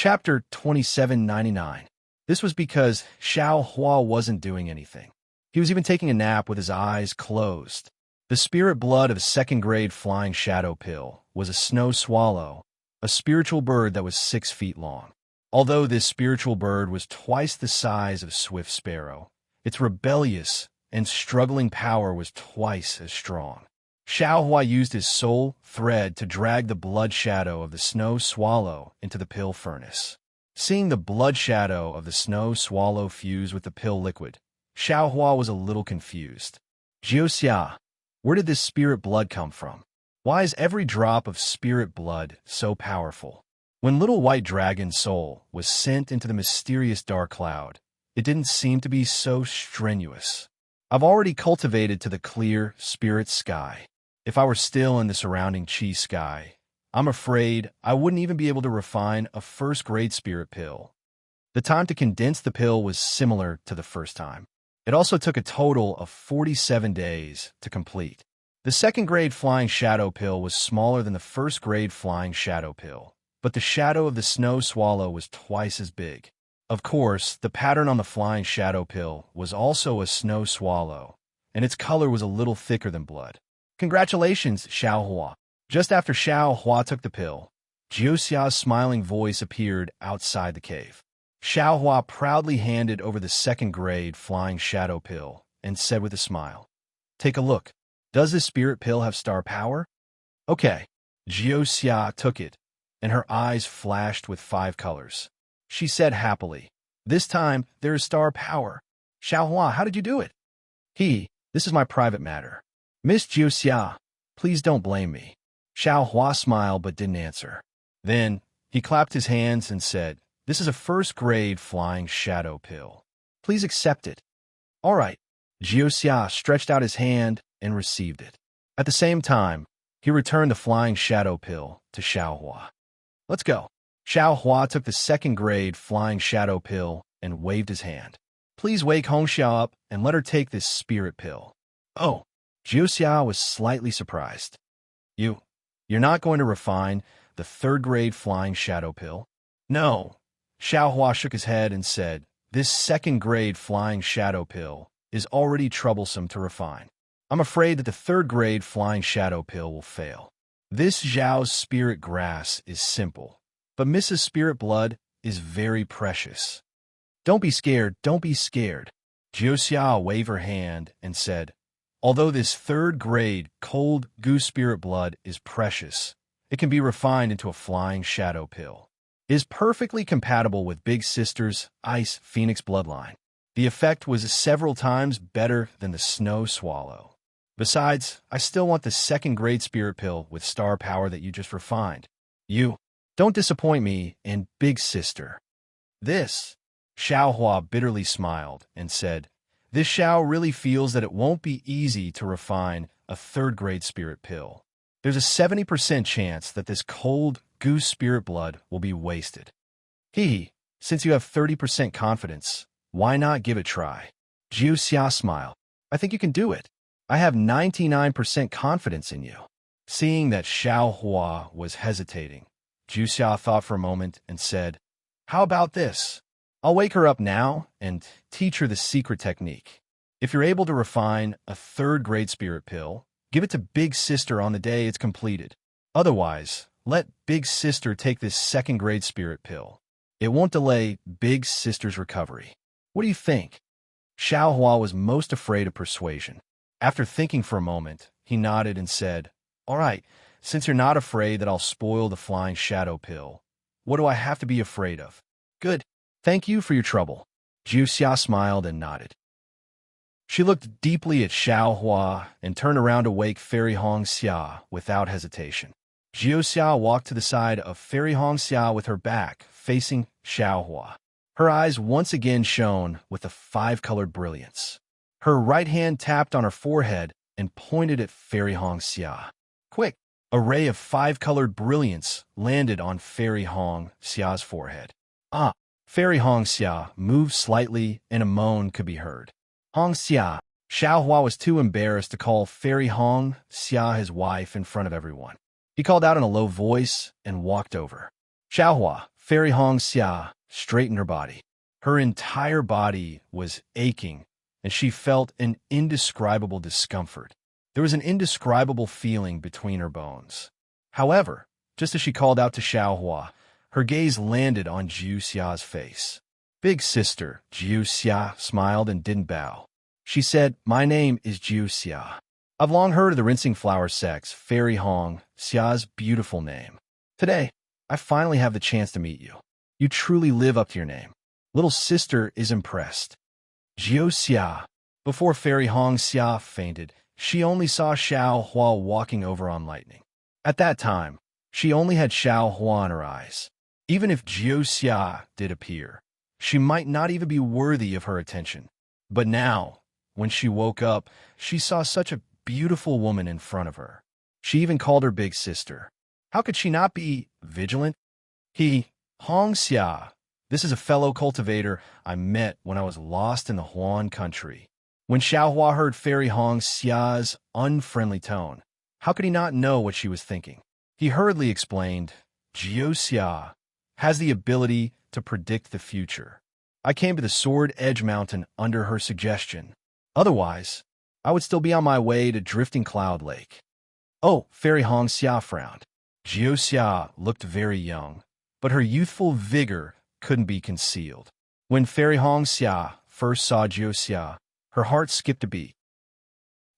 Chapter 2799. This was because Xiao Hua wasn't doing anything. He was even taking a nap with his eyes closed. The spirit blood of second-grade flying shadow pill was a snow swallow, a spiritual bird that was 6 feet long. Although this spiritual bird was twice the size of Swift Sparrow, its rebellious and struggling power was twice as strong. Xiao Hua used his soul thread to drag the blood shadow of the snow swallow into the pill furnace. Seeing the blood shadow of the snow swallow fuse with the pill liquid, Xiao Hua was a little confused. Jiuxia, where did this spirit blood come from? Why is every drop of spirit blood so powerful? When Little White Dragon's soul was sent into the mysterious dark cloud, it didn't seem to be so strenuous. I've already cultivated to the clear spirit sky. If I were still in the surrounding chi sky, I'm afraid I wouldn't even be able to refine a first-grade spirit pill. The time to condense the pill was similar to the first time. It also took a total of 47 days to complete. The second-grade flying shadow pill was smaller than the first-grade flying shadow pill, but the shadow of the snow swallow was twice as big. Of course, the pattern on the flying shadow pill was also a snow swallow, and its color was a little thicker than blood. Congratulations, Xiao Hua. Just after Xiao Hua took the pill, Jiuxia's smiling voice appeared outside the cave. Xiao Hua proudly handed over the second-grade flying shadow pill and said with a smile, "Take a look. Does this spirit pill have star power?" "Okay." Jiuxia took it, and her eyes flashed with 5 colors. She said happily, "This time, there is star power. Xiao Hua, how did you do it?" This is my private matter. Miss Jiuxia, please don't blame me." Xiao Hua smiled but didn't answer. Then, he clapped his hands and said, "This is a first-grade flying shadow pill. Please accept it." "All right." Jiuxia stretched out his hand and received it. At the same time, he returned the flying shadow pill to Xiao Hua. "Let's go." Xiao Hua took the second-grade flying shadow pill and waved his hand. "Please wake Hongxia up and let her take this spirit pill." "Oh." Jiuxia was slightly surprised. You're not going to refine the third-grade flying shadow pill?" "No." Xiao Hua shook his head and said, "This second-grade flying shadow pill is already troublesome to refine. I'm afraid that the third-grade flying shadow pill will fail. This Zhao's spirit grass is simple, but Mrs. Spirit Blood is very precious." Don't be scared. Jiuxia waved her hand and said, "Although this third-grade cold goose spirit blood is precious, it can be refined into a flying shadow pill. It is perfectly compatible with Big Sister's Ice Phoenix bloodline. The effect was several times better than the snow swallow. Besides, I still want the second-grade spirit pill with star power that you just refined. You don't disappoint me and Big Sister." This, Xiao Hua bitterly smiled and said, "This Xiao really feels that it won't be easy to refine a third-grade spirit pill. There's a 70% chance that this cold goose spirit blood will be wasted. Since you have 30% confidence, why not give it a try?" Jiuxia smiled. "I think you can do it. I have 99% confidence in you." Seeing that Xiao Hua was hesitating, Jiuxia thought for a moment and said, "How about this? I'll wake her up now and teach her the secret technique. If you're able to refine a third-grade spirit pill, give it to Big Sister on the day it's completed. Otherwise, let Big Sister take this second-grade spirit pill. It won't delay Big Sister's recovery. What do you think?" Xiao Hua was most afraid of persuasion. After thinking for a moment, he nodded and said, "All right, since you're not afraid that I'll spoil the flying shadow pill, what do I have to be afraid of?" "Good. Thank you for your trouble." Jiuxia smiled and nodded. She looked deeply at Xiao Hua and turned around to wake Fairy Hongxia without hesitation. Jiuxia walked to the side of Fairy Hongxia with her back facing Xiao Hua. Her eyes once again shone with a 5-colored brilliance. Her right hand tapped on her forehead and pointed at Fairy Hongxia. Quick! A ray of 5-colored brilliance landed on Fairy Hongxia's forehead. Fairy Hongxia moved slightly and a moan could be heard. "Hongxia." Xiao Hua was too embarrassed to call Fairy Hongxia his wife in front of everyone. He called out in a low voice and walked over. "Xiao Hua, Fairy Hong Xia straightened her body. Her entire body was aching, and she felt an indescribable discomfort. There was an indescribable feeling between her bones. However, just as she called out to Xiaohua, her gaze landed on Jiu Xia's face. Big sister, Jiu Xia smiled and didn't bow. She said, "My name is Jiu Xia. I've long heard of the rinsing flower sex, Fairy Hong Xia's beautiful name. Today, I finally have the chance to meet you. You truly live up to your name. Little sister is impressed." Jiu Xia. Before Fairy Hong Xia fainted, she only saw Xiao Hua walking over on lightning. At that time, she only had Xiao Hua in her eyes. Even if Jiu Xia did appear, she might not even be worthy of her attention. But now, when she woke up, she saw such a beautiful woman in front of her. She even called her big sister. How could she not be vigilant? Hong Xia. This is a fellow cultivator I met when I was lost in the Huan country. When Xiaohua heard Fairy Hong Xia's unfriendly tone, how could he not know what she was thinking? He hurriedly explained, "Jiu Xia has the ability to predict the future. I came to the Sword Edge Mountain under her suggestion. Otherwise, I would still be on my way to Drifting Cloud Lake." Oh, Fairy Hong Xia frowned. Jiu Xia looked very young, but her youthful vigor couldn't be concealed. When Fairy Hong Xia first saw Jiu Xia, her heart skipped a beat.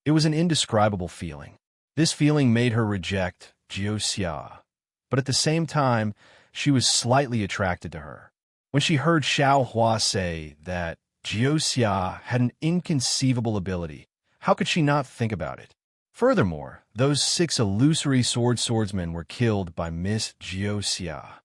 It was an indescribable feeling. This feeling made her reject Jiu Xia, but at the same time, she was slightly attracted to her. When she heard Xiao Hua say that Jiu Xia had an inconceivable ability, how could she not think about it? Furthermore, those 6 illusory swordsmen were killed by Miss Jiu Xia.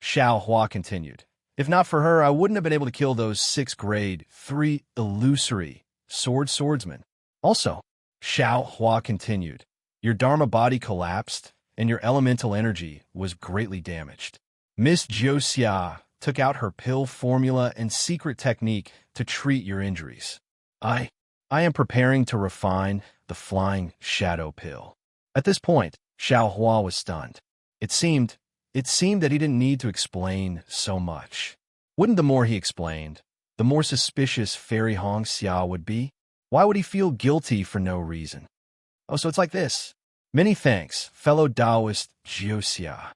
Xiao Hua continued, "If not for her, I wouldn't have been able to kill those 6th grade 3 illusory swordsmen." Also, Xiao Hua continued, "Your Dharma body collapsed, and your elemental energy was greatly damaged. Miss Jiu Xia took out her pill formula and secret technique to treat your injuries. I am preparing to refine the flying shadow pill." At this point, Xiao Hua was stunned. It seemed that he didn't need to explain so much. Wouldn't the more he explained, the more suspicious Fairy Hong Xia would be? Why would he feel guilty for no reason? Oh, so it's like this. Many thanks, fellow Taoist Jiu Xia.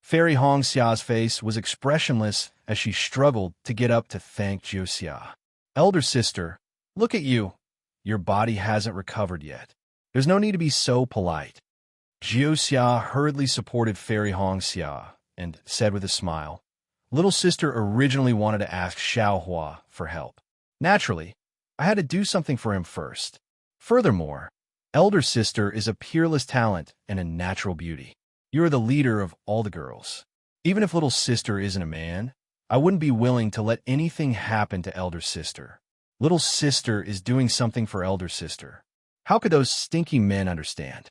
Fairy Hong Xia's face was expressionless as she struggled to get up to thank Jiu Xia. "Elder sister, look at you. Your body hasn't recovered yet. There's no need to be so polite." Jiu Xia hurriedly supported Fairy Hong Xia and said with a smile, "Little sister originally wanted to ask Xiao Hua for help. Naturally, I had to do something for him first. Furthermore, elder sister is a peerless talent and a natural beauty. You are the leader of all the girls. Even if little sister isn't a man, I wouldn't be willing to let anything happen to elder sister. Little sister is doing something for elder sister. How could those stinky men understand?"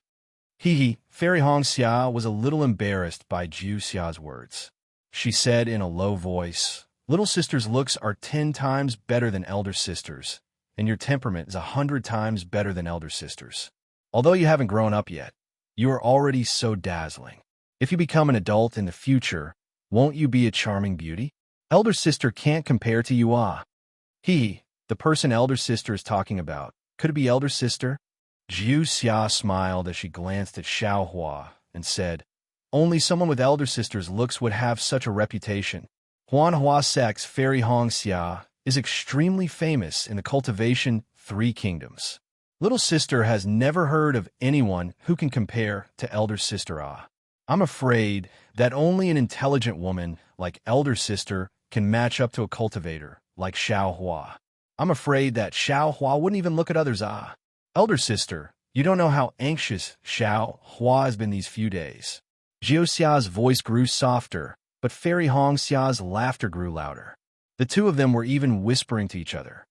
Fairy Hong Xia was a little embarrassed by Jiu Xia's words. She said in a low voice, "Little sister's looks are 10 times better than elder sister's, and your temperament is 100 times better than elder sister's. Although you haven't grown up yet, you are already so dazzling. If you become an adult in the future, won't you be a charming beauty? Elder sister can't compare to you, ah." The person elder sister is talking about, could it be elder sister? Jiu Xia smiled as she glanced at Xiao Hua and said, "Only someone with elder sister's looks would have such a reputation. Huan Hua sex Fairy Hong Xia is extremely famous in the cultivation 3 kingdoms. Little sister has never heard of anyone who can compare to elder sister. I'm afraid that only an intelligent woman like elder sister can match up to a cultivator like Xiao Hua. I'm afraid that Xiao Hua wouldn't even look at others. Elder sister, you don't know how anxious Xiao Hua has been these few days." Jiu Xia's voice grew softer, but Fairy Hong Xia's laughter grew louder. The two of them were even whispering to each other.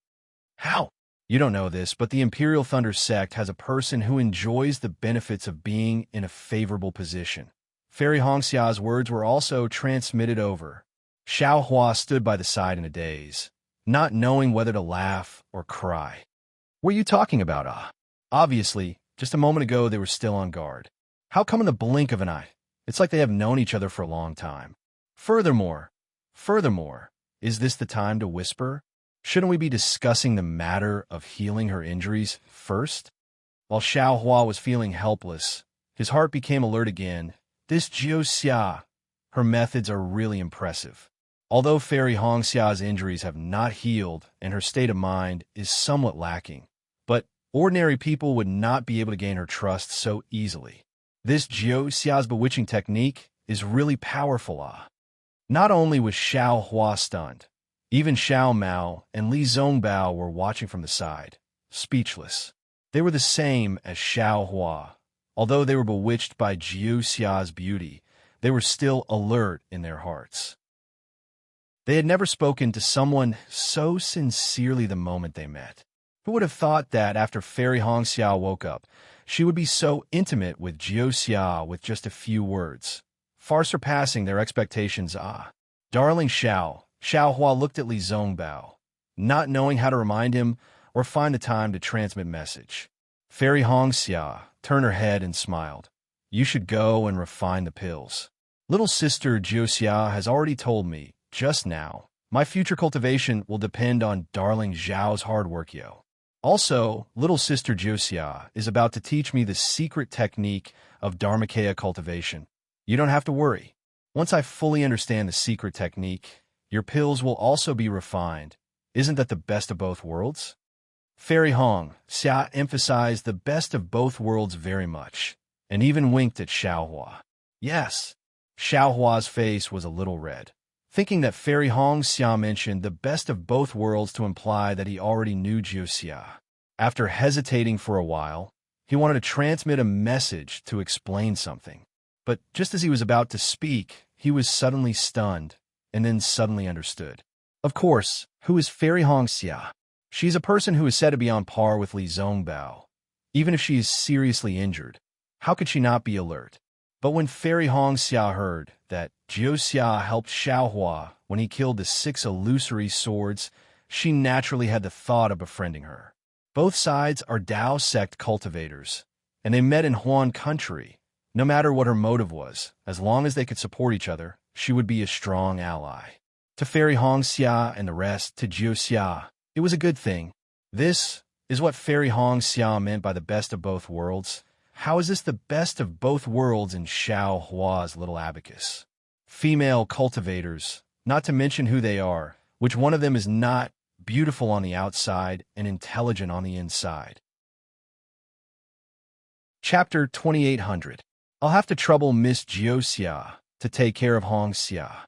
"How? You don't know this, but the Imperial Thunder sect has a person who enjoys the benefits of being in a favorable position." Fairy Hong Xia's words were also transmitted over. Xiao Hua stood by the side in a daze, not knowing whether to laugh or cry. "What are you talking about, Obviously, just a moment ago they were still on guard. How come in the blink of an eye? It's like they have known each other for a long time." Furthermore, is this the time to whisper? Shouldn't we be discussing the matter of healing her injuries first? While Xiao Hua was feeling helpless, his heart became alert again. This Jiu Xia, her methods are really impressive. Although Fairy Hong Xia's injuries have not healed and her state of mind is somewhat lacking, but ordinary people would not be able to gain her trust so easily. This Jiu Xia's bewitching technique is really powerful. Not only was Xiao Hua stunned, even Xiao Mao and Li Zongbao were watching from the side, speechless. They were the same as Xiao Hua. Although they were bewitched by Jiu Xia's beauty, they were still alert in their hearts. They had never spoken to someone so sincerely the moment they met. Who would have thought that after Fairy Hong Xia woke up, she would be so intimate with Jiu Xia with just a few words, far surpassing their expectations. Darling Xiao Hua looked at Li Zongbao, not knowing how to remind him or find the time to transmit message. Fairy Hong Xia turned her head and smiled. You should go and refine the pills. Little sister Jiu Xia has already told me, just now, my future cultivation will depend on darling Zhao's hard work. Also, little sister Jiu Xia is about to teach me the secret technique of Dharmakaya cultivation. You don't have to worry. Once I fully understand the secret technique, your pills will also be refined. Isn't that the best of both worlds? Fairy Hong Xia emphasized the best of both worlds very much, and even winked at Xiao Hua. Yes, Xiao Hua's face was a little red, thinking that Fairy Hong Xia mentioned the best of both worlds to imply that he already knew Jiu Xia. After hesitating for a while, he wanted to transmit a message to explain something. But just as he was about to speak, he was suddenly stunned, and then suddenly understood. Of course, who is Fairy Hong Xia? She's a person who is said to be on par with Li Zongbao. Even if she is seriously injured, how could she not be alert? But when Fairy Hong Xia heard that Jiu Xia helped Xiao Hua when he killed the 6 illusory swords, she naturally had the thought of befriending her. Both sides are Dao sect cultivators, and they met in Huan country. No matter what her motive was, as long as they could support each other, she would be a strong ally. To Fairy Hong Xia and the rest, to Jiu Xia, it was a good thing. This is what Fairy Hong Xia meant by the best of both worlds. How is this the best of both worlds in Xiao Hua's little abacus? Female cultivators, not to mention who they are, which one of them is not beautiful on the outside and intelligent on the inside. Chapter 2800. I'll have to trouble Miss Jiu Xia to take care of Hong Xia.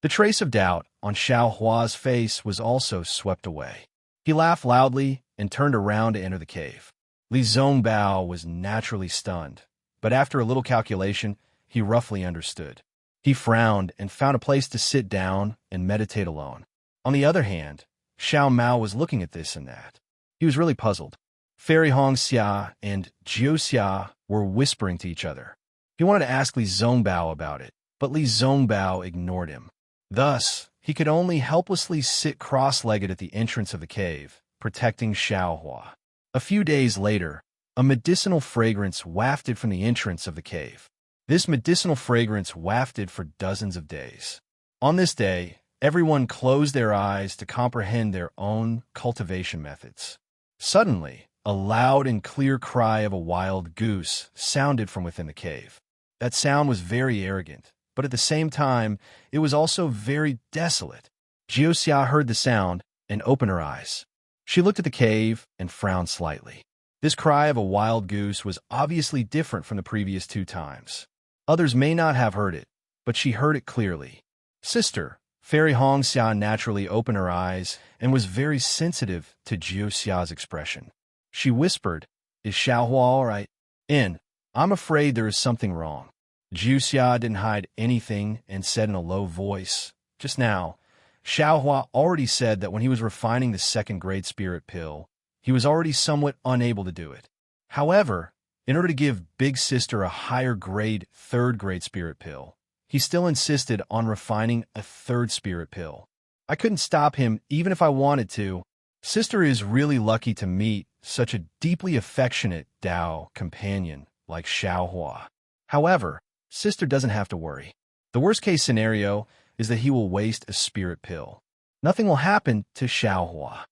The trace of doubt on Xiao Hua's face was also swept away. He laughed loudly and turned around to enter the cave. Li Zongbao was naturally stunned, but after a little calculation, he roughly understood. He frowned and found a place to sit down and meditate alone. On the other hand, Xiao Mao was looking at this and that. He was really puzzled. Fairy Hong Xia and Jiu Xia were whispering to each other. He wanted to ask Li Zongbao about it, but Li Zongbao ignored him. Thus, he could only helplessly sit cross-legged at the entrance of the cave, protecting Xiao Hua. A few days later, a medicinal fragrance wafted from the entrance of the cave. This medicinal fragrance wafted for dozens of days. On this day, everyone closed their eyes to comprehend their own cultivation methods. Suddenly, a loud and clear cry of a wild goose sounded from within the cave. That sound was very arrogant, but at the same time, it was also very desolate. Jiu Xia heard the sound and opened her eyes. She looked at the cave and frowned slightly. This cry of a wild goose was obviously different from the previous 2 times. Others may not have heard it, but she heard it clearly. Sister, Fairy Hong Xia naturally opened her eyes and was very sensitive to Jiu Xia's expression. She whispered, "Is Xiao Hua all right?" I'm afraid there is something wrong." Jiu Xia didn't hide anything and said in a low voice, "Just now, Xiao Hua already said that when he was refining the 2nd grade spirit pill, he was already somewhat unable to do it. However, in order to give Big Sister a higher grade 3rd grade spirit pill, he still insisted on refining a 3rd spirit pill. I couldn't stop him even if I wanted to. Sister is really lucky to meet such a deeply affectionate Dao companion like Xiao Hua. However, Sister doesn't have to worry. The worst-case scenario is that he will waste a spirit pill. Nothing will happen to Xiaohua.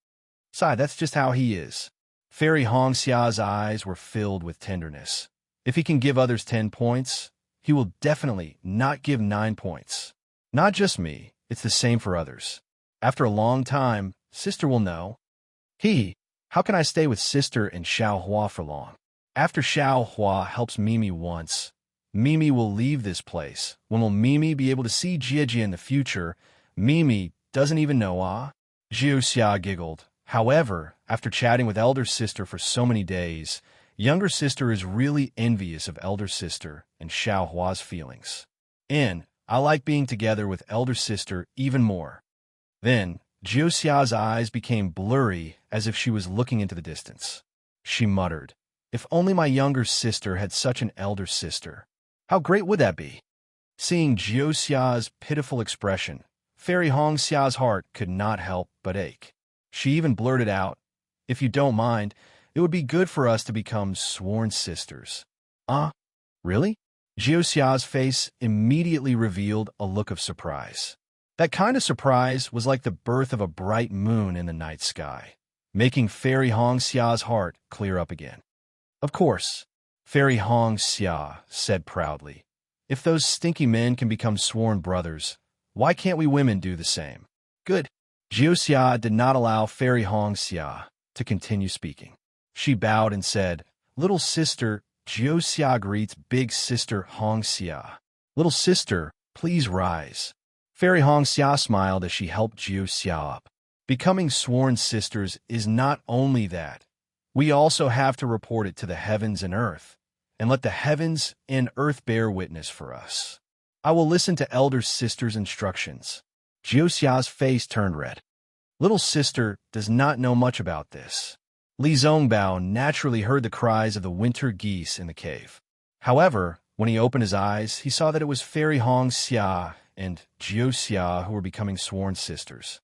Besides, that's just how he is. Fairy Hongxia's eyes were filled with tenderness. If he can give others 10 points, he will definitely not give 9 points. Not just me, it's the same for others. After a long time, Sister will know. How can I stay with Sister and Xiaohua for long? After Xiaohua helps Mimi once, Mimi will leave this place. When will Mimi be able to see Jia in the future? Mimi doesn't even know, Jiuxia giggled. However, after chatting with elder sister for so many days, younger sister is really envious of elder sister and Xiaohua's feelings. I like being together with elder sister even more. Then, Jiuxia's eyes became blurry as if she was looking into the distance. She muttered, "If only my younger sister had such an elder sister. How great would that be?" Seeing Jiuxia's pitiful expression, Fairy Hongxia's heart could not help but ache. She even blurted out, "If you don't mind, it would be good for us to become sworn sisters." Really? Jiuxia's face immediately revealed a look of surprise. That kind of surprise was like the birth of a bright moon in the night sky, making Fairy Hongxia's heart clear up again. "Of course," Fairy Hongxia said proudly. "If those stinky men can become sworn brothers, why can't we women do the same?" "Good." Jiuxia did not allow Fairy Hongxia to continue speaking. She bowed and said, "Little sister," Jiuxia greets big sister Hongxia. "Little sister, please rise." Fairy Hongxia smiled as she helped Jiuxia up. Becoming sworn sisters is not only that. We also have to report it to the heavens and earth, and let the heavens and earth bear witness for us. I will listen to elder sister's instructions. Jiuxia's face turned red. Little sister does not know much about this. Li Zongbao naturally heard the cries of the winter geese in the cave. However, when he opened his eyes, he saw that it was Fairy Hongxia and Jiuxia who were becoming sworn sisters.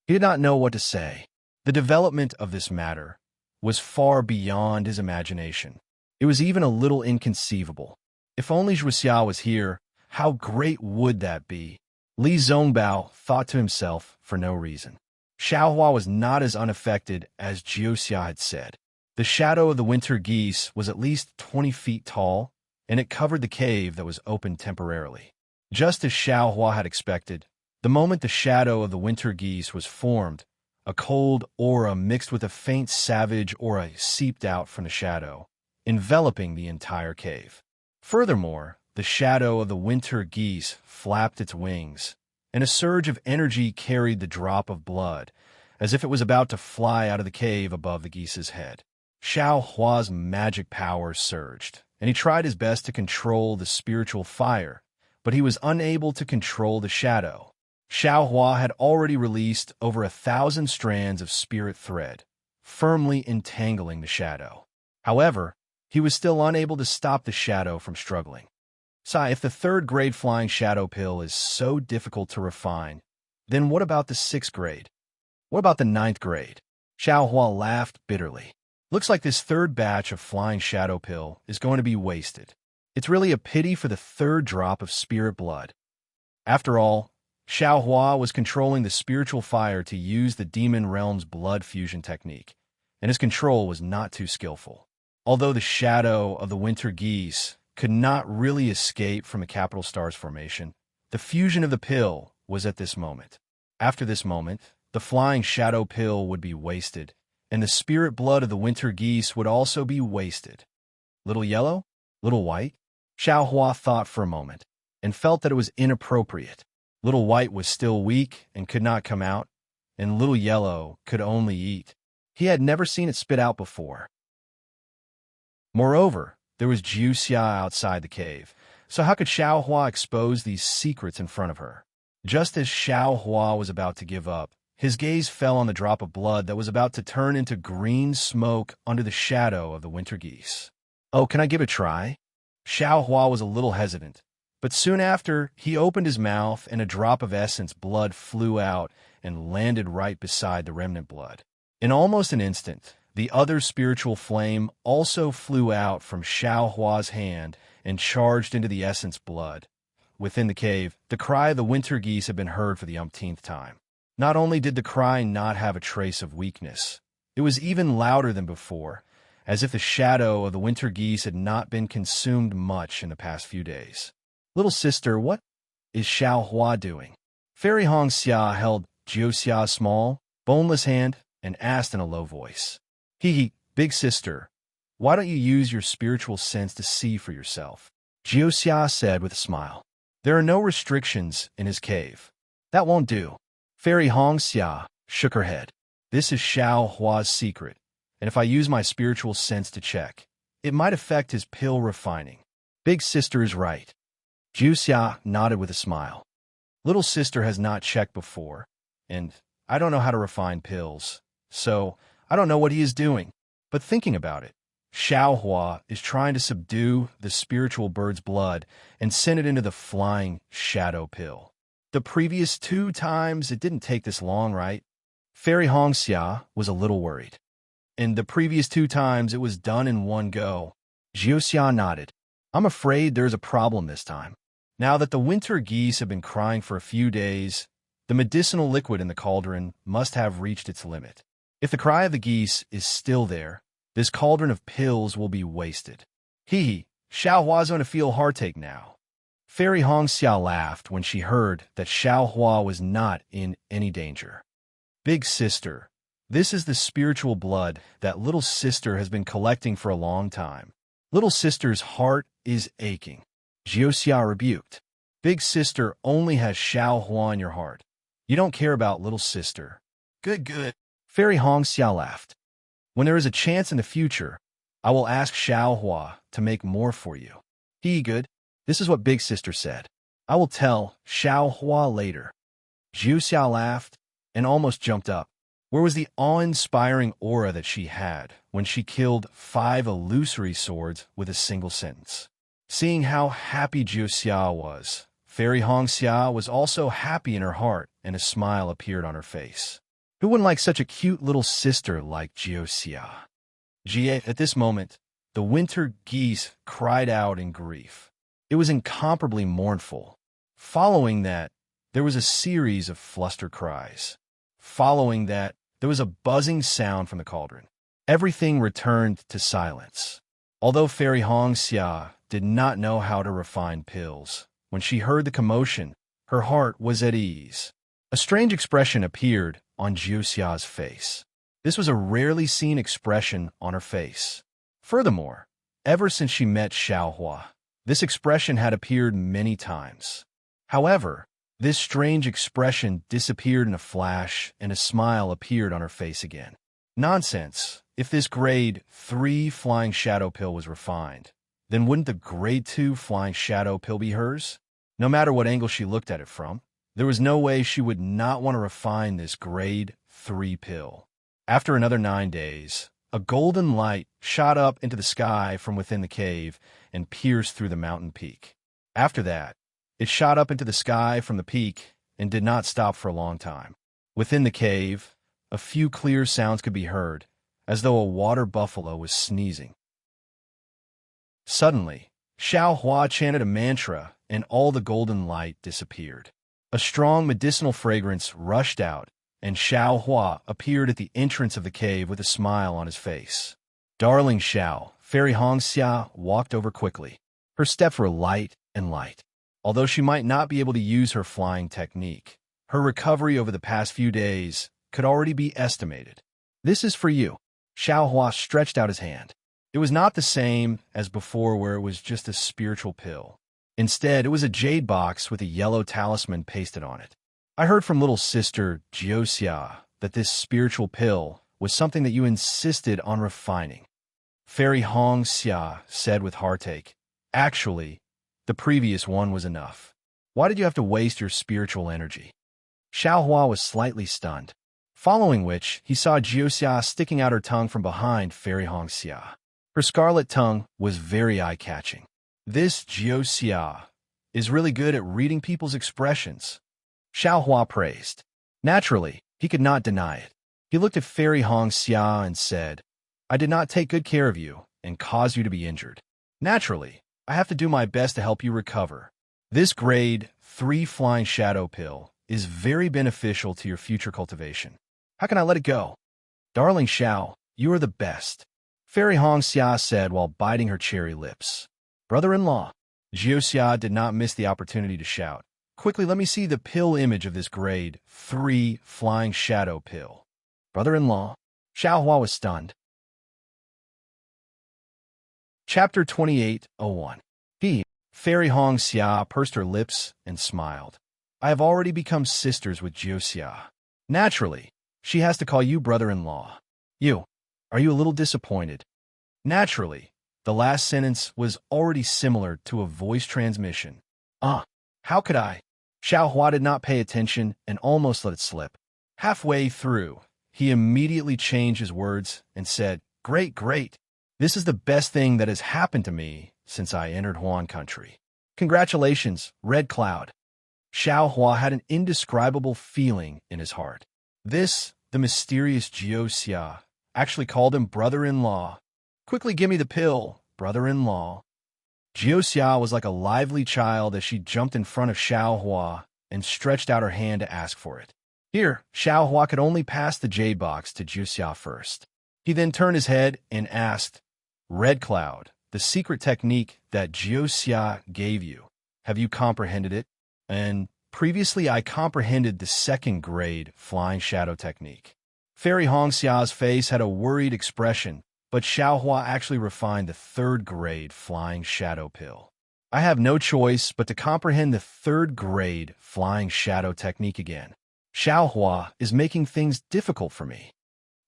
He did not know what to say. The development of this matter was far beyond his imagination. It was even a little inconceivable. If only Jiuxia was here, how great would that be? Li Zongbao thought to himself for no reason. Xiaohua was not as unaffected as Jiuxia had said. The shadow of the winter geese was at least 20 feet tall, and it covered the cave that was opened temporarily. Just as Xiaohua had expected, the moment the shadow of the winter geese was formed, a cold aura mixed with a faint savage aura seeped out from the shadow, enveloping the entire cave. Furthermore, the shadow of the winter geese flapped its wings, and a surge of energy carried the drop of blood, as if it was about to fly out of the cave above the geese's head. Xiaohua's magic power surged, and he tried his best to control the spiritual fire, but he was unable to control the shadow. Xiaohua had already released over 1,000 strands of spirit thread, firmly entangling the shadow. However, he was still unable to stop the shadow from struggling. If the third-grade flying shadow pill is so difficult to refine, then what about the 6th grade? What about the 9th grade? Xiaohua laughed bitterly. Looks like this third batch of flying shadow pill is going to be wasted. It's really a pity for the third drop of spirit blood. After all, Xiaohua was controlling the spiritual fire to use the demon realm's blood fusion technique, and his control was not too skillful. Although the shadow of the winter geese could not really escape from the capital star's formation, the fusion of the pill was at this moment. After this moment, the flying shadow pill would be wasted, and the spirit blood of the winter geese would also be wasted. Little yellow? Little white? Xiaohua thought for a moment, and felt that it was inappropriate. Little white was still weak and could not come out, and little yellow could only eat. He had never seen it spit out before. Moreover, there was Jiuxia outside the cave, so how could Xiaohua expose these secrets in front of her? Just as Xiaohua was about to give up, his gaze fell on the drop of blood that was about to turn into green smoke under the shadow of the winter geese. "Oh, can I give it a try?" Xiaohua was a little hesitant, but soon after, he opened his mouth and a drop of essence blood flew out and landed right beside the remnant blood. In almost an instant, the other spiritual flame also flew out from Xiaohua's hand and charged into the essence blood, within the cave, the cry of the winter geese had been heard for the umpteenth time. Not only did the cry not have a trace of weakness, it was even louder than before, as if the shadow of the winter geese had not been consumed much in the past few days. "Little sister, what is Xiao Hua doing?" Fairy Hong Xia held Jiu Xia's small, boneless hand and asked in a low voice. "Hee, big sister, why don't you use your spiritual sense to see for yourself?" Jiu Xia said with a smile. "There are no restrictions in his cave." "That won't do." Fairy Hong Xia shook her head. "This is Xiao Hua's secret, and if I use my spiritual sense to check, it might affect his pill refining." "Big sister is right." Jiu Xia nodded with a smile. "Little sister has not checked before, and I don't know how to refine pills, so I don't know what he is doing. But thinking about it, Xiao Hua is trying to subdue the spiritual bird's blood and send it into the flying shadow pill. The previous 2 times, it didn't take this long, right?" Fairy Hong Xia was a little worried. "And the previous 2 times, it was done in one go." Jiu Xia nodded. "I'm afraid there's a problem this time. Now that the winter geese have been crying for a few days, the medicinal liquid in the cauldron must have reached its limit. If the cry of the geese is still there, this cauldron of pills will be wasted." "Hee, Xiao Hua's going to feel heartache now." Fairy Hong Xia laughed when she heard that Xiao Hua was not in any danger. "Big sister, this is the spiritual blood that little sister has been collecting for a long time. Little sister's heart is aching." Jiu Xia rebuked. "Big sister only has Xiao Hua in your heart. You don't care about little sister." "Good, good." Fairy Hong Xia laughed. "When there is a chance in the future, I will ask Xiao Hua to make more for you." "He good." This is what Big Sister said. "I will tell Xiao Hua later." Jiu Xia laughed and almost jumped up. Where was the awe-inspiring aura that she had when she killed 5 illusory swords with a single sentence? Seeing how happy Jiu Xia was, Fairy Hong Xia was also happy in her heart, and a smile appeared on her face. Who wouldn't like such a cute little sister like Jiu Xia? At this moment, the winter geese cried out in grief. It was incomparably mournful. Following that, there was a series of fluster cries. Following that, there was a buzzing sound from the cauldron. Everything returned to silence. Although Fairy Hong Xia did not know how to refine pills, when she heard the commotion, her heart was at ease. A strange expression appeared on Jiu Xia's face. This was a rarely seen expression on her face. Furthermore, ever since she met Xiao Hua, this expression had appeared many times. However, this strange expression disappeared in a flash, and a smile appeared on her face again. Nonsense. If this grade 3 flying shadow pill was refined, then wouldn't the grade 2 flying shadow pill be hers? No matter what angle she looked at it from, there was no way she would not want to refine this grade 3 pill. After another 9 days, a golden light shot up into the sky from within the cave and pierced through the mountain peak. After that, it shot up into the sky from the peak and did not stop for a long time. Within the cave, a few clear sounds could be heard, as though a water buffalo was sneezing. Suddenly, Xiao Hua chanted a mantra, and all the golden light disappeared. A strong medicinal fragrance rushed out, and Xiao Hua appeared at the entrance of the cave with a smile on his face. "Darling Xiao," Fairy Hong Xia walked over quickly. Her steps were light and light. Although she might not be able to use her flying technique, her recovery over the past few days could already be estimated. "This is for you." Xiao Hua stretched out his hand. It was not the same as before where it was just a spiritual pill. Instead, it was a jade box with a yellow talisman pasted on it. "I heard from little sister Jiu Xia that this spiritual pill was something that you insisted on refining." Fairy Hong Xia said with heartache. "Actually, the previous one was enough. Why did you have to waste your spiritual energy?" Xiao Hua was slightly stunned, following which he saw Jiu Xia sticking out her tongue from behind Fairy Hong Xia. Her scarlet tongue was very eye-catching. "This Jiu Xia is really good at reading people's expressions," Xiao Hua praised. Naturally, he could not deny it. He looked at Fairy Hong Xia and said, "I did not take good care of you and caused you to be injured. Naturally, I have to do my best to help you recover. This grade 3 flying shadow pill is very beneficial to your future cultivation. How can I let it go? Darling Xiao, you are the best, Fairy Hong Xia said while biting her cherry lips. Brother-in-law. Jiu Xia did not miss the opportunity to shout. Quickly, let me see the pill image of this grade 3 flying shadow pill. Brother-in-law. Xiao Hua was stunned. Chapter 28:01. Fairy Hong Xia pursed her lips and smiled. I have already become sisters with Jiu Xia. Naturally, she has to call you brother-in-law. Are you a little disappointed? Naturally, the last sentence was already similar to a voice transmission. How could I? Xiao Hua did not pay attention and almost let it slip. Halfway through, he immediately changed his words and said, Great. This is the best thing that has happened to me since I entered Huan country. Congratulations, Red Cloud. Xiao Hua had an indescribable feeling in his heart. The mysterious Jiu Xia, actually called him brother-in-law. Quickly give me the pill, brother-in-law. Jiu Xia was like a lively child as she jumped in front of Xiao Hua and stretched out her hand to ask for it. Here, Xiao Hua could only pass the J box to Jiu Xia first. He then turned his head and asked, Red Cloud, the secret technique that Jiu Xia gave you, have you comprehended it? And previously I comprehended the second grade flying shadow technique. Fairy Hong Xia's face had a worried expression, but Xiao Hua actually refined the third grade flying shadow pill. I have no choice but to comprehend the third grade flying shadow technique again. Xiao Hua is making things difficult for me.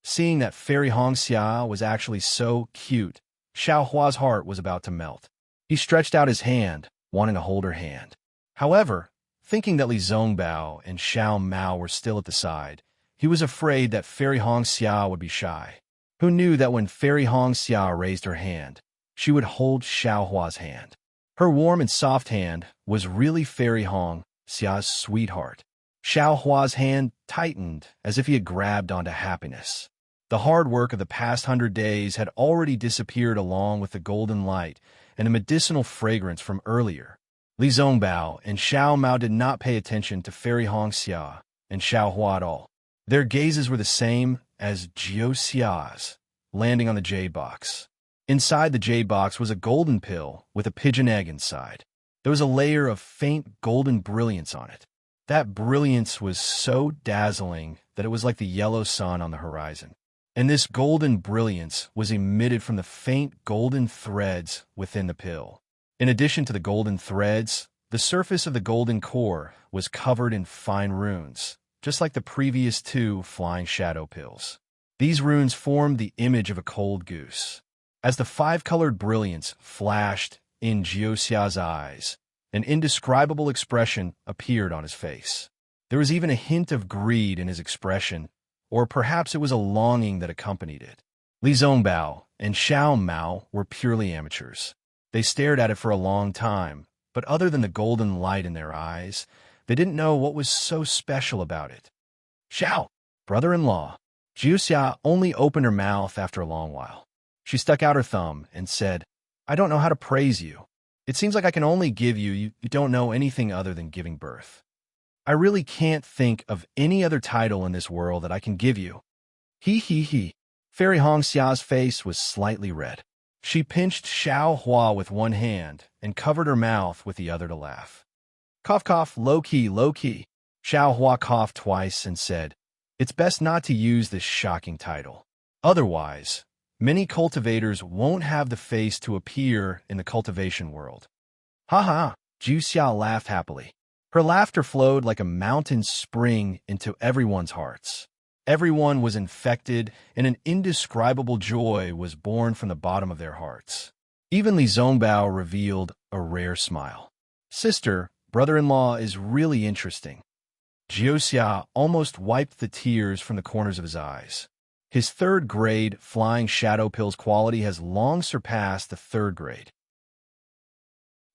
Seeing that Fairy Hong Xia was actually so cute, Xiao Hua's heart was about to melt. He stretched out his hand, wanting to hold her hand. However, thinking that Li Zongbao and Xiao Mao were still at the side, he was afraid that Fairy Hong Xia would be shy. Who knew that when Fairy Hong Xia raised her hand, she would hold Xiao Hua's hand. Her warm and soft hand was really Fairy Hong Xia's sweetheart. Xiao Hua's hand tightened as if he had grabbed onto happiness. The hard work of the past 100 days had already disappeared along with the golden light and a medicinal fragrance from earlier. Li Zongbao and Xiao Mao did not pay attention to Fairy Hong Xia and Xiao Hua at all. Their gazes were the same as Jiu Xia's, landing on the jade box. Inside the jade box was a golden pill with a pigeon egg inside. There was a layer of faint golden brilliance on it. That brilliance was so dazzling that it was like the yellow sun on the horizon. And this golden brilliance was emitted from the faint golden threads within the pill. In addition to the golden threads, the surface of the golden core was covered in fine runes, just like the previous 2 flying shadow pills. These runes formed the image of a cold goose. As the 5-colored brilliance flashed in Jiu Xia's eyes, an indescribable expression appeared on his face. There was even a hint of greed in his expression, or perhaps it was a longing that accompanied it. Li Zongbao and Xiao Mao were purely amateurs. They stared at it for a long time, but other than the golden light in their eyes, they didn't know what was so special about it. Xiao, brother-in-law. Jiu Xia only opened her mouth after a long while. She stuck out her thumb and said, I don't know how to praise you. It seems like I can only give you don't know anything other than giving birth. I really can't think of any other title in this world that I can give you. He. Fairy Hong Xia's face was slightly red. She pinched Xiao Hua with one hand and covered her mouth with the other to laugh. Cough, low-key. Xiao Hua coughed twice and said, It's best not to use this shocking title. Otherwise, many cultivators won't have the face to appear in the cultivation world. Ha, Jiu Xia laughed happily. Her laughter flowed like a mountain spring into everyone's hearts. Everyone was infected, and an indescribable joy was born from the bottom of their hearts. Even Li Zongbao revealed a rare smile. Sister, brother-in-law is really interesting. Jiu Xia almost wiped the tears from the corners of his eyes. His third grade flying shadow pill's quality has long surpassed the third grade.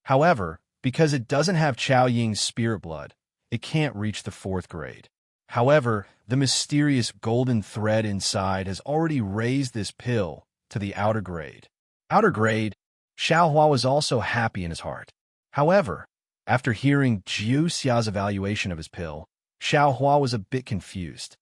However, because it doesn't have Chao Ying's spirit blood, it can't reach the 4th grade. However, the mysterious golden thread inside has already raised this pill to the outer grade. Outer grade, Xiao Hua was also happy in his heart. However, After hearing Jiu Xia's evaluation of his pill, Xiao Hua was a bit confused.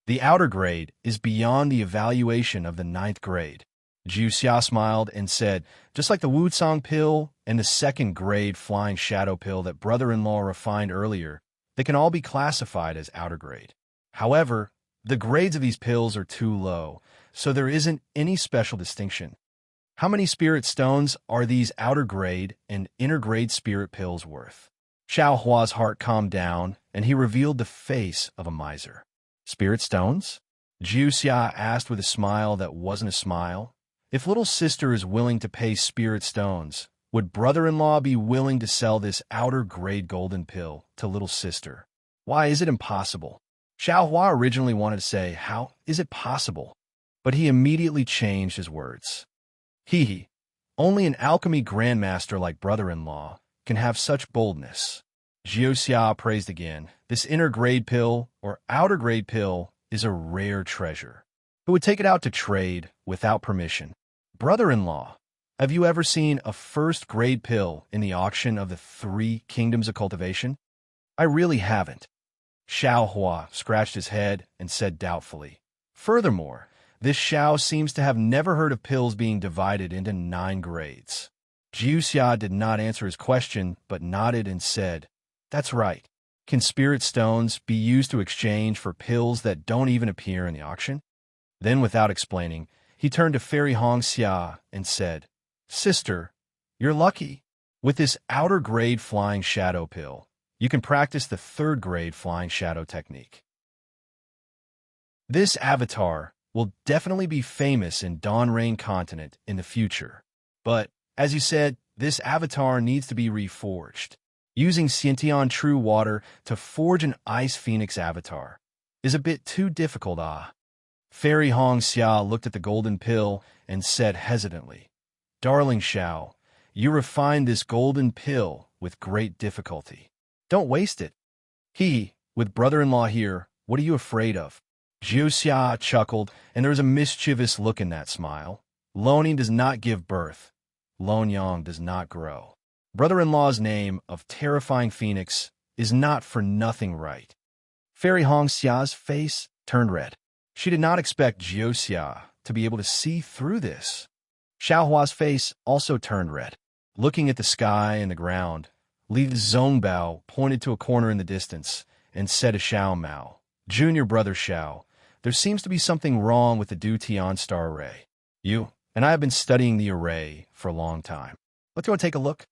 The outer grade is beyond the evaluation of the 9th grade. Jiu Xia smiled and said, just like the Wucang pill and the 2nd grade flying shadow pill that brother-in-law refined earlier, they can all be classified as outer grade. However, the grades of these pills are too low, so there isn't any special distinction. How many spirit stones are these outer grade and inner grade spirit pills worth? Xiao Hua's heart calmed down, and he revealed the face of a miser. Spirit stones? Jiu Xia asked with a smile that wasn't a smile. If little sister is willing to pay spirit stones, would brother-in-law be willing to sell this outer grade golden pill to little sister? Why is it impossible? Xiao Hua originally wanted to say, how is it possible? But he immediately changed his words. Hee, only an alchemy grandmaster like brother-in-law can have such boldness. Jiu Xia praised again. This inner grade pill or outer grade pill is a rare treasure. Who would take it out to trade without permission? Brother-in-law, have you ever seen a 1st grade pill in the auction of the 3 kingdoms of cultivation? I really haven't. Xiao Hua scratched his head and said doubtfully. Furthermore, this Xiao seems to have never heard of pills being divided into 9 grades. Jiu Xia did not answer his question, but nodded and said, that's right. Can spirit stones be used to exchange for pills that don't even appear in the auction? Then, without explaining, he turned to Fairy Hongxia and said, Sister, you're lucky. With this outer grade flying shadow pill, you can practice the 3rd grade flying shadow technique. This avatar will definitely be famous in Dawn Rain Continent in the future. But, as you said, this avatar needs to be reforged. Using Xiantian True Water to forge an Ice Phoenix avatar is a bit too difficult, Fairy Hongxia looked at the golden pill and said hesitantly, Darling Xiao, you refined this golden pill with great difficulty. Don't waste it. With brother-in-law here, what are you afraid of? Jiu Xia chuckled, and there was a mischievous look in that smile. Loaning does not give birth. Lonyang does not grow. Brother-in-law's name of Terrifying Phoenix is not for nothing right. Fairy Hongxia's face turned red. She did not expect Jiu Xia to be able to see through this. Xiao Hua's face also turned red. Looking at the sky and the ground, Li Zongbao pointed to a corner in the distance and said to Xiao Mao, Junior brother Xiao, there seems to be something wrong with the Du Tian star array. You and I have been studying the array for a long time. Let's go take a look.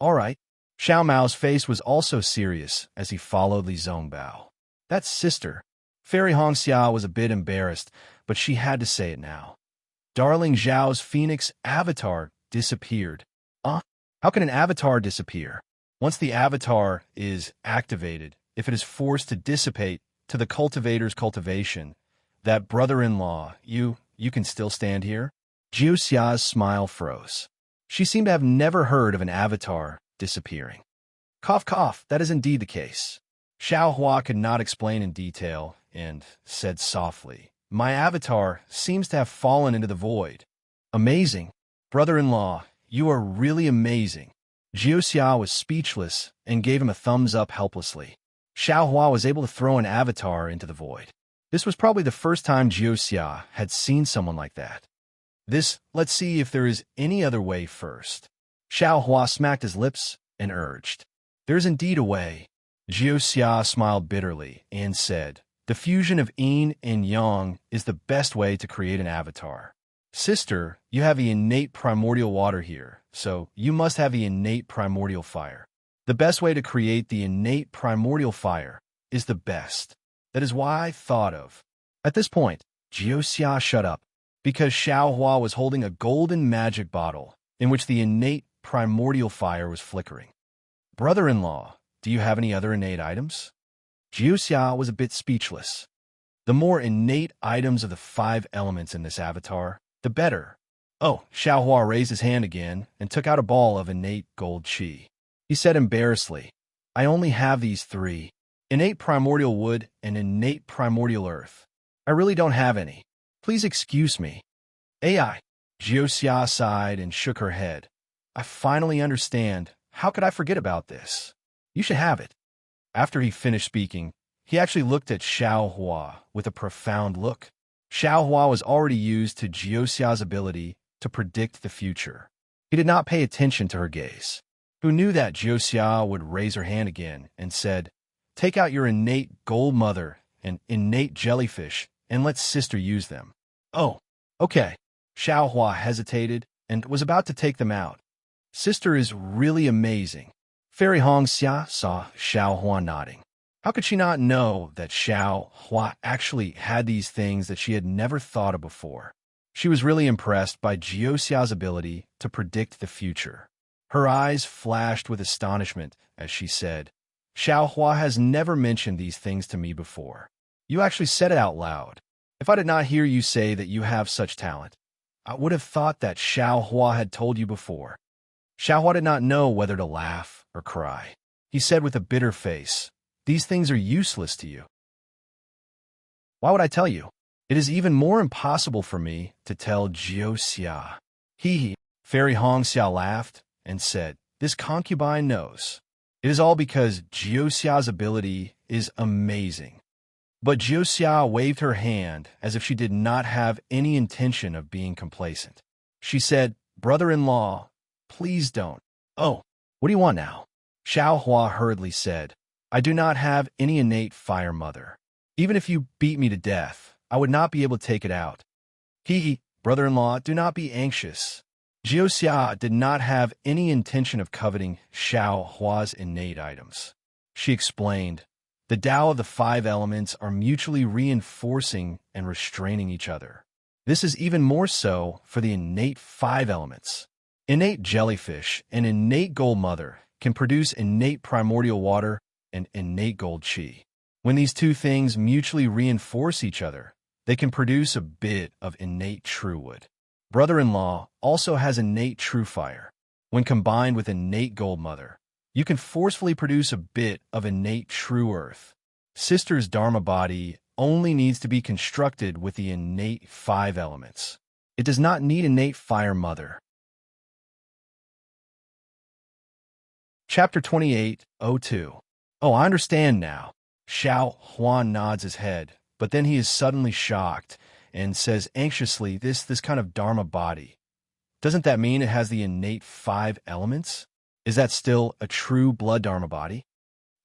All right. Xiao Mao's face was also serious as he followed Li Zongbao. That's sister. Fairy Hongxia was a bit embarrassed, but she had to say it now. Darling Zhao's Phoenix avatar disappeared. How can an avatar disappear? Once the avatar is activated, if it is forced to dissipate to the cultivator's cultivation, that brother-in-law, you can still stand here? Jiu Xia's smile froze. She seemed to have never heard of an avatar disappearing. Cough, cough, that is indeed the case. Xiao Hua could not explain in detail and said softly, My avatar seems to have fallen into the void. Amazing. Brother-in-law, you are really amazing. Jiu Xia was speechless and gave him a thumbs up helplessly. Xiao Hua was able to throw an avatar into the void. This was probably the first time Jiu Xia had seen someone like that. Let's see if there is any other way first. Xiao Hua smacked his lips and urged. There's indeed a way. Jiu Xia smiled bitterly and said, The fusion of yin and yang is the best way to create an avatar. Sister, you have the innate primordial water here, so you must have the innate primordial fire. The best way to create the innate primordial fire is the best. That is why I thought of. At this point, Jiu Xia shut up, because Xiao Hua was holding a golden magic bottle in which the innate primordial fire was flickering. Brother-in-law, do you have any other innate items? Jiu Xia was a bit speechless. The more innate items of the 5 elements in this avatar, the better. Oh, Xiao Hua raised his hand again and took out a ball of innate gold qi. He said embarrassedly, I only have these 3, innate primordial wood and innate primordial earth. I really don't have any. Please excuse me. AI. Jiu Xia sighed and shook her head. I finally understand. How could I forget about this? You should have it. After he finished speaking, he actually looked at Xiao Hua with a profound look. Xiao Hua was already used to Jiuxia's ability to predict the future. He did not pay attention to her gaze. Who knew that Jiuxia would raise her hand again and said, "Take out your innate gold mother and innate jellyfish and let sister use them." "Oh, okay." Xiao Hua hesitated and was about to take them out. "Sister is really amazing." Fairy Hongxia saw Xiao Hua nodding. How could she not know that Xiao Hua actually had these things that she had never thought of before? She was really impressed by Jiuxia's ability to predict the future. Her eyes flashed with astonishment as she said, "Xiao Hua has never mentioned these things to me before. You actually said it out loud. If I did not hear you say that you have such talent, I would have thought that Xiao Hua had told you before." Xiao Hua did not know whether to laugh or cry. He said with a bitter face, "These things are useless to you." "Why would I tell you? It is even more impossible for me to tell Jiuxia." He, Fairy Hongxia laughed and said, "This concubine knows. It is all because Jiuxia's ability is amazing." But Jiuxia waved her hand as if she did not have any intention of being complacent. She said, "Brother-in-law, please don't." "Oh, what do you want now?" Xiao Hua hurriedly said, "I do not have any innate fire mother. Even if you beat me to death, I would not be able to take it out." Brother-in-law, do not be anxious." Jiuxia did not have any intention of coveting Xiao Hua's innate items. She explained, "The Tao of the 5 elements are mutually reinforcing and restraining each other. This is even more so for the innate 5 elements. Innate jellyfish and innate gold mother can produce innate primordial water and innate gold chi. When these two things mutually reinforce each other, they can produce a bit of innate true wood. Brother-in-law also has innate true fire. When combined with innate gold mother, you can forcefully produce a bit of innate true earth. Sister's Dharma body only needs to be constructed with the innate 5 elements. It does not need innate fire mother." Chapter 28:02. "Oh, I understand now." Xiao Huan nods his head, but then he is suddenly shocked and says anxiously, this kind of Dharma body, doesn't that mean it has the innate 5 elements? Is that still a true blood Dharma body?"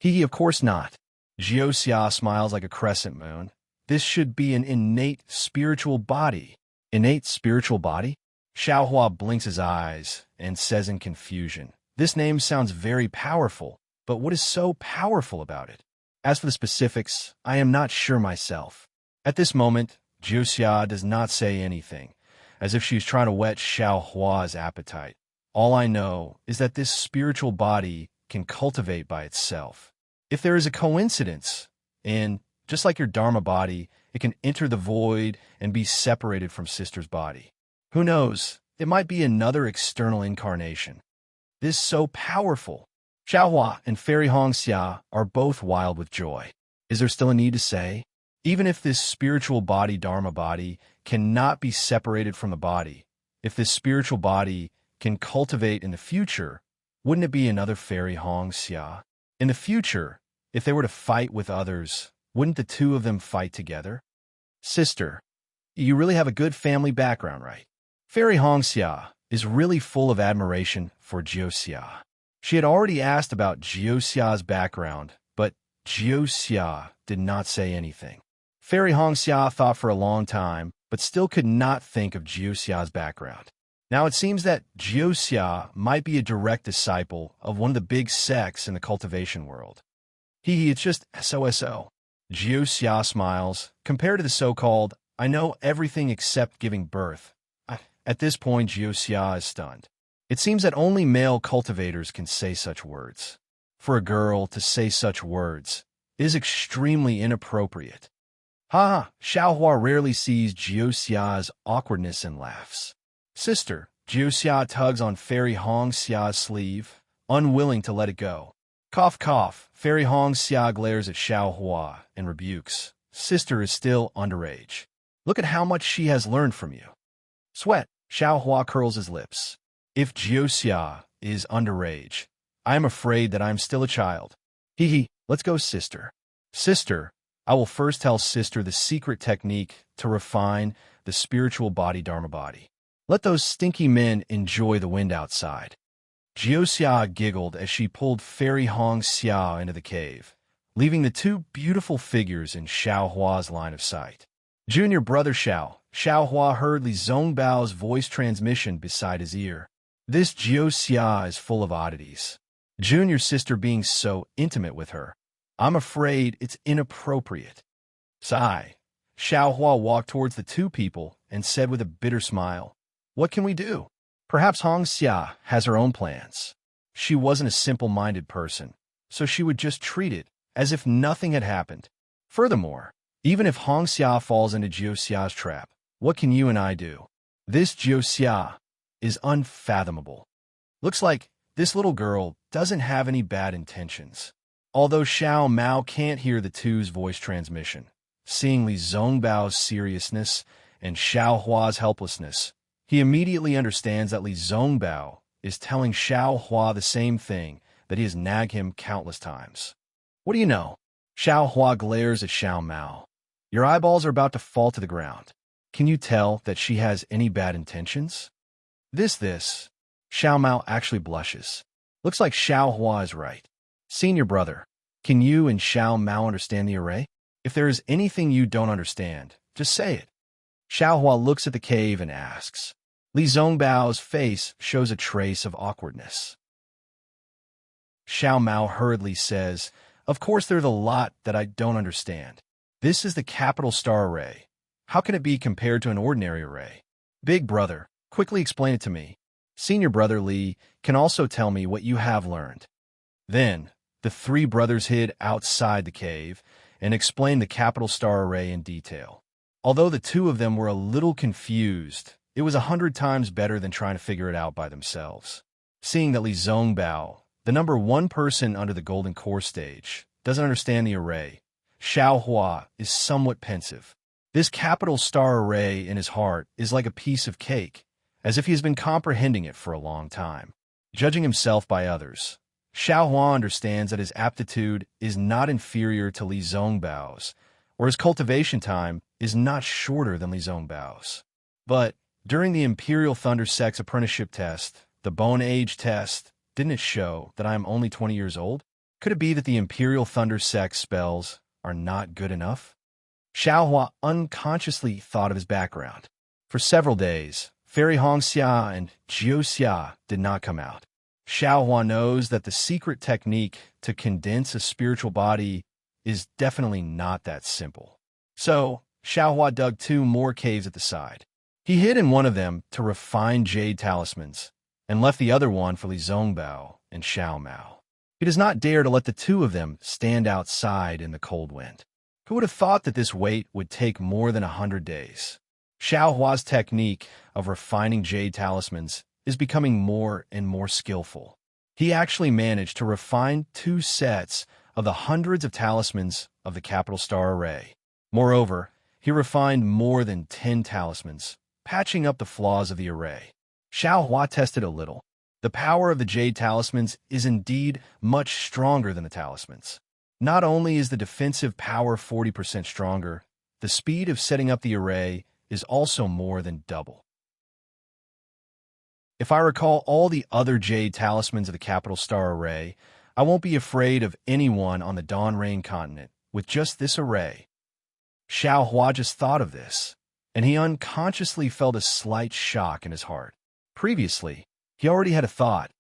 Of course not." Jiuxia smiles like a crescent moon. "This should be an innate spiritual body." "Innate spiritual body?" Xiao Hua blinks his eyes and says in confusion, "This name sounds very powerful, but what is so powerful about it? As for the specifics, I am not sure myself." At this moment, Jiuxia does not say anything, as if she is trying to whet Xiao Hua's appetite. "All I know is that this spiritual body can cultivate by itself. If there is a coincidence, and just like your Dharma body, it can enter the void and be separated from sister's body. Who knows, it might be another external incarnation. This is so powerful." Xiao Hua and Fairy Hongxia are both wild with joy. Is there still a need to say? Even if this spiritual body, Dharma body, cannot be separated from the body, if this spiritual body can cultivate in the future, wouldn't it be another Fairy Hongxia? In the future, if they were to fight with others, wouldn't the two of them fight together? "Sister, you really have a good family background, right?" Fairy Hongxia is really full of admiration for Jiuxia. She had already asked about Jiuxia's background, but Jiuxia did not say anything. Fairy Hongxia thought for a long time, but still could not think of Jiuxia's background. Now it seems that Jiuxia might be a direct disciple of one of the big sects in the cultivation world. It's just so. Jiuxia smiles. Compared to the so-called, "I know everything except giving birth." At this point, Jiuxia is stunned. It seems that only male cultivators can say such words. For a girl to say such words is extremely inappropriate. Xiao Hua rarely sees Jiuxia's awkwardness and laughs. "Sister," Jiuxia tugs on Fairy Hongxia's sleeve, unwilling to let it go. Cough, cough. Fairy Hongxia glares at Xiao Hua and rebukes. "Sister is still underage. Look at how much she has learned from you." Sweat. Xiao Hua curls his lips. If Jiuxia is underage, I am afraid that I am still a child. Hee hee, let's go, sister. Sister, I will first tell sister the secret technique to refine the spiritual body Dharma body. Let those stinky men enjoy the wind outside. Jiuxia giggled as she pulled Fairy Hong Xia into the cave, leaving the two beautiful figures in Xiao Hua's line of sight. Junior brother Xiao Hua heard Li Zongbao's voice transmission beside his ear. This Jiuxia is full of oddities. Junior sister being so intimate with her. I'm afraid it's inappropriate. Sigh. Xiao Hua walked towards the two people and said with a bitter smile, What can we do? Perhaps Hong Xia has her own plans. She wasn't a simple-minded person, so she would just treat it as if nothing had happened. Furthermore, even if Hong Xia falls into Jiuxia's trap, what can you and I do? This Jiuxia is unfathomable. Looks like this little girl doesn't have any bad intentions. Although Xiao Mao can't hear the two's voice transmission, seeing Li Zongbao's seriousness and Xiao Hua's helplessness, he immediately understands that Li Zongbao is telling Xiao Hua the same thing that he has nagged him countless times. What do you know? Xiao Hua glares at Xiao Mao. Your eyeballs are about to fall to the ground. Can you tell that she has any bad intentions? This. Xiao Mao actually blushes. Looks like Xiao Hua is right. Senior brother, can you and Xiao Mao understand the array? If there is anything you don't understand, just say it. Xiao Hua looks at the cave and asks. Li Zongbao's face shows a trace of awkwardness. Xiao Mao hurriedly says, Of course there's a lot that I don't understand. This is the capital star array. How can it be compared to an ordinary array? Big brother, quickly explain it to me. Senior brother Li can also tell me what you have learned. Then, the three brothers hid outside the cave and explained the capital star array in detail. Although the two of them were a little confused, it was 100 times better than trying to figure it out by themselves. Seeing that Li Zongbao, the number one person under the Golden Core stage, doesn't understand the array, Xiao Hua is somewhat pensive. This capital star array in his heart is like a piece of cake, as if he has been comprehending it for a long time. Judging himself by others, Xiao Hua understands that his aptitude is not inferior to Li Zongbao's, or his cultivation time is not shorter than Li Zongbao's. But during the Imperial Thunder Sect's apprenticeship test, the Bone Age test, didn't it show that I am only 20 years old? Could it be that the Imperial Thunder Sect spells are not good enough? Xiao Hua unconsciously thought of his background. For several days, Fairy Hong Xia and Jiuxia did not come out. Xiao Hua knows that the secret technique to condense a spiritual body is definitely not that simple. So, Xiao Hua dug 2 more caves at the side. He hid in one of them to refine jade talismans, and left the other one for Li Zongbao and Xiao Mao. He does not dare to let the 2 of them stand outside in the cold wind. Who would have thought that this wait would take more than 100 days? Xiao Hua's technique of refining jade talismans is becoming more and more skillful. He actually managed to refine 2 sets of the hundreds of talismans of the capital star array. Moreover, he refined more than 10 talismans, patching up the flaws of the array. Xiao Hua tested a little. The power of the jade talismans is indeed much stronger than the talismans. Not only is the defensive power 40% stronger, the speed of setting up the array is also more than double. If I recall all the other jade talismans of the capital star array, I won't be afraid of anyone on the Dawn Rain continent with just this array. Xiao Hua just thought of this, and he unconsciously felt a slight shock in his heart. Previously, he already had a thought,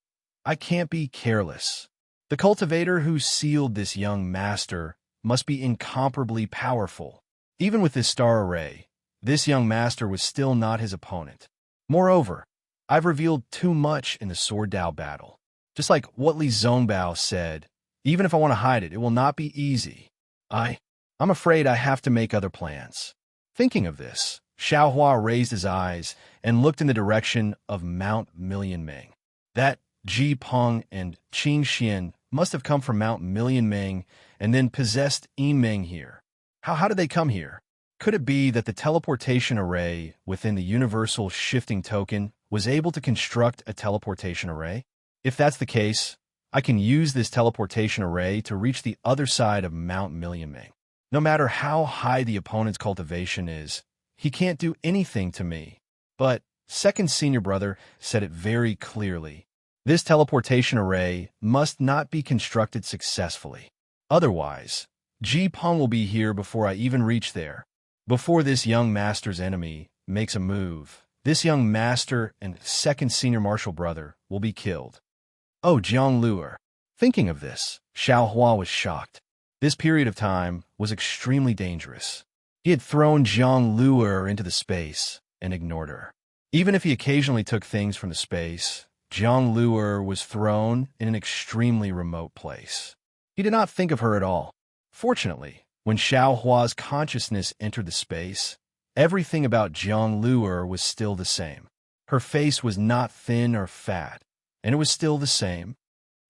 I can't be careless. The cultivator who sealed this young master must be incomparably powerful. Even with this star array, this young master was still not his opponent. Moreover, I've revealed too much in the Sword Dao battle. Just like what Li Zongbao said, even if I want to hide it, it will not be easy. I'm afraid I have to make other plans. Thinking of this, Xiao Hua raised his eyes and looked in the direction of Mount Million Ming. That Ji Peng and Qing Xian must have come from Mount Million Ming and then possessed Ming here. How did they come here? Could it be that the teleportation array within the universal shifting token was able to construct a teleportation array? If that's the case, I can use this teleportation array to reach the other side of Mount Millionming. No matter how high the opponent's cultivation is, he can't do anything to me. But second senior brother said it very clearly. This teleportation array must not be constructed successfully. Otherwise, Ji-Peng will be here before I even reach there. Before this young master's enemy makes a move, this young master and second senior martial brother will be killed. Oh, Jiang Luer. Thinking of this, Xiao Hua was shocked. This period of time was extremely dangerous. He had thrown Jiang Luer into the space and ignored her. Even if he occasionally took things from the space, Jiang Luer was thrown in an extremely remote place. He did not think of her at all. Fortunately, when Xiao Hua's consciousness entered the space, everything about Jiang Luer was still the same. Her face was not thin or fat, and it was still the same.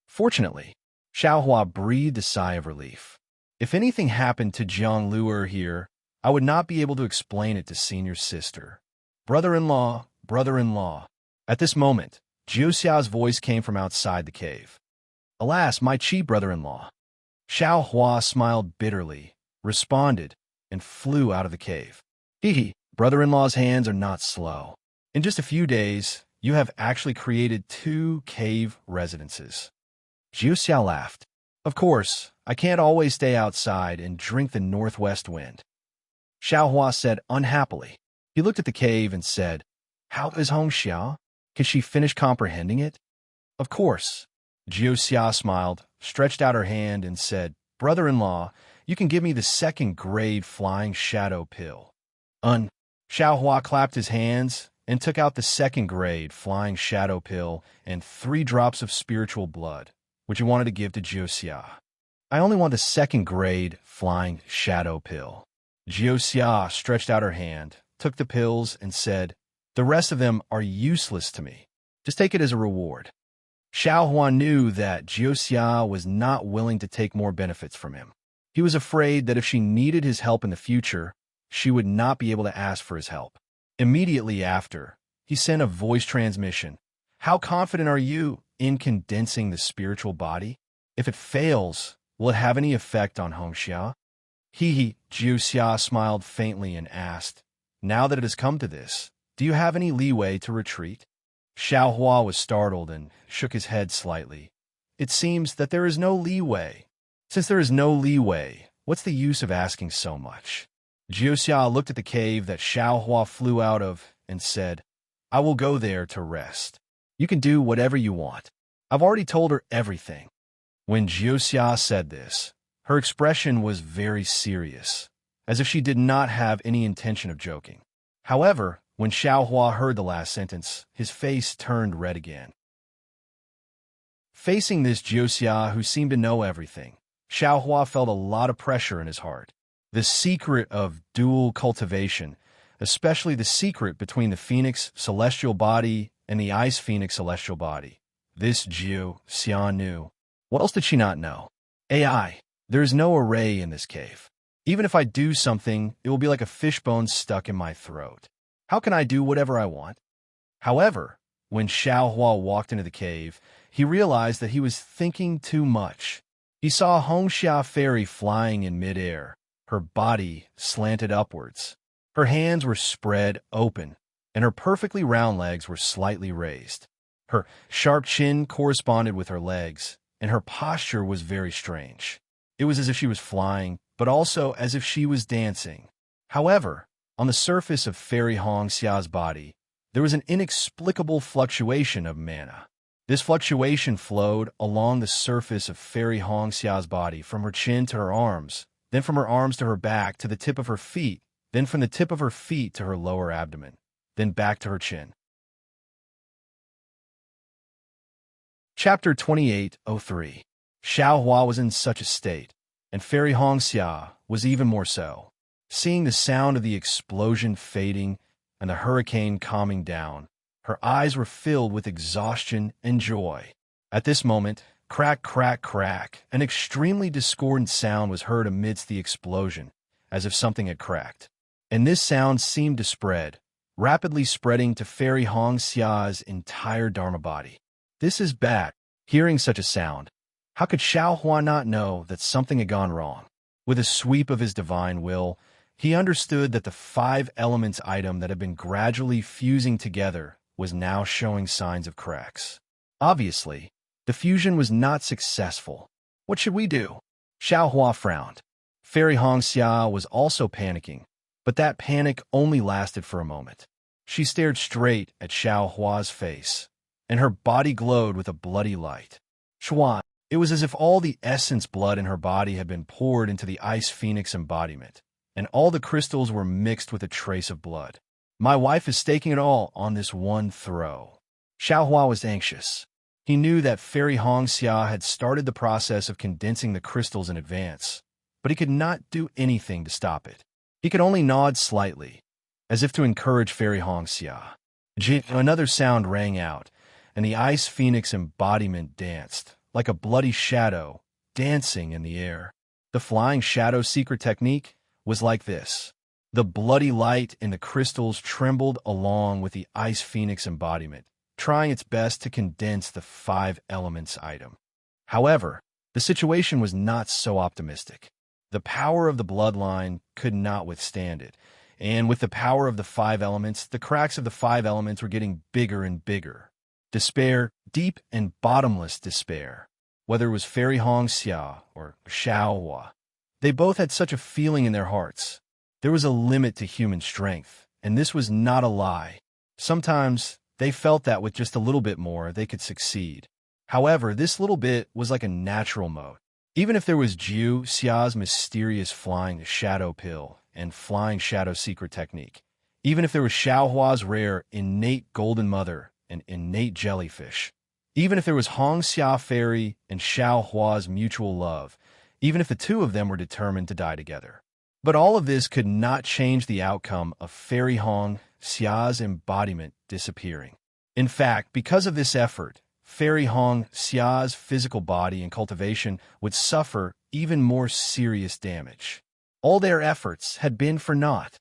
Fortunately, Xiao Hua breathed a sigh of relief. If anything happened to Jiang Luer here, I would not be able to explain it to senior sister. Brother-in-law, brother-in-law. At this moment, Jiuxia's voice came from outside the cave. Alas, my chi brother-in-law. Xiao Hua smiled bitterly, responded, and flew out of the cave. Hee, brother-in-law's hands are not slow. In just a few days, you have actually created 2 cave residences. Jiuxia laughed. Of course, I can't always stay outside and drink the northwest wind. Xiao Hua said unhappily. He looked at the cave and said, How is Hongxia? Can she finish comprehending it? Of course. Jiuxia smiled, stretched out her hand, and said, Brother-in-law, you can give me the 2nd grade flying shadow pill. Xiao Hua clapped his hands and took out the 2nd grade flying shadow pill and 3 drops of spiritual blood, which he wanted to give to Jiuxia. I only want the 2nd grade flying shadow pill. Jiuxia stretched out her hand, took the pills, and said, The rest of them are useless to me. Just take it as a reward. Xiao Hua knew that Jiuxia was not willing to take more benefits from him. He was afraid that if she needed his help in the future, she would not be able to ask for his help. Immediately after, he sent a voice transmission. How confident are you in condensing the spiritual body? If it fails, will it have any effect on Hongxia? Jiuxia smiled faintly and asked, Now that it has come to this, do you have any leeway to retreat? Xiao Hua was startled and shook his head slightly. It seems that there is no leeway. Since there is no leeway, what's the use of asking so much? Jiuxia looked at the cave that Xiao Hua flew out of and said, I will go there to rest. You can do whatever you want. I've already told her everything. When Jiuxia said this, her expression was very serious, as if she did not have any intention of joking. However, when Xiao Hua heard the last sentence, his face turned red again. Facing this Jiuxia who seemed to know everything, Xiao Hua felt a lot of pressure in his heart. The secret of dual cultivation, especially the secret between the Phoenix celestial body and the Ice Phoenix celestial body. This Jiuxia knew. What else did she not know? AI. There is no array in this cave. Even if I do something, it will be like a fishbone stuck in my throat. How can I do whatever I want? However, when Xiao Hua walked into the cave, he realized that he was thinking too much. He saw Hongxia Fairy flying in midair, her body slanted upwards. Her hands were spread open, and her perfectly round legs were slightly raised. Her sharp chin corresponded with her legs, and her posture was very strange. It was as if she was flying, but also as if she was dancing. However, on the surface of Fairy Hongxia's body, there was an inexplicable fluctuation of mana. This fluctuation flowed along the surface of Fairy Hongxia's body from her chin to her arms, then from her arms to her back to the tip of her feet, then from the tip of her feet to her lower abdomen, then back to her chin. Chapter 28:03. Xiao Hua was in such a state, and Fairy Hongxia was even more so. Seeing the sound of the explosion fading and the hurricane calming down, her eyes were filled with exhaustion and joy. At this moment, crack, crack, crack, an extremely discordant sound was heard amidst the explosion, as if something had cracked. And this sound seemed to spread, rapidly spreading to Fairy Hongxia's entire Dharma body. This is bad. Hearing such a sound, how could Xiao Hua not know that something had gone wrong? With a sweep of his divine will, he understood that the five elements item that had been gradually fusing together was now showing signs of cracks. Obviously, the fusion was not successful. What should we do? Xiao Hua frowned. Fairy Hongxia was also panicking, but that panic only lasted for a moment. She stared straight at Xiao Hua's face, and her body glowed with a bloody light. Xuan, it was as if all the essence blood in her body had been poured into the Ice Phoenix embodiment, and all the crystals were mixed with a trace of blood. My wife is staking it all on this one throw. Xiao Hua was anxious. He knew that Fairy Hongxia had started the process of condensing the crystals in advance, but he could not do anything to stop it. He could only nod slightly, as if to encourage Fairy Hongxia. Another sound rang out, and the Ice Phoenix embodiment danced, like a bloody shadow, dancing in the air. The flying shadow secret technique was like this. The bloody light in the crystals trembled along with the Ice Phoenix embodiment, trying its best to condense the five elements item. However, the situation was not so optimistic. The power of the bloodline could not withstand it, and with the power of the five elements, the cracks of the five elements were getting bigger and bigger. Despair, deep and bottomless despair. Whether it was Fairy Hongxia or Xiao Hua, they both had such a feeling in their hearts. There was a limit to human strength, and this was not a lie. Sometimes they felt that with just a little bit more, they could succeed. However, this little bit was like a natural mode. Even if there was Jiu Xia's mysterious flying shadow pill and flying shadow secret technique, even if there was Xiao Hua's rare innate golden mother and innate jellyfish, even if there was Hongxia Fairy and Xiao Hua's mutual love, even if the two of them were determined to die together. But all of this could not change the outcome of Fairy Hongxia's embodiment disappearing. In fact, because of this effort, Fairy Hongxia's physical body and cultivation would suffer even more serious damage. All their efforts had been for naught.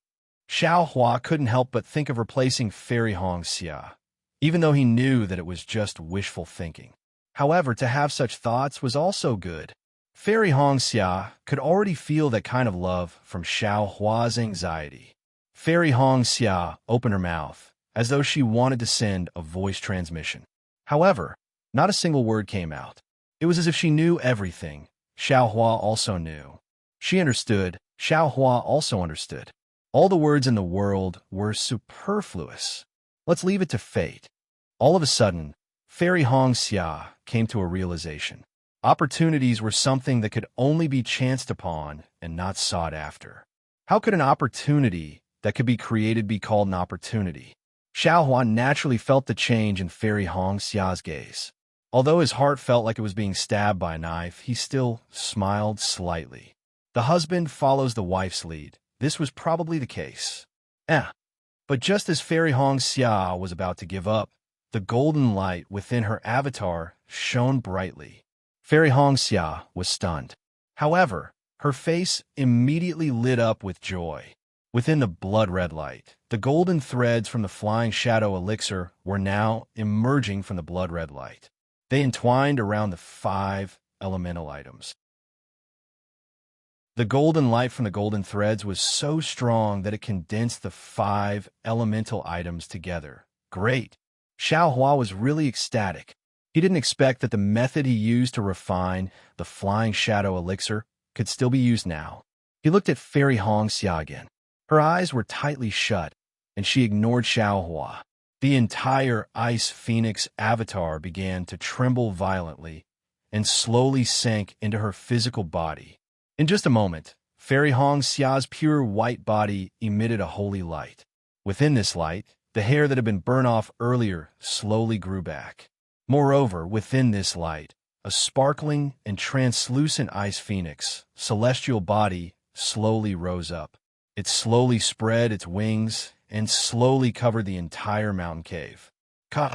Xiao Hua couldn't help but think of replacing Fairy Hongxia, even though he knew that it was just wishful thinking. However, to have such thoughts was also good. Fairy Hongxia could already feel that kind of love from Xiao Hua's anxiety. Fairy Hongxia opened her mouth, as though she wanted to send a voice transmission. However, not a single word came out. It was as if she knew everything. Xiao Hua also knew. She understood. Xiao Hua also understood. All the words in the world were superfluous. Let's leave it to fate. All of a sudden, Fairy Hongxia came to a realization. Opportunities were something that could only be chanced upon and not sought after. How could an opportunity that could be created be called an opportunity? Xiao Hua naturally felt the change in Fairy Hongxia's gaze. Although his heart felt like it was being stabbed by a knife, he still smiled slightly. The husband follows the wife's lead. This was probably the case. But just as Fairy Hongxia was about to give up, the golden light within her avatar shone brightly. Fairy Hongxia was stunned. However, her face immediately lit up with joy. Within the blood-red light, the golden threads from the flying shadow elixir were now emerging from the blood-red light. They entwined around the five elemental items. The golden light from the golden threads was so strong that it condensed the five elemental items together. Great! Xiao Hua was really ecstatic. He didn't expect that the method he used to refine the flying shadow elixir could still be used now. He looked at Fairy Hongxia again. Her eyes were tightly shut, and she ignored Xiao Hua. The entire Ice Phoenix avatar began to tremble violently and slowly sank into her physical body. In just a moment, Fairy Hongxia's pure white body emitted a holy light. Within this light, the hair that had been burned off earlier slowly grew back. Moreover, within this light, a sparkling and translucent Ice Phoenix, celestial body, slowly rose up. It slowly spread its wings and slowly covered the entire mountain cave.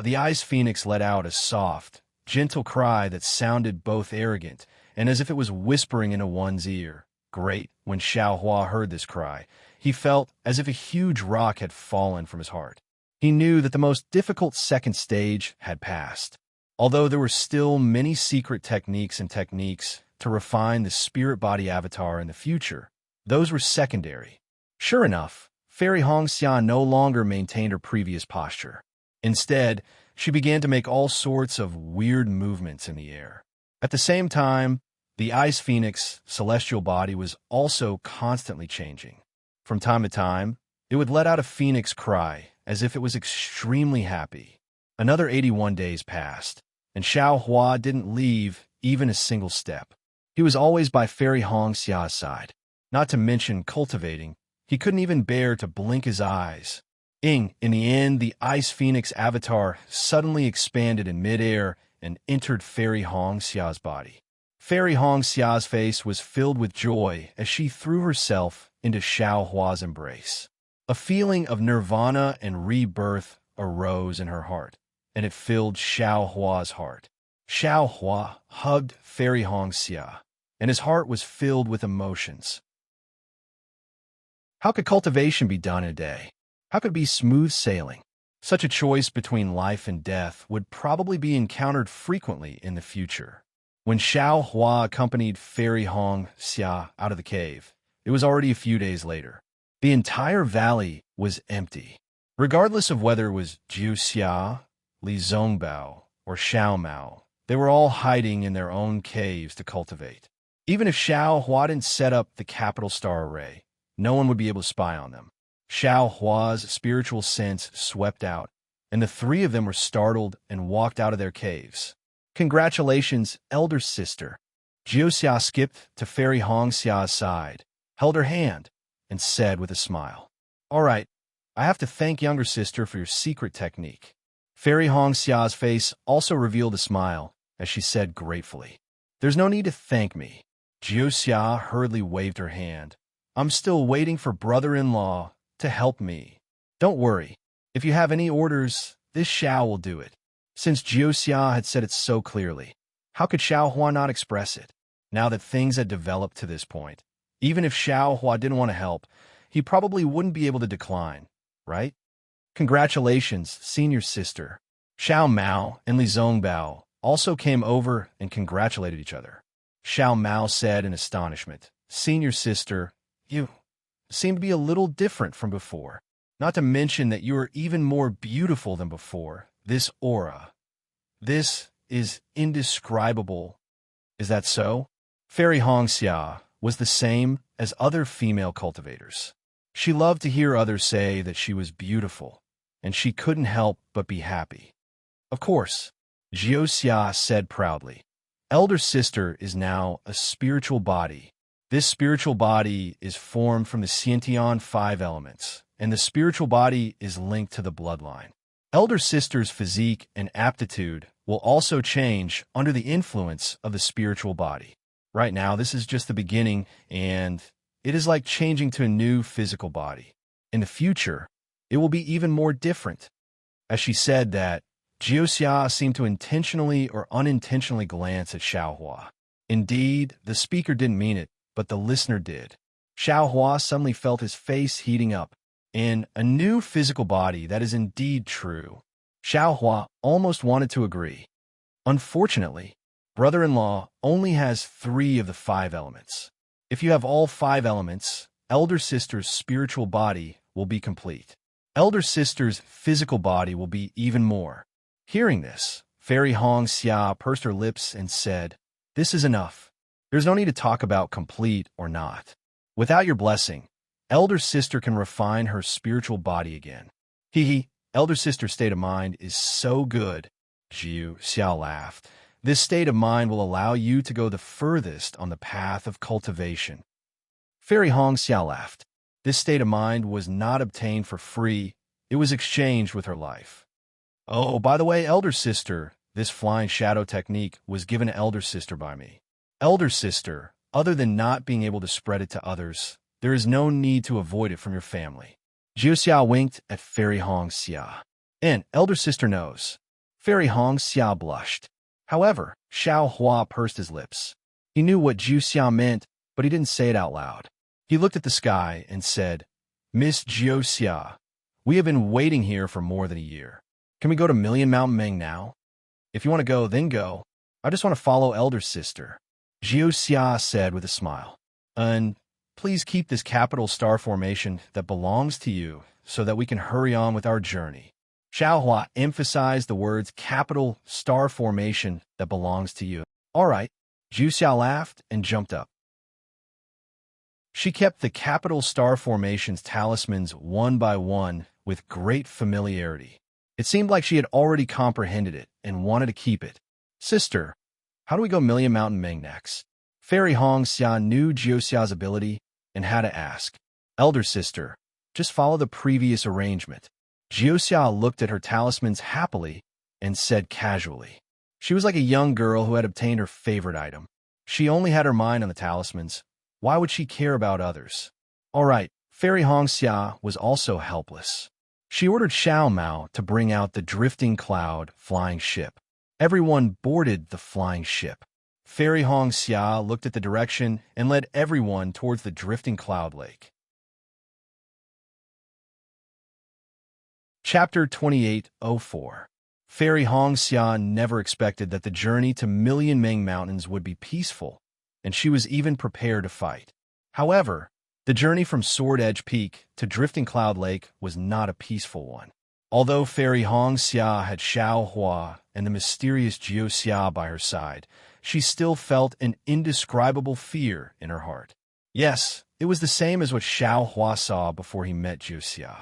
The Ice Phoenix let out a soft, gentle cry that sounded both arrogant and as if it was whispering into one's ear. Great! When Xiao Hua heard this cry, he felt as if a huge rock had fallen from his heart. He knew that the most difficult second stage had passed. Although there were still many secret techniques to refine the spirit body avatar in the future, those were secondary. Sure enough, Fairy Hongxia no longer maintained her previous posture. Instead, she began to make all sorts of weird movements in the air. At the same time, the Ice Phoenix celestial body was also constantly changing. From time to time, it would let out a phoenix cry, as if it was extremely happy. Another 81 days passed, and Xiao Hua didn't leave even a single step. He was always by Fairy Hongxia's side. Not to mention cultivating, he couldn't even bear to blink his eyes. In the end, the Ice Phoenix avatar suddenly expanded in midair and entered Fairy Hongxia's body. Fairy Hongxia's face was filled with joy as she threw herself into Xiao Hua's embrace. A feeling of nirvana and rebirth arose in her heart, and it filled Xiao Hua's heart. Xiao Hua hugged Fairy Hongxia, and his heart was filled with emotions. How could cultivation be done in a day? How could it be smooth sailing? Such a choice between life and death would probably be encountered frequently in the future. When Xiao Hua accompanied Fairy Hongxia out of the cave, it was already a few days later. The entire valley was empty. Regardless of whether it was Jiu Xia, Li Zongbao, or Xiao Mao, they were all hiding in their own caves to cultivate. Even if Xiao Hua didn't set up the capital star array, no one would be able to spy on them. Xiao Hua's spiritual sense swept out, and the three of them were startled and walked out of their caves. Congratulations, elder sister. Jiu Xia skipped to Fairy Hongxia's side, held her hand, and said with a smile, "All right, I have to thank younger sister for your secret technique." Fairy Hongxia's face also revealed a smile as she said gratefully, "There's no need to thank me." Jiu Xia hurriedly waved her hand. "I'm still waiting for brother-in-law to help me. Don't worry. If you have any orders, this Xiao will do it." Since Jiu Xia had said it so clearly, how could Xiao Hua not express it? Now that things had developed to this point, even if Xiao Hua didn't want to help, he probably wouldn't be able to decline, right? Congratulations, senior sister. Xiao Mao and Li Zongbao also came over and congratulated each other. Xiao Mao said in astonishment, "Senior sister, you seem to be a little different from before. Not to mention that you are even more beautiful than before. This aura. This is indescribable. Is that so?" Fairy Hongxia was the same as other female cultivators. She loved to hear others say that she was beautiful, and she couldn't help but be happy. "Of course," Jiu Xia said proudly. "Elder sister is now a spiritual body. This spiritual body is formed from the Xiantian 5 elements, and the spiritual body is linked to the bloodline. Elder sister's physique and aptitude will also change under the influence of the spiritual body. Right now, this is just the beginning, and it is like changing to a new physical body. In the future, it will be even more different." As she said that, Jiu Xia seemed to intentionally or unintentionally glance at Xiao Hua. Indeed, the speaker didn't mean it, but the listener did. Xiao Hua suddenly felt his face heating up. In a new physical body, that is indeed true. Xiao Hua almost wanted to agree. Unfortunately, brother-in-law only has 3 of the 5 elements. If you have all 5 elements, elder sister's spiritual body will be complete. Elder sister's physical body will be even more. Hearing this, Fairy Hongxia pursed her lips and said, "This is enough. There's no need to talk about complete or not. Without your blessing, elder sister can refine her spiritual body again." Elder sister's state of mind is so good. Jiu Xia laughed. "This state of mind will allow you to go the furthest on the path of cultivation." Fairy Hongxia laughed. This state of mind was not obtained for free. It was exchanged with her life. "Oh, by the way, elder sister, this flying shadow technique was given to elder sister by me. Elder sister, other than not being able to spread it to others, there is no need to avoid it from your family." Jiu Xia winked at Fairy Hongxia. "And elder sister knows." Fairy Hongxia blushed. However, Xiao Hua pursed his lips. He knew what Jiu Xia meant, but he didn't say it out loud. He looked at the sky and said, "Miss Jiu Xia, we have been waiting here for more than a year. Can we go to Million Mountain Meng now?" If you want to go, then go. I just want to follow elder sister, Jiuxia said with a smile. And please keep this capital star formation that belongs to you so that we can hurry on with our journey. Xiaohua emphasized the words capital star formation that belongs to you. All right. Jiuxia laughed and jumped up. She kept the capital star formation's talismans one by one with great familiarity. It seemed like she had already comprehended it and wanted to keep it. Sister, how do we go Million Mountain Meng next? Fairy Hong Xia knew Jiuxia's ability and had to ask. Elder sister, just follow the previous arrangement. Jiuxia looked at her talismans happily and said casually. She was like a young girl who had obtained her favorite item. She only had her mind on the talismans. Why would she care about others? All right, Fairy Hong Xia was also helpless. She ordered Xiao Mao to bring out the drifting cloud flying ship. Everyone boarded the flying ship. Fairy Hong Xia looked at the direction and led everyone towards the drifting cloud lake. Chapter 2804. Fairy Hong Xia never expected that the journey to Million Meng Mountains would be peaceful, and she was even prepared to fight. However, the journey from Sword Edge Peak to Drifting Cloud Lake was not a peaceful one. Although Fairy Hong Xia had Xiao Hua and the mysterious Jiu Xia by her side, she still felt an indescribable fear in her heart. Yes, it was the same as what Xiao Hua saw before he met Jiu Xia.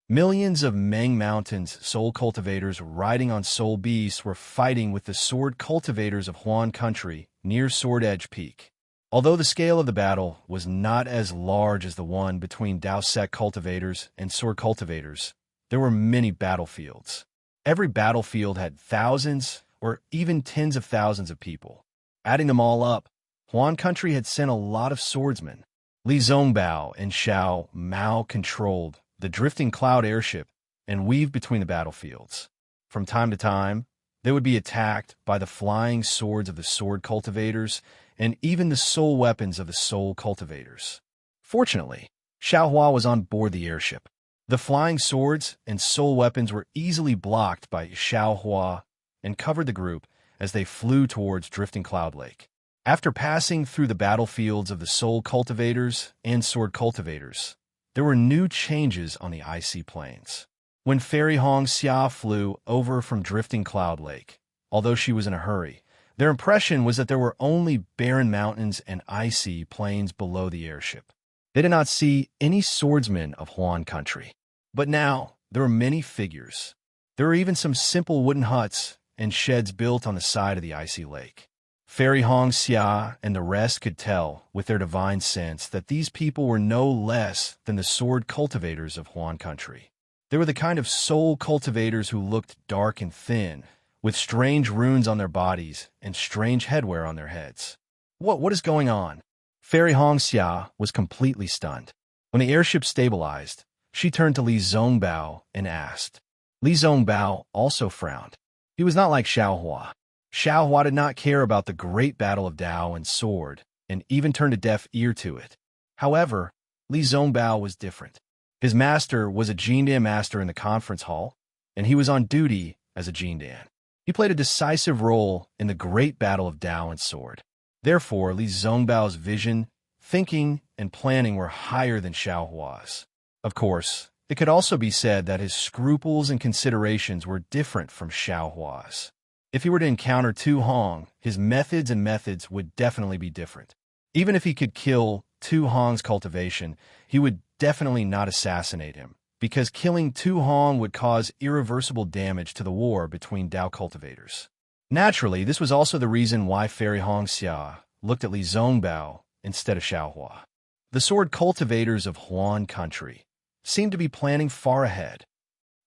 Millions of Meng Mountain's soul cultivators riding on soul beasts were fighting with the sword cultivators of Huan Country near Sword Edge Peak. Although the scale of the battle was not as large as the one between Dao Sec cultivators and sword cultivators, there were many battlefields. Every battlefield had thousands or even tens of thousands of people. Adding them all up, Huan Country had sent a lot of swordsmen. Li Zongbao and Xiao Mao controlled the drifting cloud airship and weaved between the battlefields. From time to time, they would be attacked by the flying swords of the sword cultivators and even the soul weapons of the soul cultivators. Fortunately, Xiao Hua was on board the airship. The flying swords and soul weapons were easily blocked by Xiao Hua and covered the group as they flew towards Drifting Cloud Lake. After passing through the battlefields of the soul cultivators and sword cultivators, there were new changes on the icy plains. When Fairy Hong Xia flew over from Drifting Cloud Lake, although she was in a hurry, their impression was that there were only barren mountains and icy plains below the airship. They did not see any swordsmen of Huan Country. But now, there were many figures. There were even some simple wooden huts and sheds built on the side of the icy lake. Fairy Hong Xia and the rest could tell, with their divine sense, that these people were no less than the sword cultivators of Huan Country. They were the kind of soul cultivators who looked dark and thin, with strange runes on their bodies and strange headwear on their heads. What is going on? Fairy Hong Xia was completely stunned. When the airship stabilized, she turned to Li Zongbao and asked. Li Zongbao also frowned. He was not like Xiao Hua. Xiao Hua did not care about the great battle of Dao and sword, and even turned a deaf ear to it. However, Li Zongbao was different. His master was a Jindan master in the conference hall, and he was on duty as a Jindan. He played a decisive role in the great battle of Dao and sword. Therefore, Li Zongbao's vision, thinking, and planning were higher than Xiao Hua's. Of course, it could also be said that his scruples and considerations were different from Xiao Hua's. If he were to encounter Tu Hong, his methods would definitely be different. Even if he could kill Tu Hong's cultivation, he would definitely not assassinate him, because killing Tu Hong would cause irreversible damage to the war between Dao cultivators. Naturally, this was also the reason why Fairy Hong Xia looked at Li Zongbao instead of Xiao Hua. The sword cultivators of Huan Country seemed to be planning far ahead.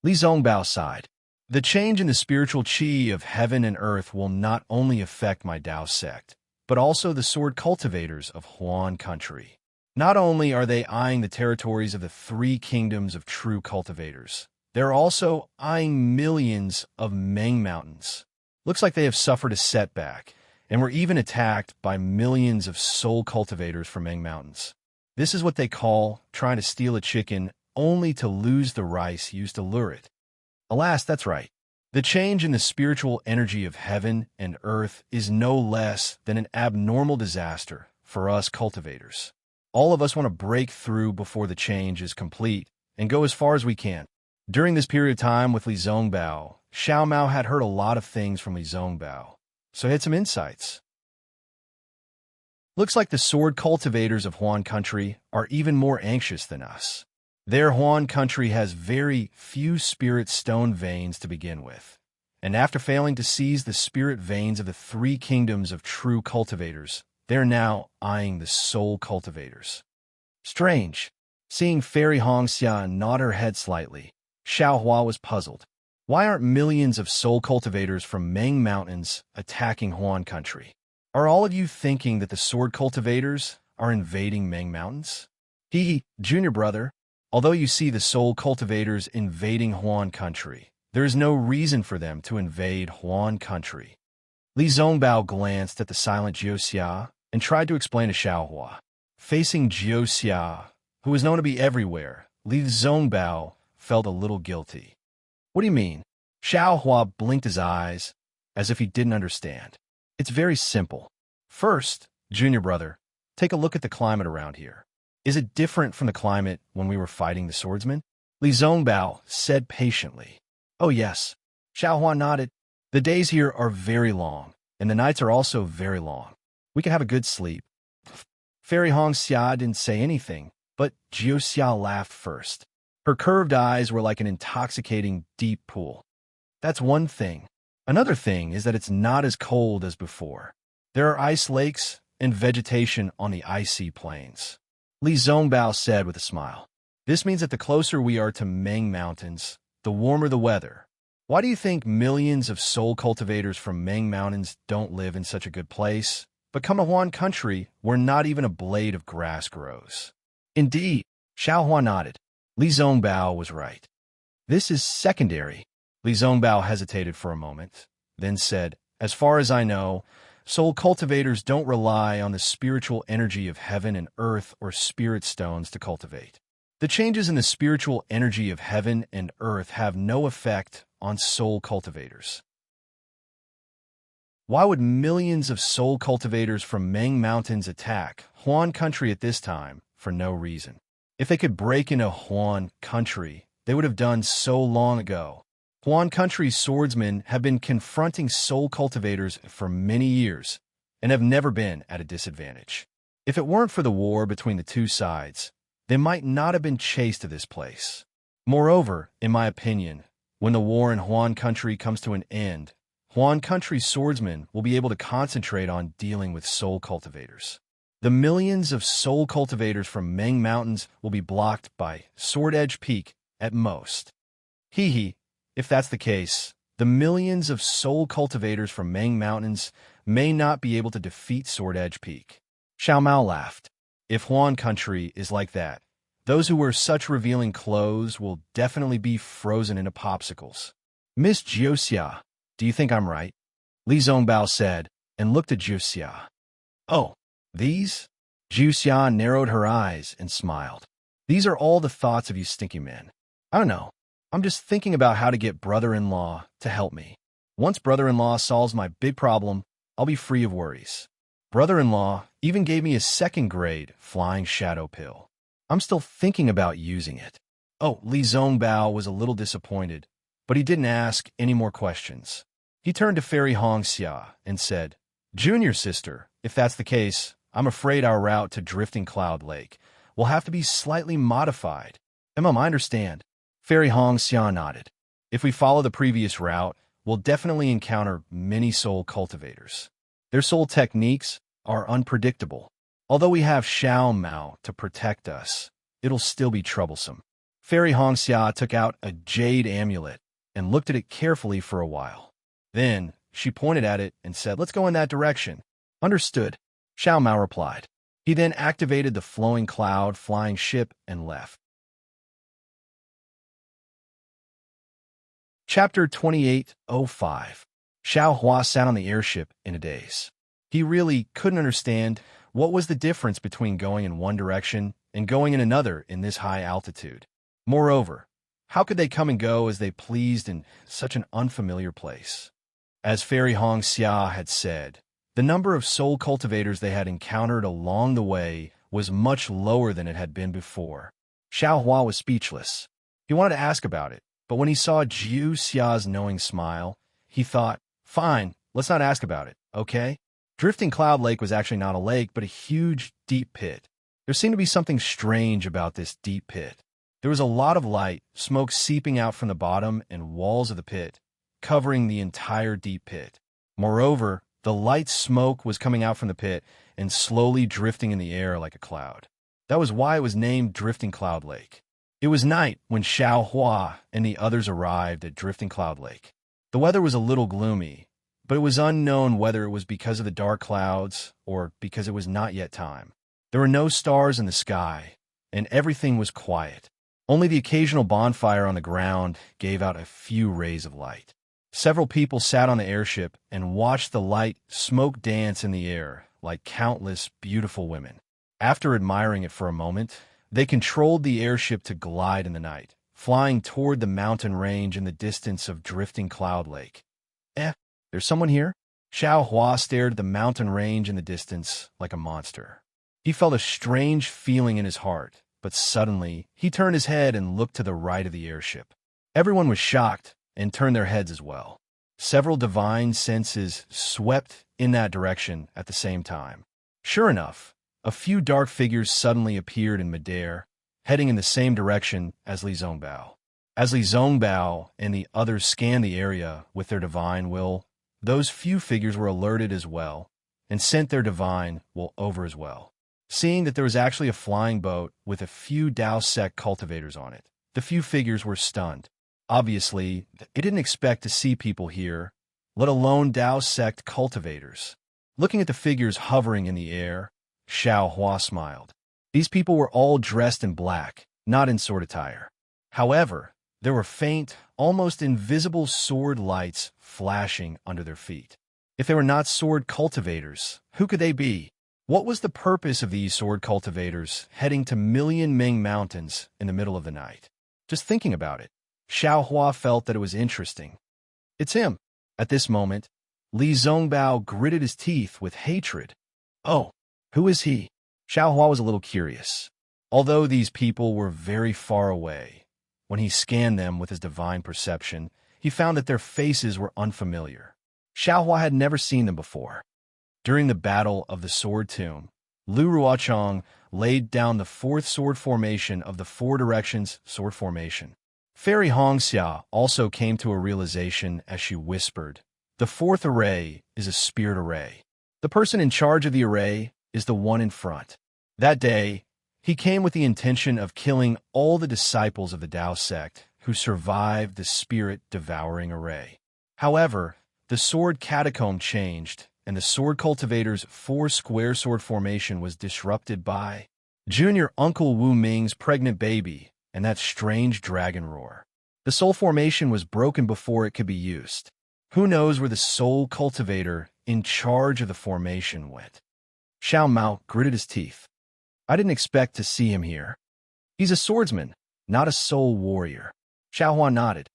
Li Zongbao sighed. The change in the spiritual qi of heaven and earth will not only affect my Dao sect, but also the sword cultivators of Huan Country. Not only are they eyeing the territories of the three kingdoms of true cultivators, they're also eyeing millions of Meng Mountains. Looks like they have suffered a setback, and were even attacked by millions of soul cultivators from Meng Mountains. This is what they call trying to steal a chicken only to lose the rice used to lure it. Alas, that's right. The change in the spiritual energy of heaven and earth is no less than an abnormal disaster for us cultivators. All of us want to break through before the change is complete and go as far as we can. During this period of time with Li Zongbao, Xiao Mao had heard a lot of things from Li Zongbao, so he had some insights. Looks like the sword cultivators of Huan country are even more anxious than us. Their Huan country has very few spirit stone veins to begin with, and after failing to seize the spirit veins of the three kingdoms of true cultivators, they're now eyeing the soul cultivators. Strange. Seeing Fairy Hongxia nod her head slightly, Xiao Hua was puzzled. Why aren't millions of soul cultivators from Meng Mountains attacking Huan country? Are all of you thinking that the sword cultivators are invading Meng Mountains? Junior brother. Although you see the soul cultivators invading Huan country, there is no reason for them to invade Huan country. Li Zongbao glanced at the silent Jiuxia and tried to explain to Xiao Hua. Facing Jiuxia, who was known to be everywhere, Li Zongbao felt a little guilty. What do you mean? Xiao Hua blinked his eyes as if he didn't understand. It's very simple. First, junior brother, take a look at the climate around here. Is it different from the climate when we were fighting the swordsmen? Li Zongbao said patiently. Oh yes. Xiao Hua nodded. The days here are very long, and the nights are also very long. We can have a good sleep. Fairy Hongxia didn't say anything, but Jiuxia laughed first. Her curved eyes were like an intoxicating deep pool. That's one thing. Another thing is that it's not as cold as before. There are ice lakes and vegetation on the icy plains. Li Zongbao said with a smile. This means that the closer we are to Meng Mountains, the warmer the weather. Why do you think millions of soul cultivators from Meng Mountains don't live in such a good place, but come to Huan country where not even a blade of grass grows? Indeed, Xiao Hua nodded. Li Zongbao was right. This is secondary. Li Zongbao hesitated for a moment, then said, as far as I know, soul cultivators don't rely on the spiritual energy of heaven and earth or spirit stones to cultivate. The changes in the spiritual energy of heaven and earth have no effect on soul cultivators. Why would millions of soul cultivators from Meng Mountains attack Huan country at this time for no reason? If they could break into Huan country, they would have done so long ago. Huan country's swordsmen have been confronting soul cultivators for many years and have never been at a disadvantage. If it weren't for the war between the two sides, they might not have been chased to this place. Moreover, in my opinion, when the war in Huan country comes to an end, Huan country's swordsmen will be able to concentrate on dealing with soul cultivators. The millions of soul cultivators from Meng Mountains will be blocked by Sword Edge Peak at most. If that's the case, the millions of soul cultivators from Meng Mountains may not be able to defeat Sword Edge Peak. Xiao Mao laughed. If Huan country is like that, those who wear such revealing clothes will definitely be frozen into popsicles. Miss Jiuxia, do you think I'm right? Li Zongbao said, and looked at Jiuxia. Oh, these? Jiuxia narrowed her eyes and smiled. These are all the thoughts of you stinky men. I don't know. I'm just thinking about how to get brother-in-law to help me. Once brother-in-law solves my big problem, I'll be free of worries. Brother-in-law even gave me a second-grade flying shadow pill. I'm still thinking about using it. Oh, Li Zongbao was a little disappointed, but he didn't ask any more questions. He turned to Fairy Hongxia and said, Junior sister, if that's the case, I'm afraid our route to Drifting Cloud Lake will have to be slightly modified. I understand. Fairy Hongxia nodded. If we follow the previous route, we'll definitely encounter many soul cultivators. Their soul techniques are unpredictable. Although we have Xiao Mao to protect us, it'll still be troublesome. Fairy Hongxia took out a jade amulet and looked at it carefully for a while. Then she pointed at it and said, let's go in that direction. Understood, Xiao Mao replied. He then activated the flowing cloud flying ship and left. Chapter 28:05. Xiao Hua sat on the airship in a daze. He really couldn't understand what was the difference between going in one direction and going in another in this high altitude. Moreover, How could they come and go as they pleased in such an unfamiliar place? As Fairy Hong Xia had said, the number of soul cultivators they had encountered along the way was much lower than it had been before. Xiao Hua was speechless. He wanted to ask about it, but when he saw Jiu Xia's knowing smile, he thought, fine, let's not ask about it, okay? Drifting Cloud Lake was actually not a lake, but a huge, deep pit. There seemed to be something strange about this deep pit. There was a lot of light, smoke seeping out from the bottom and walls of the pit, covering the entire deep pit. Moreover, the light smoke was coming out from the pit and slowly drifting in the air like a cloud. That was why it was named Drifting Cloud Lake. It was night when Xiao Hua and the others arrived at Drifting Cloud Lake. The weather was a little gloomy, but it was unknown whether it was because of the dark clouds or because it was not yet time. There were no stars in the sky, and everything was quiet. Only the occasional bonfire on the ground gave out a few rays of light. Several people sat on the airship and watched the light smoke dance in the air like countless beautiful women. After admiring it for a moment, they controlled the airship to glide in the night, flying toward the mountain range in the distance of Drifting Cloud Lake. There's someone here? Xiao Hua stared at the mountain range in the distance like a monster. He felt a strange feeling in his heart, but suddenly he turned his head and looked to the right of the airship. Everyone was shocked and turned their heads as well. Several divine senses swept in that direction at the same time. Sure enough, a few dark figures suddenly appeared in midair, heading in the same direction as Li Zongbao. As Li Zongbao and the others scanned the area with their divine will, those few figures were alerted as well and sent their divine will over as well. Seeing that there was actually a flying boat with a few Dao sect cultivators on it, the few figures were stunned. Obviously, they didn't expect to see people here, let alone Dao sect cultivators. Looking at the figures hovering in the air, Xiao Hua smiled. These people were all dressed in black, not in sword attire. However, there were faint, almost invisible sword lights flashing under their feet. If they were not sword cultivators, who could they be? What was the purpose of these sword cultivators heading to Million Ming Mountains in the middle of the night? Just thinking about it, Xiao Hua felt that it was interesting. It's him. At this moment, Li Zongbao gritted his teeth with hatred. Oh, who is he? Xiao Hua was a little curious. Although these people were very far away, when he scanned them with his divine perception, he found that their faces were unfamiliar. Xiao Hua had never seen them before. During the Battle of the Sword Tomb, Lu Ruochong laid down the fourth sword formation of the Four Directions sword formation. Fairy Hongxia also came to a realization as she whispered, "The fourth array is a spirit array. The person in charge of the array is the one in front." That day, he came with the intention of killing all the disciples of the Dao sect who survived the spirit-devouring array. However, the sword catacomb changed, and the sword cultivator's four-square sword formation was disrupted by Junior Uncle Wu Ming's pregnant baby and that strange dragon roar. The soul formation was broken before it could be used. Who knows where the soul cultivator in charge of the formation went? Xiao Mao gritted his teeth. I didn't expect to see him here. He's a swordsman, not a soul warrior. Xiao Hua nodded.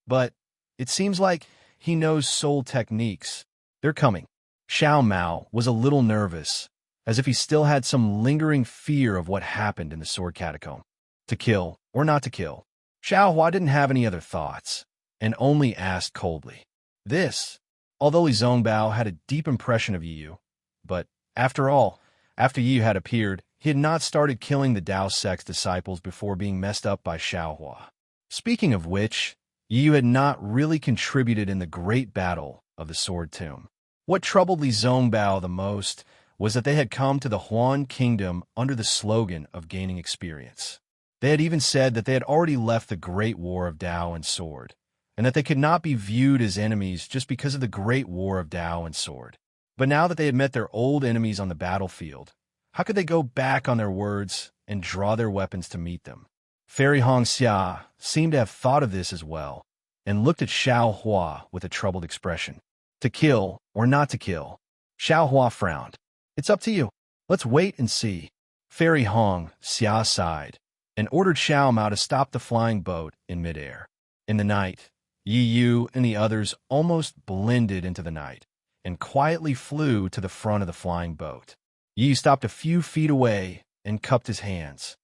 But it seems like he knows soul techniques. They're coming. Xiao Mao was a little nervous, as if he still had some lingering fear of what happened in the sword catacomb. To kill or not to kill? Xiao Hua didn't have any other thoughts, and only asked coldly. This, although Li Zongbao had a deep impression of Yu, but after all, after Yu had appeared, he had not started killing the Dao sect's disciples before being messed up by Xiao Hua. Speaking of which, Yu had not really contributed in the great battle of the Sword Tomb. What troubled Li Zongbao the most was that they had come to the Huan Kingdom under the slogan of gaining experience. They had even said that they had already left the Great War of Dao and Sword, and that they could not be viewed as enemies just because of the Great War of Dao and Sword. But now that they had met their old enemies on the battlefield, how could they go back on their words and draw their weapons to meet them? Fairy Hongxia seemed to have thought of this as well, and looked at Xiao Hua with a troubled expression. To kill or not to kill? Xiao Hua frowned. It's up to you. Let's wait and see. Fairy Hongxia sighed. and ordered Xiao Mao to stop the flying boat in midair. In the night, Yi Yu and the others almost blended into the night and quietly flew to the front of the flying boat. Yi Yu stopped a few feet away and cupped his hands.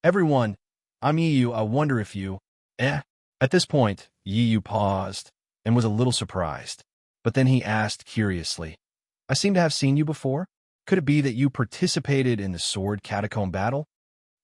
"Everyone, I'm Yi Yu. I wonder if you—" At this point, Yi Yu paused and was a little surprised. But then he asked curiously, "I seem to have seen you before. Could it be that you participated in the sword catacomb battle?"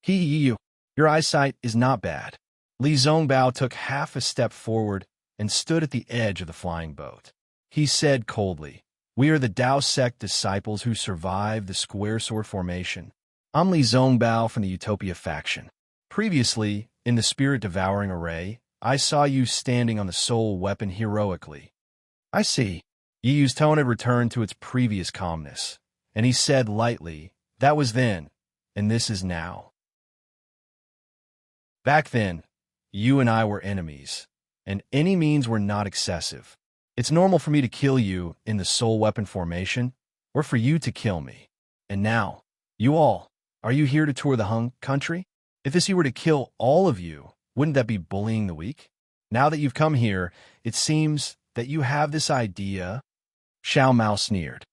"Yi Yu, your eyesight is not bad." Li Zongbao took half a step forward and stood at the edge of the flying boat. He said coldly, "We are the Dao sect disciples who survived the square sword formation. I'm Li Zongbao from the Utopia faction. Previously, in the spirit-devouring array, I saw you standing on the soul weapon heroically." "I see." Yi Yu's tone had returned to its previous calmness, and he said lightly, "That was then, and this is now. Back then, you and I were enemies, and any means were not excessive. It's normal for me to kill you in the soul weapon formation, or for you to kill me. And now, you all, are you here to tour the Hung country? If this you were to kill all of you, wouldn't that be bullying the weak? Now that you've come here, it seems that you have this idea." Xiao Mao sneered.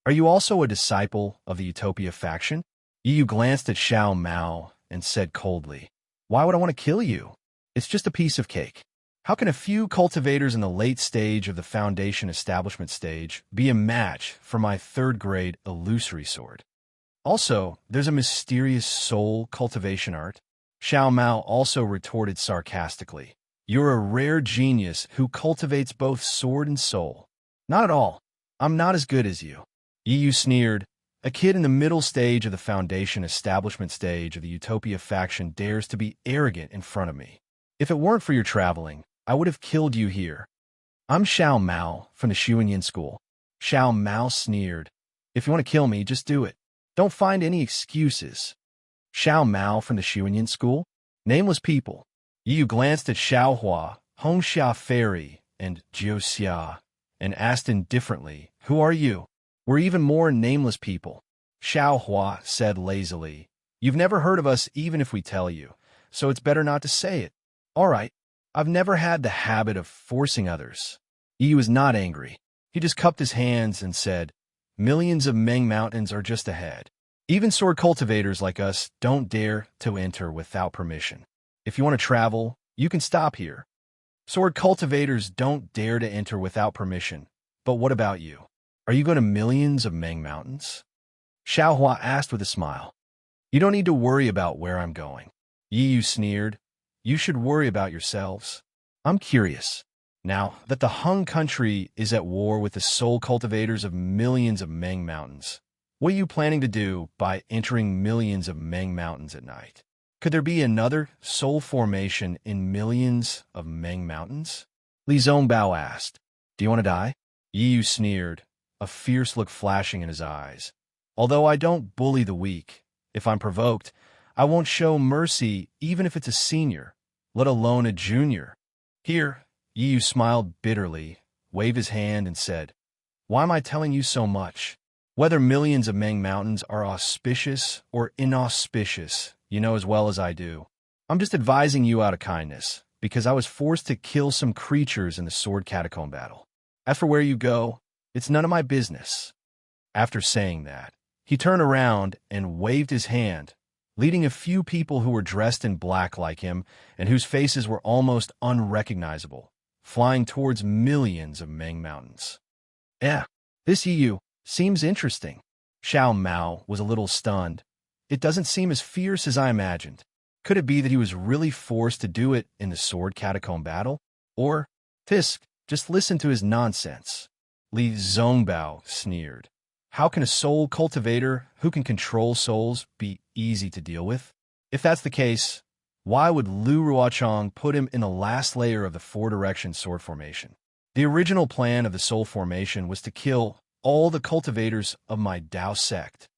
"Are you also a disciple of the Utopia faction?" Yi Yu glanced at Xiao Mao and said coldly, "Why would I want to kill you? It's just a piece of cake. How can a few cultivators in the late stage of the Foundation establishment stage be a match for my third-grade illusory sword? Also, there's a mysterious soul cultivation art." Xiao Mao also retorted sarcastically, "You're a rare genius who cultivates both sword and soul." "Not at all. I'm not as good as you." Yi Yu sneered. "A kid in the middle stage of the Foundation establishment stage of the Utopia faction dares to be arrogant in front of me. If it weren't for your traveling, I would have killed you here." "I'm Xiao Mao from the Xuanyin school." Xiao Mao sneered. "If you want to kill me, just do it. Don't find any excuses." "Xiao Mao from the Xuanyin school?" Nameless people. Yi Yu glanced at Xiao Hua, Hong Xia Fairy, and Jiu Xia, and asked indifferently, "Who are you?" "We're even more nameless people." Xiao Hua said lazily, "You've never heard of us even if we tell you, so it's better not to say it." "All right. I've never had the habit of forcing others." Yi was not angry. He just cupped his hands and said, "Millions of Meng mountains are just ahead. Even sword cultivators like us don't dare to enter without permission. If you want to travel, you can stop here. Sword cultivators don't dare to enter without permission. But what about you? Are you going to millions of Meng mountains?" Xiao Hua asked with a smile. "You don't need to worry about where I'm going." Yi Yu sneered. "You should worry about yourselves. I'm curious. Now that the Hung country is at war with the soul cultivators of millions of Meng mountains, what are you planning to do by entering millions of Meng mountains at night? Could there be another soul formation in millions of Meng mountains?" Li Zongbao asked. "Do you want to die?" Yi Yu sneered, a fierce look flashing in his eyes. "Although I don't bully the weak, if I'm provoked, I won't show mercy even if it's a senior, let alone a junior." "Here," Yi Yu smiled bitterly, waved his hand and said, "Why am I telling you so much? Whether millions of Meng mountains are auspicious or inauspicious, you know as well as I do. I'm just advising you out of kindness, because I was forced to kill some creatures in the sword catacomb battle. As for where you go, it's none of my business." After saying that, he turned around and waved his hand, leading a few people who were dressed in black like him and whose faces were almost unrecognizable, flying towards millions of Meng mountains. This Yi Yu seems interesting." Xiao Mao was a little stunned. "It doesn't seem as fierce as I imagined. Could it be that he was really forced to do it in the sword catacomb battle? Or, Tisk, just listen to his nonsense." Li Zongbao sneered. "How can a soul cultivator who can control souls be easy to deal with? If that's the case, why would Lu Ruochong put him in the last layer of the four-direction sword formation? The original plan of the soul formation was to kill all the cultivators of my Dao sect."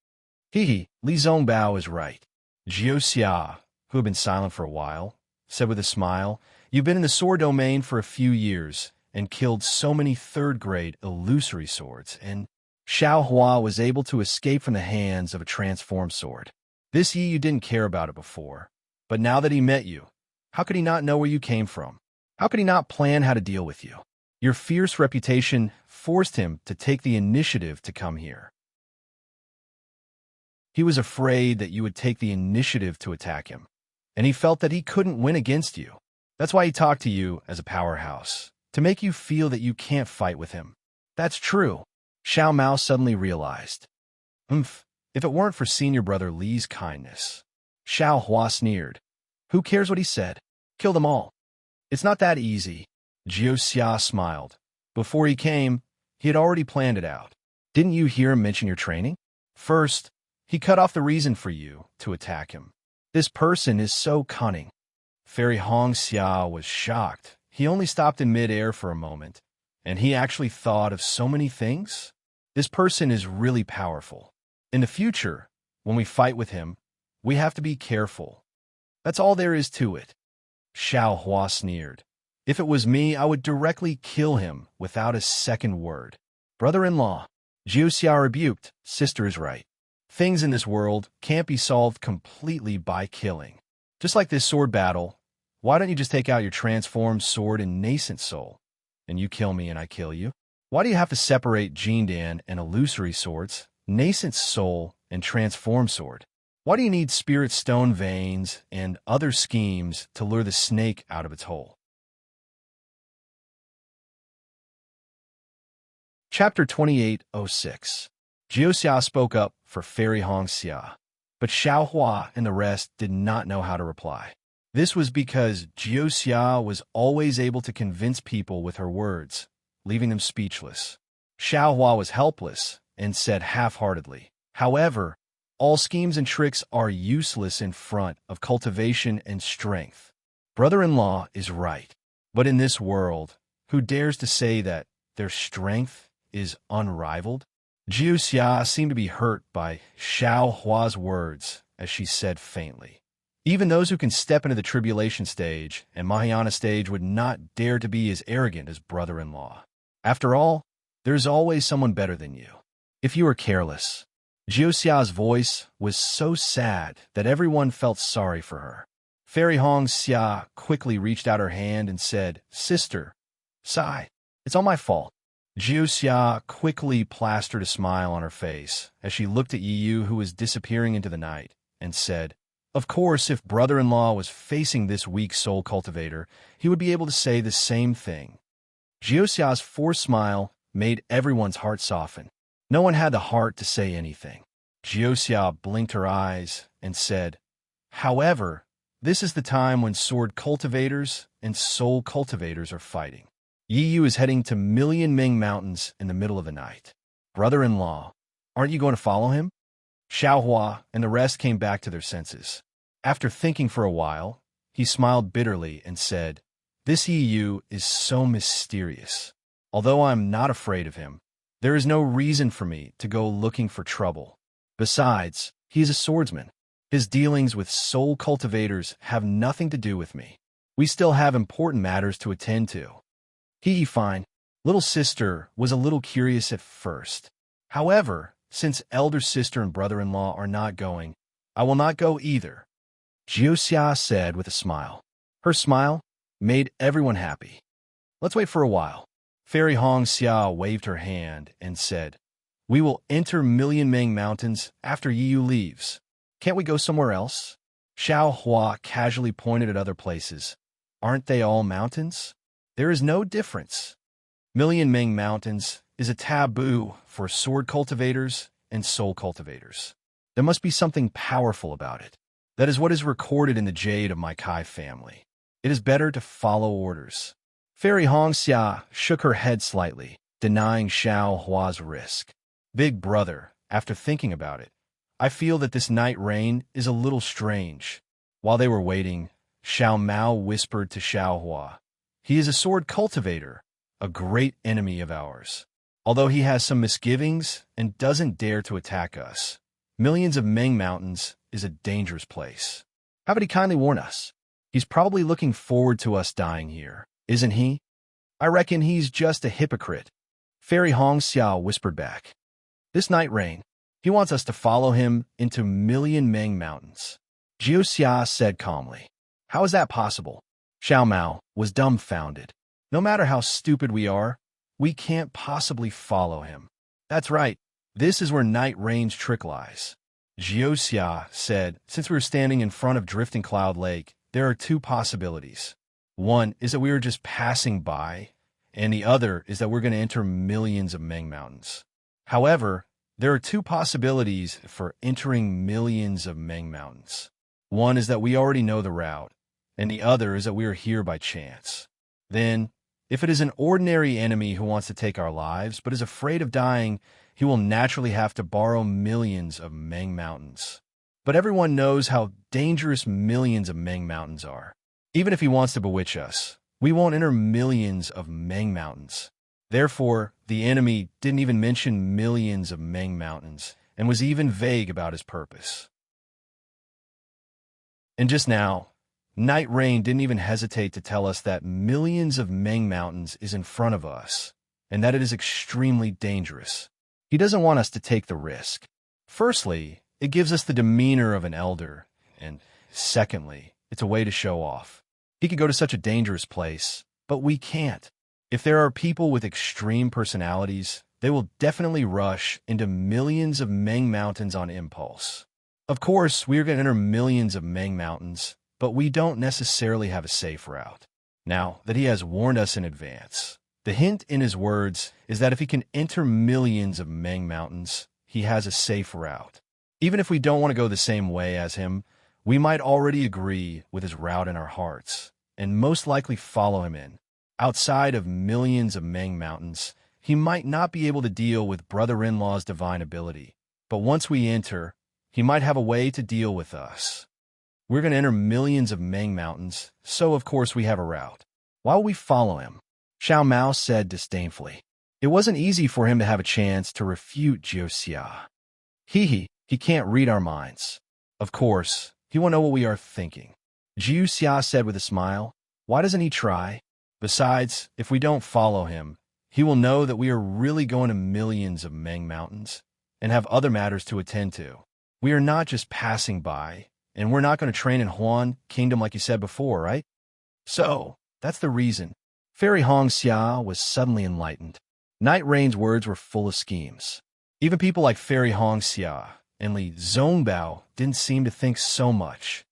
Li Zongbao is right." Jiu Xia, who had been silent for a while, said with a smile, "You've been in the sword domain for a few years and killed so many third-grade illusory swords, and Xiao Hua was able to escape from the hands of a transformed sword. This Yi Yu didn't care about it before, But now that he met you, how could he not know where you came from? How could he not plan how to deal with you? Your fierce reputation forced him to take the initiative to come here. He was afraid that you would take the initiative to attack him, and he felt that he couldn't win against you. That's why he talked to you as a powerhouse, to make you feel that you can't fight with him. That's true. Xiao Mao suddenly realized. If it weren't for senior brother Li's kindness. Xiao Hua sneered. Who cares what he said? Kill them all. It's not that easy. Jiu Xia smiled. Before he came, he had already planned it out. Didn't you hear him mention your training? First, he cut off the reason for you to attack him. This person is so cunning. Fairy Hong Xia was shocked. He only stopped in mid-air for a moment, and he actually thought of so many things. This person is really powerful. In the future, when we fight with him, we have to be careful. That's all there is to it. Xiao Hua sneered. If it was me, I would directly kill him without a second word. Brother-in-law, Jiu Xia rebuked. Sister is right. Things in this world can't be solved completely by killing. Just like this sword battle, why don't you just take out your transformed sword and nascent soul, and you kill me and I kill you? Why do you have to separate Jindan and illusory swords, nascent soul and transformed sword? Why do you need spirit stone veins and other schemes to lure the snake out of its hole? Chapter 2806. Jiu Xia spoke up for Fairy Hong Xia, but Xiao Hua and the rest did not know how to reply. This was because Jiu Xia was always able to convince people with her words, leaving them speechless. Xiao Hua was helpless and said half-heartedly, however, all schemes and tricks are useless in front of cultivation and strength. Brother-in-law is right, but in this world, who dares to say that their strength is unrivaled? Jiu Xia seemed to be hurt by Xiao Hua's words as she said faintly. Even those who can step into the tribulation stage and Mahayana stage would not dare to be as arrogant as brother-in-law. After all, there's always someone better than you. If you are careless. Jiu Xia's voice was so sad that everyone felt sorry for her. Fairy Hong Xia quickly reached out her hand and said, Sister, sigh, it's all my fault. Jiu Xia quickly plastered a smile on her face as she looked at Yu, who was disappearing into the night, and said, Of course, if brother-in-law was facing this weak soul cultivator, he would be able to say the same thing. Jiu Xia's forced smile made everyone's heart soften. No one had the heart to say anything. Jiu Xia blinked her eyes and said, However, this is the time when sword cultivators and soul cultivators are fighting. Yu is heading to Million Ming Mountains in the middle of the night. Brother-in-law, aren't you going to follow him? Xiao Hua and the rest came back to their senses. After thinking for a while, he smiled bitterly and said, This Yu is so mysterious. Although I am not afraid of him, there is no reason for me to go looking for trouble. Besides, he is a swordsman. His dealings with soul cultivators have nothing to do with me. We still have important matters to attend to. Fine. Little sister was a little curious at first. However, since elder sister and brother-in-law are not going, I will not go either, Jiu Xia said with a smile. Her smile made everyone happy. Let's wait for a while. Fairy Hong Xia waved her hand and said, We will enter Million Ming Mountains after Yu leaves. Can't we go somewhere else? Xiao Hua casually pointed at other places. Aren't they all mountains? There is no difference. Million Ming Mountains is a taboo for sword cultivators and soul cultivators. There must be something powerful about it. That is what is recorded in the jade of my Kai family. It is better to follow orders. Fairy Hong Xia shook her head slightly, denying Xiao Hua's risk. Big brother, after thinking about it, I feel that this night rain is a little strange. While they were waiting, Xiao Mao whispered to Xiao Hua, He is a sword cultivator, a great enemy of ours. Although he has some misgivings and doesn't dare to attack us, Millions of Ming Mountains is a dangerous place. How about he kindly warn us? He's probably looking forward to us dying here, isn't he? I reckon he's just a hypocrite. Fairy Hong Xia whispered back. This night rain, he wants us to follow him into Million Ming Mountains. Jiu Xia said calmly. How is that possible? Xiao Mao was dumbfounded. No matter how stupid we are, we can't possibly follow him. That's right. This is where Night Rain's trick lies. Jiu Xia said, since we were standing in front of Drifting Cloud Lake, there are two possibilities. One is that we are just passing by, and the other is that we're going to enter millions of Meng Mountains. However, there are two possibilities for entering millions of Meng Mountains. One is that we already know the route, and the other is that we are here by chance. Then, if it is an ordinary enemy who wants to take our lives but is afraid of dying, he will naturally have to borrow millions of Meng Mountains. But everyone knows how dangerous millions of Meng Mountains are. Even if he wants to bewitch us, we won't enter millions of Meng Mountains. Therefore, the enemy didn't even mention millions of Meng Mountains and was even vague about his purpose. And just now, Night Rain didn't even hesitate to tell us that millions of Meng Mountains is in front of us and that it is extremely dangerous. He doesn't want us to take the risk. Firstly, it gives us the demeanor of an elder, and secondly, it's a way to show off. He could go to such a dangerous place, but we can't. If there are people with extreme personalities, they will definitely rush into millions of Meng Mountains on impulse. Of course, we are going to enter millions of Meng Mountains, but we don't necessarily have a safe route. Now that he has warned us in advance, the hint in his words is that if he can enter millions of Meng Mountains, he has a safe route. Even if we don't want to go the same way as him, we might already agree with his route in our hearts, and most likely follow him in. Outside of millions of Meng Mountains, he might not be able to deal with brother-in-law's divine ability, but once we enter, he might have a way to deal with us. We're going to enter millions of Meng Mountains, so of course we have a route. Why will we follow him? Xiao Mao said disdainfully. It wasn't easy for him to have a chance to refute Jiu Xia. He can't read our minds. Of course, he won't know what we are thinking. Jiu Xia said with a smile. Why doesn't he try? Besides, if we don't follow him, he will know that we are really going to millions of Meng Mountains and have other matters to attend to. We are not just passing by, and we're not going to train in Huan Kingdom like you said before, right? So, that's the reason. Fairy Hong Xia was suddenly enlightened. Night Rain's words were full of schemes. Even people like Fairy Hong Xia and Li Zongbao didn't seem to think so much.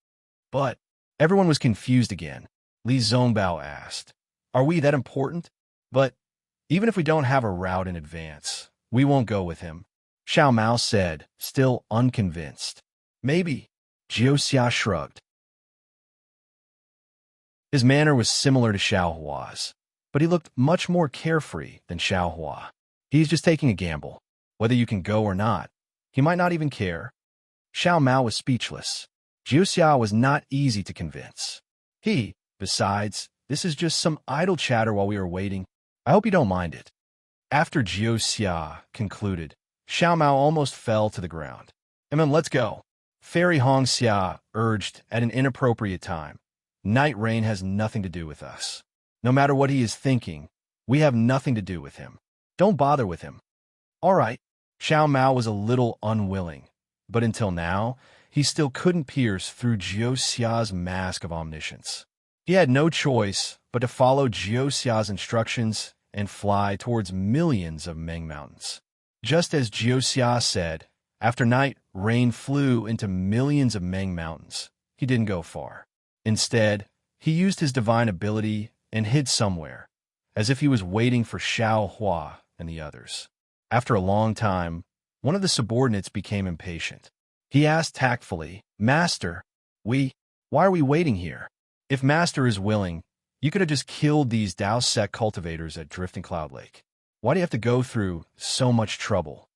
But everyone was confused again. Li Zongbao asked, are we that important? But even if we don't have a route in advance, we won't go with him. Xiao Mao said, still unconvinced. Maybe. Jiu Xia shrugged. His manner was similar to Xiao Hua's, but he looked much more carefree than Xiao Hua. He's just taking a gamble. Whether you can go or not, he might not even care. Xiao Mao was speechless. Jiu Xia was not easy to convince. Besides, this is just some idle chatter while we are waiting. I hope you don't mind it. After Jiu Xia concluded, Xiao Mao almost fell to the ground. Let's go. Fairy Hong Xia urged at an inappropriate time. Night Rain has nothing to do with us. No matter what he is thinking, we have nothing to do with him. Don't bother with him. All right. Xiao Mao was a little unwilling, but until now, he still couldn't pierce through Jiu Xia's mask of omniscience. He had no choice but to follow Jiu Xia's instructions and fly towards millions of Meng Mountains. Just as Jiu Xia said, after Night Rain flew into millions of Meng Mountains, he didn't go far. Instead, he used his divine ability and hid somewhere, as if he was waiting for Xiao Hua and the others. After a long time, one of the subordinates became impatient. He asked tactfully, Master, why are we waiting here? If Master is willing, you could have just killed these Dao sect cultivators at Drifting Cloud Lake. Why do you have to go through so much trouble?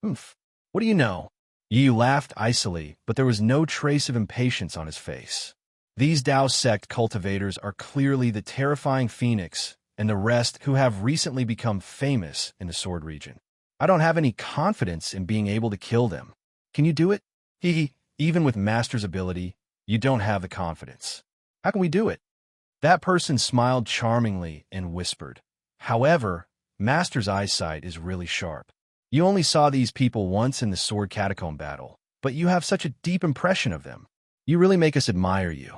What do you know? Yi laughed icily, but there was no trace of impatience on his face. These Dao sect cultivators are clearly the terrifying Phoenix and the rest who have recently become famous in the Sword region. I don't have any confidence in being able to kill them. Can you do it? Even with Master's ability, you don't have the confidence. How can we do it? That person smiled charmingly and whispered, However, Master's eyesight is really sharp. You only saw these people once in the Sword Catacomb battle, but you have such a deep impression of them. You really make us admire you.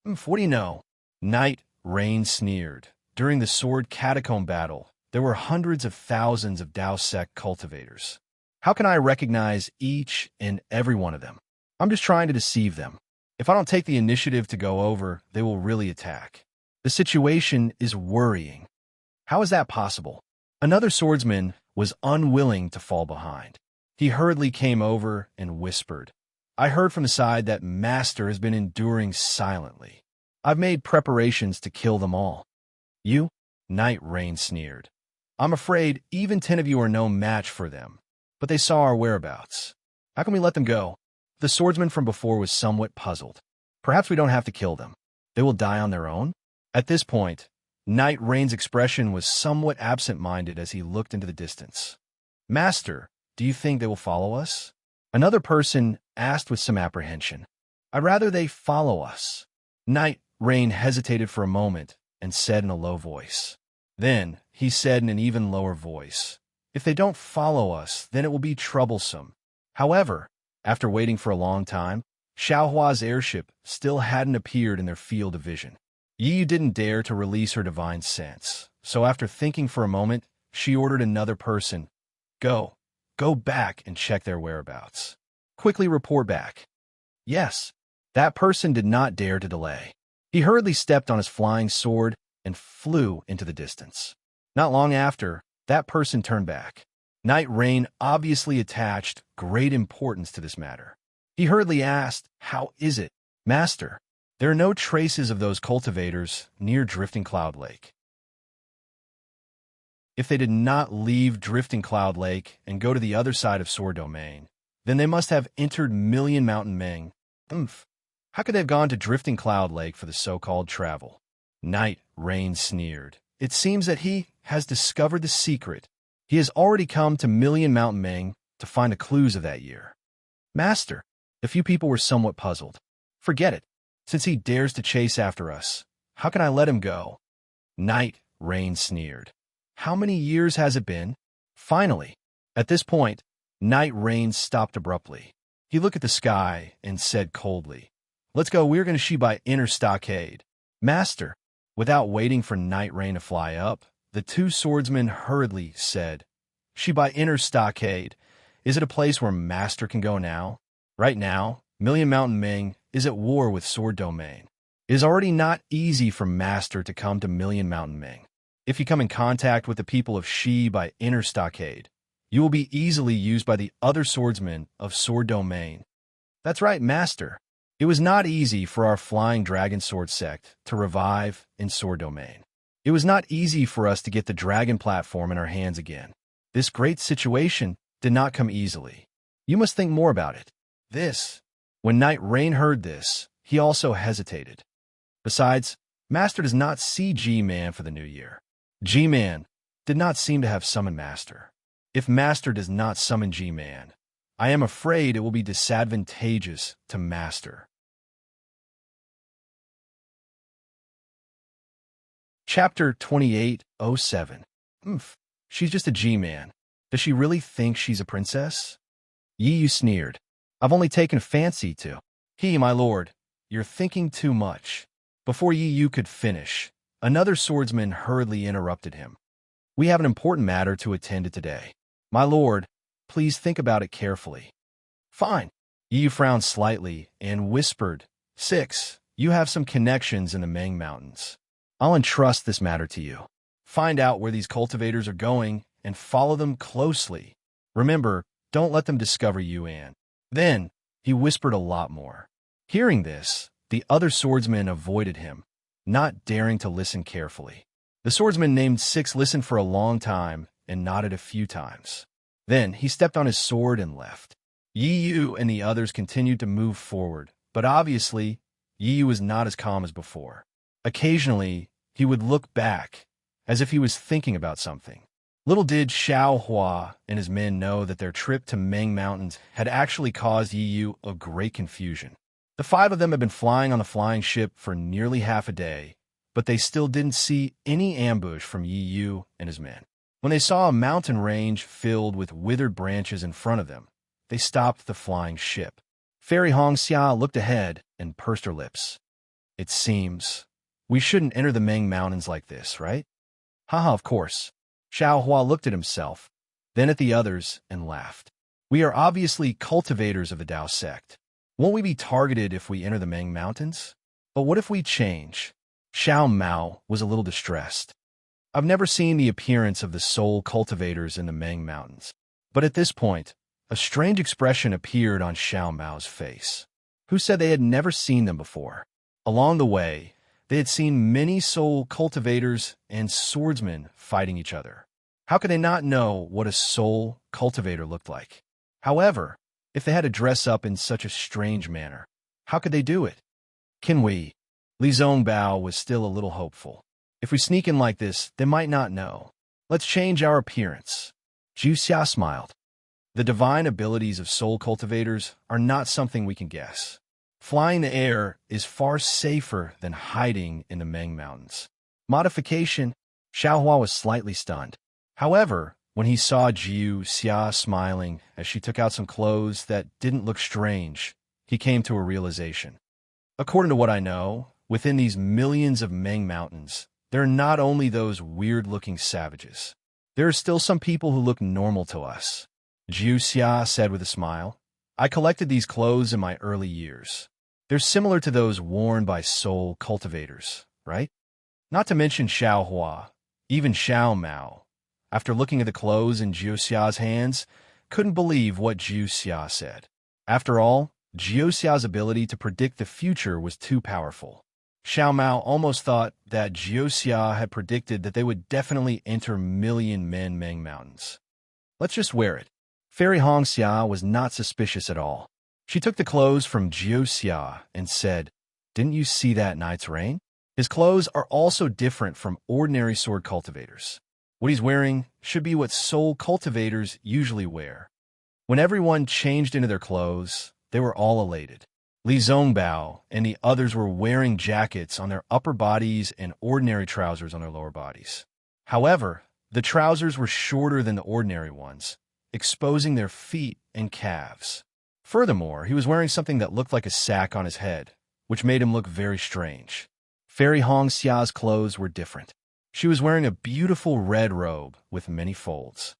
What do you know? Knight Rain sneered. During the sword catacomb battle, there were hundreds of thousands of Dao sect cultivators. How can I recognize each and every one of them? I'm just trying to deceive them. If I don't take the initiative to go over, they will really attack. The situation is worrying. How is that possible? Another swordsman was unwilling to fall behind. He hurriedly came over and whispered, I heard from the side that Master has been enduring silently. I've made preparations to kill them all. You? Knight Rain sneered. I'm afraid even 10 of you are no match for them, but they saw our whereabouts. How can we let them go? The swordsman from before was somewhat puzzled. Perhaps we don't have to kill them. They will die on their own? At this point, Knight Rain's expression was somewhat absent-minded as he looked into the distance. Master, do you think they will follow us? Another person asked with some apprehension. I'd rather they follow us. Knight Rain hesitated for a moment and said in a low voice. Then he said in an even lower voice, If they don't follow us, then it will be troublesome. However, after waiting for a long time, Xiaohua's airship still hadn't appeared in their field of vision. Yi didn't dare to release her divine sense, so after thinking for a moment, she ordered another person, Go back and check their whereabouts. Quickly report back. Yes, that person did not dare to delay. He hurriedly stepped on his flying sword and flew into the distance. Not long after, that person turned back. Knight Rain obviously attached great importance to this matter. He hurriedly asked, How is it, Master? There are no traces of those cultivators near Drifting Cloud Lake. If they did not leave Drifting Cloud Lake and go to the other side of Sword Domain, then they must have entered Million Mountain Ming. How could they have gone to Drifting Cloud Lake for the so-called travel? Knight Rain sneered. It seems that he has discovered the secret. He has already come to Million Mountain Ming to find the clues of that year. Master, the few people were somewhat puzzled. Forget it. Since he dares to chase after us, how can I let him go? Knight Rain sneered. How many years has it been? Finally, at this point, Knight Rain stopped abruptly. He looked at the sky and said coldly, Let's go, we're going to shoot by Inner Stockade. Master, without waiting for Knight Rain to fly up, the two swordsmen hurriedly said, Shibai Inner Stockade, is it a place where Master can go now? Right now, Million Mountain Ming is at war with Sword Domain. It is already not easy for Master to come to Million Mountain Ming. If you come in contact with the people of Shibai Inner Stockade, you will be easily used by the other swordsmen of Sword Domain. That's right, Master. It was not easy for our Flying Dragon Sword sect to revive in Sword Domain. It was not easy for us to get the dragon platform in our hands again. This great situation did not come easily. You must think more about it. When Knight Rain heard this, he also hesitated. Besides, Master does not see G-Man for the new year. G-Man did not seem to have summoned Master. If Master does not summon G-Man, I am afraid it will be disadvantageous to Master. Chapter 2807. She's just a G-Man. Does she really think she's a princess? Yi sneered. I've only taken fancy to. My lord, you're thinking too much. Before Yi could finish, another swordsman hurriedly interrupted him. We have an important matter to attend to today. My lord, please think about it carefully. Fine. Yi frowned slightly and whispered, 6. You have some connections in the Ming Mountains. I'll entrust this matter to you. Find out where these cultivators are going and follow them closely. Remember, don't let them discover Yuan. Then, he whispered a lot more. Hearing this, the other swordsman avoided him, not daring to listen carefully. The swordsman named 6 listened for a long time and nodded a few times. Then, he stepped on his sword and left. Yi Yu and the others continued to move forward, but obviously, Yi Yu was not as calm as before. Occasionally, he would look back, as if he was thinking about something. Little did Xiao Hua and his men know that their trip to Ming Mountains had actually caused Yi Yu a great confusion. The 5 of them had been flying on the flying ship for nearly half a day, but they still didn't see any ambush from Yi Yu and his men. When they saw a mountain range filled with withered branches in front of them, they stopped the flying ship. Fairy Hongxia looked ahead and pursed her lips. It seems we shouldn't enter the Ming Mountains like this, right? Haha, of course. Xiao Hua looked at himself, then at the others, and laughed. We are obviously cultivators of the Dao sect. Won't we be targeted if we enter the Ming Mountains? But what if we change? Xiao Mao was a little distressed. I've never seen the appearance of the soul cultivators in the Ming Mountains. But at this point, a strange expression appeared on Xiao Mao's face. Who said they had never seen them before? Along the way, they had seen many soul cultivators and swordsmen fighting each other. How could they not know what a soul cultivator looked like? However, if they had to dress up in such a strange manner, how could they do it? Can we? Li Zongbao was still a little hopeful. If we sneak in like this, they might not know. Let's change our appearance. Zhu Xia smiled. The divine abilities of soul cultivators are not something we can guess. Flying the air is far safer than hiding in the Ming Mountains. Modification, Xiaohua was slightly stunned. However, when he saw Zhu Xia smiling as she took out some clothes that didn't look strange, he came to a realization. According to what I know, within these millions of Ming Mountains, there are not only those weird-looking savages. There are still some people who look normal to us. Zhu Xia said with a smile. I collected these clothes in my early years. They're similar to those worn by soul cultivators, right? Not to mention Xiao Hua, even Xiao Mao, after looking at the clothes in Zhu Xia's hands, couldn't believe what Zhu Xia said. After all, Zhu Xia's ability to predict the future was too powerful. Xiao Mao almost thought that Zhu Xia had predicted that they would definitely enter Million Men Ming Mountains. Let's just wear it. Fairy Hong Xia was not suspicious at all. She took the clothes from Zhu Xia and said, Didn't you see that night's rain? His clothes are also different from ordinary sword cultivators. What he's wearing should be what soul cultivators usually wear. When everyone changed into their clothes, they were all elated. Li Zongbao and the others were wearing jackets on their upper bodies and ordinary trousers on their lower bodies. However, the trousers were shorter than the ordinary ones, exposing their feet and calves. Furthermore, he was wearing something that looked like a sack on his head, which made him look very strange. Fairy Hong Xia's clothes were different. She was wearing a beautiful red robe with many folds.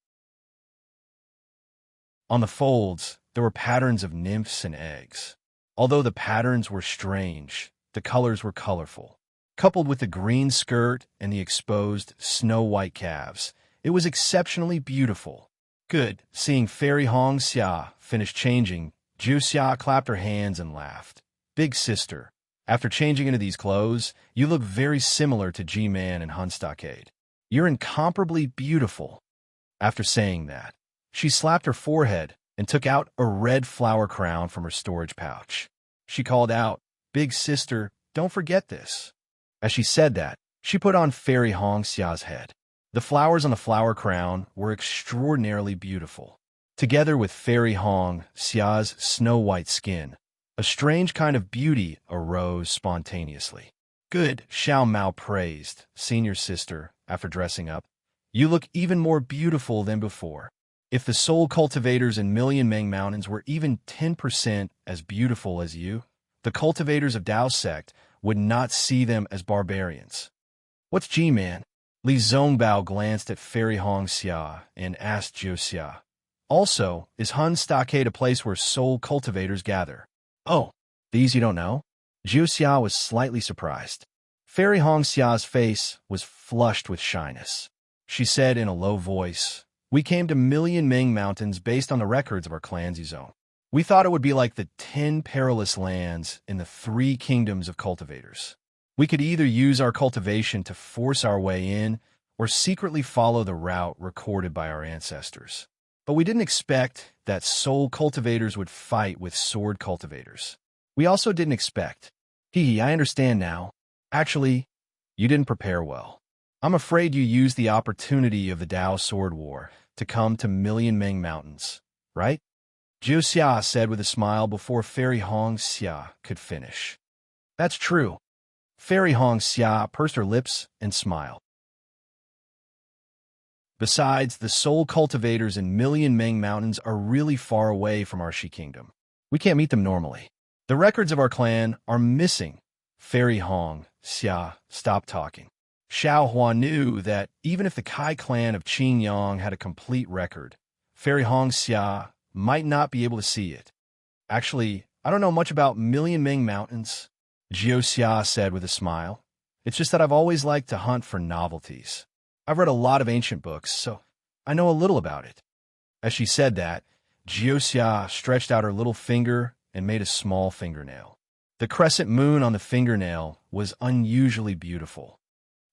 On the folds, there were patterns of nymphs and eggs. Although the patterns were strange, the colors were colorful. Coupled with the green skirt and the exposed snow-white calves, it was exceptionally beautiful. Good. Seeing Fairy Hong Xia finish changing, Zhu Xia clapped her hands and laughed. Big sister, after changing into these clothes, you look very similar to G-Man and Hun Stockade. You're incomparably beautiful. After saying that, she slapped her forehead and took out a red flower crown from her storage pouch. She called out, Big sister, don't forget this. As she said that, she put on Fairy Hong Xia's head. The flowers on the flower crown were extraordinarily beautiful. Together with Fairy Hong Xia's snow-white skin, a strange kind of beauty arose spontaneously. Good, Xiao Mao praised, senior sister, after dressing up. You look even more beautiful than before. If the soul cultivators in Million Ming Mountains were even 10% as beautiful as you, the cultivators of Dao sect would not see them as barbarians. What's G-Man? Li Zongbao glanced at Fairy Hong Xia and asked Zhu Xia. Also, is Hun Stockade a place where soul cultivators gather? Oh, these you don't know? Zhu Xia was slightly surprised. Fairy Hong Xia's face was flushed with shyness. She said in a low voice, We came to Million Ming Mountains based on the records of our clan's zone. We thought it would be like the 10 perilous lands in the 3 kingdoms of cultivators. We could either use our cultivation to force our way in or secretly follow the route recorded by our ancestors. But we didn't expect that soul cultivators would fight with sword cultivators. We also didn't expect. I understand now. Actually, you didn't prepare well. I'm afraid you used the opportunity of the Dao Sword War to come to Million Ming Mountains, right? Zhu Xia said with a smile before Fairy Hong Xia could finish. That's true. Fairy Hong Xia pursed her lips and smiled. Besides, the soul cultivators in Million Ming Mountains are really far away from our Shi Kingdom. We can't meet them normally. The records of our clan are missing. Fairy Hong, Xia, stopped talking. Xiao Hua knew that even if the Kai clan of Qingyang had a complete record, Fairy Hong Xia might not be able to see it. Actually, I don't know much about Million Ming Mountains, Jiu Xia said with a smile. It's just that I've always liked to hunt for novelties. I've read a lot of ancient books, so I know a little about it. As she said that, Jiu Xia stretched out her little finger and made a small fingernail. The crescent moon on the fingernail was unusually beautiful.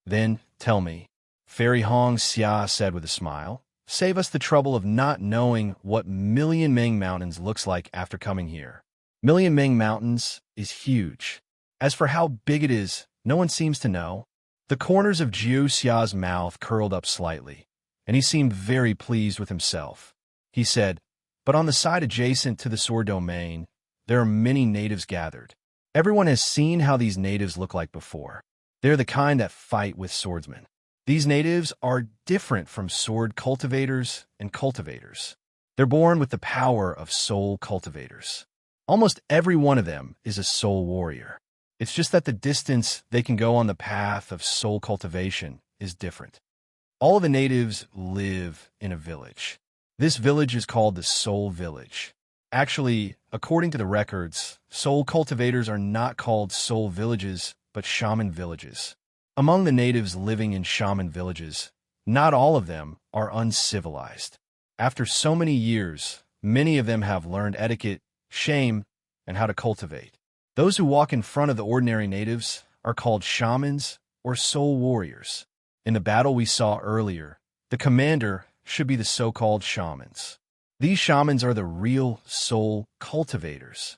Then, tell me, Fairy Hong Xia said with a smile, save us the trouble of not knowing what Million Ming Mountains looks like after coming here. Million Ming Mountains is huge. As for how big it is, no one seems to know. The corners of Jiu Xia's mouth curled up slightly, and he seemed very pleased with himself. He said, but on the side adjacent to the sword domain, there are many natives gathered. Everyone has seen how these natives look like before. They're the kind that fight with swordsmen. These natives are different from sword cultivators and cultivators. They're born with the power of soul cultivators. Almost every one of them is a soul warrior. It's just that the distance they can go on the path of soul cultivation is different. All of the natives live in a village. This village is called the Soul Village. Actually, according to the records, soul cultivators are not called soul villages, but shaman villages. Among the natives living in shaman villages, not all of them are uncivilized. After so many years, many of them have learned etiquette, shame, and how to cultivate. Those who walk in front of the ordinary natives are called shamans or soul warriors. In the battle we saw earlier, the commander should be the so-called shamans. These shamans are the real soul cultivators.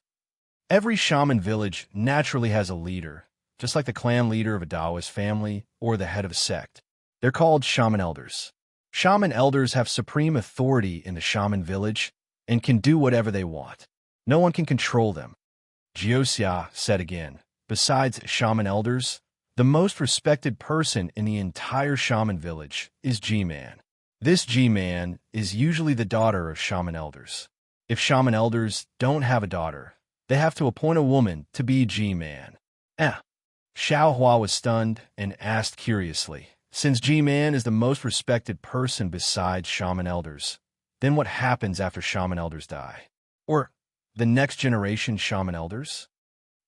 Every shaman village naturally has a leader, just like the clan leader of a Taoist family or the head of a sect. They're called shaman elders. Shaman elders have supreme authority in the shaman village and can do whatever they want. No one can control them. Jioxia said again, besides shaman elders, the most respected person in the entire shaman village is G-Man. This G-Man is usually the daughter of shaman elders. If shaman elders don't have a daughter, they have to appoint a woman to be G-Man. Xiao Hua was stunned and asked curiously, since G-Man is the most respected person besides shaman elders, then what happens after shaman elders die? Or the next generation shaman elders?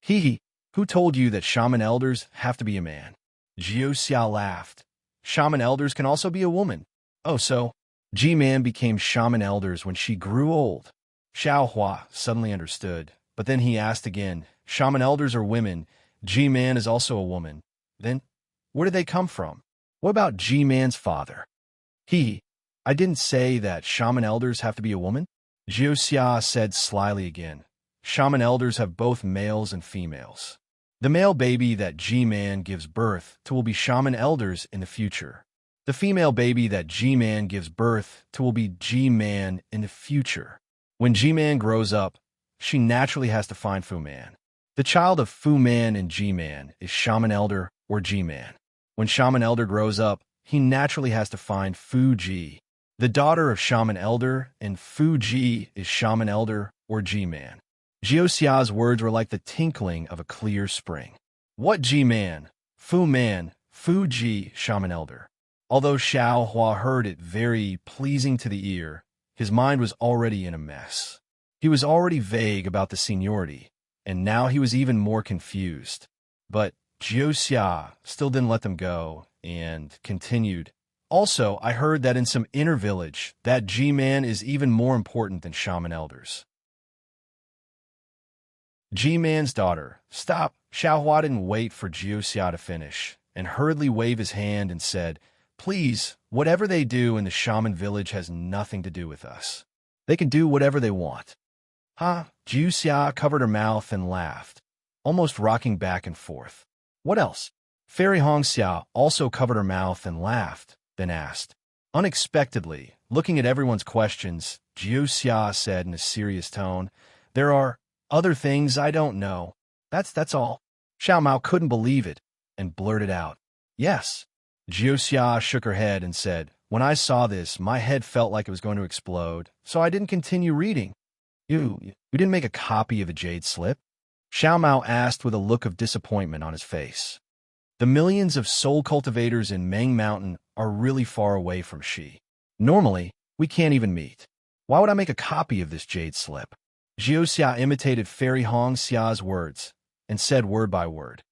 Who told you that shaman elders have to be a man? Jiu Xia laughed. Shaman elders can also be a woman. Oh, so G-Man became shaman elders when she grew old. Xiao Hua suddenly understood, but then he asked again, shaman elders are women, G-Man is also a woman. Then, where did they come from? What about G-Man's father? I didn't say that shaman elders have to be a woman. Jiu Xia said slyly again. Shaman elders have both males and females. The male baby that G-Man gives birth to will be shaman elders in the future. The female baby that G-Man gives birth to will be G-Man in the future. When G-Man grows up, she naturally has to find Fu-Man. The child of Fu-Man and G-Man is shaman elder or G-Man. When shaman elder grows up, he naturally has to find Fu-G. The daughter of shaman elder and Fu-G is shaman elder or G-Man. Jioxia's words were like the tinkling of a clear spring. What G-Man? Fu-Man, Fu-G, shaman elder. Although Xiao Hua heard it very pleasing to the ear, his mind was already in a mess. He was already vague about the seniority, and now he was even more confused. But Jioxia still didn't let them go and continued. Also, I heard that in some inner village, that G-Man is even more important than shaman elders. G-Man's daughter. Stop. Xiao Hua didn't wait for Jioxia to finish, and hurriedly waved his hand and said, please, whatever they do in the shaman village has nothing to do with us. They can do whatever they want. Jioxia covered her mouth and laughed, almost rocking back and forth. What else? Fairy Hong Xia also covered her mouth and laughed, then asked. Unexpectedly, looking at everyone's questions, Jioxia said in a serious tone, there are other things I don't know. That's all. Xiao Mao couldn't believe it and blurted out, yes. Jioxia shook her head and said, when I saw this, my head felt like it was going to explode, so I didn't continue reading. You didn't make a copy of the Jade Slip? Xiao Mao asked with a look of disappointment on his face. The millions of soul cultivators in Meng Mountain are really far away from Shi. Normally, we can't even meet. Why would I make a copy of this jade slip? Jiu Xia imitated Fairy Hong Xia's words and said word by word.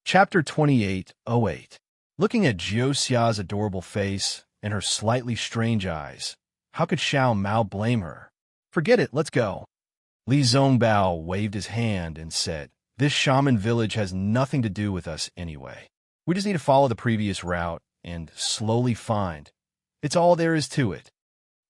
Chapter 28:08. Looking at Jiu Xia's adorable face and her slightly strange eyes, how could Xiao Mao blame her? Forget it, let's go. Li Zongbao waved his hand and said, "This shaman village has nothing to do with us anyway. We just need to follow the previous route and slowly find. It's all there is to it."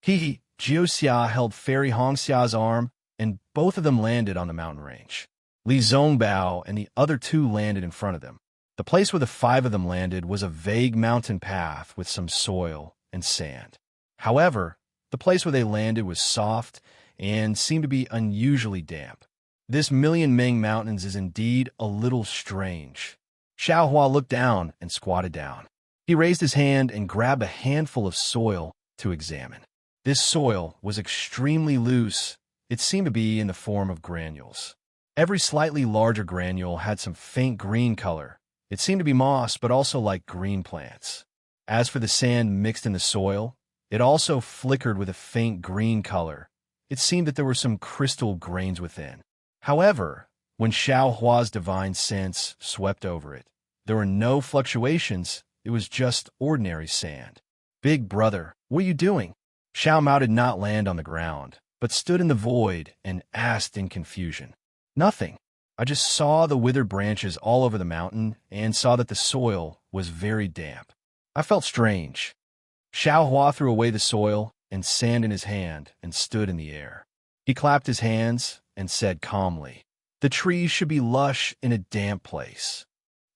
He, Jiu Xia held Fairy Hong Xia's arm, and both of them landed on the mountain range. Li Zongbao and the other two landed in front of them. The place where the five of them landed was a vague mountain path with some soil and sand. However, the place where they landed was soft and seemed to be unusually damp. This Million Ming Mountains is indeed a little strange. Xiao Hua looked down and squatted down. He raised his hand and grabbed a handful of soil to examine. This soil was extremely loose. It seemed to be in the form of granules. Every slightly larger granule had some faint green color. It seemed to be moss, but also like green plants. As for the sand mixed in the soil, it also flickered with a faint green color. It seemed that there were some crystal grains within. However, when Xiao Hua's divine sense swept over it, there were no fluctuations. It was just ordinary sand. "Big brother, what are you doing?" Xiao Mao did not land on the ground, but stood in the void and asked in confusion. "Nothing. I just saw the withered branches all over the mountain and saw that the soil was very damp. I felt strange." Xiao Hua threw away the soil and sand in his hand and stood in the air. He clapped his hands and said calmly, "The trees should be lush in a damp place."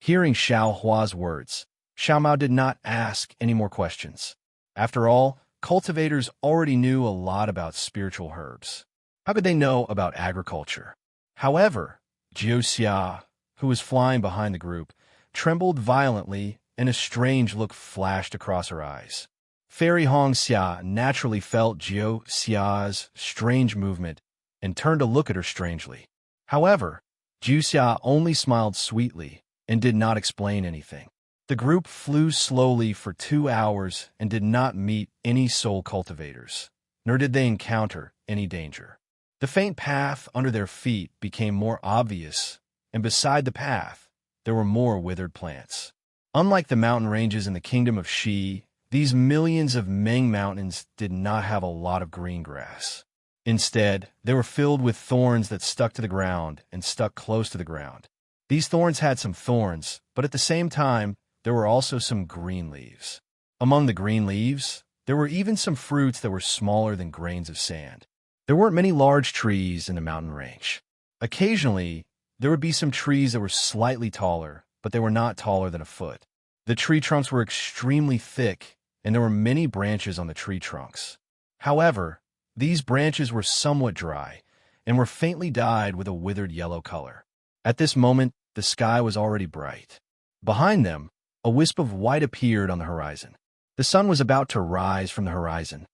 Hearing Xiao Hua's words, Xiao Mao did not ask any more questions. After all, cultivators already knew a lot about spiritual herbs. How could they know about agriculture? However, Jiu Xia, who was flying behind the group, trembled violently, and a strange look flashed across her eyes. Fairy Hong Xia naturally felt Jiu Xia's strange movement and turned to look at her strangely. However, Jiu Xia only smiled sweetly and did not explain anything. The group flew slowly for 2 hours and did not meet any soul cultivators, nor did they encounter any danger. The faint path under their feet became more obvious, and beside the path, there were more withered plants. Unlike the mountain ranges in the kingdom of Shi, these millions of Meng mountains did not have a lot of green grass. Instead, they were filled with thorns that stuck to the ground and stuck close to the ground. These thorns had some thorns, but at the same time, there were also some green leaves. Among the green leaves, there were even some fruits that were smaller than grains of sand. There weren't many large trees in the mountain range. Occasionally, there would be some trees that were slightly taller, but they were not taller than a foot. The tree trunks were extremely thick, and there were many branches on the tree trunks. However, these branches were somewhat dry and were faintly dyed with a withered yellow color. At this moment, the sky was already bright. Behind them, a wisp of white appeared on the horizon. The sun was about to rise from the horizon.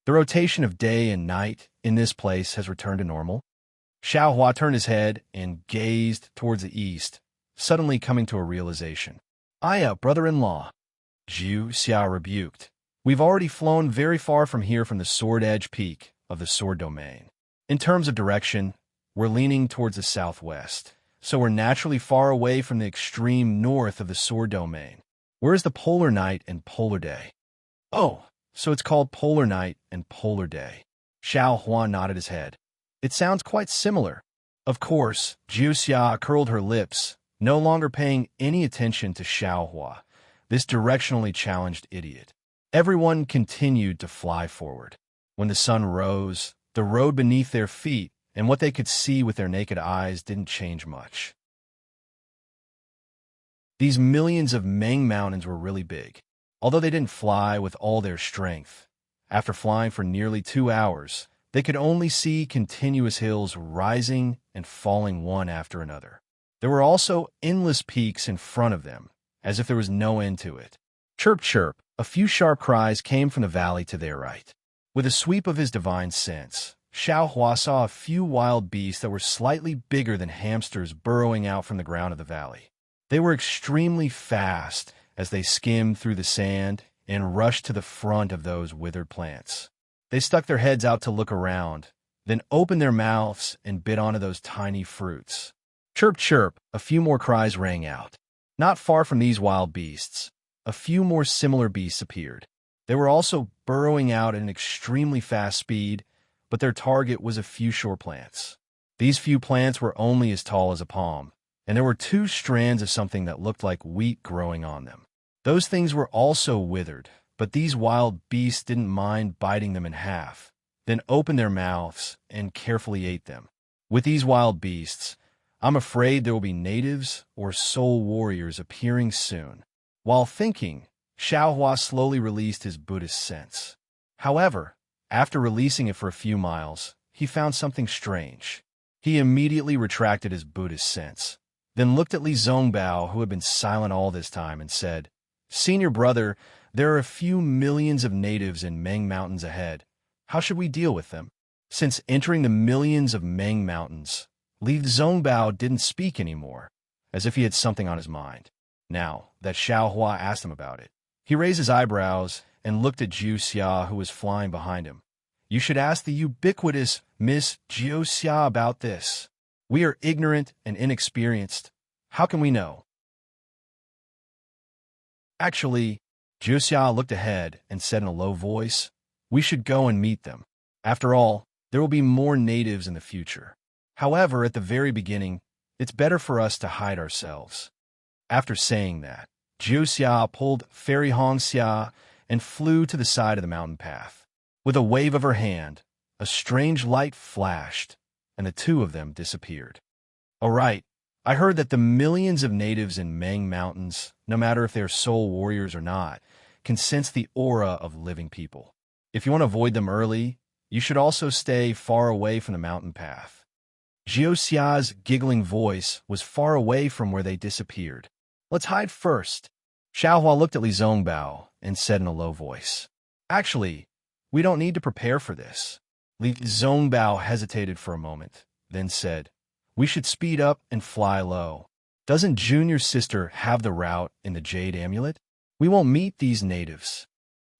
The rotation of day and night in this place has returned to normal. Xiao Hua turned his head and gazed towards the east, suddenly coming to a realization. "Aya, brother-in-law," Jiu Xia rebuked. "We've already flown very far from here from the Sword Edge Peak of the Sword Domain. In terms of direction, we're leaning towards the southwest, so we're naturally far away from the extreme north of the Sword Domain. Where's the polar night and polar day?" "Oh, so it's called polar night and polar day." Xiao Hua nodded his head. "It sounds quite similar." Of course, Jiu Xia curled her lips, no longer paying any attention to Xiao Hua, this directionally challenged idiot. Everyone continued to fly forward. When the sun rose, the road beneath their feet and what they could see with their naked eyes didn't change much. These millions of Meng mountains were really big. Although they didn't fly with all their strength, after flying for nearly 2 hours, they could only see continuous hills rising and falling one after another. There were also endless peaks in front of them, as if there was no end to it. Chirp, chirp, a few sharp cries came from the valley to their right. With a sweep of his divine sense, Xiao Hua saw a few wild beasts that were slightly bigger than hamsters burrowing out from the ground of the valley. They were extremely fast as they skimmed through the sand and rushed to the front of those withered plants. They stuck their heads out to look around, then opened their mouths and bit onto those tiny fruits. Chirp, chirp, a few more cries rang out. Not far from these wild beasts, a few more similar beasts appeared. They were also burrowing out at an extremely fast speed, but their target was a few shore plants. These few plants were only as tall as a palm, and there were 2 strands of something that looked like wheat growing on them. Those things were also withered, but these wild beasts didn't mind biting them in half, then opened their mouths and carefully ate them. With these wild beasts, I'm afraid there will be natives or soul warriors appearing soon. While thinking, Xiao Hua slowly released his Buddhist sense. However, after releasing it for a few miles, he found something strange. He immediately retracted his Buddhist sense, then looked at Li Zongbao, who had been silent all this time, and said, "Senior brother, there are a few millions of natives in Meng Mountains ahead. How should we deal with them?" Since entering the millions of Meng Mountains, Li Zongbao didn't speak anymore, as if he had something on his mind. Now that Xiao Hua asked him about it, he raised his eyebrows and looked at Jiu Xia, who was flying behind him. "You should ask the ubiquitous Miss Jiu Xia about this. We are ignorant and inexperienced. How can we know?" Actually, Jiu Xia looked ahead and said in a low voice, "We should go and meet them. After all, there will be more natives in the future. However, at the very beginning, it's better for us to hide ourselves." After saying that, Jiu Xia pulled Fairy Hong Xia and flew to the side of the mountain path. With a wave of her hand, a strange light flashed, and the 2 of them disappeared. "All right, I heard that the millions of natives in Meng Mountains, no matter if they're soul warriors or not, can sense the aura of living people. If you want to avoid them early, you should also stay far away from the mountain path." Jiu Xia's giggling voice was far away from where they disappeared. "Let's hide first." Xiao Hua looked at Li Zongbao and said in a low voice, "Actually, we don't need to prepare for this." Li Zongbao hesitated for a moment, then said, "We should speed up and fly low. Doesn't Junior's sister have the route in the Jade Amulet? We won't meet these natives."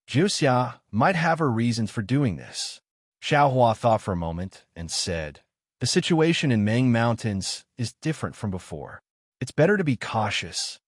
Jiu Xia might have her reasons for doing this. Xiao Hua thought for a moment and said, "The situation in Meng Mountains is different from before. It's better to be cautious.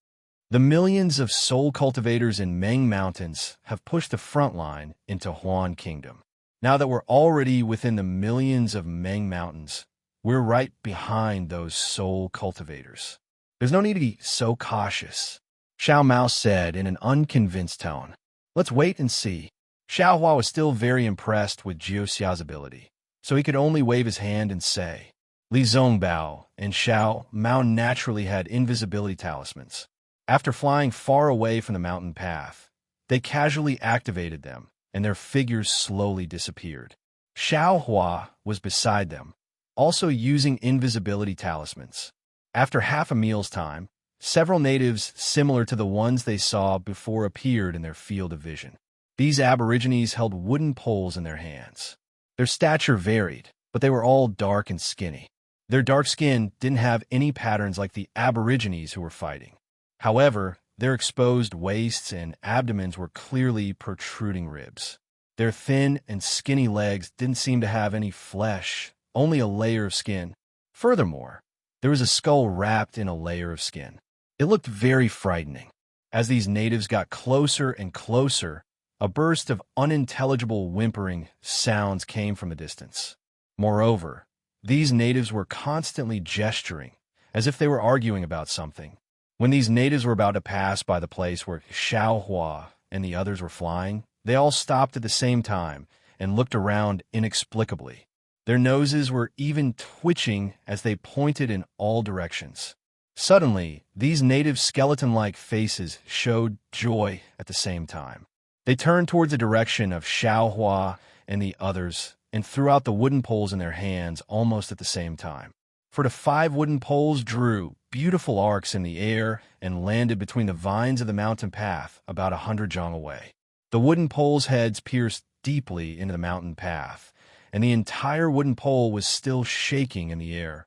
The millions of soul cultivators in Meng Mountains have pushed the front line into Huan Kingdom. Now that we're already within the millions of Meng Mountains, we're right behind those soul cultivators. There's no need to be so cautious," Xiao Mao said in an unconvinced tone. "Let's wait and see." Xiao Hua was still very impressed with Jiu Xia's ability, so he could only wave his hand and say. Li Zongbao and Xiao Mao naturally had invisibility talismans. After flying far away from the mountain path, they casually activated them, and their figures slowly disappeared. Xiao Hua was beside them, also using invisibility talismans. After half a meal's time, several natives similar to the ones they saw before appeared in their field of vision. These aborigines held wooden poles in their hands. Their stature varied, but they were all dark and skinny. Their dark skin didn't have any patterns like the aborigines who were fighting. However, their exposed waists and abdomens were clearly protruding ribs. Their thin and skinny legs didn't seem to have any flesh, only a layer of skin. Furthermore, there was a skull wrapped in a layer of skin. It looked very frightening. As these natives got closer and closer, a burst of unintelligible whimpering sounds came from a distance. Moreover, these natives were constantly gesturing, as if they were arguing about something. When these natives were about to pass by the place where Xiao Hua and the others were flying, they all stopped at the same time and looked around inexplicably. Their noses were even twitching as they pointed in all directions. Suddenly, these native skeleton-like faces showed joy at the same time. They turned towards the direction of Xiao Hua and the others and threw out the wooden poles in their hands almost at the same time. For the 5 wooden poles drew beautiful arcs in the air and landed between the vines of the mountain path about 100 zhang away. The wooden poles' heads pierced deeply into the mountain path, and the entire wooden pole was still shaking in the air.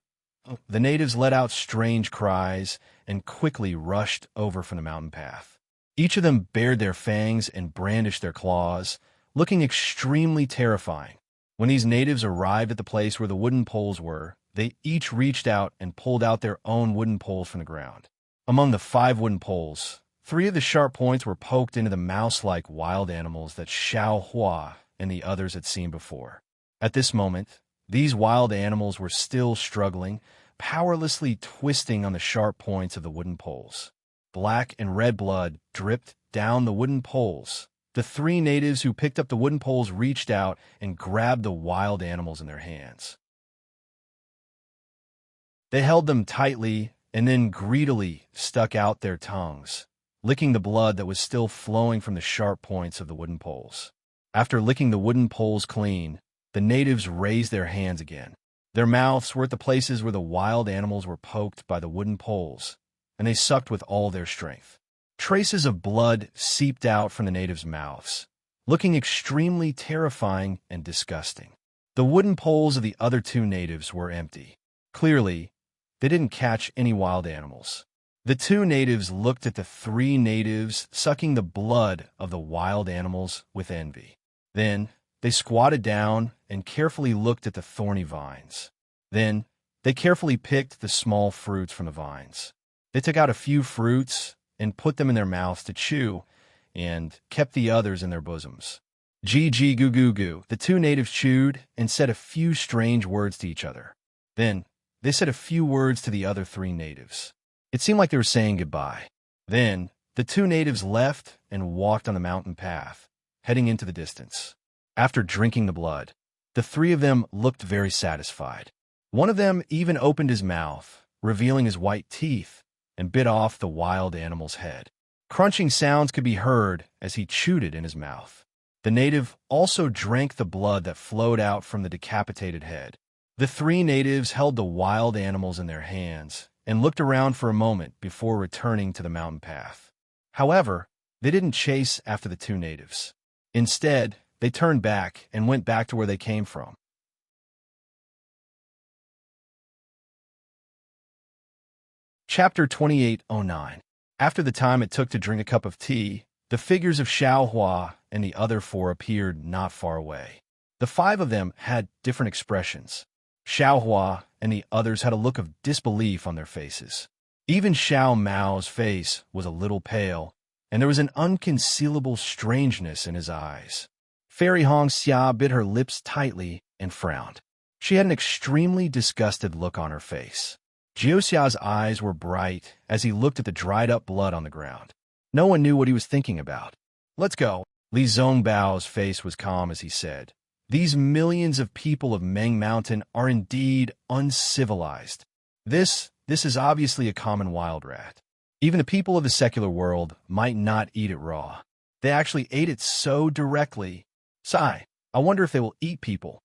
The natives let out strange cries and quickly rushed over from the mountain path. Each of them bared their fangs and brandished their claws, looking extremely terrifying. When these natives arrived at the place where the wooden poles were, they each reached out and pulled out their own wooden poles from the ground. Among the 5 wooden poles, 3 of the sharp points were poked into the mouse-like wild animals that Xiao Hua and the others had seen before. At this moment, these wild animals were still struggling, powerlessly twisting on the sharp points of the wooden poles. Black and red blood dripped down the wooden poles. The 3 natives who picked up the wooden poles reached out and grabbed the wild animals in their hands. They held them tightly and then greedily stuck out their tongues, licking the blood that was still flowing from the sharp points of the wooden poles. After licking the wooden poles clean, the natives raised their hands again. Their mouths were at the places where the wild animals were poked by the wooden poles, and they sucked with all their strength. Traces of blood seeped out from the natives' mouths, looking extremely terrifying and disgusting. The wooden poles of the other 2 natives were empty. Clearly, they didn't catch any wild animals. The 2 natives looked at the 3 natives sucking the blood of the wild animals with envy. Then, they squatted down and carefully looked at the thorny vines. Then, they carefully picked the small fruits from the vines. They took out a few fruits and put them in their mouths to chew, and kept the others in their bosoms. Gee gee goo goo goo, the 2 natives chewed and said a few strange words to each other. Then, they said a few words to the other 3 natives. It seemed like they were saying goodbye. Then, the 2 natives left and walked on the mountain path, heading into the distance. After drinking the blood, the 3 of them looked very satisfied. One of them even opened his mouth, revealing his white teeth, and bit off the wild animal's head. Crunching sounds could be heard as he chewed it in his mouth. The native also drank the blood that flowed out from the decapitated head. The 3 natives held the wild animals in their hands and looked around for a moment before returning to the mountain path. However, they didn't chase after the 2 natives. Instead, they turned back and went back to where they came from. Chapter 2809. After the time it took to drink a cup of tea, the figures of Xiao Hua and the other 4 appeared not far away. The 5 of them had different expressions. Xiao Hua and the others had a look of disbelief on their faces. Even Xiao Mao's face was a little pale, and there was an unconcealable strangeness in his eyes. Fairy Hong Xia bit her lips tightly and frowned. She had an extremely disgusted look on her face. Jiuxia's eyes were bright as he looked at the dried-up blood on the ground. No one knew what he was thinking about. "Let's go." Li Zhongbao's face was calm as he said, "These millions of people of Meng Mountain are indeed uncivilized. This is obviously a common wild rat. Even the people of the secular world might not eat it raw. They actually ate it so directly. Sigh, I wonder if they will eat people."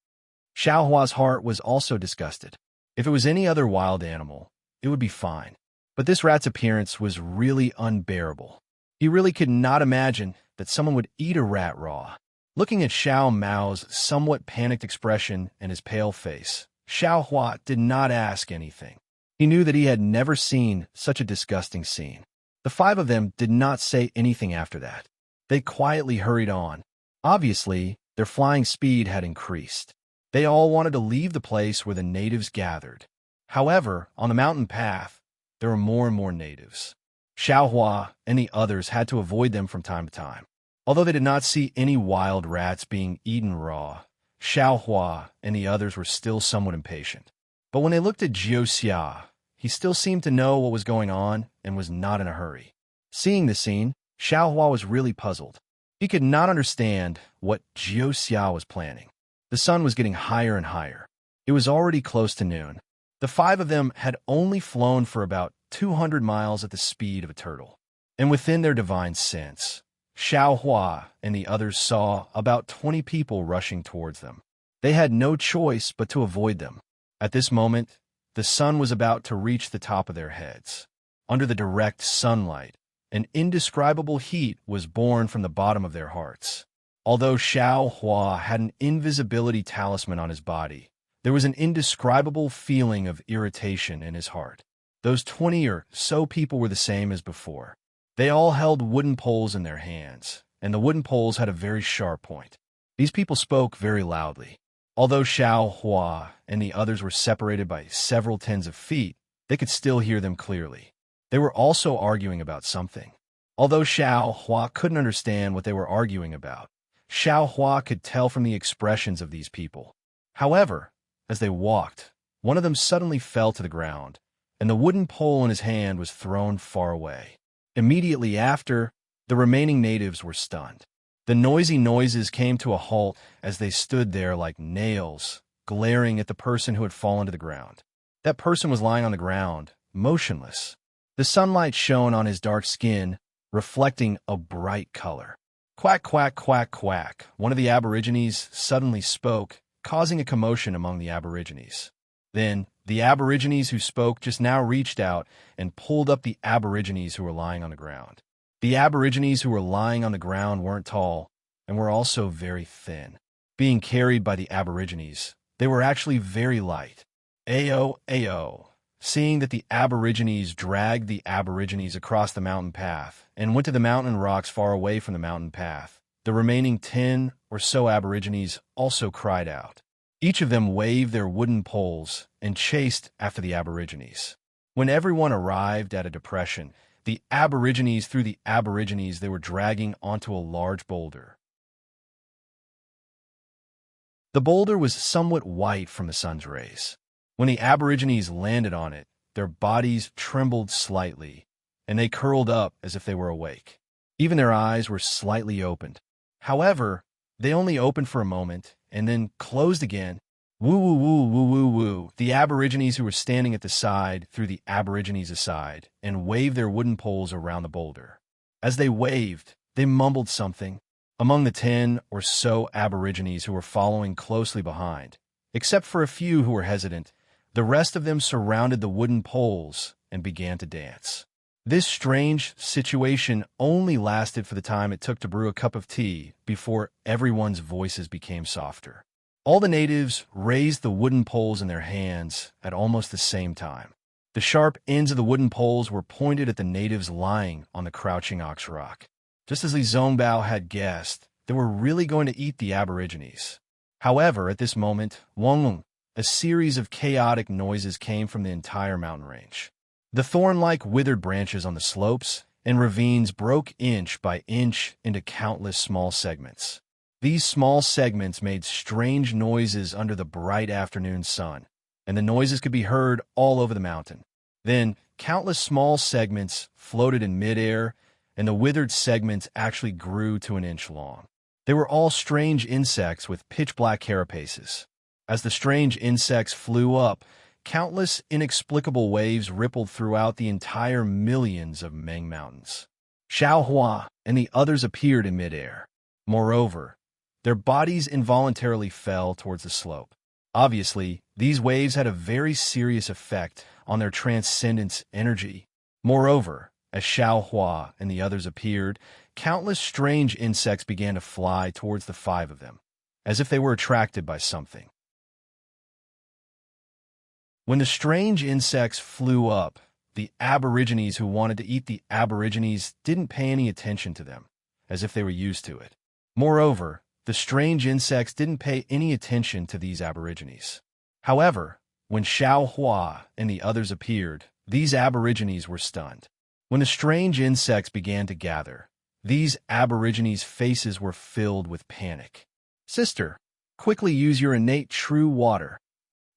Xiao Hua's heart was also disgusted. If it was any other wild animal, it would be fine. But this rat's appearance was really unbearable. He really could not imagine that someone would eat a rat raw. Looking at Xiao Mao's somewhat panicked expression and his pale face, Xiao Hua did not ask anything. He knew that he had never seen such a disgusting scene. The 5 of them did not say anything after that. They quietly hurried on. Obviously, their flying speed had increased. They all wanted to leave the place where the natives gathered. However, on the mountain path, there were more and more natives. Xiao Hua and the others had to avoid them from time to time. Although they did not see any wild rats being eaten raw, Xiao Hua and the others were still somewhat impatient. But when they looked at Jiuxia, he still seemed to know what was going on and was not in a hurry. Seeing the scene, Xiao Hua was really puzzled. He could not understand what Jiuxia was planning. The sun was getting higher and higher. It was already close to noon. The 5 of them had only flown for about 200 miles at the speed of a turtle. And within their divine sense, Xiao Hua and the others saw about 20 people rushing towards them. They had no choice but to avoid them. At this moment, the sun was about to reach the top of their heads. Under the direct sunlight, an indescribable heat was born from the bottom of their hearts. Although Xiao Hua had an invisibility talisman on his body, there was an indescribable feeling of irritation in his heart. Those 20 or so people were the same as before. They all held wooden poles in their hands, and the wooden poles had a very sharp point. These people spoke very loudly. Although Xiao Hua and the others were separated by several tens of feet, they could still hear them clearly. They were also arguing about something. Although Xiao Hua couldn't understand what they were arguing about, Xiao Hua could tell from the expressions of these people. However, as they walked, one of them suddenly fell to the ground, and the wooden pole in his hand was thrown far away. Immediately after, the remaining natives were stunned. The noisy noises came to a halt as they stood there like nails, glaring at the person who had fallen to the ground. That person was lying on the ground, motionless. The sunlight shone on his dark skin, reflecting a bright color. Quack, quack, quack, quack. One of the Aborigines suddenly spoke, causing a commotion among the Aborigines. Then, the Aborigines who spoke just now reached out and pulled up the Aborigines who were lying on the ground. The Aborigines who were lying on the ground weren't tall and were also very thin. Being carried by the Aborigines, they were actually very light. Ayo, ayo. Seeing that the Aborigines dragged the Aborigines across the mountain path and went to the mountain rocks far away from the mountain path, the remaining 10 or so Aborigines also cried out. Each of them waved their wooden poles and chased after the Aborigines. When everyone arrived at a depression, the Aborigines threw the Aborigines they were dragging onto a large boulder. The boulder was somewhat white from the sun's rays. When the Aborigines landed on it, their bodies trembled slightly, and they curled up as if they were awake. Even their eyes were slightly opened. However, they only opened for a moment and then closed again. Woo, woo, woo, woo, woo, woo. The Aborigines who were standing at the side threw the Aborigines aside and waved their wooden poles around the boulder. As they waved, they mumbled something. Among the 10 or so Aborigines who were following closely behind, except for a few who were hesitant, the rest of them surrounded the wooden poles and began to dance. This strange situation only lasted for the time it took to brew a cup of tea before everyone's voices became softer. All the natives raised the wooden poles in their hands at almost the same time. The sharp ends of the wooden poles were pointed at the natives lying on the crouching ox rock. Just as Li Zongbao had guessed, they were really going to eat the Aborigines. However, at this moment, Wong, a series of chaotic noises came from the entire mountain range. The thorn-like withered branches on the slopes and ravines broke inch by inch into countless small segments. These small segments made strange noises under the bright afternoon sun, and the noises could be heard all over the mountain. Then, countless small segments floated in midair, and the withered segments actually grew to an inch long. They were all strange insects with pitch-black carapaces. As the strange insects flew up, countless inexplicable waves rippled throughout the entire millions of Meng Mountains. Xiao Hua and the others appeared in midair. Moreover, their bodies involuntarily fell towards the slope. Obviously, these waves had a very serious effect on their transcendence energy. Moreover, as Xiao Hua and the others appeared, countless strange insects began to fly towards the 5 of them, as if they were attracted by something. When the strange insects flew up, the Aborigines who wanted to eat the Aborigines didn't pay any attention to them, as if they were used to it. Moreover, the strange insects didn't pay any attention to these Aborigines. However, when Xiao Hua and the others appeared, these Aborigines were stunned. When the strange insects began to gather, these Aborigines' faces were filled with panic. "Sister, quickly use your innate true water."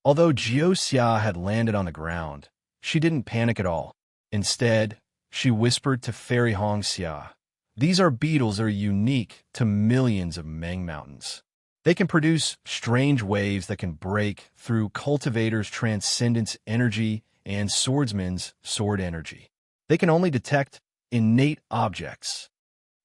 Although Jiuxia had landed on the ground, she didn't panic at all. Instead, she whispered to Fairy Hongxia, "These are beetles that are unique to millions of Meng Mountains. They can produce strange waves that can break through cultivators' transcendence energy and swordsmen's sword energy. They can only detect innate objects."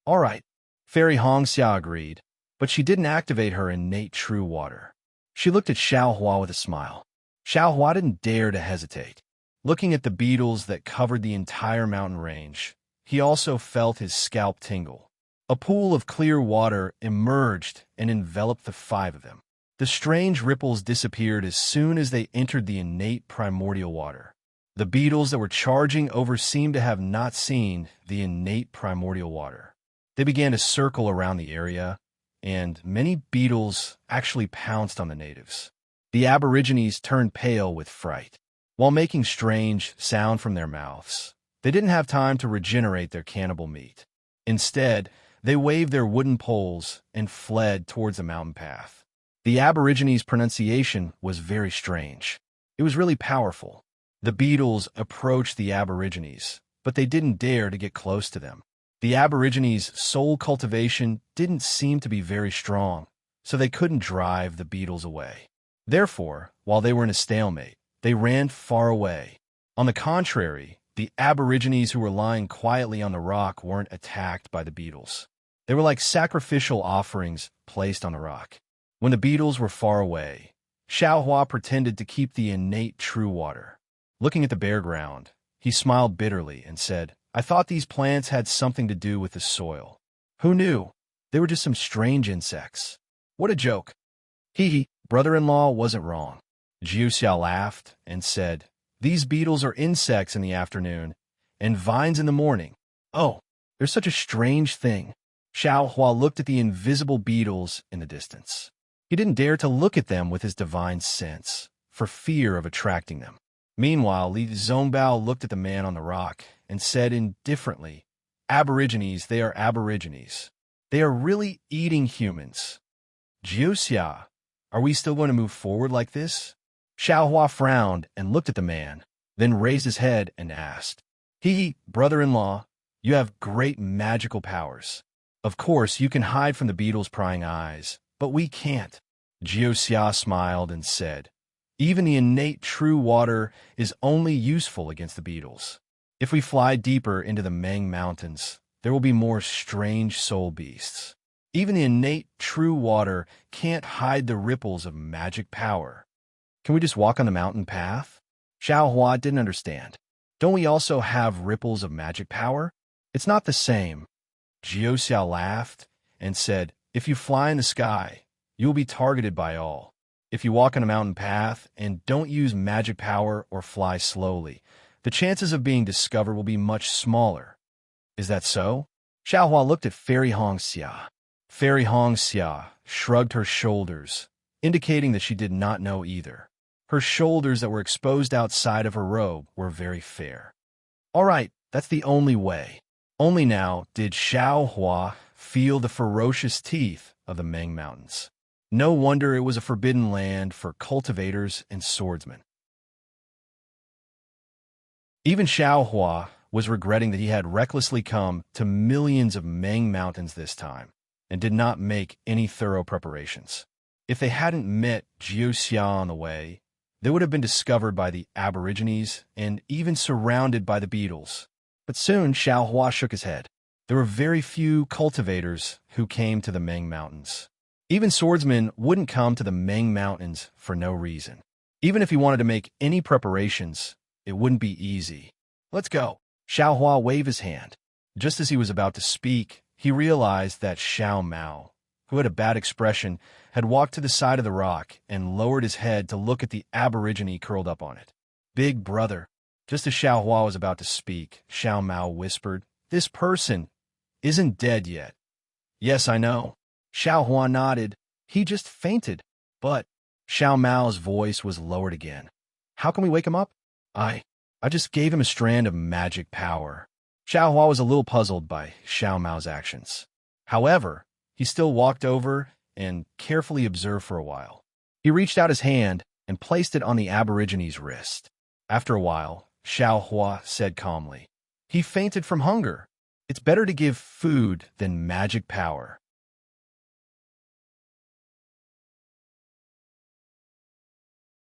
"All right," Fairy Hongxia agreed, but she didn't activate her innate true water. She looked at Xiao Hua with a smile. Xiao Hua didn't dare to hesitate. Looking at the beetles that covered the entire mountain range, he also felt his scalp tingle. A pool of clear water emerged and enveloped the five of them. The strange ripples disappeared as soon as they entered the innate primordial water. The beetles that were charging over seemed to have not seen the innate primordial water. They began to circle around the area, and many beetles actually pounced on the natives. The aborigines turned pale with fright. While making strange sound from their mouths, they didn't have time to regenerate their cannibal meat. Instead, they waved their wooden poles and fled towards the mountain path. The aborigines' pronunciation was very strange. It was really powerful. The beetles approached the aborigines, but they didn't dare to get close to them. The aborigines' soul cultivation didn't seem to be very strong, so they couldn't drive the beetles away. Therefore, while they were in a stalemate, they ran far away. On the contrary, the aborigines who were lying quietly on the rock weren't attacked by the beetles. They were like sacrificial offerings placed on the rock. When the beetles were far away, Xiaohua pretended to keep the innate true water. Looking at the bare ground, he smiled bitterly and said, "I thought these plants had something to do with the soil. Who knew? They were just some strange insects. What a joke." Hee, brother-in-law wasn't wrong. Jiuxia laughed and said, "These beetles are insects in the afternoon and vines in the morning. Oh, there's such a strange thing." Xiaohua looked at the invisible beetles in the distance. He didn't dare to look at them with his divine sense, for fear of attracting them. Meanwhile, Li Zongbao looked at the man on the rock and said indifferently, "Aborigines, they are aborigines. They are really eating humans. Jiuxia, are we still going to move forward like this?" Xiaohua frowned and looked at the man, then raised his head and asked, brother-in-law, you have great magical powers. Of course, you can hide from the beetles' prying eyes, but we can't." Jiuxia smiled and said, "Even the innate true water is only useful against the beetles. If we fly deeper into the Meng Mountains, there will be more strange soul beasts. Even the innate true water can't hide the ripples of magic power. Can we just walk on the mountain path?" Xiaohua didn't understand. "Don't we also have ripples of magic power? It's not the same." Jiuxia laughed and said, "If you fly in the sky, you will be targeted by all. If you walk on a mountain path and don't use magic power or fly slowly, the chances of being discovered will be much smaller. Is that so?" Xiaohua looked at Fairy Hongxia. Fairy Hongxia shrugged her shoulders, indicating that she did not know either. Her shoulders that were exposed outside of her robe were very fair. "All right, that's the only way." Only now did Xiaohua feel the ferocious teeth of the Meng Mountains. No wonder it was a forbidden land for cultivators and swordsmen. Even Xiaohua was regretting that he had recklessly come to millions of Meng Mountains this time, and did not make any thorough preparations. If they hadn't met Jiuxia on the way, they would have been discovered by the aborigines and even surrounded by the beetles. But soon Xiaohua shook his head. There were very few cultivators who came to the Meng Mountains. Even swordsmen wouldn't come to the Meng Mountains for no reason. Even if he wanted to make any preparations, it wouldn't be easy. "Let's go." Xiaohua waved his hand. Just as he was about to speak, he realized that Xiao Mao, who had a bad expression, had walked to the side of the rock and lowered his head to look at the aborigine curled up on it. "Big brother." Just as Xiaohua was about to speak, Xiao Mao whispered, "This person isn't dead yet." "Yes, I know." Xiaohua nodded. "He just fainted." "But..." Xiao Mao's voice was lowered again. "How can we wake him up?" I just gave him a strand of magic power." Xiaohua was a little puzzled by Xiao Mao's actions. However, he still walked over and carefully observed for a while. He reached out his hand and placed it on the aborigine's wrist. After a while, Xiaohua said calmly, "He fainted from hunger. It's better to give food than magic power."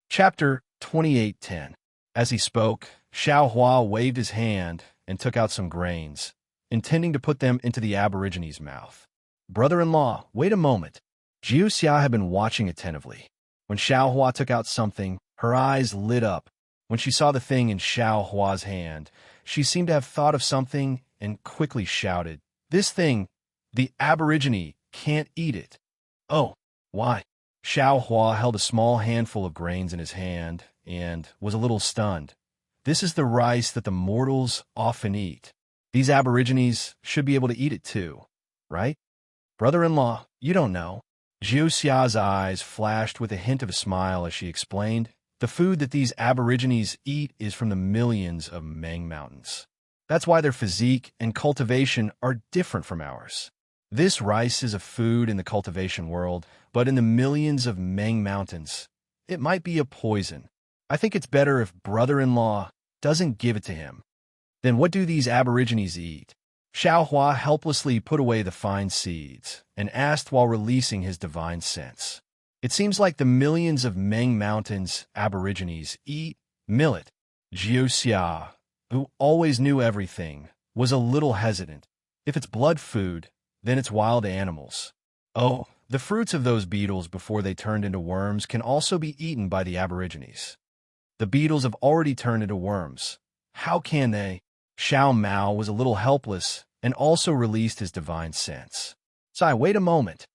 Chapter 28:10. As he spoke, Xiaohua waved his hand and took out some grains, intending to put them into the aborigine's mouth. "Brother-in-law, wait a moment." Jiuxia had been watching attentively. When Xiaohua took out something, her eyes lit up. When she saw the thing in Xiaohua's hand, she seemed to have thought of something and quickly shouted, This thing The Aborigine can't eat it. Oh, why? Xiao Hua held a small handful of grains in his hand and was a little stunned. This is the rice that the mortals often eat. These Aborigines should be able to eat it too, right? Brother-in-law, you don't know. Jiu Xia's eyes flashed with a hint of a smile as she explained. The food that these Aborigines eat is from the millions of Meng Mountains. That's why their physique and cultivation are different from ours. This rice is a food in the cultivation world, but in the millions of Meng Mountains, it might be a poison. I think it's better if brother-in-law doesn't give it to him. Then what do these Aborigines eat? Xiao Hua helplessly put away the fine seeds and asked while releasing his divine sense. It seems like the millions of Meng Mountains Aborigines eat millet. Jiu Xia, who always knew everything, was a little hesitant. If it's blood food, then it's wild animals. Oh, the fruits of those beetles before they turned into worms can also be eaten by the Aborigines. The beetles have already turned into worms. How can they? Xiao Mao was a little helpless and also released his divine sense. Sai, wait a moment.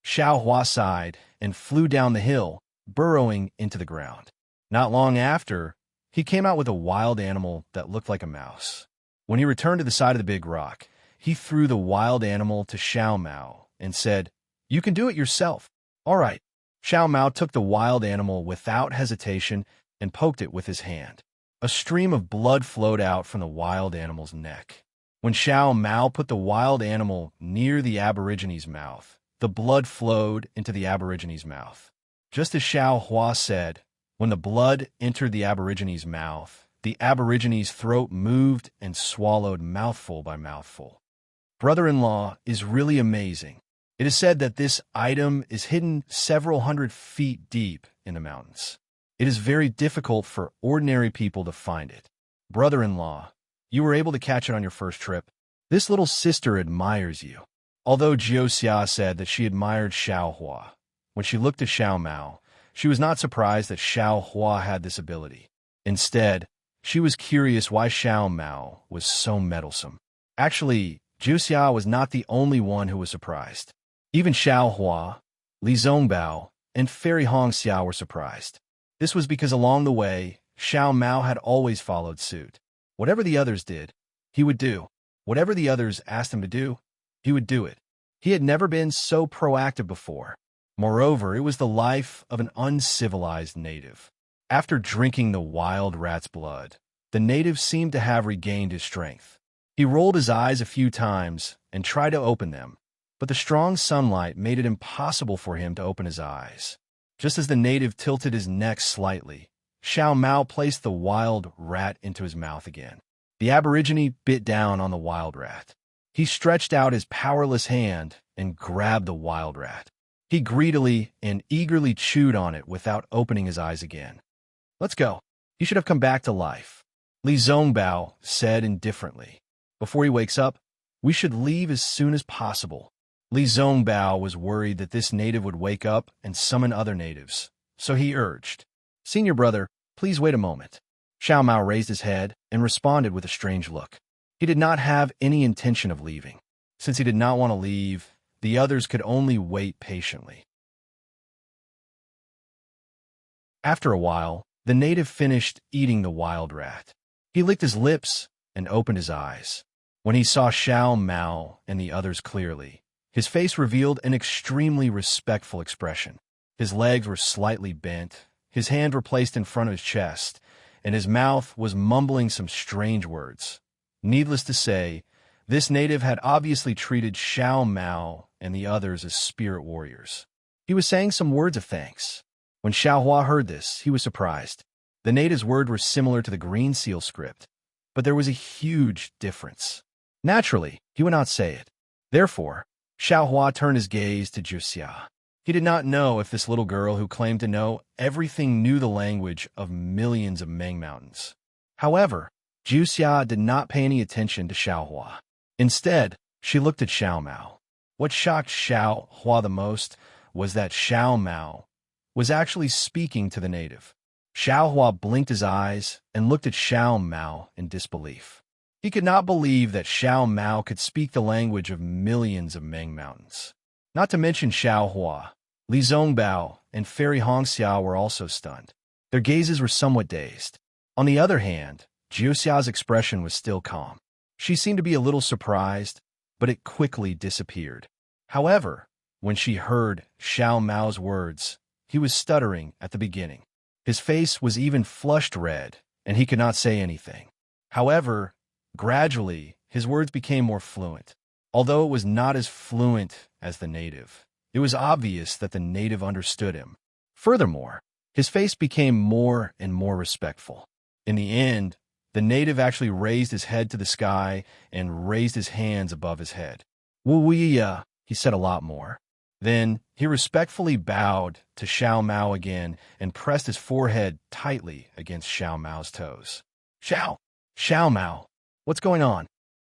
Xiao Hua sighed and flew down the hill, burrowing into the ground. Not long after, he came out with a wild animal that looked like a mouse. When he returned to the side of the big rock, he threw the wild animal to Xiao Mao and said, "You can do it yourself." All right. Xiao Mao took the wild animal without hesitation and poked it with his hand. A stream of blood flowed out from the wild animal's neck. When Xiao Mao put the wild animal near the Aborigine's mouth, the blood flowed into the Aborigine's mouth. Just as Xiao Hua said, when the blood entered the Aborigine's mouth, the Aborigine's throat moved and swallowed mouthful by mouthful. Brother-in-law is really amazing. It is said that this item is hidden several hundred feet deep in the mountains. It is very difficult for ordinary people to find it. Brother-in-law, you were able to catch it on your first trip. This little sister admires you. Although Jiu Xia said that she admired Xiao Hua, when she looked at Xiao Mao, she was not surprised that Xiao Hua had this ability. Instead, she was curious why Xiao Mao was so meddlesome. Actually, Jiu Xia was not the only one who was surprised. Even Xiao Hua, Li Zongbao, and Fairy Hong Xiao were surprised. This was because along the way, Xiao Mao had always followed suit. Whatever the others did, he would do. Whatever the others asked him to do, he would do it. He had never been so proactive before. Moreover, it was the life of an uncivilized native. After drinking the wild rat's blood, the native seemed to have regained his strength. He rolled his eyes a few times and tried to open them, but the strong sunlight made it impossible for him to open his eyes. Just as the native tilted his neck slightly, Xiao Mao placed the wild rat into his mouth again. The Aborigine bit down on the wild rat. He stretched out his powerless hand and grabbed the wild rat. He greedily and eagerly chewed on it without opening his eyes again. "Let's go. He should have come back to life," Li Zongbao said indifferently. "Before he wakes up, we should leave as soon as possible." Li Zongbao was worried that this native would wake up and summon other natives, so he urged, "Senior brother, please wait a moment." Xiao Mao raised his head and responded with a strange look. He did not have any intention of leaving. Since he did not want to leave, the others could only wait patiently. After a while, the native finished eating the wild rat. He licked his lips and opened his eyes. When he saw Xiao Mao and the others clearly, his face revealed an extremely respectful expression. His legs were slightly bent, his hand were placed in front of his chest, and his mouth was mumbling some strange words. Needless to say, this native had obviously treated Xiao Mao and the others as spirit warriors. He was saying some words of thanks. When Xiao Hua heard this, he was surprised. The native's words were similar to the Green Seal script, but there was a huge difference. Naturally, he would not say it. Therefore, Xiao Hua turned his gaze to Jiu Xia. He did not know if this little girl who claimed to know everything knew the language of millions of Meng Mountains. However, Jiu Xia did not pay any attention to Xiao Hua. Instead, she looked at Xiao Mao. What shocked Xiao Hua the most was that Xiao Mao was actually speaking to the native. Xiao Hua blinked his eyes and looked at Xiao Mao in disbelief. He could not believe that Xiao Mao could speak the language of millions of Meng Mountains. Not to mention Xiao Hua, Li Zongbao, and Fairy Hongxiao were also stunned. Their gazes were somewhat dazed. On the other hand, Jiuxia's expression was still calm. She seemed to be a little surprised, but it quickly disappeared. However, when she heard Xiao Mao's words, he was stuttering at the beginning. His face was even flushed red, and he could not say anything. However, gradually, his words became more fluent. Although it was not as fluent as the native, it was obvious that the native understood him. Furthermore, his face became more and more respectful. In the end, the native actually raised his head to the sky and raised his hands above his head. "Wu-wee-ya," he said a lot more. Then he respectfully bowed to Xiao Mao again and pressed his forehead tightly against Xiao Mao's toes. Xiao Mao, what's going on?"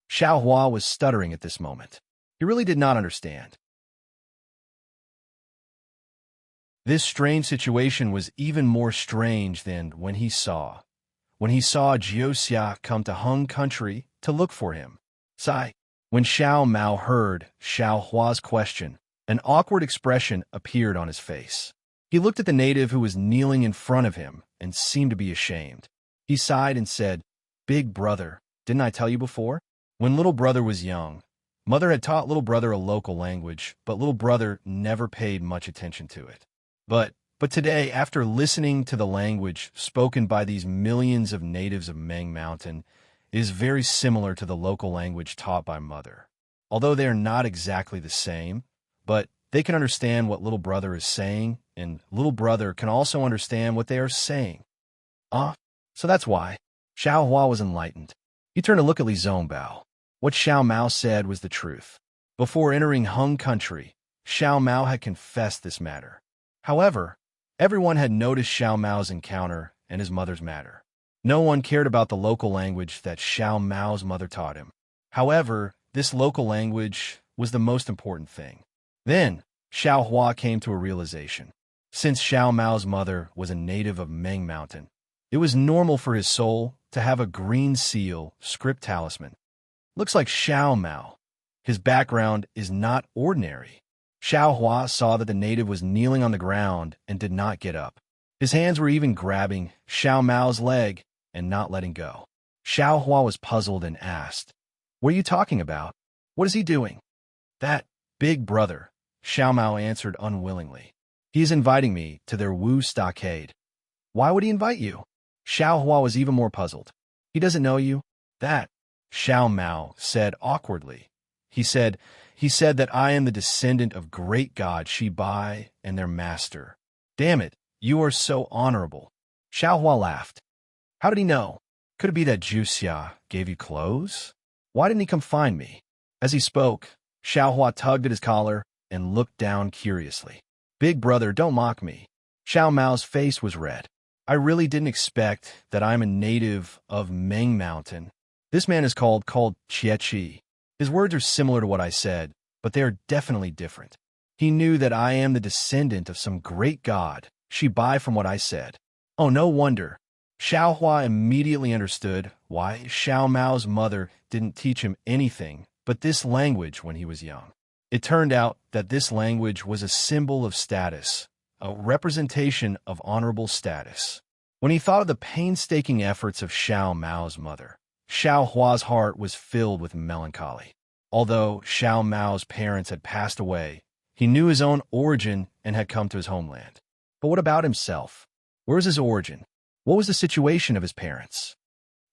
Xiao Hua was stuttering at this moment. He really did not understand. This strange situation was even more strange than when he saw Jiuxia come to Hung Country to look for him. When Xiao Mao heard Xiao Hua's question, an awkward expression appeared on his face. He looked at the native who was kneeling in front of him and seemed to be ashamed. He sighed and said, "Big brother, didn't I tell you before? When little brother was young, mother had taught little brother a local language, but little brother never paid much attention to it. But today, after listening to the language spoken by these millions of natives of Meng Mountain, it is very similar to the local language taught by mother. Although they are not exactly the same, but they can understand what little brother is saying, and little brother can also understand what they are saying." So that's why. Xiao Hua was enlightened. He turned to look at Li Zongbao. What Xiao Mao said was the truth. Before entering Hung Country, Xiao Mao had confessed this matter. However, everyone had noticed Xiao Mao's encounter and his mother's matter. No one cared about the local language that Xiao Mao's mother taught him. However, this local language was the most important thing. Then, Xiao Hua came to a realization. Since Xiao Mao's mother was a native of Meng Mountain, it was normal for his soul to have a green seal script talisman. Looks like Xiao Mao. His background is not ordinary. Xiao Hua saw that the native was kneeling on the ground and did not get up. His hands were even grabbing Xiao Mao's leg and not letting go. Xiao Hua was puzzled and asked, "What are you talking about? What is he doing?" "That big brother," Xiao Mao answered unwillingly. "He is inviting me to their Wu stockade." "Why would he invite you?" Xiao Hua was even more puzzled. "He doesn't know you." "That," Xiao Mao said awkwardly. He said that I am the descendant of great god Shibai and their master. Damn it, you are so honorable. Xiao Hua laughed. How did he know? Could it be that Jiuxia gave you clothes? Why didn't he come find me? As he spoke, Xiao Hua tugged at his collar and looked down curiously. Big brother, don't mock me. Xiao Mao's face was red. I really didn't expect that I'm a native of Meng Mountain. This man is called Chiechi. His words are similar to what I said, but they are definitely different. He knew that I am the descendant of some great god, Shibai, from what I said. Oh, no wonder. Xiao Hua immediately understood why Xiao Mao's mother didn't teach him anything but this language when he was young. It turned out that this language was a symbol of status, a representation of honorable status. When he thought of the painstaking efforts of Xiao Mao's mother, Xiao Hua's heart was filled with melancholy. Although Xiao Mao's parents had passed away, he knew his own origin and had come to his homeland. But what about himself? Where is his origin? What was the situation of his parents?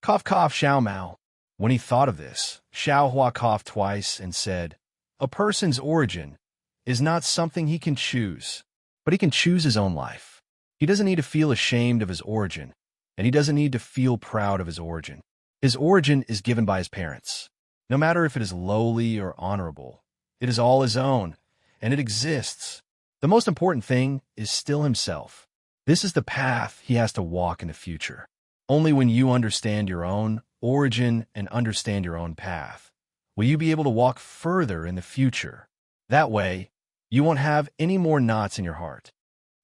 Cough, cough, Xiao Mao. When he thought of this, Xiao Hua coughed twice and said, a person's origin is not something he can choose, but he can choose his own life. He doesn't need to feel ashamed of his origin, and he doesn't need to feel proud of his origin. His origin is given by his parents. No matter if it is lowly or honorable, it is all his own, and it exists. The most important thing is still himself. This is the path he has to walk in the future. Only when you understand your own origin and understand your own path will you be able to walk further in the future. That way, you won't have any more knots in your heart.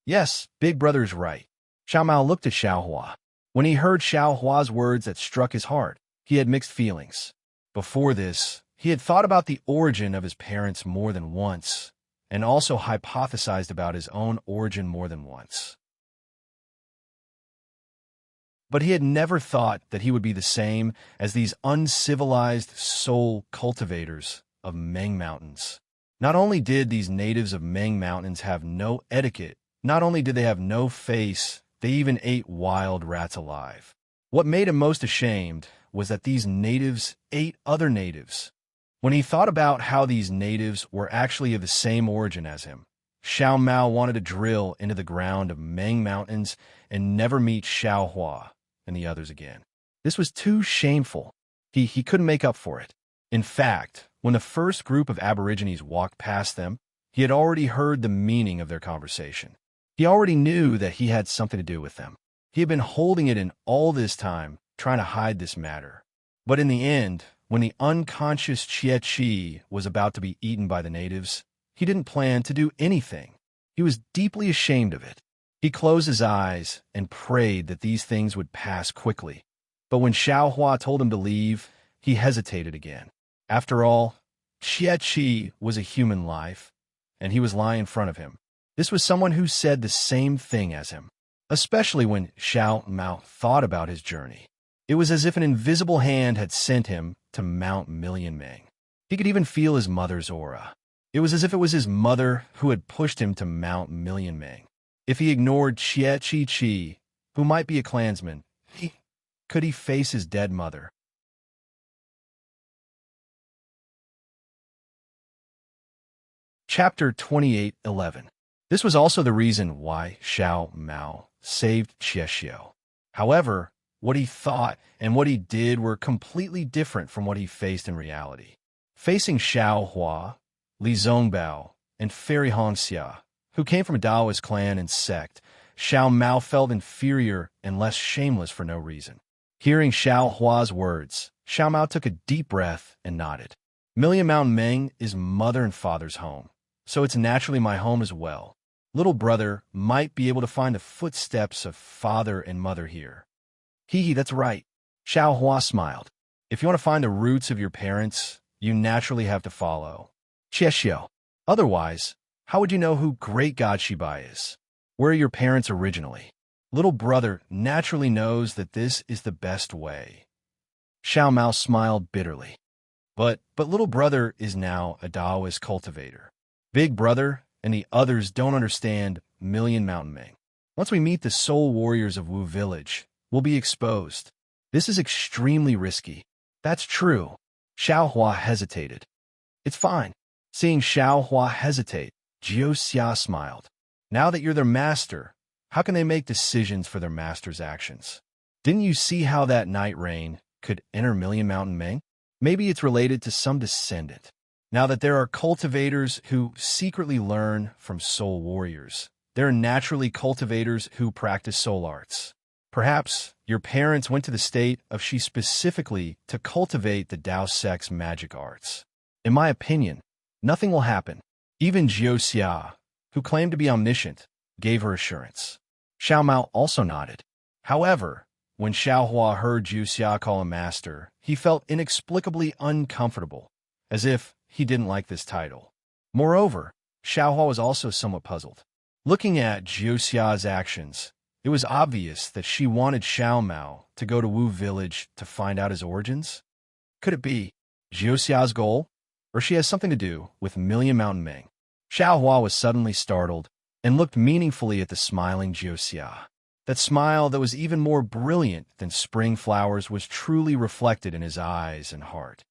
Yes, Big Brother is right. Xiao Mao looked at Xiao Hua. When he heard Xiao Hua's words that struck his heart, he had mixed feelings. Before this, he had thought about the origin of his parents more than once, and also hypothesized about his own origin more than once. But he had never thought that he would be the same as these uncivilized soul cultivators of Meng Mountains. Not only did these natives of Meng Mountains have no etiquette, not only did they have no face, they even ate wild rats alive. What made him most ashamed was that these natives ate other natives. When he thought about how these natives were actually of the same origin as him, Xiao Mao wanted to drill into the ground of Meng Mountains and never meet Xiao Hua and the others again. This was too shameful. He couldn't make up for it. In fact, when the first group of Aborigines walked past them, he had already heard the meaning of their conversation. He already knew that he had something to do with them. He had been holding it in all this time, trying to hide this matter. But in the end, when the unconscious Chie was about to be eaten by the natives, he didn't plan to do anything. He was deeply ashamed of it. He closed his eyes and prayed that these things would pass quickly. But when Xiao Hua told him to leave, he hesitated again. After all, Chie was a human life, and he was lying in front of him. This was someone who said the same thing as him, especially when Xiao Mao thought about his journey. It was as if an invisible hand had sent him to Mount Million Meng. He could even feel his mother's aura. It was as if it was his mother who had pushed him to Mount Million Meng. If he ignored Chie, who might be a clansman, could he face his dead mother? Chapter 28:11. This was also the reason why Xiao Mao saved Chie. However, what he thought and what he did were completely different from what he faced in reality. Facing Xiao Hua, Li Zongbao, and Fairy Hongxia, who came from a Taoist clan and sect, Xiao Mao felt inferior and less shameless for no reason. Hearing Xiao Hua's words, Xiao Mao took a deep breath and nodded. Million Mountain Meng is mother and father's home, so it's naturally my home as well. Little brother might be able to find the footsteps of father and mother here. That's right. Xiao Hua smiled. If you want to find the roots of your parents, you naturally have to follow Chie. Otherwise, how would you know who great god Shibai is? Where are your parents originally? Little brother naturally knows that this is the best way. Xiao Mao smiled bitterly. But little brother is now a Taoist cultivator. Big brother and the others don't understand Million Mountain Meng. Once we meet the soul warriors of Wu Village, we'll be exposed. This is extremely risky. That's true. Xiao Hua hesitated. It's fine. Seeing Xiao Hua hesitate, Jiuxia smiled. Now that you're their master, how can they make decisions for their master's actions? Didn't you see how that night rain could enter Million Mountain Meng? Maybe it's related to some descendant. Now that there are cultivators who secretly learn from soul warriors, there are naturally cultivators who practice soul arts. Perhaps your parents went to the state of Shi specifically to cultivate the Dao sect's magic arts. In my opinion, nothing will happen. Even Jiuxia, who claimed to be omniscient, gave her assurance. Xiao Mao also nodded. However, when Xiao Hua heard Jiuxia call him master, he felt inexplicably uncomfortable, as if he didn't like this title. Moreover, Xiao Hua was also somewhat puzzled. Looking at Jiuxia's actions, it was obvious that she wanted Xiao Mao to go to Wu Village to find out his origins. Could it be Jiuxia's goal, or she has something to do with Million Mountain Meng? Xiao Hua was suddenly startled and looked meaningfully at the smiling Jiuxia. That smile that was even more brilliant than spring flowers was truly reflected in his eyes and heart.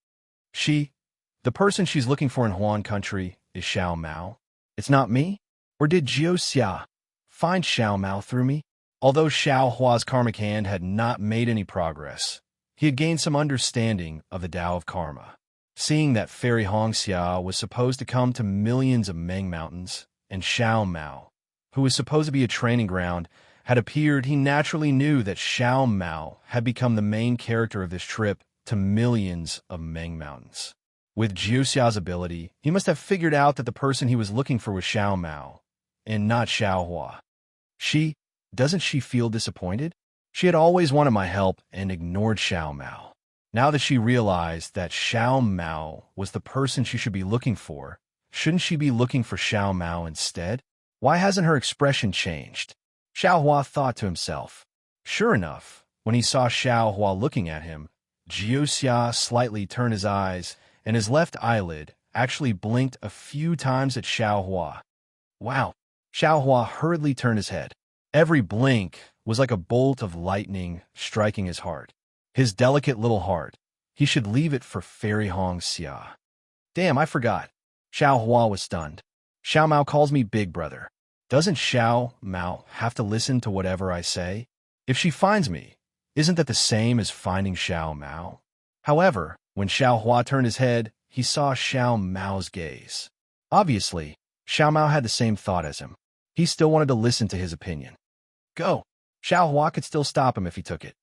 The person she's looking for in Huan country, is Xiao Mao. It's not me? Or did Jiuxia find Xiao Mao through me? Although Xiao Hua's karmic hand had not made any progress, he had gained some understanding of the Tao of Karma. Seeing that Fairy Hongxia was supposed to come to millions of Meng Mountains, and Xiao Mao, who was supposed to be a training ground, had appeared, he naturally knew that Xiao Mao had become the main character of this trip to millions of Meng Mountains. With Jiuxia's ability, he must have figured out that the person he was looking for was Xiao Mao, and not Xiao Hua. Doesn't she feel disappointed? She had always wanted my help and ignored Xiao Mao. Now that she realized that Xiao Mao was the person she should be looking for, shouldn't she be looking for Xiao Mao instead? Why hasn't her expression changed? Xiao Hua thought to himself. Sure enough, when he saw Xiao Hua looking at him, Jiuxia slightly turned his eyes, and his left eyelid actually blinked a few times at Xiao Hua. Wow! Xiao Hua hurriedly turned his head. Every blink was like a bolt of lightning striking his heart. His delicate little heart. He should leave it for Fairy Hong Xia. Damn, I forgot. Xiao Hua was stunned. Xiao Mao calls me big brother. Doesn't Xiao Mao have to listen to whatever I say? If she finds me, isn't that the same as finding Xiao Mao? However, when Xiao Hua turned his head, he saw Xiao Mao's gaze. Obviously, Xiao Mao had the same thought as him. He still wanted to listen to his opinion. Go! Xiao Hua could still stop him if he took it.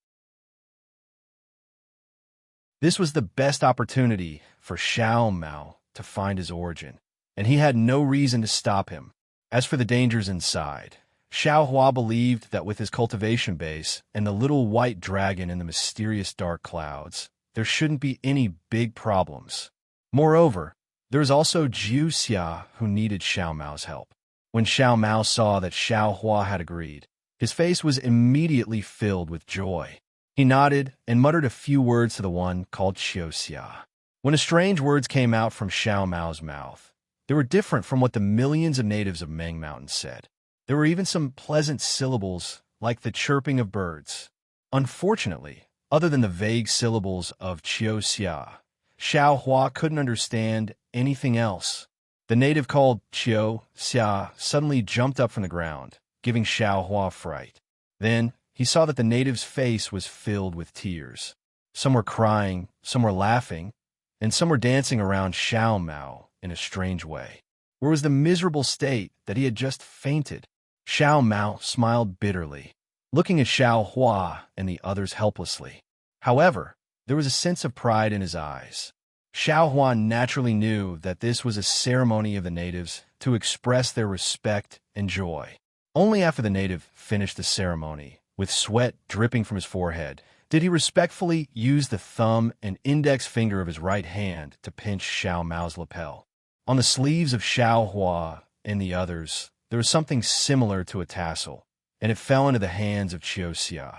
This was the best opportunity for Xiao Mao to find his origin, and he had no reason to stop him. As for the dangers inside, Xiao Hua believed that with his cultivation base and the little white dragon in the mysterious dark clouds, there shouldn't be any big problems. Moreover, there was also Jiu Xia who needed Xiao Mao's help. When Xiao Mao saw that Xiao Hua had agreed, his face was immediately filled with joy. He nodded and muttered a few words to the one called Jiu Xia. When the strange words came out from Xiao Mao's mouth, they were different from what the millions of natives of Meng Mountain said. There were even some pleasant syllables, like the chirping of birds. Unfortunately, other than the vague syllables of Jiu Xia, Xiao Hua couldn't understand anything else. The native called Jiu Xia suddenly jumped up from the ground, giving Xiao Hua fright. Then, he saw that the native's face was filled with tears. Some were crying, some were laughing, and some were dancing around Xiao Mao in a strange way. Where was the miserable state that he had just fainted? Xiao Mao smiled bitterly, looking at Xiao Hua and the others helplessly. However, there was a sense of pride in his eyes. Xiao Hua naturally knew that this was a ceremony of the natives to express their respect and joy. Only after the native finished the ceremony, with sweat dripping from his forehead, did he respectfully use the thumb and index finger of his right hand to pinch Xiao Mao's lapel. On the sleeves of Xiao Hua and the others, there was something similar to a tassel, and it fell into the hands of Jiu Xia.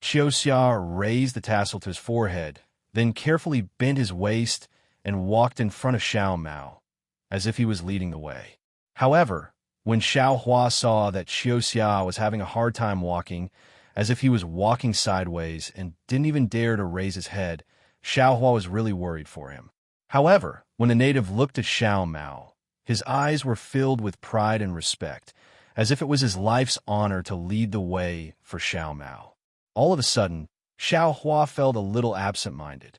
Jiu Xia raised the tassel to his forehead, then carefully bent his waist and walked in front of Xiao Mao, as if he was leading the way. However, when Xiao Hua saw that Jiu Xia was having a hard time walking, as if he was walking sideways and didn't even dare to raise his head, Xiao Hua was really worried for him. However, when the native looked at Xiao Mao, his eyes were filled with pride and respect, as if it was his life's honor to lead the way for Xiao Mao. All of a sudden, Xiao Hua felt a little absent-minded.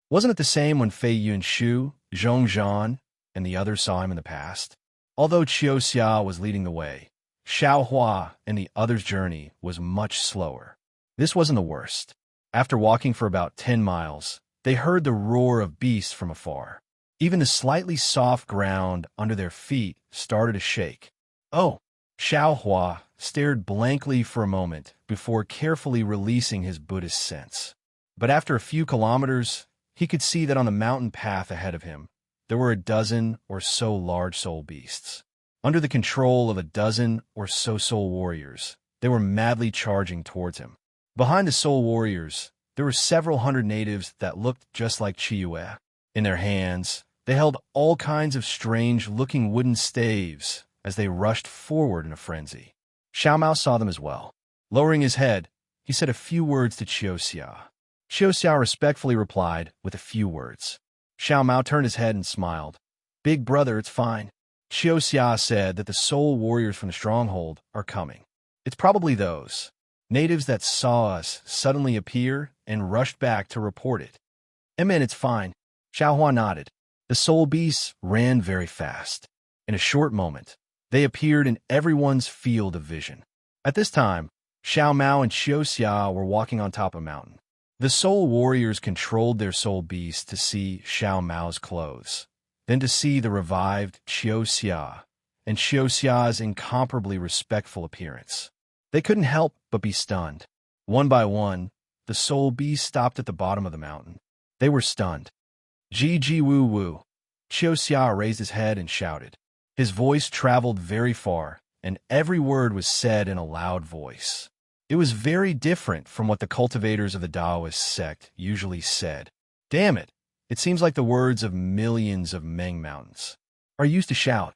Wasn't it the same when Fei Yunshu, Zhong Zhan, and the others saw him in the past? Although Jiu Xia was leading the way, Xiao Hua and the others' journey was much slower. This wasn't the worst. After walking for about 10 miles, they heard the roar of beasts from afar. Even the slightly soft ground under their feet started to shake. Oh! Xiao Hua stared blankly for a moment before carefully releasing his Buddhist sense. But after a few kilometers, he could see that on the mountain path ahead of him, there were a dozen or so large soul beasts. Under the control of a dozen or so soul warriors, they were madly charging towards him. Behind the soul warriors, there were several hundred natives that looked just like Chiyue. In their hands, they held all kinds of strange-looking wooden staves as they rushed forward in a frenzy. Xiao Mao saw them as well. Lowering his head, he said a few words to Jiu Xia. Jiu Xia respectfully replied with a few words. Xiao Mao turned his head and smiled. Big brother, it's fine. Jiu Xia said that the soul warriors from the stronghold are coming. It's probably those natives that saw us suddenly appear and rushed back to report it. Man, it's fine. Xiao Hua nodded. The soul beasts ran very fast. In a short moment, they appeared in everyone's field of vision. At this time, Xiao Mao and Jiu Xia were walking on top of a mountain. The soul warriors controlled their soul beasts to see Xiao Mao's clothes, then to see the revived Jiu Xia and Jiu Xia's incomparably respectful appearance. They couldn't help but be stunned. One by one, the the soul beasts stopped at the bottom of the mountain. They were stunned. Ji Woo Woo. Qiuxia raised his head and shouted. His voice traveled very far, and every word was said in a loud voice. It was very different from what the cultivators of the Taoist sect usually said. Damn it! It seems like the words of millions of Meng mountains are used to shout.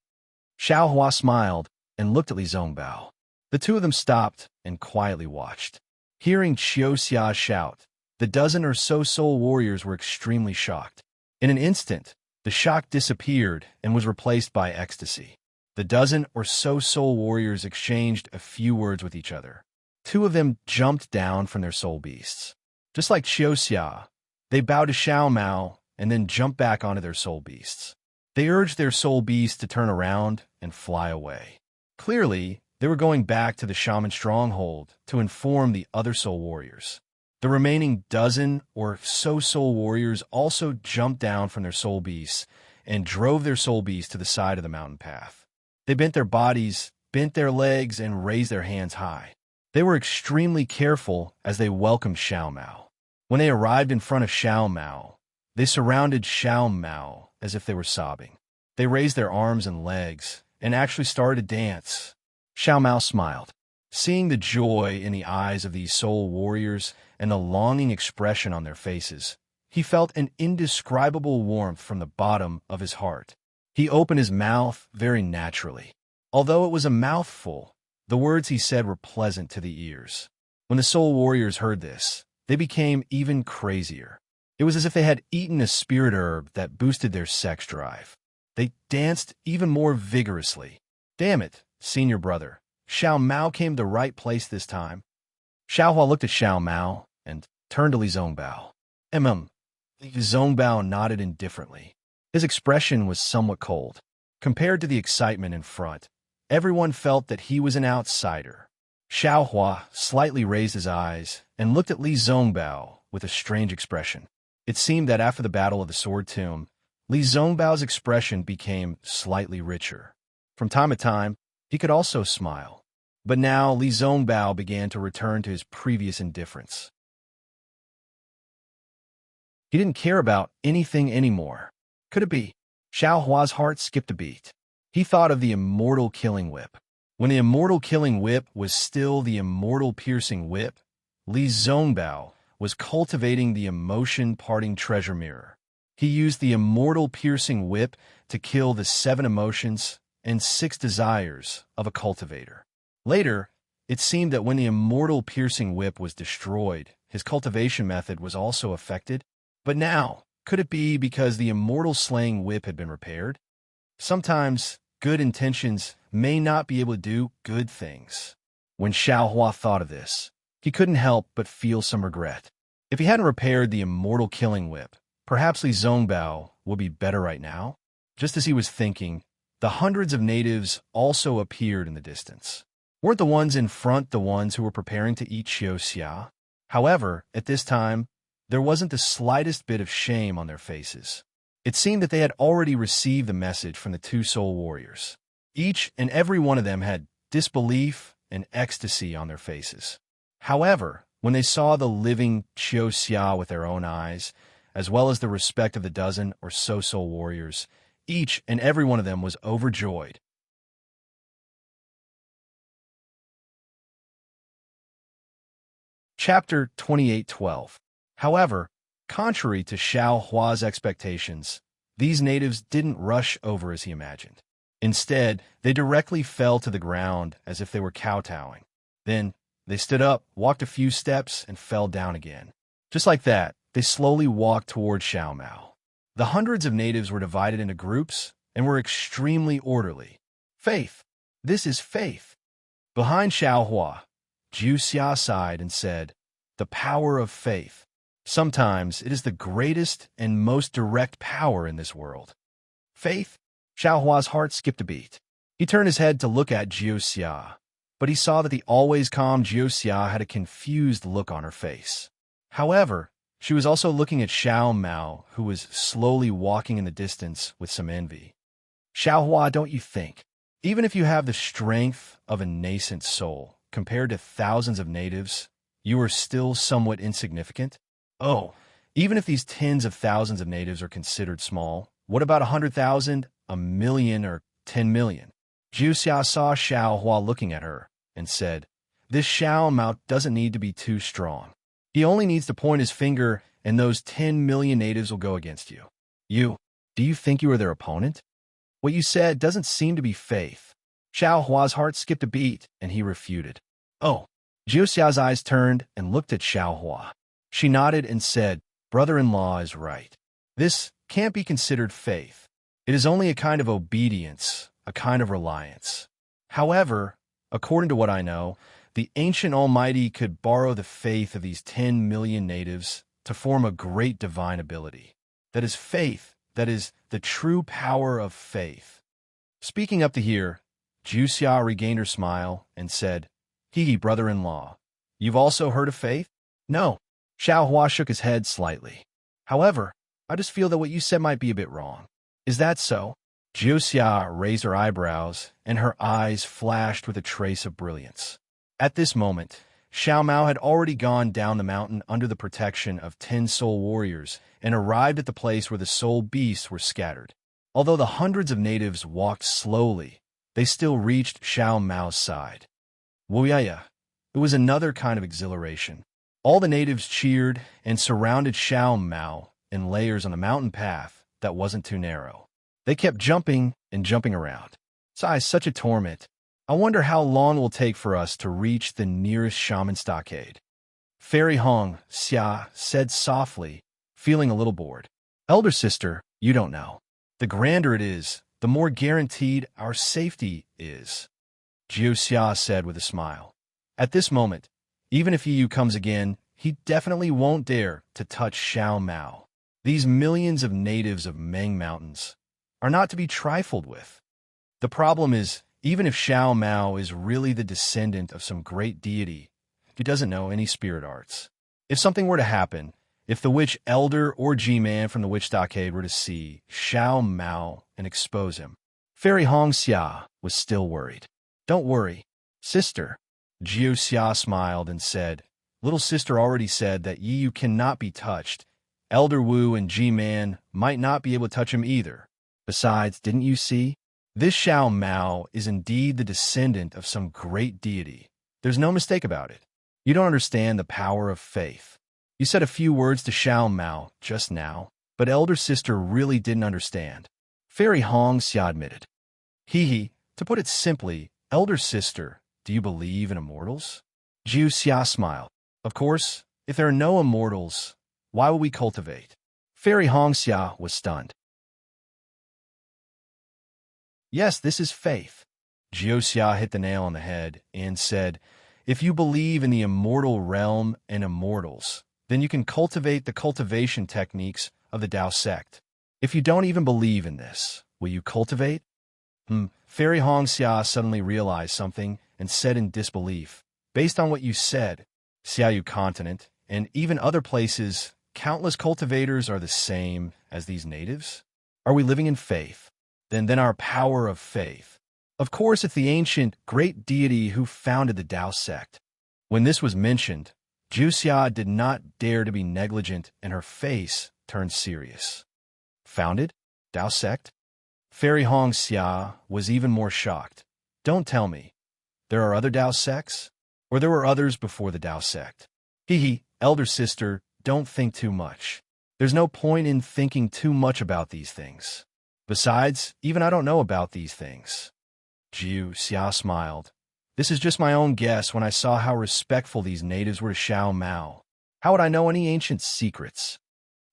Xiao Hua smiled and looked at Li Zongbao. The two of them stopped and quietly watched. Hearing Qiuxia shout, the dozen or so soul warriors were extremely shocked. In an instant, the shock disappeared and was replaced by ecstasy. The dozen or so soul warriors exchanged a few words with each other. Two of them jumped down from their soul beasts. Just like Qiuxia, they bowed to Xiao Mao and then jumped back onto their soul beasts. They urged their soul beasts to turn around and fly away. Clearly, they were going back to the shaman stronghold to inform the other soul warriors. The remaining dozen or so soul warriors also jumped down from their soul beasts and drove their soul beasts to the side of the mountain path. They bent their bodies, bent their legs, and raised their hands high. They were extremely careful as they welcomed Xiao Mao. When they arrived in front of Xiao Mao, they surrounded Xiao Mao as if they were sobbing. They raised their arms and legs and actually started to dance. Xiao Mao smiled. Seeing the joy in the eyes of these soul warriors and the longing expression on their faces, he felt an indescribable warmth from the bottom of his heart. He opened his mouth very naturally. Although it was a mouthful, the words he said were pleasant to the ears. When the soul warriors heard this, they became even crazier. It was as if they had eaten a spirit herb that boosted their sex drive. They danced even more vigorously. Damn it, senior brother. Xiao Mao came to the right place this time. Xiao Hua looked at Xiao Mao and turned to Li Zongbao. Li Zongbao nodded indifferently. His expression was somewhat cold. Compared to the excitement in front, everyone felt that he was an outsider. Xiao Hua slightly raised his eyes and looked at Li Zongbao with a strange expression. It seemed that after the Battle of the Sword Tomb, Li Zongbao's expression became slightly richer. From time to time, he could also smile. But now Li Zongbao began to return to his previous indifference. He didn't care about anything anymore. Could it be? Xiao Hua's heart skipped a beat. He thought of the immortal killing whip. When the immortal killing whip was still the immortal piercing whip, Li Zongbao was cultivating the emotion-parting treasure mirror. He used the immortal piercing whip to kill the 7 emotions and 6 desires of a cultivator. Later, it seemed that when the immortal piercing whip was destroyed, his cultivation method was also affected. But now, could it be because the immortal slaying whip had been repaired? Sometimes, good intentions may not be able to do good things. When Xiao Hua thought of this, he couldn't help but feel some regret. If he hadn't repaired the immortal killing whip, perhaps Li Zongbao would be better right now. Just as he was thinking, the hundreds of natives also appeared in the distance. Weren't the ones in front the ones who were preparing to eat Qiuxia? However, at this time, there wasn't the slightest bit of shame on their faces. It seemed that they had already received the message from the 2 soul warriors. Each and every one of them had disbelief and ecstasy on their faces. However, when they saw the living Qiuxia with their own eyes, as well as the respect of the dozen or so soul warriors, each and every one of them was overjoyed. Chapter 28:12. However, contrary to Xiao Hua's expectations, these natives didn't rush over as he imagined. Instead, they directly fell to the ground as if they were kowtowing. Then, they stood up, walked a few steps, and fell down again. Just like that, they slowly walked toward Xiao Mao. The hundreds of natives were divided into groups and were extremely orderly. Faith. This is faith. Behind Xiao Hua, Jiu Xia sighed and said, "The power of faith. Sometimes it is the greatest and most direct power in this world." Faith? Xiao Hua's heart skipped a beat. He turned his head to look at Jiu Xia, but he saw that the always calm Jiu Xia had a confused look on her face. However, she was also looking at Xiao Mao, who was slowly walking in the distance with some envy. Xiao Hua, don't you think, even if you have the strength of a nascent soul, compared to thousands of natives, You are still somewhat insignificant? Oh, even if these tens of thousands of natives are considered small, what about 100,000, a million, or 10 million? Jiu Xia saw Xiao Hua looking at her and said, "This Xiao Mao doesn't need to be too strong. He only needs to point his finger and those 10 million natives will go against you. Do you think you are their opponent? What you said doesn't seem to be faith." Xiao Hua's heart skipped a beat, and he refuted. Oh, Jiu Xia's eyes turned and looked at Xiao Hua. She nodded and said, "Brother-in-law is right. This can't be considered faith. It is only a kind of obedience, a kind of reliance. However, according to what I know, the ancient Almighty could borrow the faith of these 10 million natives to form a great divine ability. That is faith. That is the true power of faith." Speaking up to here, Jiu Xia regained her smile and said, "Hee, brother-in-law, you've also heard of faith?" "No." Xiao Hua shook his head slightly. "However, I just feel that what you said might be a bit wrong." "Is that so?" Jiu Xia raised her eyebrows, and her eyes flashed with a trace of brilliance. At this moment, Xiao Mao had already gone down the mountain under the protection of 10 soul warriors and arrived at the place where the soul beasts were scattered. Although the hundreds of natives walked slowly, they still reached Xiao Mao's side. Wuyaya. It was another kind of exhilaration. All the natives cheered and surrounded Xiao Mao in layers on the mountain path that wasn't too narrow. They kept jumping and jumping around. Sigh, such a torment. I wonder how long it will take for us to reach the nearest shaman stockade. Fairy Hong Xia said softly, feeling a little bored. "Elder sister, you don't know. The grander it is, the more guaranteed our safety is," Jiu Xia said with a smile. At this moment, even if Yu comes again, he definitely won't dare to touch Xiao Mao. These millions of natives of Meng Mountains are not to be trifled with. The problem is, even if Xiao Mao is really the descendant of some great deity, he doesn't know any spirit arts. If something were to happen, if the witch elder or G-man from the witch stockade were to see Xiao Mao and expose him, Fairy Hong Xia was still worried. "Don't worry, sister." Jiu Xia smiled and said, "Little sister already said that Yu cannot be touched. Elder Wu and G-man might not be able to touch him either. Besides, didn't you see? This Xiao Mao is indeed the descendant of some great deity. There's no mistake about it. You don't understand the power of faith. You said a few words to Xiao Mao just now, but elder sister really didn't understand." Fairy Hong Xia admitted. "Hee, to put it simply, elder sister, do you believe in immortals?" Jiu Xia smiled. "Of course, if there are no immortals, why would we cultivate?" Fairy Hong Xia was stunned. "Yes, this is faith." Jiu Xia hit the nail on the head and said, "If you believe in the immortal realm and immortals, then you can cultivate the cultivation techniques of the Tao sect. If you don't even believe in this, will you cultivate?" Fairy Hong Xia suddenly realized something and said in disbelief, "Based on what you said, Xiaoyu continent, and even other places, countless cultivators are the same as these natives? Are we living in faith? Then our power of faith. Of course, it's the ancient, great deity who founded the Tao sect." When this was mentioned, Jiu Xia did not dare to be negligent, and her face turned serious. "Founded? Tao sect?" Fairy Hong Xia was even more shocked. "Don't tell me. There are other Tao sects? Or there were others before the Tao sect?" Elder sister, don't think too much. There's no point in thinking too much about these things. Besides, even I don't know about these things." Jiu Xia smiled. "This is just my own guess when I saw how respectful these natives were to Xiao Mao. How would I know any ancient secrets?"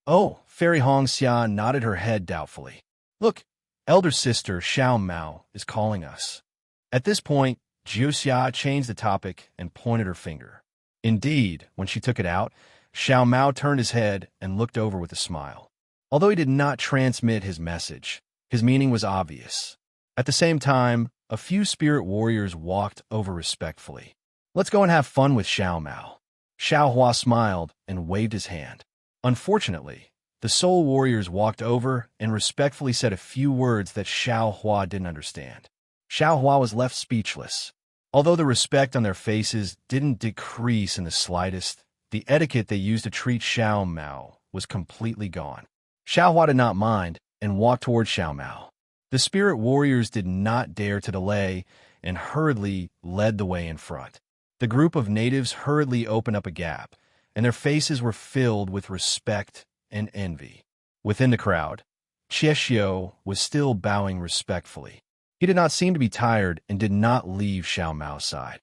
"Oh," Fairy Hong Xia nodded her head doubtfully. "Look, elder sister Xiao Mao is calling us." At this point, Jiu Xia changed the topic and pointed her finger. Indeed, when she took it out, Xiao Mao turned his head and looked over with a smile. Although he did not transmit his message, his meaning was obvious. At the same time, a few spirit warriors walked over respectfully. "Let's go and have fun with Xiao Mao." Xiao Hua smiled and waved his hand. Unfortunately, the soul warriors walked over and respectfully said a few words that Xiao Hua didn't understand. Xiao Hua was left speechless. Although the respect on their faces didn't decrease in the slightest, the etiquette they used to treat Xiao Mao was completely gone. Xiao Hua did not mind and walked toward Xiao Mao. The spirit warriors did not dare to delay and hurriedly led the way in front. The group of natives hurriedly opened up a gap, and their faces were filled with respect and envy. Within the crowd, Xieshio was still bowing respectfully. He did not seem to be tired and did not leave Xiao Mao's side.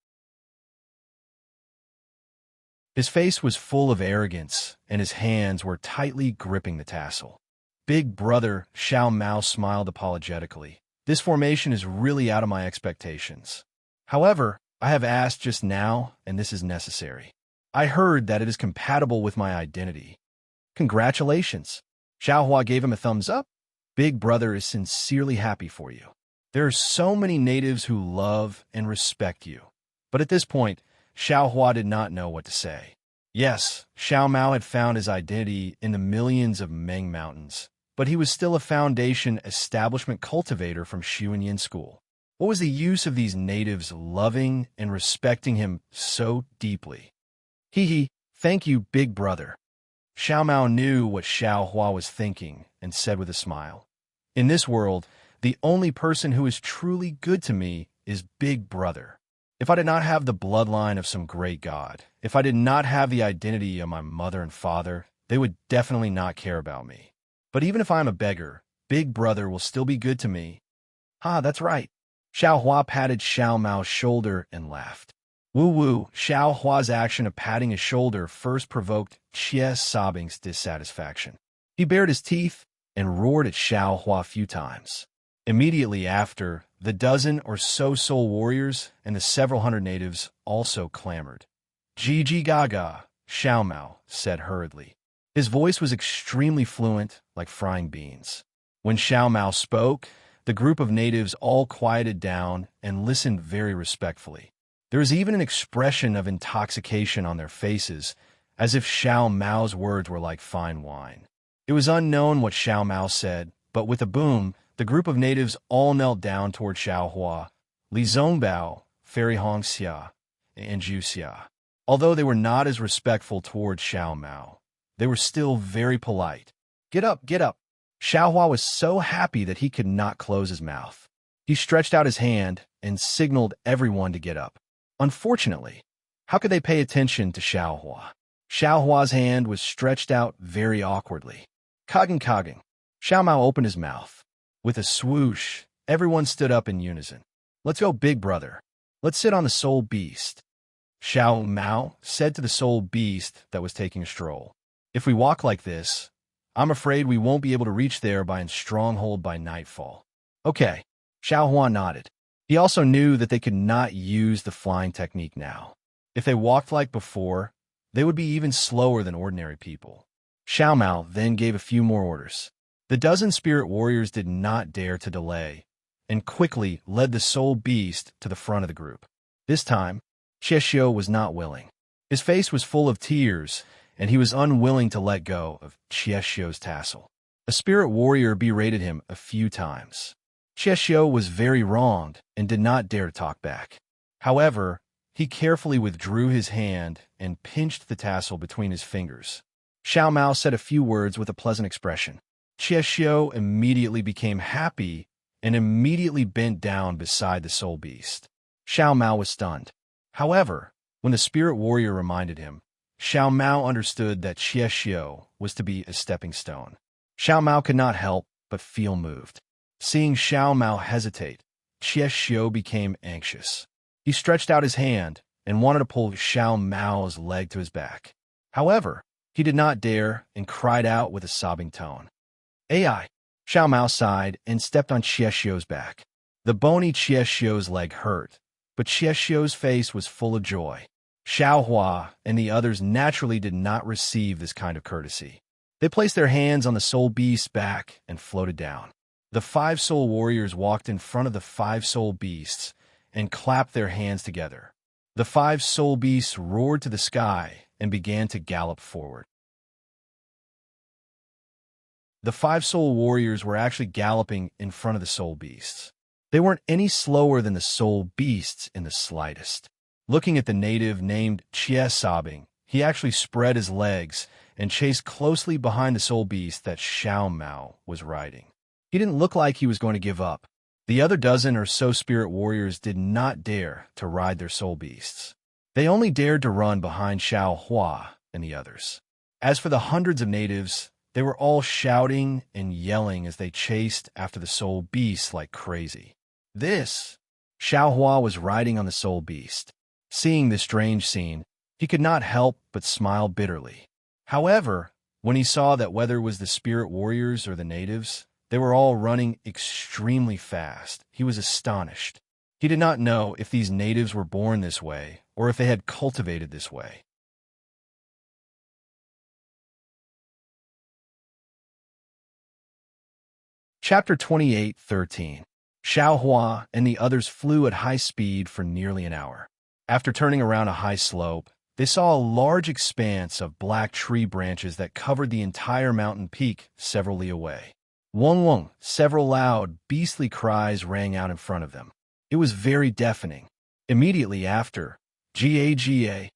His face was full of arrogance, and his hands were tightly gripping the tassel. Big brother, Xiao Mao smiled apologetically. This formation is really out of my expectations. However, I have asked just now, and this is necessary. I heard that it is compatible with my identity. Congratulations. Xiao Hua gave him a thumbs up. Big brother is sincerely happy for you. There are so many natives who love and respect you. But at this point, Xiao Hua did not know what to say. Yes, Xiao Mao had found his identity in the millions of Meng Mountains, but he was still a foundation establishment cultivator from Xuanyan School. What was the use of these natives loving and respecting him so deeply? Thank you, big brother. Xiao Mao knew what Xiao Hua was thinking and said with a smile. In this world, the only person who is truly good to me is Big Brother. If I did not have the bloodline of some great god, if I did not have the identity of my mother and father, they would definitely not care about me. But even if I am a beggar, Big Brother will still be good to me. That's right. Xiao Hua patted Xiao Mao's shoulder and laughed. Woo-woo, Xiao Hua's action of patting his shoulder first provoked Xie's sobbing's dissatisfaction. He bared his teeth and roared at Xiao Hua a few times. Immediately after, the dozen or so soul warriors and the several hundred natives also clamored. Gigi Gaga, Xiao Mao said hurriedly. His voice was extremely fluent, like frying beans. When Xiao Mao spoke, the group of natives all quieted down and listened very respectfully. There was even an expression of intoxication on their faces, as if Xiao Mao's words were like fine wine. It was unknown what Xiao Mao said, but with a boom, the group of natives all knelt down toward Xiao Hua, Li Zongbao, Fairy Hongxia, and Zhu Xia. Although they were not as respectful toward Xiao Mao, they were still very polite. Get up, get up. Xiao Hua was so happy that he could not close his mouth. He stretched out his hand and signaled everyone to get up. Unfortunately, how could they pay attention to Xiao Hua? Xiao Hua's hand was stretched out very awkwardly. Kagen. Xiao Mao opened his mouth. With a swoosh, everyone stood up in unison. Let's go, big brother. Let's sit on the soul beast. Xiao Mao said to the soul beast that was taking a stroll. If we walk like this, I'm afraid we won't be able to reach there by stronghold by nightfall. Okay, Xiao Hua nodded. He also knew that they could not use the flying technique now. If they walked like before, they would be even slower than ordinary people. Xiao Mao then gave a few more orders. The dozen spirit warriors did not dare to delay, and quickly led the soul beast to the front of the group. This time, Xieshio was not willing. His face was full of tears, and he was unwilling to let go of Xieshio's tassel. A spirit warrior berated him a few times. Xieshio was very wronged and did not dare to talk back. However, he carefully withdrew his hand and pinched the tassel between his fingers. Xiao Mao said a few words with a pleasant expression. Xieshio immediately became happy and immediately bent down beside the soul beast. Xiao Mao was stunned. However, when the spirit warrior reminded him, Xiao Mao understood that Xieshio was to be a stepping stone. Xiao Mao could not help but feel moved. Seeing Xiao Mao hesitate, Xieshio became anxious. He stretched out his hand and wanted to pull Xiao Mao's leg to his back. However, he did not dare and cried out with a sobbing tone. Ai! Xiao Mao sighed and stepped on Xieshio's back. The bony Xieshio's leg hurt, but Xieshio's face was full of joy. Xiao Hua and the others naturally did not receive this kind of courtesy. They placed their hands on the soul beast's back and floated down. The 5 soul warriors walked in front of the 5 soul beasts and clapped their hands together. The 5 soul beasts roared to the sky and began to gallop forward. The 5 soul warriors were actually galloping in front of the soul beasts. They weren't any slower than the soul beasts in the slightest. Looking at the native named Chie sobbing, he actually spread his legs and chased closely behind the soul beast that Xiao Mao was riding. He didn't look like he was going to give up. The other dozen or so spirit warriors did not dare to ride their soul beasts. They only dared to run behind Xiao Hua and the others. As for the hundreds of natives, they were all shouting and yelling as they chased after the soul beasts like crazy. Xiao Hua was riding on the soul beast. Seeing this strange scene, he could not help but smile bitterly. However, when he saw that whether it was the spirit warriors or the natives, they were all running extremely fast, he was astonished. He did not know if these natives were born this way or if they had cultivated this way. Chapter 28:13. Xiao Hua and the others flew at high speed for nearly an hour. After turning around a high slope, they saw a large expanse of black tree branches that covered the entire mountain peak several li away. Wong wong, several loud, beastly cries rang out in front of them. It was very deafening. Immediately after, ga,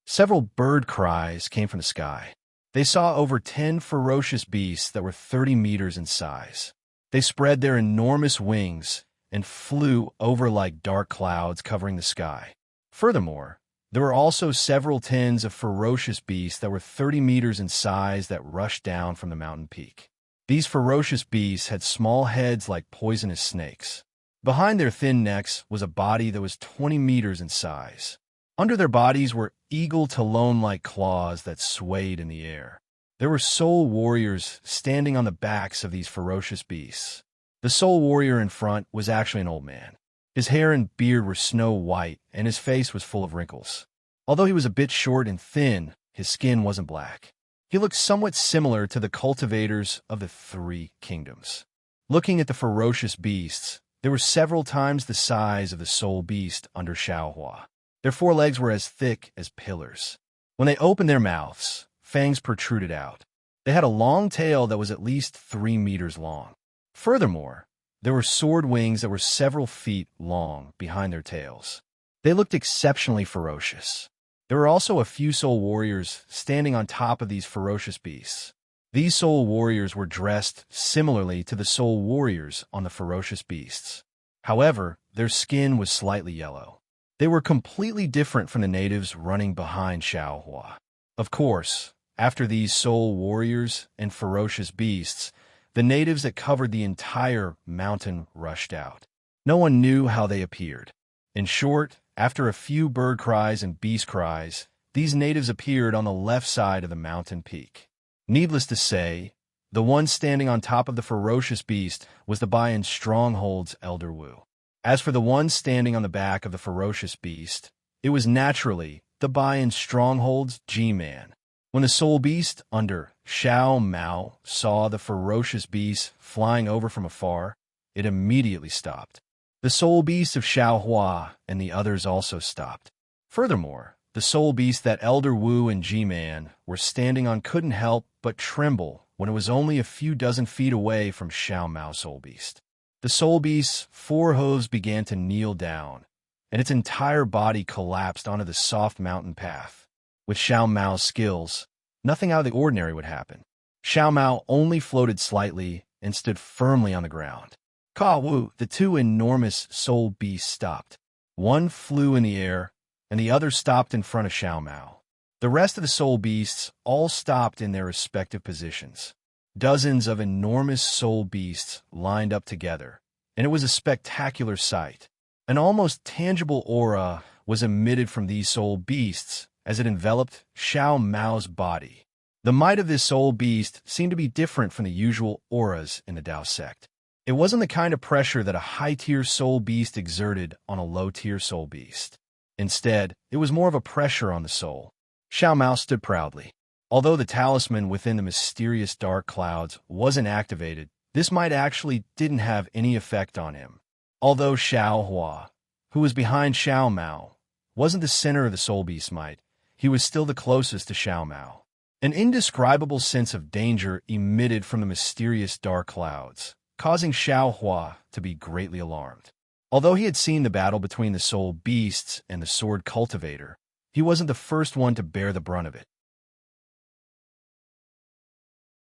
several bird cries came from the sky. They saw over 10 ferocious beasts that were 30 meters in size. They spread their enormous wings and flew over like dark clouds covering the sky. Furthermore, there were also several tens of ferocious beasts that were 30 meters in size that rushed down from the mountain peak. These ferocious beasts had small heads like poisonous snakes. Behind their thin necks was a body that was 20 meters in size. Under their bodies were eagle-talon-like claws that swayed in the air. There were soul warriors standing on the backs of these ferocious beasts. The soul warrior in front was actually an old man. His hair and beard were snow white, and his face was full of wrinkles. Although he was a bit short and thin, his skin wasn't black. He looked somewhat similar to the cultivators of the three kingdoms. Looking at the ferocious beasts, they were several times the size of the soul beast under Xiao Hua. Their forelegs were as thick as pillars. When they opened their mouths, fangs protruded out. They had a long tail that was at least 3 meters long. Furthermore, there were sword wings that were several feet long behind their tails. They looked exceptionally ferocious. There were also a few soul warriors standing on top of these ferocious beasts. These soul warriors were dressed similarly to the soul warriors on the ferocious beasts. However, their skin was slightly yellow. They were completely different from the natives running behind Xiao Hua. Of course, after these soul warriors and ferocious beasts, the natives that covered the entire mountain rushed out. No one knew how they appeared. In short, after a few bird cries and beast cries, these natives appeared on the left side of the mountain peak. Needless to say, the one standing on top of the ferocious beast was the Bayan stronghold's Elder Wu. As for the one standing on the back of the ferocious beast, it was naturally the Bayan stronghold's G-Man. When the soul beast under Xiao Mao saw the ferocious beast flying over from afar, it immediately stopped. The soul beast of Xiao Hua and the others also stopped. Furthermore, the soul beast that Elder Wu and G-Man were standing on couldn't help but tremble when it was only a few dozen feet away from Xiao Mao's soul beast. The soul beast's 4 hooves began to kneel down, and its entire body collapsed onto the soft mountain path. With Xiao Mao's skills, nothing out of the ordinary would happen. Xiao Mao only floated slightly and stood firmly on the ground. Ka Wu, the 2 enormous soul beasts stopped. One flew in the air, and the other stopped in front of Xiao Mao. The rest of the soul beasts all stopped in their respective positions. Dozens of enormous soul beasts lined up together, and it was a spectacular sight. An almost tangible aura was emitted from these soul beasts as it enveloped Xiao Mao's body. The might of this soul beast seemed to be different from the usual auras in the Dao sect. It wasn't the kind of pressure that a high-tier soul beast exerted on a low-tier soul beast. Instead, it was more of a pressure on the soul. Xiao Mao stood proudly. Although the talisman within the mysterious dark clouds wasn't activated, this might actually didn't have any effect on him. Although Xiao Hua, who was behind Xiao Mao, wasn't the center of the soul beast's might, he was still the closest to Xiao Mao. An indescribable sense of danger emitted from the mysterious dark clouds, causing Xiao Hua to be greatly alarmed. Although he had seen the battle between the soul beasts and the sword cultivator, he wasn't the first one to bear the brunt of it.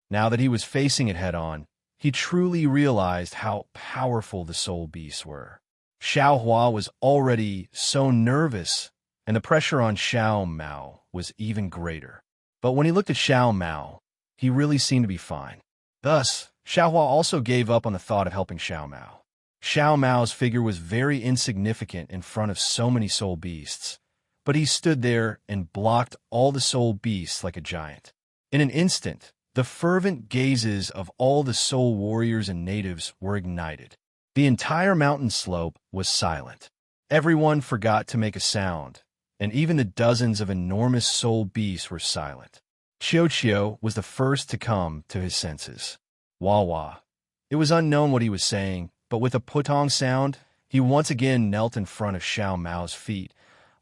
Now that he was facing it head-on, he truly realized how powerful the soul beasts were. Xiao Hua was already so nervous, and the pressure on Xiao Mao was even greater. But when he looked at Xiao Mao, he really seemed to be fine. Thus, Xiao Hua also gave up on the thought of helping Xiao Mao. Xiao Mao's figure was very insignificant in front of so many soul beasts, but he stood there and blocked all the soul beasts like a giant. In an instant, the fervent gazes of all the soul warriors and natives were ignited. The entire mountain slope was silent. Everyone forgot to make a sound, and even the dozens of enormous soul beasts were silent. Qiu was the first to come to his senses. Wawa. It was unknown what he was saying, but with a putong sound, he once again knelt in front of Xiao Mao's feet,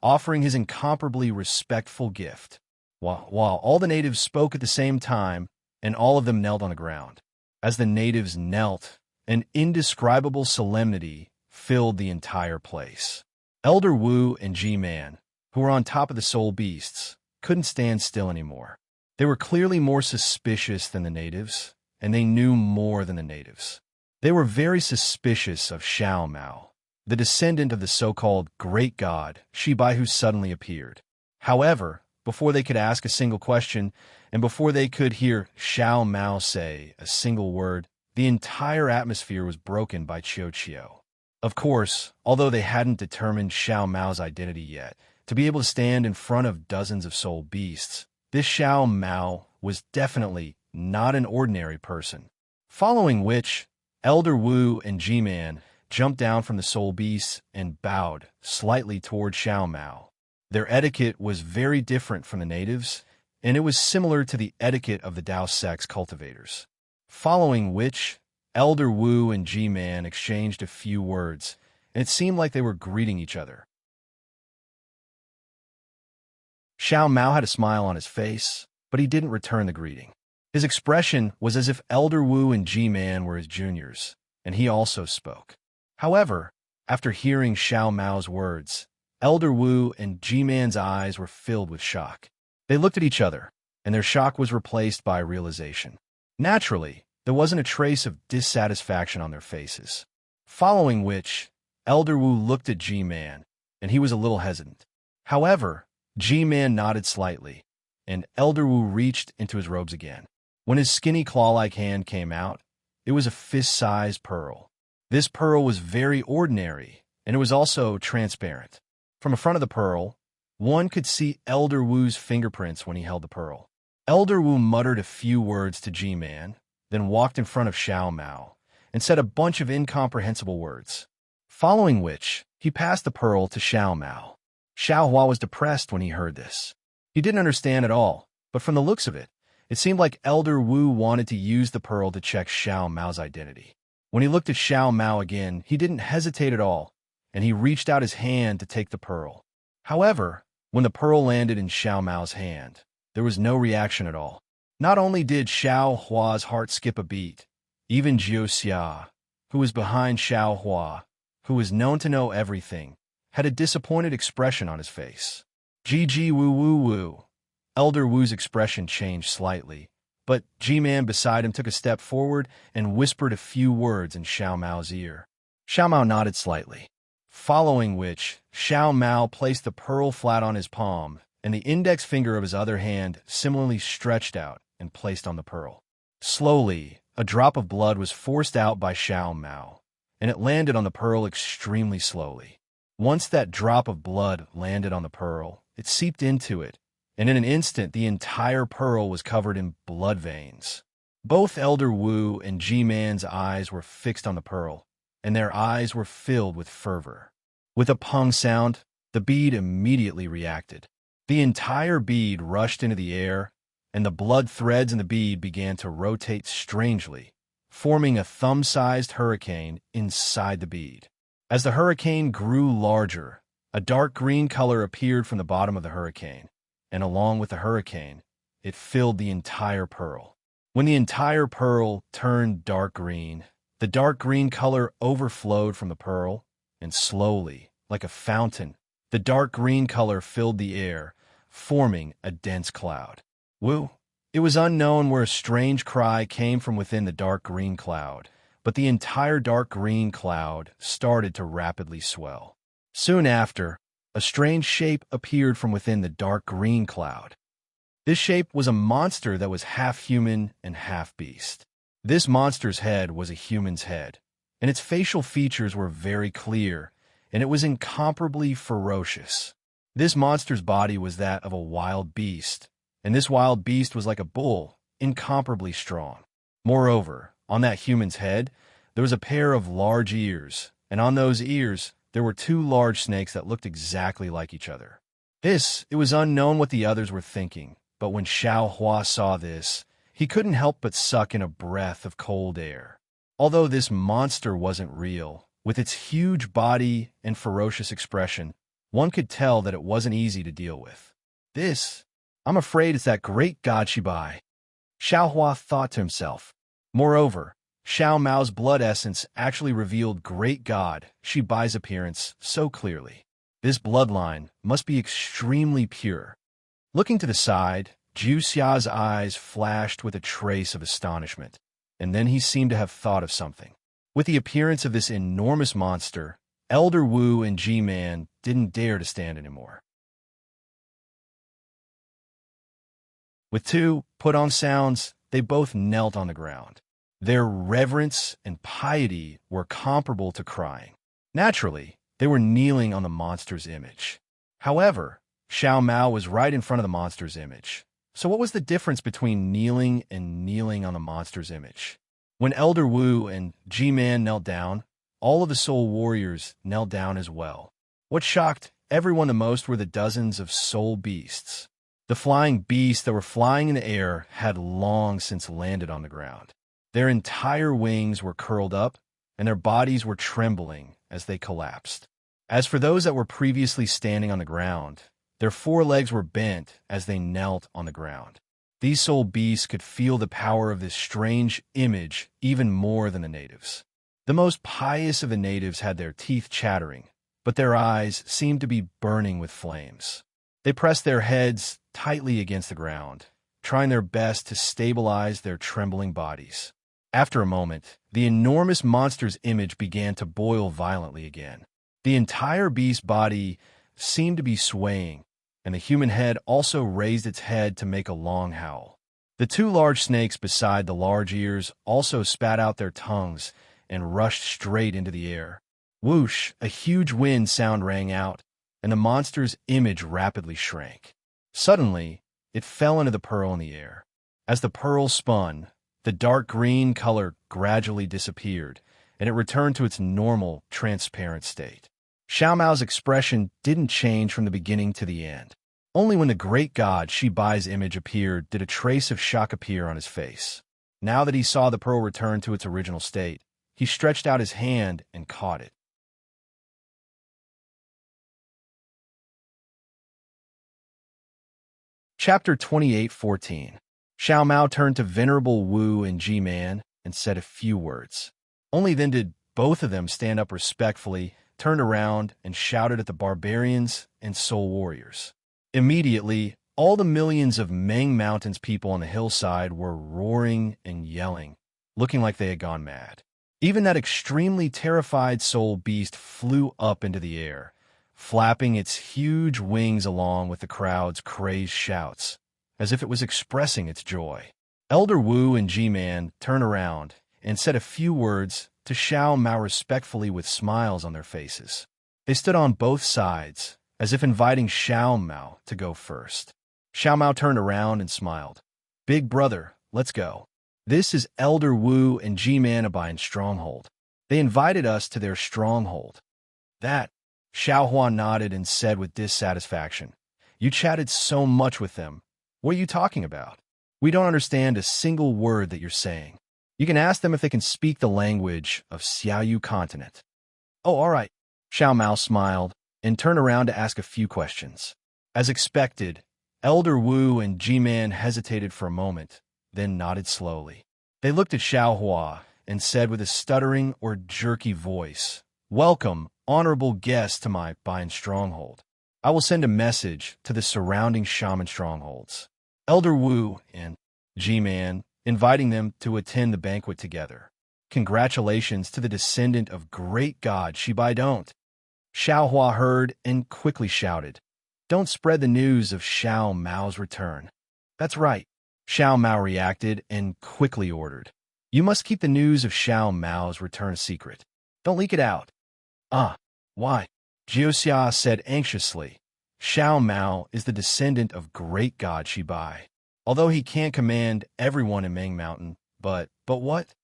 offering his incomparably respectful gift. While all the natives spoke at the same time, and all of them knelt on the ground. As the natives knelt, an indescribable solemnity filled the entire place. Elder Wu and G-Man, who were on top of the soul beasts, couldn't stand still anymore. They were clearly more suspicious than the natives, and they knew more than the natives. They were very suspicious of Xiao Mao, the descendant of the so-called great god Shibai who suddenly appeared. However, before they could ask a single question, and before they could hear Xiao Mao say a single word, the entire atmosphere was broken by Qiu. Of course, although they hadn't determined Xiao Mao's identity yet, to be able to stand in front of dozens of soul beasts, this Xiao Mao was definitely not an ordinary person. Following which, Elder Wu and G-Man jumped down from the soul beasts and bowed slightly toward Xiao Mao. Their etiquette was very different from the natives, and it was similar to the etiquette of the Dao Sect's cultivators. Following which, Elder Wu and G-Man exchanged a few words, and it seemed like they were greeting each other. Xiao Mao had a smile on his face, but he didn't return the greeting. His expression was as if Elder Wu and G-Man were his juniors, and he also spoke. However, after hearing Xiao Mao's words, Elder Wu and G-Man's eyes were filled with shock. They looked at each other, and their shock was replaced by realization. Naturally, there wasn't a trace of dissatisfaction on their faces. Following which, Elder Wu looked at G-Man, and he was a little hesitant. However, G-Man nodded slightly, and Elder Wu reached into his robes again. When his skinny claw-like hand came out, it was a fist-sized pearl. This pearl was very ordinary, and it was also transparent. From the front of the pearl, one could see Elder Wu's fingerprints when he held the pearl. Elder Wu muttered a few words to G-Man, then walked in front of Xiao Mao, and said a bunch of incomprehensible words. Following which, he passed the pearl to Xiao Mao. Xiao Hua was depressed when he heard this. He didn't understand at all, but from the looks of it, it seemed like Elder Wu wanted to use the pearl to check Xiao Mao's identity. When he looked at Xiao Mao again, he didn't hesitate at all, and he reached out his hand to take the pearl. However, when the pearl landed in Xiao Mao's hand, there was no reaction at all. Not only did Xiao Hua's heart skip a beat, even Jiu Xia, who was behind Xiao Hua, who was known to know everything, had a disappointed expression on his face. GG woo woo woo. Elder Wu's expression changed slightly, but G-Man beside him took a step forward and whispered a few words in Xiao Mao's ear. Xiao Mao nodded slightly. Following which, Xiao Mao placed the pearl flat on his palm, and the index finger of his other hand similarly stretched out and placed on the pearl. Slowly, a drop of blood was forced out by Xiao Mao, and it landed on the pearl extremely slowly. Once that drop of blood landed on the pearl, it seeped into it, and in an instant the entire pearl was covered in blood veins. Both Elder Wu and G-Man's eyes were fixed on the pearl, and their eyes were filled with fervor. With a pung sound, the bead immediately reacted. The entire bead rushed into the air, and the blood threads in the bead began to rotate strangely, forming a thumb-sized hurricane inside the bead. As the hurricane grew larger, a dark green color appeared from the bottom of the hurricane, and along with the hurricane, it filled the entire pearl. When the entire pearl turned dark green, the dark green color overflowed from the pearl, and slowly, like a fountain, the dark green color filled the air, forming a dense cloud. Woo! It was unknown where a strange cry came from within the dark green cloud, but the entire dark green cloud started to rapidly swell. Soon after, a strange shape appeared from within the dark green cloud. This shape was a monster that was half human and half beast. This monster's head was a human's head, and its facial features were very clear, and it was incomparably ferocious. This monster's body was that of a wild beast, and this wild beast was like a bull, incomparably strong. Moreover, on that human's head, there was a pair of large ears, and on those ears, there were two large snakes that looked exactly like each other. It was unknown what the others were thinking, but when Xiao Hua saw this, he couldn't help but suck in a breath of cold air. Although this monster wasn't real, with its huge body and ferocious expression, one could tell that it wasn't easy to deal with. I'm afraid it's that great god Shibai, Xiao Hua thought to himself. Moreover, Xiao Mao's blood essence actually revealed great god Shibai's appearance so clearly. This bloodline must be extremely pure. Looking to the side, Zhu Xia's eyes flashed with a trace of astonishment, and then he seemed to have thought of something. With the appearance of this enormous monster, Elder Wu and G-Man didn't dare to stand anymore. With two put-on sounds, they both knelt on the ground. Their reverence and piety were comparable to crying. Naturally, they were kneeling on the monster's image. However, Xiao Mao was right in front of the monster's image. So what was the difference between kneeling and kneeling on the monster's image? When Elder Wu and G-Man knelt down, all of the soul warriors knelt down as well. What shocked everyone the most were the dozens of soul beasts. The flying beasts that were flying in the air had long since landed on the ground. Their entire wings were curled up, and their bodies were trembling as they collapsed. As for those that were previously standing on the ground, their forelegs were bent as they knelt on the ground. These soul beasts could feel the power of this strange image even more than the natives. The most pious of the natives had their teeth chattering, but their eyes seemed to be burning with flames. They pressed their heads tightly against the ground, trying their best to stabilize their trembling bodies. After a moment, the enormous monster's image began to boil violently again. The entire beast's body seemed to be swaying, and the human head also raised its head to make a long howl. The two large snakes beside the large ears also spat out their tongues and rushed straight into the air. Whoosh! A huge wind sound rang out, and the monster's image rapidly shrank. Suddenly, it fell into the pearl in the air. As the pearl spun, the dark green color gradually disappeared, and it returned to its normal, transparent state. Xiao Mao's expression didn't change from the beginning to the end. Only when the great god Shibai's image appeared did a trace of shock appear on his face. Now that he saw the pearl return to its original state, he stretched out his hand and caught it. Chapter 28:14. Xiao Mao turned to Venerable Wu and G-Man and said a few words. Only then did both of them stand up respectfully, turned around, and shouted at the barbarians and soul warriors. Immediately, all the millions of Meng Mountain's people on the hillside were roaring and yelling, looking like they had gone mad. Even that extremely terrified soul beast flew up into the air, flapping its huge wings along with the crowd's crazed shouts, as if it was expressing its joy. Elder Wu and G-Man turned around and said a few words to Xiao Mao respectfully with smiles on their faces. They stood on both sides, as if inviting Xiao Mao to go first. Xiao Mao turned around and smiled. "Big brother, let's go. This is Elder Wu and G-Man Abine's stronghold. They invited us to their stronghold." "That," Xiao Hua nodded and said with dissatisfaction. "You chatted so much with them. What are you talking about? We don't understand a single word that you're saying. You can ask them if they can speak the language of Xiaoyu continent." "Oh, all right." Xiao Mao smiled and turned around to ask a few questions. As expected, Elder Wu and G-Man hesitated for a moment, then nodded slowly. They looked at Xiao Hua and said with a stuttering or jerky voice, Welcome, honorable guest, to my Bayan stronghold. I will send a message to the surrounding shaman strongholds. Elder Wu and G-Man, inviting them to attend the banquet together. Congratulations to the descendant of great god Shibai Don't. Xiao Hua heard and quickly shouted, "Don't spread the news of Xiao Mao's return." That's right. Xiao Mao reacted and quickly ordered, "You must keep the news of Xiao Mao's return a secret. Don't leak it out." Why? Jiuxia said anxiously. Xiao Mao is the descendant of great god Shibai. Although he can't command everyone in Ming Mountain, but what?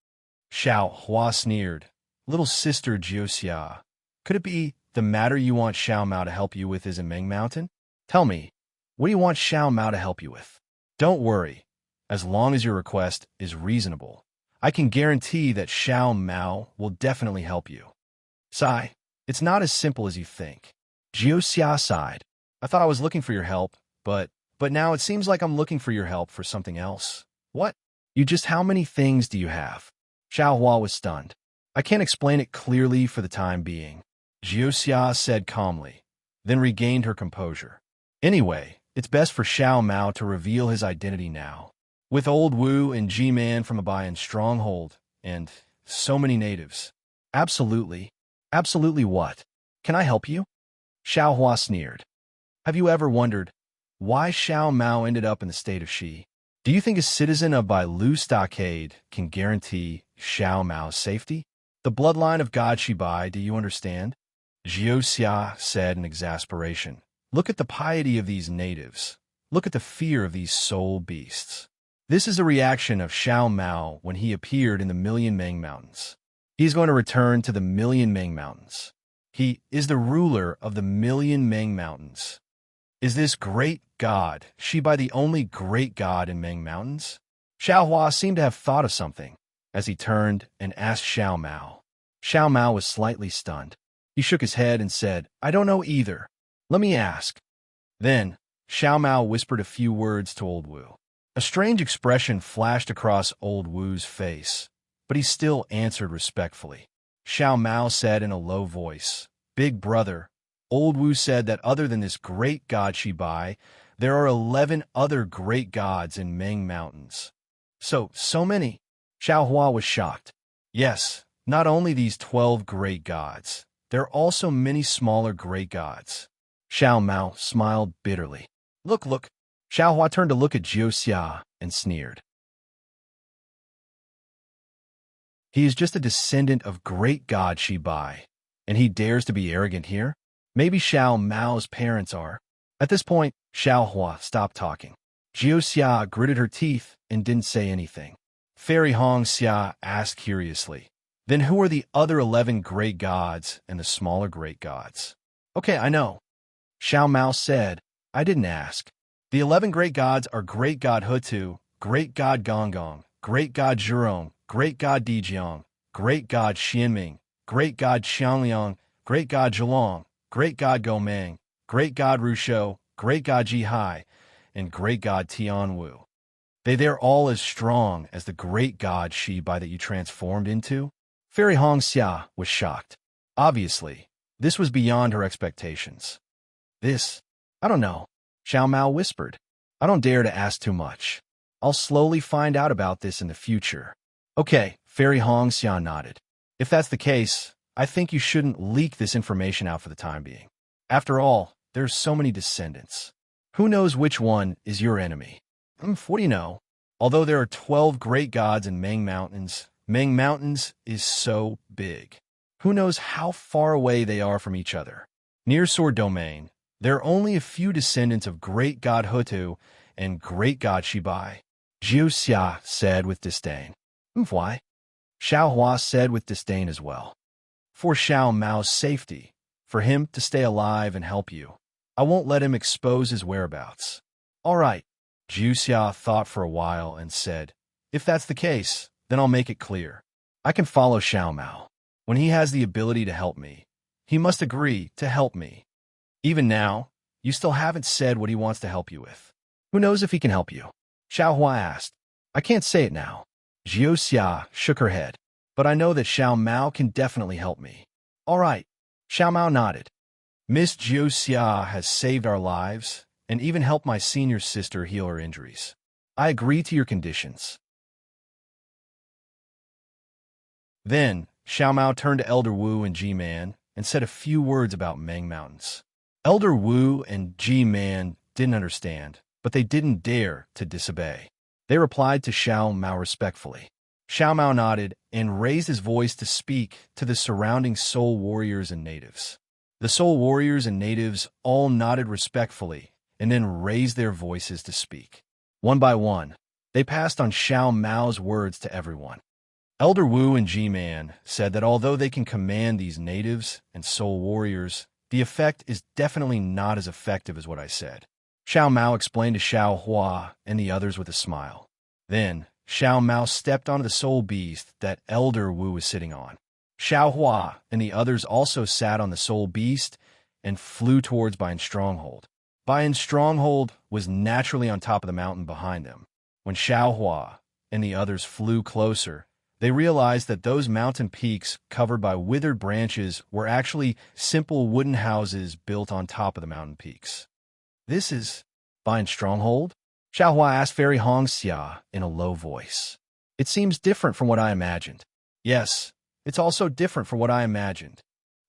Xiao Hua sneered. Little sister Jiuxia, could it be the matter you want Xiao Mao to help you with is in Ming Mountain? Tell me, what do you want Xiao Mao to help you with? Don't worry, as long as your request is reasonable. I can guarantee that Xiao Mao will definitely help you. Sigh, it's not as simple as you think. Jiuxia sighed. I thought I was looking for your help, but now it seems like I'm looking for your help for something else. What? How many things do you have? Xiao Hua was stunned. I can't explain it clearly for the time being, Jiuxia said calmly, then regained her composure. Anyway, it's best for Xiao Mao to reveal his identity now. With old Wu and G-Man from a Bayan stronghold, and so many natives. Absolutely. Absolutely what? Can I help you? Xiao Hua sneered. Have you ever wondered why Xiao Mao ended up in the state of Shi? Do you think a citizen of Bailu Stockade can guarantee Xiao Mao's safety? The bloodline of God Shibai, do you understand? Jiuxia said in exasperation. Look at the piety of these natives. Look at the fear of these soul beasts. This is a reaction of Xiao Mao when he appeared in the Million Ming Mountains. He's going to return to the Million Ming Mountains. He is the ruler of the Million Ming Mountains. Is this great god Shibai the only great god in Ming Mountains? Xiao Hua seemed to have thought of something as he turned and asked Xiao Mao. Xiao Mao was slightly stunned. He shook his head and said, I don't know either. Let me ask. Then, Xiao Mao whispered a few words to old Wu. A strange expression flashed across old Wu's face, but he still answered respectfully. Xiao Mao said in a low voice, Big brother, old Wu said that other than this great god Shibai, there are 11 other great gods in Ming Mountains. So many? Xiao Hua was shocked. Yes, not only these 12 great gods, there are also many smaller great gods. Xiao Mao smiled bitterly. Look. Xiao Hua turned to look at Jiuxia and sneered. He is just a descendant of great god Shibai, and he dares to be arrogant here? Maybe Xiao Mao's parents are. At this point, Xiao Hua stopped talking. Jiuxia gritted her teeth and didn't say anything. Fairy Hong Xia asked curiously, Then who are the other 11 great gods and the smaller great gods? Okay, I know. Xiao Mao said, I didn't ask. The 11 great gods are Great God Hutu, Great God Gonggong, Great God Zhurong, Great God Dijiang, Great God Xianming, Great God Xiangliang, Great God Zhelong, Great God Gomeng, Great God Rushou, Great God Jihai, and Great God Tianwu. They're all as strong as the great god Shibai that you transformed into? Fairy Hong Xia was shocked. Obviously, this was beyond her expectations. I don't know, Xiao Mao whispered. I don't dare to ask too much. I'll slowly find out about this in the future. Okay, Fairy Hong Xia nodded. If that's the case, I think you shouldn't leak this information out for the time being. After all, there's so many descendants. Who knows which one is your enemy? What do you know? Although there are 12 great gods in Ming Mountains is so big. Who knows how far away they are from each other? Near Sword Domain, there are only a few descendants of Great God Hutu and Great God Shibai. Jiuxia said with disdain. Why? Xiao Hua said with disdain as well. For Xiao Mao's safety, for him to stay alive and help you, I won't let him expose his whereabouts. All right. Jiuxia thought for a while and said, If that's the case, then I'll make it clear. I can follow Xiao Mao. When he has the ability to help me, he must agree to help me. Even now, you still haven't said what he wants to help you with. Who knows if he can help you? Xiao Hua asked. I can't say it now. Jiuxia shook her head. But I know that Xiao Mao can definitely help me. All right. Xiao Mao nodded. Miss Jiu Xia has saved our lives and even helped my senior sister heal her injuries. I agree to your conditions. Then, Xiao Mao turned to Elder Wu and G-Man and said a few words about Meng Mountains. Elder Wu and G-Man didn't understand, but they didn't dare to disobey. They replied to Xiao Mao respectfully. Xiao Mao nodded and raised his voice to speak to the surrounding soul warriors and natives. The soul warriors and natives all nodded respectfully and then raised their voices to speak. One by one, they passed on Xiao Mao's words to everyone. Elder Wu and G-Man said that although they can command these natives and soul warriors, the effect is definitely not as effective as what I said. Xiao Mao explained to Xiao Hua and the others with a smile. Then, Xiao Mao stepped onto the soul beast that Elder Wu was sitting on. Xiao Hua and the others also sat on the soul beast and flew towards Bayan's stronghold. Bayan's stronghold was naturally on top of the mountain behind them. When Xiao Hua and the others flew closer, they realized that those mountain peaks covered by withered branches were actually simple wooden houses built on top of the mountain peaks. This is Bayan's stronghold? Xiao Hua asked Fairy Hongxia in a low voice. It seems different from what I imagined. Yes, it's also different from what I imagined,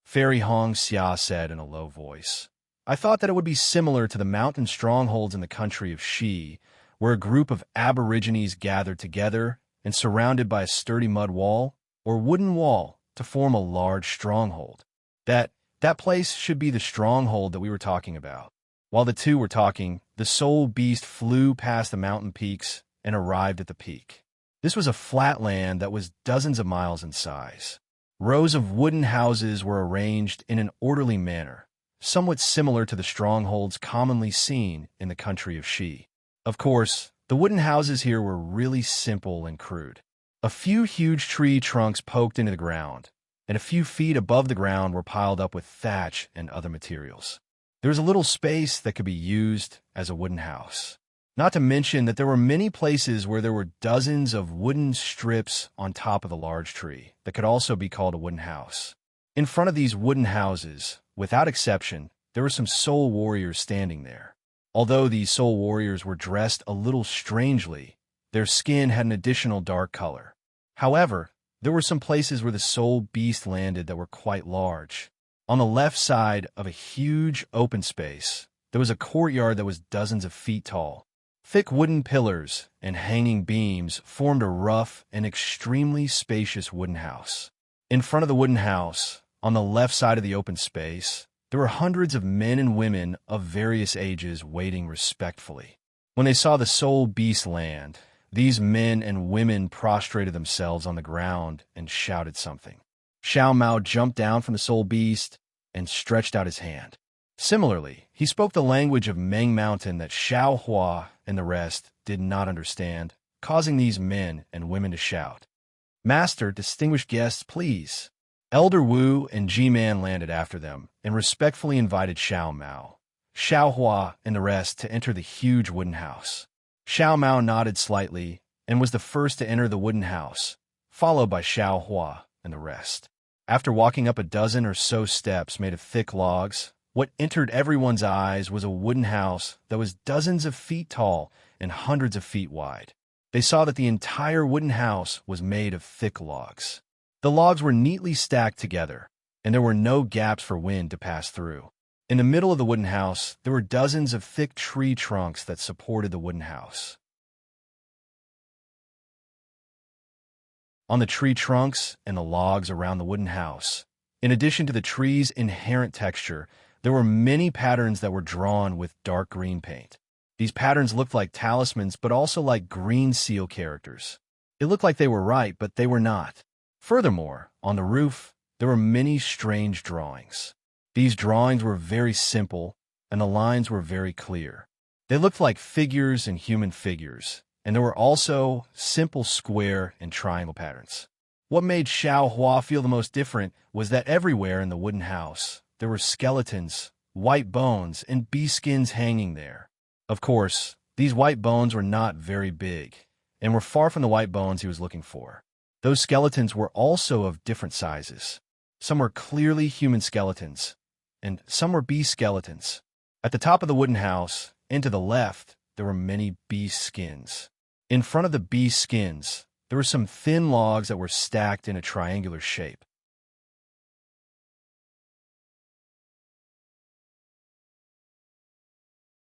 Fairy Hongxia said in a low voice. I thought that it would be similar to the mountain strongholds in the country of Xi, where a group of aborigines gathered together and surrounded by a sturdy mud wall or wooden wall to form a large stronghold. That place should be the stronghold that we were talking about. While the two were talking, the soul beast flew past the mountain peaks and arrived at the peak. This was a flat land that was dozens of miles in size. Rows of wooden houses were arranged in an orderly manner, somewhat similar to the strongholds commonly seen in the country of Xi. Of course, the wooden houses here were really simple and crude. A few huge tree trunks poked into the ground, and a few feet above the ground were piled up with thatch and other materials. There was a little space that could be used as a wooden house. Not to mention that there were many places where there were dozens of wooden strips on top of the large tree that could also be called a wooden house. In front of these wooden houses, without exception, there were some soul warriors standing there. Although these soul warriors were dressed a little strangely, their skin had an additional dark color. However, there were some places where the soul beast landed that were quite large. On the left side of a huge open space, there was a courtyard that was dozens of feet tall. Thick wooden pillars and hanging beams formed a rough and extremely spacious wooden house. In front of the wooden house, on the left side of the open space, there were hundreds of men and women of various ages waiting respectfully. When they saw the soul beast land, these men and women prostrated themselves on the ground and shouted something. Xiao Mao jumped down from the soul beast and stretched out his hand. Similarly, he spoke the language of Meng Mountain that Xiao Hua and the rest did not understand, causing these men and women to shout, "Master, distinguished guests, please." Elder Wu and G-Man landed after them and respectfully invited Xiao Mao, Xiao Hua, and the rest to enter the huge wooden house. Xiao Mao nodded slightly and was the first to enter the wooden house, followed by Xiao Hua and the rest. After walking up a dozen or so steps made of thick logs, what entered everyone's eyes was a wooden house that was dozens of feet tall and hundreds of feet wide. They saw that the entire wooden house was made of thick logs. The logs were neatly stacked together, and there were no gaps for wind to pass through. In the middle of the wooden house, there were dozens of thick tree trunks that supported the wooden house. On the tree trunks and the logs around the wooden house, in addition to the tree's inherent texture, there were many patterns that were drawn with dark green paint. These patterns looked like talismans, but also like green seal characters. It looked like they were right, but they were not. Furthermore, on the roof, there were many strange drawings. These drawings were very simple, and the lines were very clear. They looked like figures and human figures, and there were also simple square and triangle patterns. What made Xiao Hua feel the most different was that everywhere in the wooden house, there were skeletons, white bones, and bee skins hanging there. Of course, these white bones were not very big, and were far from the white bones he was looking for. Those skeletons were also of different sizes. Some were clearly human skeletons, and some were beast skeletons. At the top of the wooden house, and to the left, there were many beast skins. In front of the beast skins, there were some thin logs that were stacked in a triangular shape.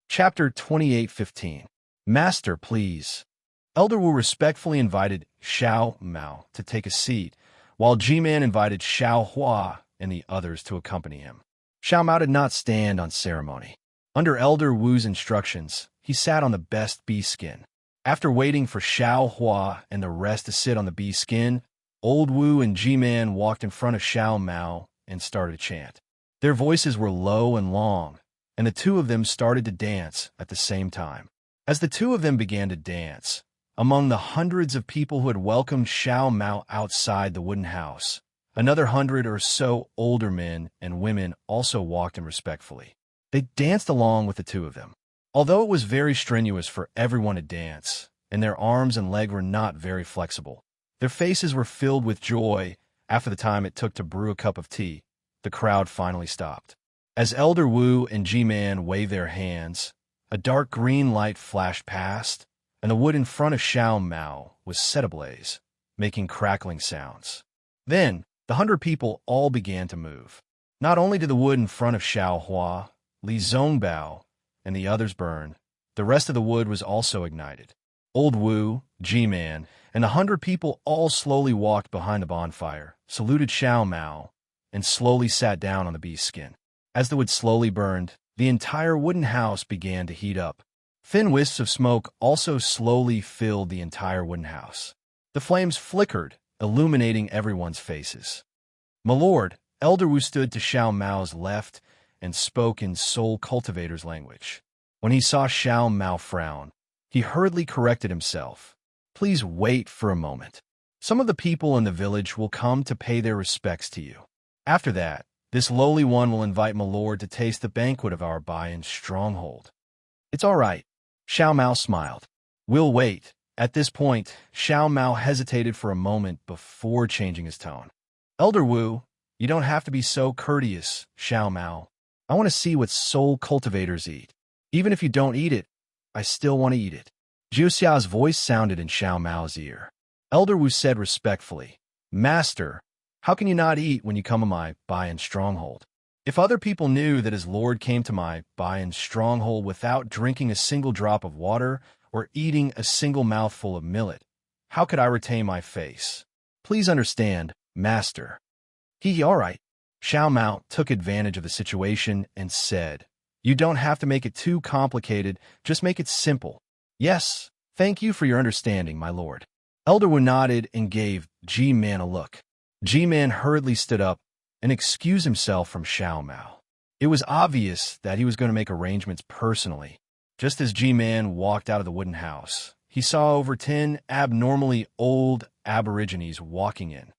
Chapter 28:15. Master, please. Elder Wu respectfully invited Xiao Mao to take a seat, while G-Man invited Xiao Hua and the others to accompany him. Xiao Mao did not stand on ceremony. Under Elder Wu's instructions, he sat on the best beast skin. After waiting for Xiao Hua and the rest to sit on the beast skin, Old Wu and G-Man walked in front of Xiao Mao and started to chant. Their voices were low and long, and the two of them started to dance at the same time. As the two of them began to dance, among the hundreds of people who had welcomed Xiao Mao outside the wooden house, another 100 or so older men and women also walked in respectfully. They danced along with the two of them. Although it was very strenuous for everyone to dance, and their arms and legs were not very flexible, their faces were filled with joy. After the time it took to brew a cup of tea, the crowd finally stopped. As Elder Wu and G-Man waved their hands, a dark green light flashed past, and the wood in front of Xiao Mao was set ablaze, making crackling sounds. Then, the 100 people all began to move. Not only did the wood in front of Xiao Hua, Li Zongbao, and the others burn, the rest of the wood was also ignited. Old Wu, G-Man, and the 100 people all slowly walked behind the bonfire, saluted Xiao Mao, and slowly sat down on the beast skin. As the wood slowly burned, the entire wooden house began to heat up. Thin wisps of smoke also slowly filled the entire wooden house. The flames flickered, illuminating everyone's faces. My lord, Elder Wu stood to Xiao Mao's left and spoke in Soul Cultivator's language. When he saw Xiao Mao frown, he hurriedly corrected himself. Please wait for a moment. Some of the people in the village will come to pay their respects to you. After that, this lowly one will invite my lord to taste the banquet of our buy-in stronghold. It's all right. Xiao Mao smiled. We'll wait. At this point, Xiao Mao hesitated for a moment before changing his tone. Elder Wu, you don't have to be so courteous, Xiao Mao. I want to see what soul cultivators eat. Even if you don't eat it, I still want to eat it. Jiu Xiao's voice sounded in Xiao Mao's ear. Elder Wu said respectfully, Master, how can you not eat when you come to my buy-in stronghold? If other people knew that his lord came to my buy-in stronghold without drinking a single drop of water or eating a single mouthful of millet, how could I retain my face? Please understand, Master. All right. Xiao Mao took advantage of the situation and said, You don't have to make it too complicated, just make it simple. Yes, thank you for your understanding, my lord. Elder Wu nodded and gave G-Man a look. G-Man hurriedly stood up and excused himself from Xiao Mao. It was obvious that he was going to make arrangements personally. Just as G-Man walked out of the wooden house, he saw over 10 abnormally old aborigines walking in.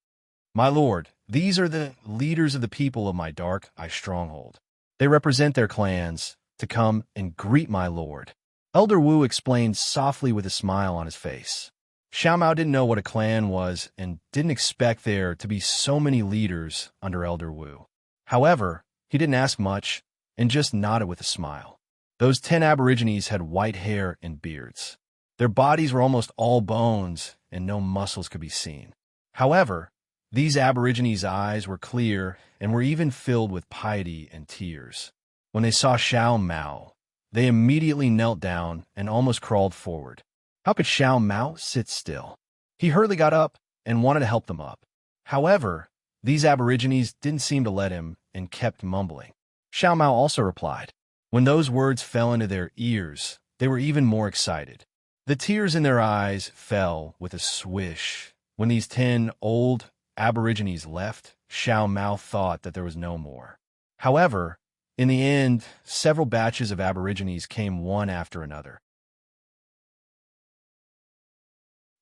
My lord, these are the leaders of the people of my dark eye stronghold. They represent their clans to come and greet my lord. Elder Wu explained softly with a smile on his face. Xiao Mao didn't know what a clan was and didn't expect there to be so many leaders under Elder Wu. However, he didn't ask much and just nodded with a smile. Those 10 aborigines had white hair and beards. Their bodies were almost all bones and no muscles could be seen. However, these aborigines' eyes were clear and were even filled with piety and tears. When they saw Xiao Mao, they immediately knelt down and almost crawled forward. How could Xiao Mao sit still? He hurriedly got up and wanted to help them up. However, these aborigines didn't seem to let him and kept mumbling. Xiao Mao also replied. When those words fell into their ears, they were even more excited. The tears in their eyes fell with a swish. When these 10 old aborigines left, Xiao Mao thought that there was no more. However, in the end, several batches of aborigines came one after another.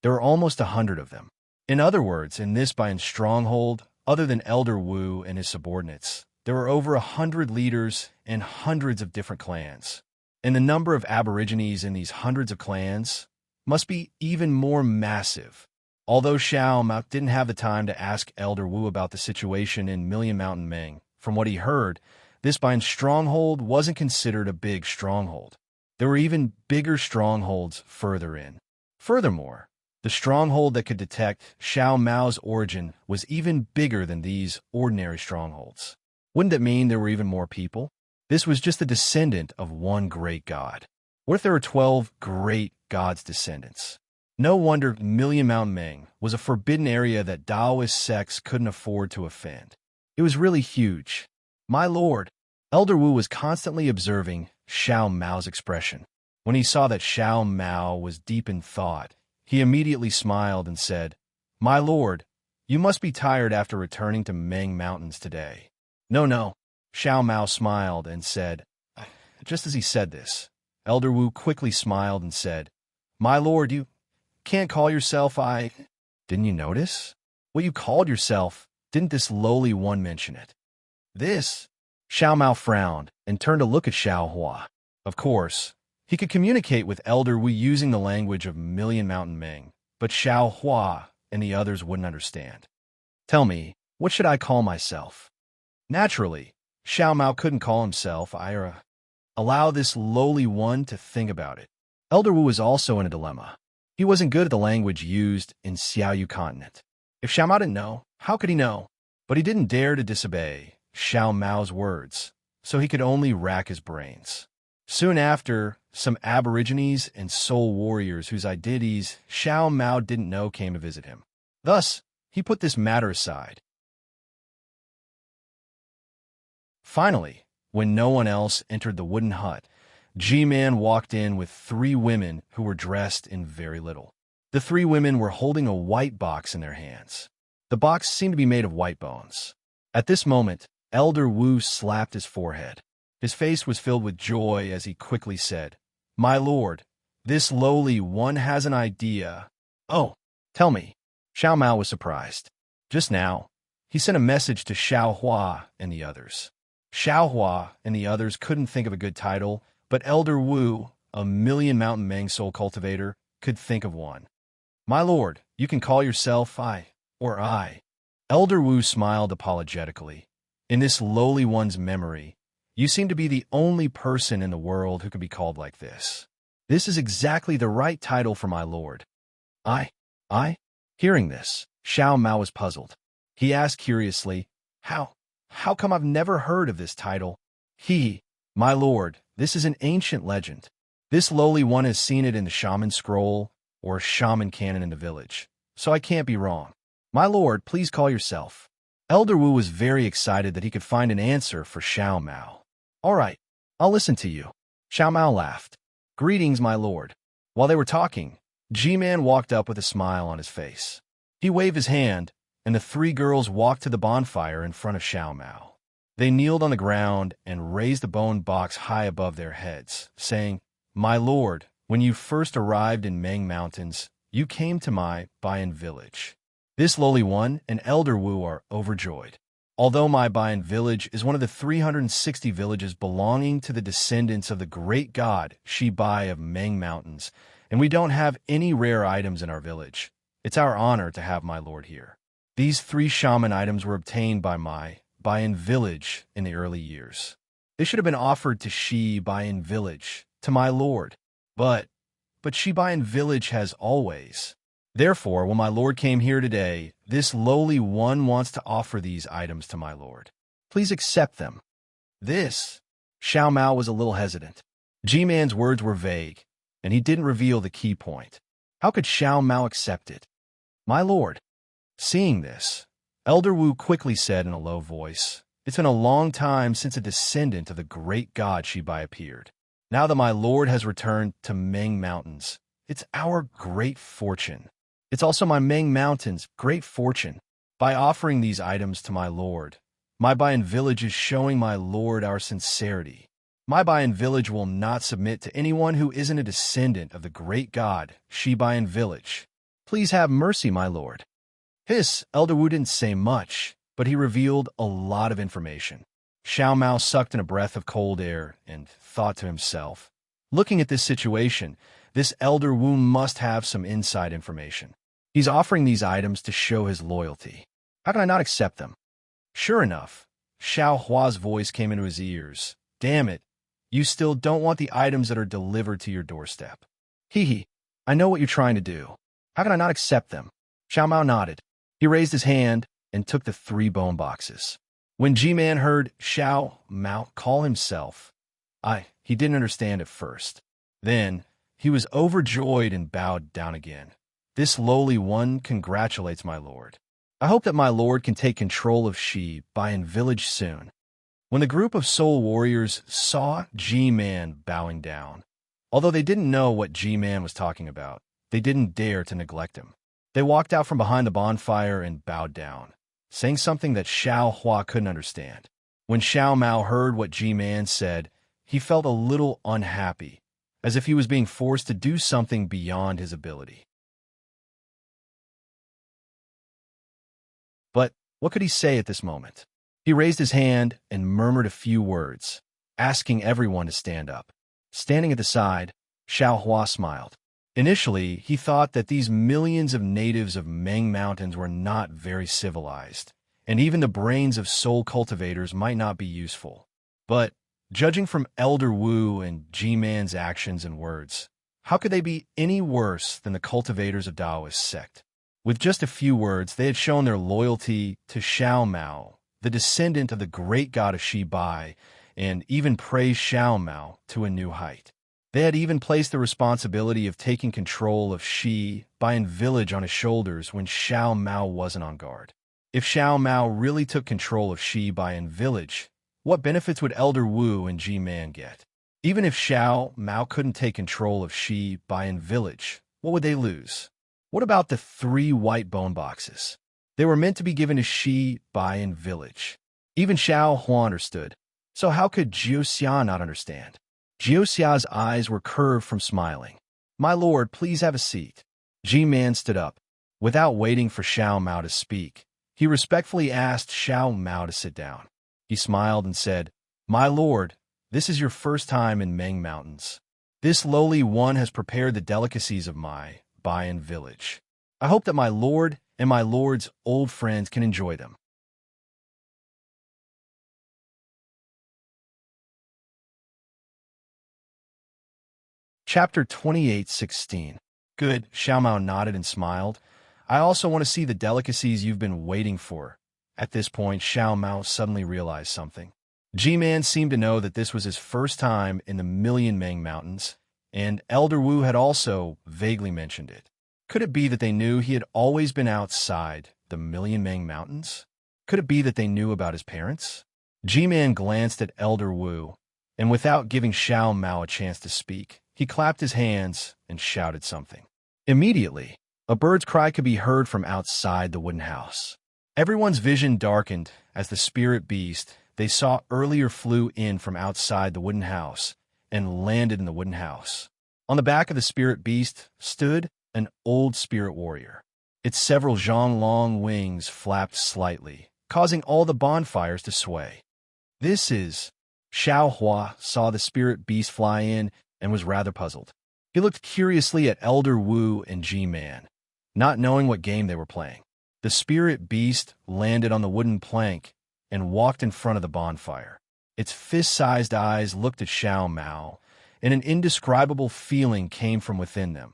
There were almost 100 of them. In other words, in this buy-in stronghold, other than Elder Wu and his subordinates, there were over 100 leaders and hundreds of different clans. And the number of aborigines in these hundreds of clans must be even more massive. Although Xiao Mao didn't have the time to ask Elder Wu about the situation in Million Mountain Ming, from what he heard, this Bind stronghold wasn't considered a big stronghold. There were even bigger strongholds further in. Furthermore, the stronghold that could detect Xiao Mao's origin was even bigger than these ordinary strongholds. Wouldn't that mean there were even more people? This was just the descendant of one great god. What if there were 12 great gods' descendants? No wonder Million Mountain Ming was a forbidden area that Taoist sects couldn't afford to offend. It was really huge. My lord, Elder Wu was constantly observing Xiao Mao's expression. When he saw that Xiao Mao was deep in thought, he immediately smiled and said, "My lord, you must be tired after returning to Ming Mountains today." No. Xiao Mao smiled and said, just as he said this, Elder Wu quickly smiled and said, "My lord, you can't call yourself Didn't you notice? What you called yourself, didn't this lowly one mention it?" This? Xiao Mao frowned and turned to look at Xiao Hua. Of course, he could communicate with Elder Wu using the language of Million Mountain Ming, but Xiao Hua and the others wouldn't understand. "Tell me, what should I call myself?" Naturally, Xiao Mao couldn't call himself Ira. Allow this lowly one to think about it. Elder Wu was also in a dilemma. He wasn't good at the language used in Xiaoyu continent. If Xiao Mao didn't know, how could he know? But he didn't dare to disobey Xiao Mao's words, so he could only rack his brains. Soon after, some aborigines and soul warriors whose identities Xiao Mao didn't know came to visit him. Thus, he put this matter aside. Finally, when no one else entered the wooden hut, G-Man walked in with 3 women who were dressed in very little. The 3 women were holding a white box in their hands. The box seemed to be made of white bones. At this moment, Elder Wu slapped his forehead. His face was filled with joy as he quickly said, "My lord, this lowly one has an idea." "Oh, tell me." Xiao Mao was surprised. Just now, he sent a message to Xiao Hua and the others. Xiao Hua and the others couldn't think of a good title, but Elder Wu, a Million Mountain Ming soul cultivator, could think of one. "My lord, you can call yourself I. Elder Wu smiled apologetically. In this lowly one's memory, you seem to be the only person in the world who could be called like this. This is exactly the right title for my lord." I? Hearing this, Xiao Mao was puzzled. He asked curiously, How come I've never heard of this title?" "My lord, this is an ancient legend. This lowly one has seen it in the shaman scroll or shaman canon in the village, so I can't be wrong. My lord, please call yourself." Elder Wu was very excited that he could find an answer for Xiao Mao. "All right, I'll listen to you." Xiao Mao laughed. "Greetings, my lord." While they were talking, G-Man walked up with a smile on his face. He waved his hand, and the 3 girls walked to the bonfire in front of Xiao Mao. They kneeled on the ground and raised the bone box high above their heads, saying, "My lord, when you first arrived in Ming Mountains, you came to my Bayan village. This lowly one and Elder Wu are overjoyed. Although my Bayan village is one of the 360 villages belonging to the descendants of the great god Shi Bai of Ming Mountains, and we don't have any rare items in our village, it's our honor to have my lord here. These 3 shaman items were obtained by my Bayan village in the early years. They should have been offered to Shi Bayan village, to my lord. But Shi Bayan village has always. Therefore, when my lord came here today, this lowly one wants to offer these items to my lord. Please accept them." This? Xiao Mao was a little hesitant. G-Man's words were vague, and he didn't reveal the key point. How could Xiao Mao accept it? "My lord." Seeing this, Elder Wu quickly said in a low voice, "It's been a long time since a descendant of the great god Shi Bai appeared. Now that my lord has returned to Ming Mountains, it's our great fortune. It's also my Ming Mountains' great fortune. By offering these items to my lord, my Bayan village is showing my lord our sincerity. My Bayan village will not submit to anyone who isn't a descendant of the great god Shi Bayan village. Please have mercy, my lord." Elder Wu didn't say much, but he revealed a lot of information. Xiao Mao sucked in a breath of cold air and thought to himself, looking at this situation, this Elder Wu must have some inside information. He's offering these items to show his loyalty. How can I not accept them? Sure enough, Xiao Hua's voice came into his ears. Damn it, you still don't want the items that are delivered to your doorstep. Hee hee, I know what you're trying to do. How can I not accept them? Xiao Mao nodded. He raised his hand and took the 3 bone boxes. When G-Man heard Xiao Mao call himself, he didn't understand at first. Then, he was overjoyed and bowed down again. This lowly one congratulates my lord. I hope that my lord can take control of Shi Baiyan village soon. When the group of soul warriors saw G-Man bowing down, although they didn't know what G-Man was talking about, they didn't dare to neglect him. They walked out from behind the bonfire and bowed down, saying something that Xiao Hua couldn't understand. When Xiao Mao heard what G-Man said, he felt a little unhappy, as if he was being forced to do something beyond his ability. But what could he say at this moment? He raised his hand and murmured a few words, asking everyone to stand up. Standing at the side, Xiao Hua smiled. Initially, he thought that these millions of natives of Meng Mountains were not very civilized, and even the brains of soul cultivators might not be useful. But, judging from Elder Wu and G-Man's actions and words, how could they be any worse than the cultivators of Taoist sect? With just a few words, they had shown their loyalty to Xiao Mao, the descendant of the great goddess Shi Bai, and even praised Xiao Mao to a new height. They had even placed the responsibility of taking control of Shi Baiyan village on his shoulders when Xiao Mao wasn't on guard. If Xiao Mao really took control of Shi Baiyan village, what benefits would Elder Wu and G-Man get? Even if Xiao Mao couldn't take control of Shi Baiyan village, what would they lose? What about the 3 white bone boxes? They were meant to be given to Shi Baiyan village. Even Xiao Hua understood. So how could Jiuxia not understand? Jiuxia's eyes were curved from smiling. My lord, please have a seat. G-Man stood up. Without waiting for Xiao Mao to speak, he respectfully asked Xiao Mao to sit down. He smiled and said, My lord, this is your first time in Meng Mountains. This lowly one has prepared the delicacies of my Baiyan village. I hope that my lord and my lord's old friends can enjoy them. Chapter 28:16. Good, Xiao Mao nodded and smiled. I also want to see the delicacies you've been waiting for. At this point, Xiao Mao suddenly realized something. G-Man seemed to know that this was his first time in the Million Meng Mountains, and Elder Wu had also vaguely mentioned it. Could it be that they knew he had always been outside the Million Meng Mountains? Could it be that they knew about his parents? G-Man glanced at Elder Wu, and without giving Xiao Mao a chance to speak, he clapped his hands and shouted something. Immediately, a bird's cry could be heard from outside the wooden house. Everyone's vision darkened as the spirit beast they saw earlier flew in from outside the wooden house and landed in the wooden house. On the back of the spirit beast stood an old spirit warrior. Its several zhong-long wings flapped slightly, causing all the bonfires to sway. This is... Xiao Hua saw the spirit beast fly in and was rather puzzled. He looked curiously at Elder Wu and G-Man, not knowing what game they were playing. The spirit beast landed on the wooden plank and walked in front of the bonfire. Its fist-sized eyes looked at Xiao Mao, and an indescribable feeling came from within them.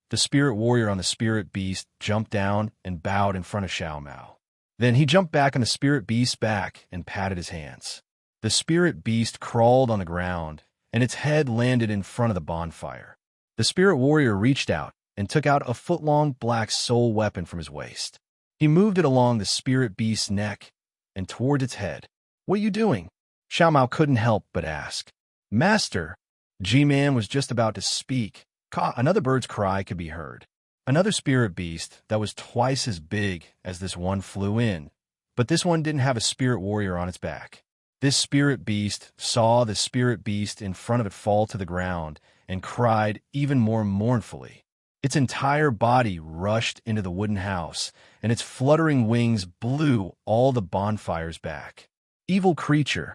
The spirit warrior on the spirit beast jumped down and bowed in front of Xiao Mao. Then he jumped back on the spirit beast's back and patted his hands. The spirit beast crawled on the ground, and its head landed in front of the bonfire. The spirit warrior reached out and took out a foot-long black soul weapon from his waist. He moved it along the spirit beast's neck and toward its head. What are you doing? Xiao Mao couldn't help but ask. Master! G-Man was just about to speak. Another bird's cry could be heard. Another spirit beast that was twice as big as this one flew in, but this one didn't have a spirit warrior on its back. This spirit beast saw the spirit beast in front of it fall to the ground and cried even more mournfully. Its entire body rushed into the wooden house, and its fluttering wings blew all the bonfires back. Evil creature!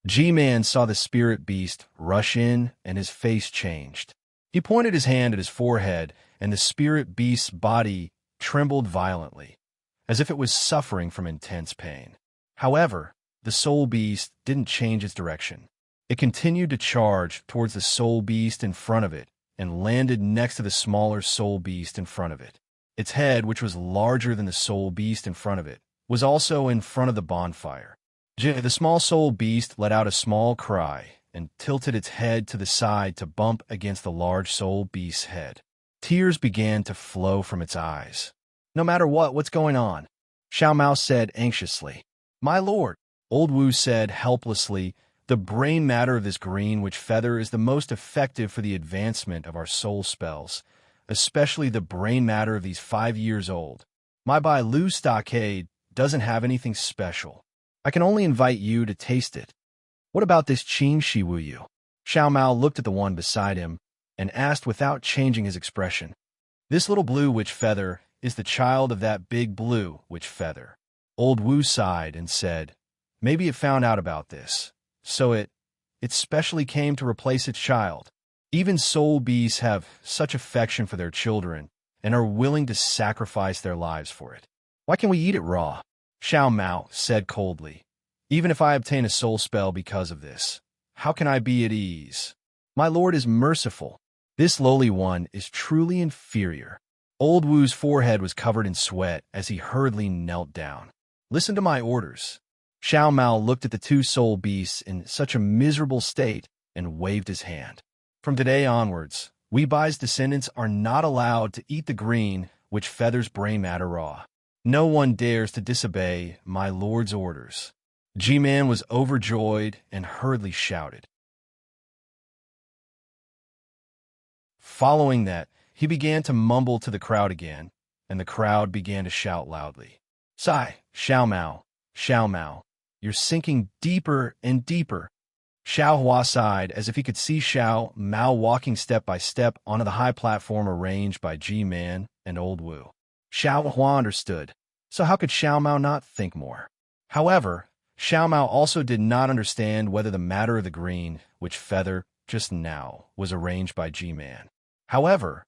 G-Man saw the spirit beast rush in, and his face changed. He pointed his hand at his forehead, and the spirit beast's body trembled violently, as if it was suffering from intense pain. However, the soul beast didn't change its direction. It continued to charge towards the soul beast in front of it and landed next to the smaller soul beast in front of it. Its head, which was larger than the soul beast in front of it, was also in front of the bonfire. The small soul beast let out a small cry and tilted its head to the side to bump against the large soul beast's head. Tears began to flow from its eyes. "No matter what's going on?" Xiao Mao said anxiously. "My lord," Old Wu said helplessly, "the brain matter of this green witch feather is the most effective for the advancement of our soul spells, especially the brain matter of these 5 years old. My Bai Lu stockade doesn't have anything special. I can only invite you to taste it. What about this Qing Shi Wu Yu?" Xiao Mao looked at the one beside him and asked without changing his expression. "This little blue witch feather is the child of that big blue witch feather." Old Wu sighed and said, "Maybe it found out about this, so it specially came to replace its child. Even soul beasts have such affection for their children and are willing to sacrifice their lives for it. Why can't we eat it raw?" Xiao Mao said coldly. "Even if I obtain a soul spell because of this, how can I be at ease? My lord is merciful. This lowly one is truly inferior." Old Wu's forehead was covered in sweat as he hurriedly knelt down. "Listen to my orders." Xiao Mao looked at the 2 soul beasts in such a miserable state and waved his hand. "From today onwards, we Bai's descendants are not allowed to eat the green which feathers brain matter raw. No one dares to disobey my lord's orders." G-Man was overjoyed and hurriedly shouted. Following that, he began to mumble to the crowd again, and the crowd began to shout loudly. "Sigh, Xiao Mao, you're sinking deeper and deeper." Xiao Hua sighed as if he could see Xiao Mao walking step by step onto the high platform arranged by G-Man and Old Wu. Xiao Hua understood, so how could Xiao Mao not think more? However, Xiao Mao also did not understand whether the matter of the green, which feather just now was arranged by G-Man. However,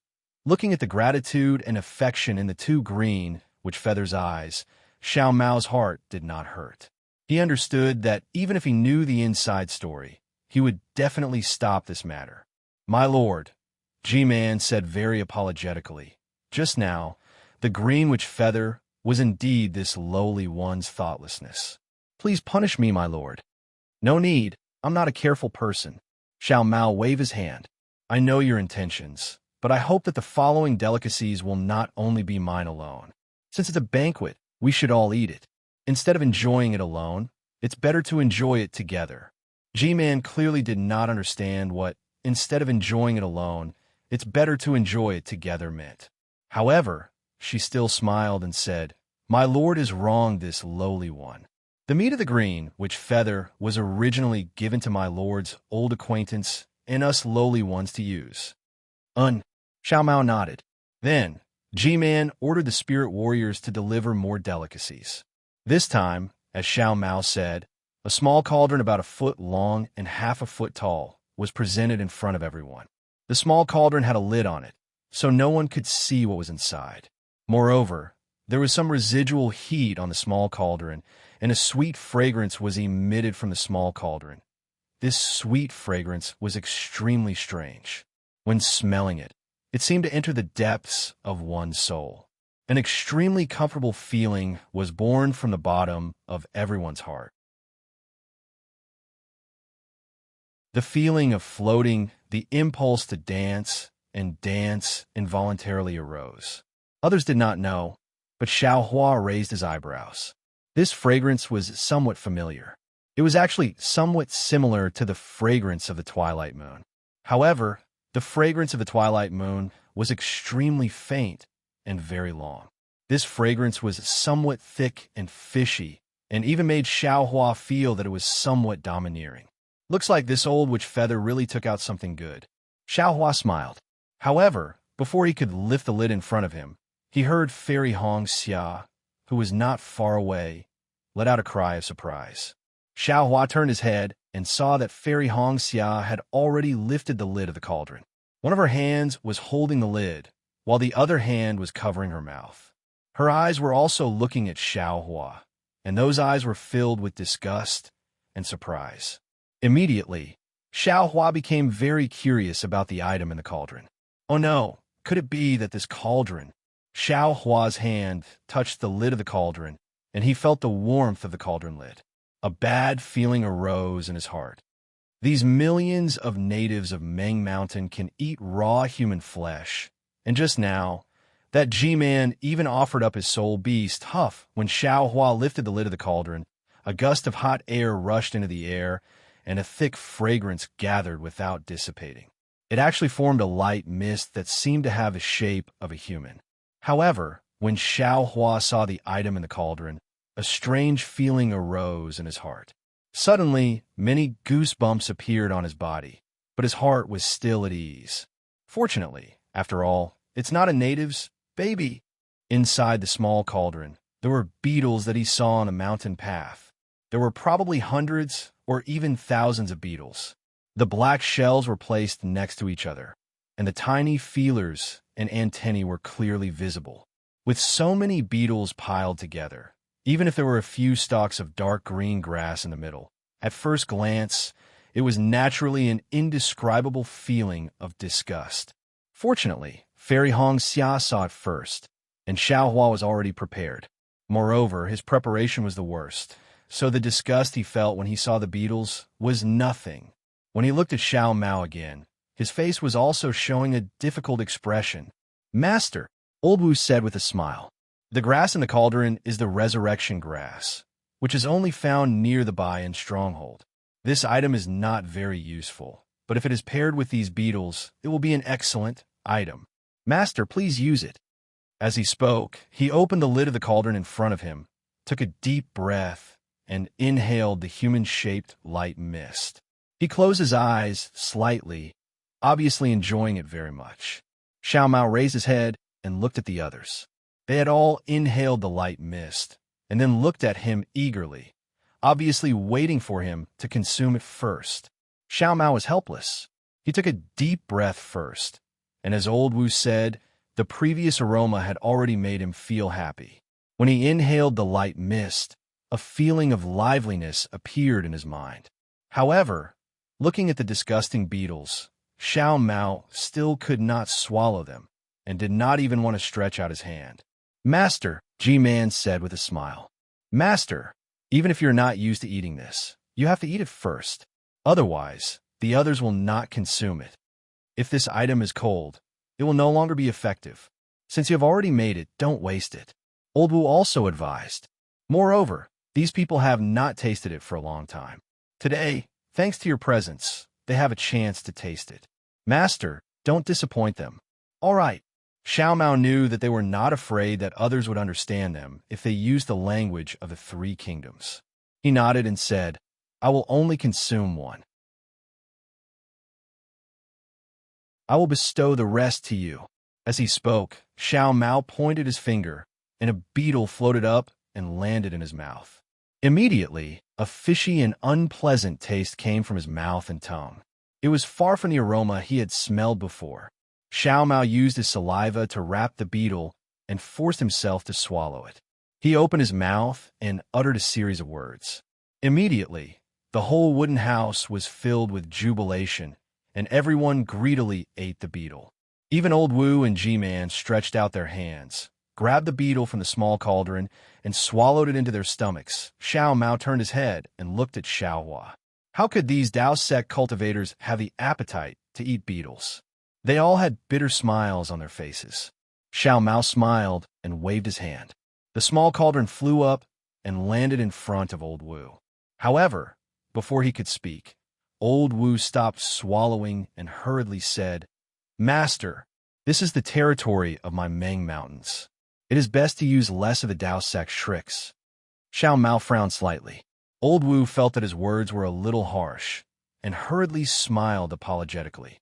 looking at the gratitude and affection in the 2 green, which feathers' eyes, Xiao Mao's heart did not hurt. He understood that even if he knew the inside story, he would definitely stop this matter. "My lord," G-Man said very apologetically, "just now, the green witch feather was indeed this lowly one's thoughtlessness. Please punish me, my lord." "No need, I'm not a careful person." Xiao Mao waved his hand. "I know your intentions, but I hope that the following delicacies will not only be mine alone. Since it's a banquet, we should all eat it. Instead of enjoying it alone, it's better to enjoy it together." G-Man clearly did not understand what, instead of enjoying it alone, it's better to enjoy it together meant. However, she still smiled and said, "My lord is wrong, this lowly one. The meat of the green, which feather was originally given to my lord's old acquaintance and us lowly ones to use." Xiao Mao nodded. Then, G-Man ordered the spirit warriors to deliver more delicacies. This time, as Xiao Mao said, a small cauldron about 1 foot long and half a foot tall was presented in front of everyone. The small cauldron had a lid on it, so no one could see what was inside. Moreover, there was some residual heat on the small cauldron, and a sweet fragrance was emitted from the small cauldron. This sweet fragrance was extremely strange. When smelling it, it seemed to enter the depths of one's soul. An extremely comfortable feeling was born from the bottom of everyone's heart. The feeling of floating, the impulse to dance involuntarily arose. Others did not know, but Xiao Hua raised his eyebrows. This fragrance was somewhat familiar. It was actually somewhat similar to the fragrance of the twilight moon. However, the fragrance of the twilight moon was extremely faint and very long. This fragrance was somewhat thick and fishy, and even made Xiao Hua feel that it was somewhat domineering. "Looks like this old witch feather really took out something good." Xiao Hua smiled. However, before he could lift the lid in front of him, he heard Fairy Hong Xia, who was not far away, let out a cry of surprise. Xiao Hua turned his head and saw that Fairy Hong Xia had already lifted the lid of the cauldron. One of her hands was holding the lid, while the other hand was covering her mouth. Her eyes were also looking at Xiao Hua, and those eyes were filled with disgust and surprise. Immediately, Xiao Hua became very curious about the item in the cauldron. Oh no, could it be that this cauldron? Xiao Hua's hand touched the lid of the cauldron, and he felt the warmth of the cauldron lid. A bad feeling arose in his heart. These millions of natives of Meng Mountain can eat raw human flesh, and just now, that G-Man even offered up his soul beast, Huff. When Xiao Hua lifted the lid of the cauldron, a gust of hot air rushed into the air, and a thick fragrance gathered without dissipating. It actually formed a light mist that seemed to have the shape of a human. However, when Xiao Hua saw the item in the cauldron, a strange feeling arose in his heart. Suddenly, many goosebumps appeared on his body, but his heart was still at ease. Fortunately, after all, it's not a native's baby. Inside the small cauldron, there were beetles that he saw on a mountain path. There were probably hundreds or even thousands of beetles. The black shells were placed next to each other, and the tiny feelers and antennae were clearly visible. With so many beetles piled together, even if there were a few stalks of dark green grass in the middle, at first glance, it was naturally an indescribable feeling of disgust. Fortunately, Fairy Hong Xia saw it first, and Xiao Hua was already prepared. Moreover, his preparation was the worst, so the disgust he felt when he saw the beetles was nothing. When he looked at Xiao Mao again, his face was also showing a difficult expression. "Master," Old Wu said with a smile, "the grass in the cauldron is the resurrection grass, which is only found near the Bayan stronghold. This item is not very useful, but if it is paired with these beetles, it will be an excellent item. Master, please use it." As he spoke, he opened the lid of the cauldron in front of him, took a deep breath, and inhaled the human-shaped light mist. He closed his eyes slightly, obviously enjoying it very much. Xiao Mao raised his head and looked at the others. They had all inhaled the light mist, and then looked at him eagerly, obviously waiting for him to consume it first. Xiao Mao was helpless. He took a deep breath first, and as Old Wu said, the previous aroma had already made him feel happy. When he inhaled the light mist, a feeling of liveliness appeared in his mind. However, looking at the disgusting beetles, Xiao Mao still could not swallow them, and did not even want to stretch out his hand. "Master," G-Man said with a smile. "Master, even if you're not used to eating this, you have to eat it first. Otherwise, the others will not consume it. If this item is cold, it will no longer be effective. Since you have already made it, don't waste it." Old Wu also advised. Moreover, these people have not tasted it for a long time. Today, thanks to your presence, they have a chance to taste it. Master, don't disappoint them. All right. Xiao Mao knew that they were not afraid that others would understand them if they used the language of the three kingdoms. He nodded and said, "I will only consume one. I will bestow the rest to you." As he spoke, Xiao Mao pointed his finger, and a beetle floated up and landed in his mouth. Immediately, a fishy and unpleasant taste came from his mouth and tongue. It was far from the aroma he had smelled before. Xiao Mao used his saliva to wrap the beetle and forced himself to swallow it. He opened his mouth and uttered a series of words. Immediately, the whole wooden house was filled with jubilation, and everyone greedily ate the beetle. Even Old Wu and G-Man stretched out their hands, grabbed the beetle from the small cauldron, and swallowed it into their stomachs. Xiao Mao turned his head and looked at Xiao Hua. How could these Dao sect cultivators have the appetite to eat beetles? They all had bitter smiles on their faces. Xiao Mao smiled and waved his hand. The small cauldron flew up and landed in front of Old Wu. However, before he could speak, Old Wu stopped swallowing and hurriedly said, "Master, this is the territory of my Meng Mountains. It is best to use less of the Dao sect tricks." Xiao Mao frowned slightly. Old Wu felt that his words were a little harsh, and hurriedly smiled apologetically.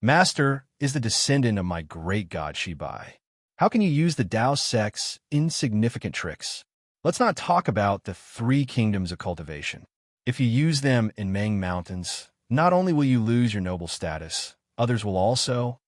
"Master is the descendant of my great god Shibai. How can you use the Dao sect's insignificant tricks? Let's not talk about the three kingdoms of cultivation. If you use them in Meng Mountains, not only will you lose your noble status, others will also."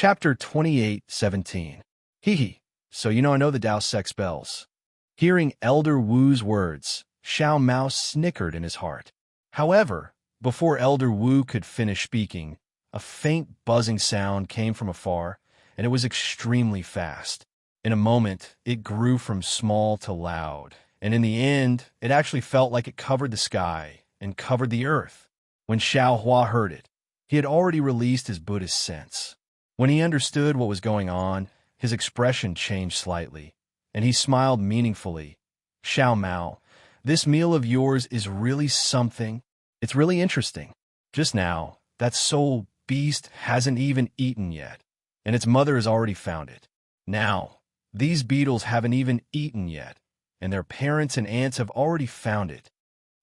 Chapter 28:17. Hee. So I know the Dao sex spells. Hearing Elder Wu's words, Xiao Mao snickered in his heart. However, before Elder Wu could finish speaking, a faint buzzing sound came from afar, and it was extremely fast. In a moment, it grew from small to loud, and in the end, it actually felt like it covered the sky and covered the earth. When Xiao Hua heard it, he had already released his Buddhist sense. When he understood what was going on, his expression changed slightly, and he smiled meaningfully. Xiao Mao, this meal of yours is really something. It's really interesting. Just now, that soul beast hasn't even eaten yet, and its mother has already found it. Now, these beetles haven't even eaten yet, and their parents and aunts have already found it.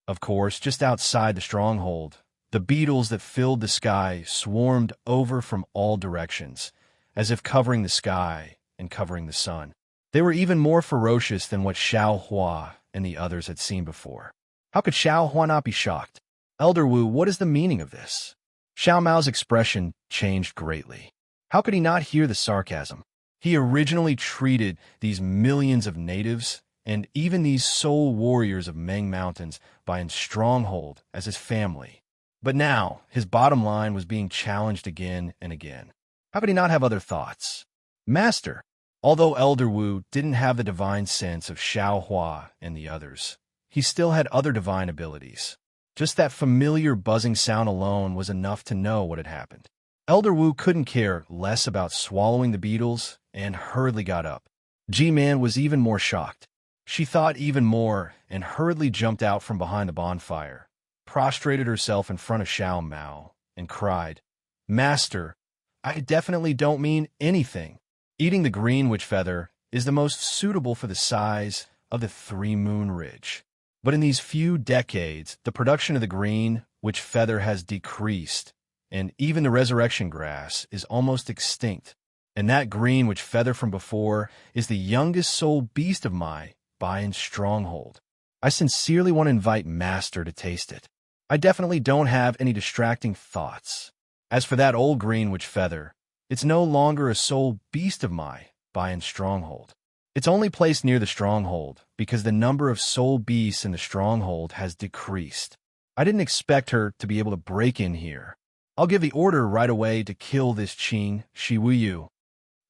Of course, just outside the stronghold, the beetles that filled the sky swarmed over from all directions, as if covering the sky and covering the sun. They were even more ferocious than what Xiao Hua and the others had seen before. How could Xiao Hua not be shocked? Elder Wu, what is the meaning of this? Xiao Mao's expression changed greatly. How could he not hear the sarcasm? He originally treated these millions of natives and even these soul warriors of Meng Mountains by a stronghold as his family. But now, his bottom line was being challenged again and again. How could he not have other thoughts? Master, although Elder Wu didn't have the divine sense of Xiao Hua and the others, he still had other divine abilities. Just that familiar buzzing sound alone was enough to know what had happened. Elder Wu couldn't care less about swallowing the beetles and hurriedly got up. G-Man was even more shocked. She thought even more and hurriedly jumped out from behind the bonfire, prostrated herself in front of Xiao Mao, and cried, Master, I definitely don't mean anything. Eating the green witch feather is the most suitable for the size of the 3-moon ridge. But in these few decades, the production of the green witch feather has decreased, and even the resurrection grass is almost extinct. And that green witch feather from before is the youngest soul beast of my by stronghold. I sincerely want to invite Master to taste it. I definitely don't have any distracting thoughts. As for that old green witch feather, it's no longer a soul beast of my by stronghold. It's only placed near the stronghold because the number of soul beasts in the stronghold has decreased. I didn't expect her to be able to break in here. I'll give the order right away to kill this Qing Shi Wu Yu.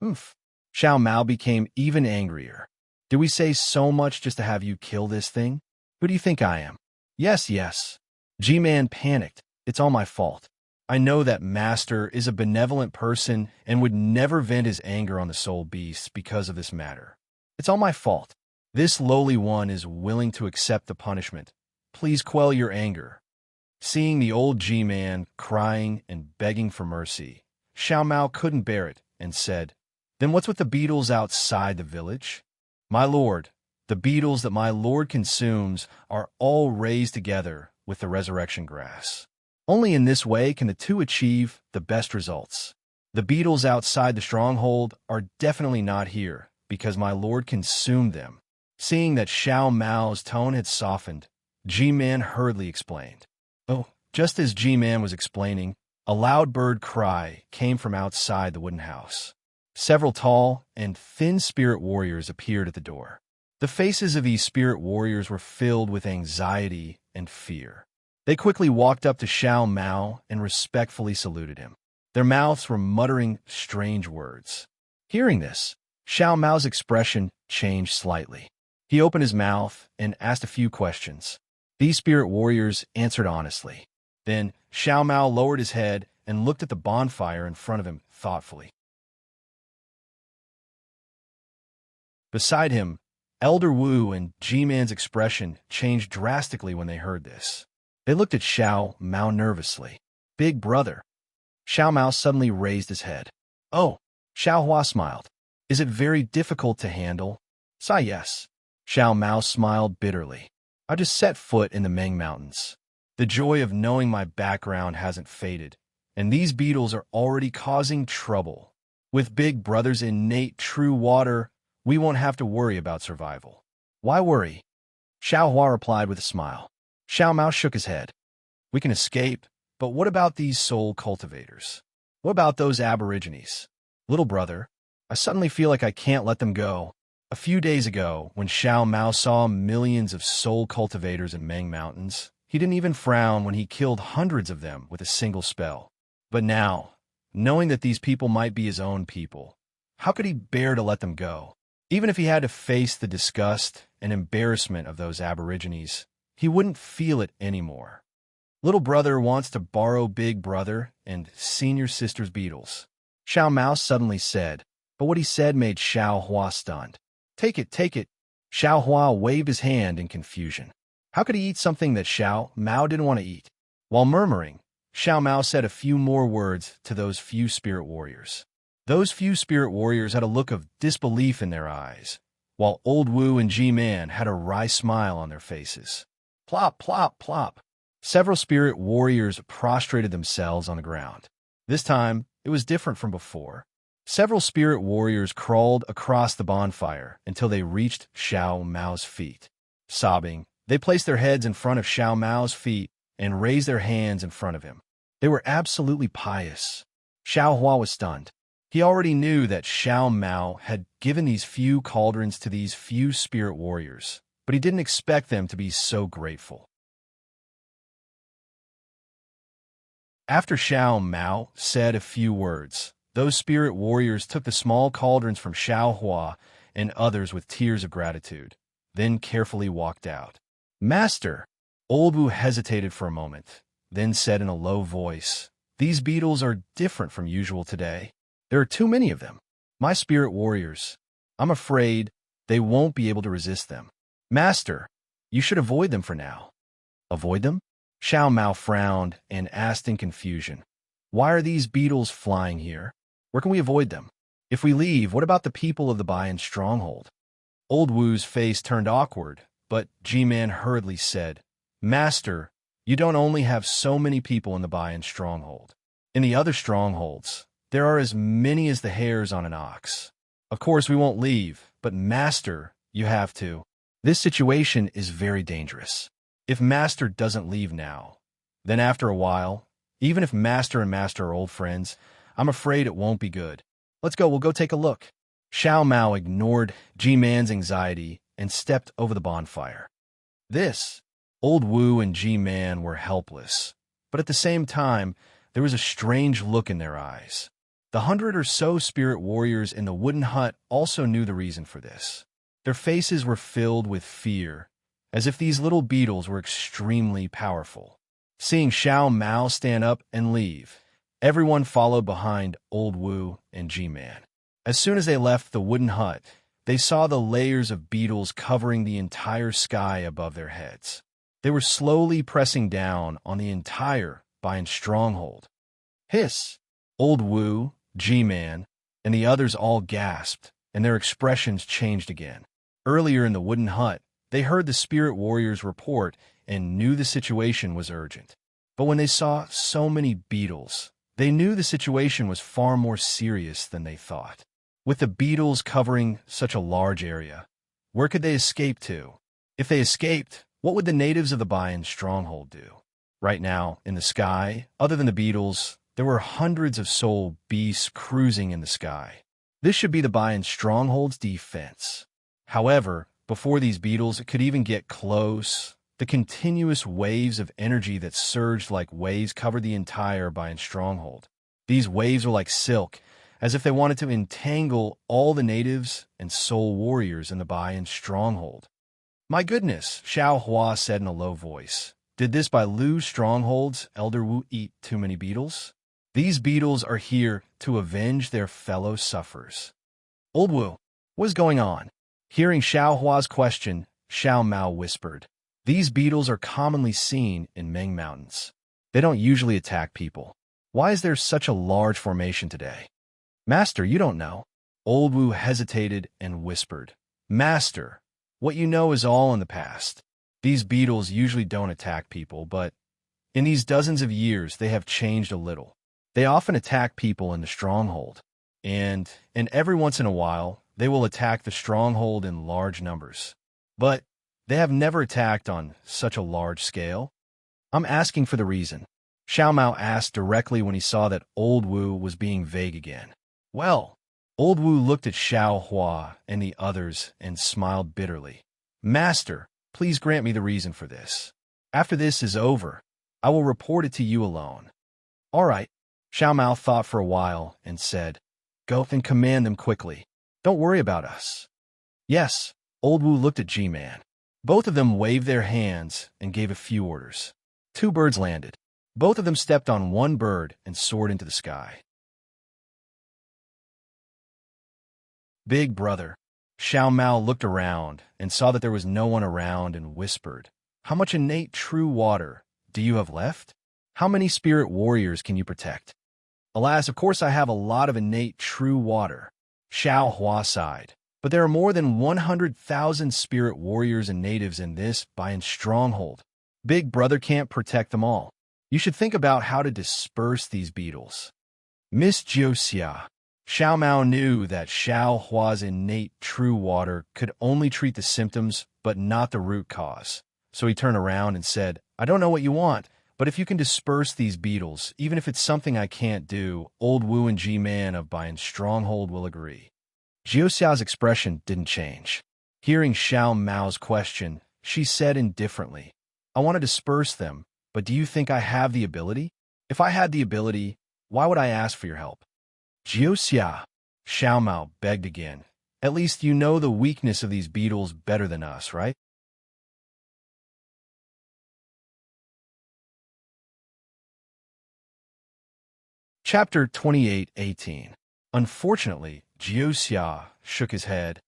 Oof. Xiao Mao became even angrier. Did we say so much just to have you kill this thing? Who do you think I am? Yes. G-Man panicked. It's all my fault. I know that Master is a benevolent person and would never vent his anger on the soul beasts because of this matter. It's all my fault. This lowly one is willing to accept the punishment. Please quell your anger. Seeing the old G-Man crying and begging for mercy, Xiao Mao couldn't bear it and said, Then what's with the beetles outside the village? My lord, the beetles that my lord consumes are all raised together with the resurrection grass. Only in this way can the two achieve the best results. The beetles outside the stronghold are definitely not here because my lord consumed them. Seeing that Xiao Mao's tone had softened, G-Man hurriedly explained. Oh, just as G-Man was explaining, a loud bird cry came from outside the wooden house. Several tall and thin spirit warriors appeared at the door. The faces of these spirit warriors were filled with anxiety and fear. They quickly walked up to Xiao Mao and respectfully saluted him. Their mouths were muttering strange words. Hearing this, Xiao Mao's expression changed slightly. He opened his mouth and asked a few questions. These spirit warriors answered honestly. Then Xiao Mao lowered his head and looked at the bonfire in front of him thoughtfully. Beside him, Elder Wu and G-Man's expression changed drastically when they heard this. They looked at Xiao Mao nervously. Big brother. Xiao Mao suddenly raised his head. Oh, Xiao Hua smiled. Is it very difficult to handle? Sigh yes. Xiao Mao smiled bitterly. I just set foot in the Meng Mountains. The joy of knowing my background hasn't faded, and these beetles are already causing trouble. With Big Brother's innate true water, we won't have to worry about survival. Why worry? Xiao Hua replied with a smile. Xiao Mao shook his head. We can escape, but what about these soul cultivators? What about those aborigines? Little brother, I suddenly feel like I can't let them go. A few days ago, when Xiao Mao saw millions of soul cultivators in Meng Mountains, he didn't even frown when he killed hundreds of them with a single spell. But now, knowing that these people might be his own people, how could he bear to let them go? Even if he had to face the disgust and embarrassment of those aborigines, he wouldn't feel it anymore. Little brother wants to borrow big brother and senior sister's beetles, Xiao Mao suddenly said, but what he said made Xiao Hua stunned. Take it, take it. Xiao Hua waved his hand in confusion. How could he eat something that Xiao Mao didn't want to eat? While murmuring, Xiao Mao said a few more words to those few spirit warriors. Those few spirit warriors had a look of disbelief in their eyes, while Old Wu and G-Man had a wry smile on their faces. Plop, plop, plop. Several spirit warriors prostrated themselves on the ground. This time, it was different from before. Several spirit warriors crawled across the bonfire until they reached Xiao Mao's feet. Sobbing, they placed their heads in front of Xiao Mao's feet and raised their hands in front of him. They were absolutely pious. Xiao Hua was stunned. He already knew that Xiao Mao had given these few cauldrons to these few spirit warriors, but he didn't expect them to be so grateful. After Xiao Mao said a few words, those spirit warriors took the small cauldrons from Xiao Hua and others with tears of gratitude, then carefully walked out. Master! Old Wu hesitated for a moment, then said in a low voice, "These beetles are different from usual today. There are too many of them. My spirit warriors, I'm afraid they won't be able to resist them. Master, you should avoid them for now." Avoid them? Xiao Mao frowned and asked in confusion, "Why are these beetles flying here? Where can we avoid them? If we leave, what about the people of the Bayan stronghold?" Old Wu's face turned awkward, but G-Man hurriedly said, "Master, you don't only have so many people in the Bayan stronghold. In the other strongholds, there are as many as the hairs on an ox. Of course, we won't leave, but Master, you have to. This situation is very dangerous. If Master doesn't leave now, then after a while, even if Master and Master are old friends, I'm afraid it won't be good. Let's go, we'll go take a look." Xiao Mao ignored G-Man's anxiety and stepped over the bonfire. Old Wu and G-Man were helpless, but at the same time, there was a strange look in their eyes. The 100 or so spirit warriors in the wooden hut also knew the reason for this. Their faces were filled with fear, as if these little beetles were extremely powerful. Seeing Xiao Mao stand up and leave, everyone followed behind Old Wu and G-Man. As soon as they left the wooden hut, they saw the layers of beetles covering the entire sky above their heads. They were slowly pressing down on the entire Bayan stronghold. Hiss! Old Wu, G-Man, and the others all gasped, and their expressions changed again. Earlier in the wooden hut, they heard the spirit warriors report and knew the situation was urgent. But when they saw so many beetles, they knew the situation was far more serious than they thought. With the beetles covering such a large area, where could they escape to? If they escaped, what would the natives of the Bayan stronghold do? Right now, in the sky, other than the beetles, there were hundreds of soul beasts cruising in the sky. This should be the Bayan stronghold's defense. However, before these beetles could even get close, the continuous waves of energy that surged like waves covered the entire Bayan stronghold. These waves were like silk, as if they wanted to entangle all the natives and soul warriors in the Bayan stronghold. "My goodness," Xiao Hua said in a low voice. "Did this Bai Lu stronghold's Elder Wu eat too many beetles? These beetles are here to avenge their fellow sufferers." "Old Wu, what is going on?" Hearing Xiao Hua's question, Xiao Mao whispered, "These beetles are commonly seen in Meng Mountains. They don't usually attack people. Why is there such a large formation today?" "Master, you don't know." Old Wu hesitated and whispered, "Master, what you know is all in the past. These beetles usually don't attack people, but in these dozens of years they have changed a little. They often attack people in the stronghold, and every once in a while they will attack the stronghold in large numbers. But they have never attacked on such a large scale. I'm asking for the reason." Xiao Mao asked directly when he saw that Old Wu was being vague again. Well, old Wu looked at Xiao Hua and the others and smiled bitterly. Master, please grant me the reason for this. After this is over, I will report it to you alone. All right. Xiao Mao thought for a while and said, Go and command them quickly. Don't worry about us. Yes, old Wu looked at G-Man. Both of them waved their hands and gave a few orders. 2 birds landed. Both of them stepped on one bird and soared into the sky. Big brother. Xiao Mao looked around and saw that there was no one around and whispered, How much innate true water do you have left? How many spirit warriors can you protect? Alas, of course I have a lot of innate true water. Xiao Hua sighed. But there are more than 100,000 spirit warriors and natives in this Bayan stronghold. Big brother can't protect them all. You should think about how to disperse these beetles. Miss Jioxia. Xiao Mao knew that Xiao Hua's innate true water could only treat the symptoms but not the root cause. So he turned around and said, I don't know what you want, but if you can disperse these beetles, even if it's something I can't do, old Wu and G-Man of Bayan Stronghold will agree. Jioxia's expression didn't change. Hearing Xiao Mao's question, she said indifferently, I want to disperse them, but do you think I have the ability? If I had the ability, why would I ask for your help? Jioxia, Xiao Mao begged again. At least you know the weakness of these beetles better than us, right? Chapter 28:18. Unfortunately, Jioxia shook his head.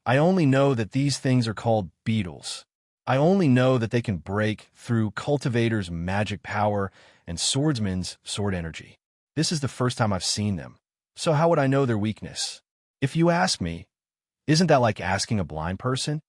I only know that these things are called beetles. I only know that they can break through cultivators' magic power and swordsmen's sword energy. This is the first time I've seen them. So how would I know their weakness? If you ask me, isn't that like asking a blind person?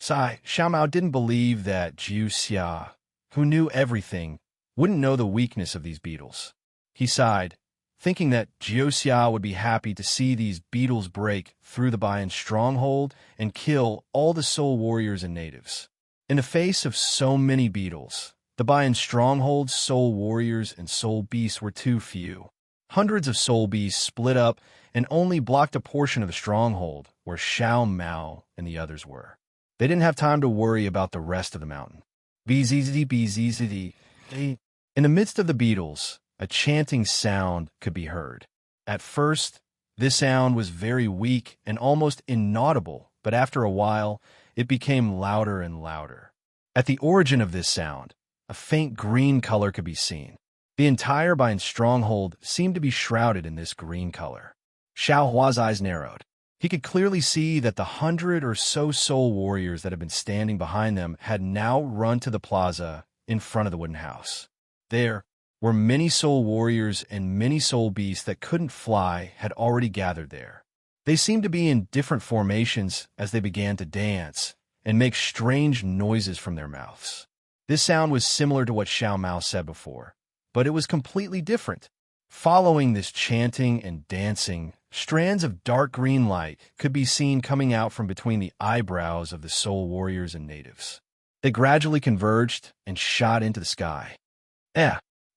Xiao Mao didn't believe that Jioxia, who knew everything, wouldn't know the weakness of these beetles. He sighed, thinking that Jioxia would be happy to see these beetles break through the Bayan stronghold and kill all the soul warriors and natives. In the face of so many beetles, the Bayan stronghold's soul warriors and soul beasts were too few. Hundreds of soul beasts split up and only blocked a portion of the stronghold where Xiao Mao and the others were. They didn't have time to worry about the rest of the mountain. BZZ. In the midst of the beetles, a chanting sound could be heard. At first, this sound was very weak and almost inaudible, but after a while, it became louder and louder. At the origin of this sound, a faint green color could be seen. The entire Bayan stronghold seemed to be shrouded in this green color. Xiao Hua's eyes narrowed. He could clearly see that the 100 or so soul warriors that had been standing behind them had now run to the plaza in front of the wooden house. There were many soul warriors and many soul beasts that couldn't fly had already gathered there. They seemed to be in different formations as they began to dance and make strange noises from their mouths. This sound was similar to what Xiao Mao said before, but it was completely different. Following this chanting and dancing, strands of dark green light could be seen coming out from between the eyebrows of the soul warriors and natives. They gradually converged and shot into the sky.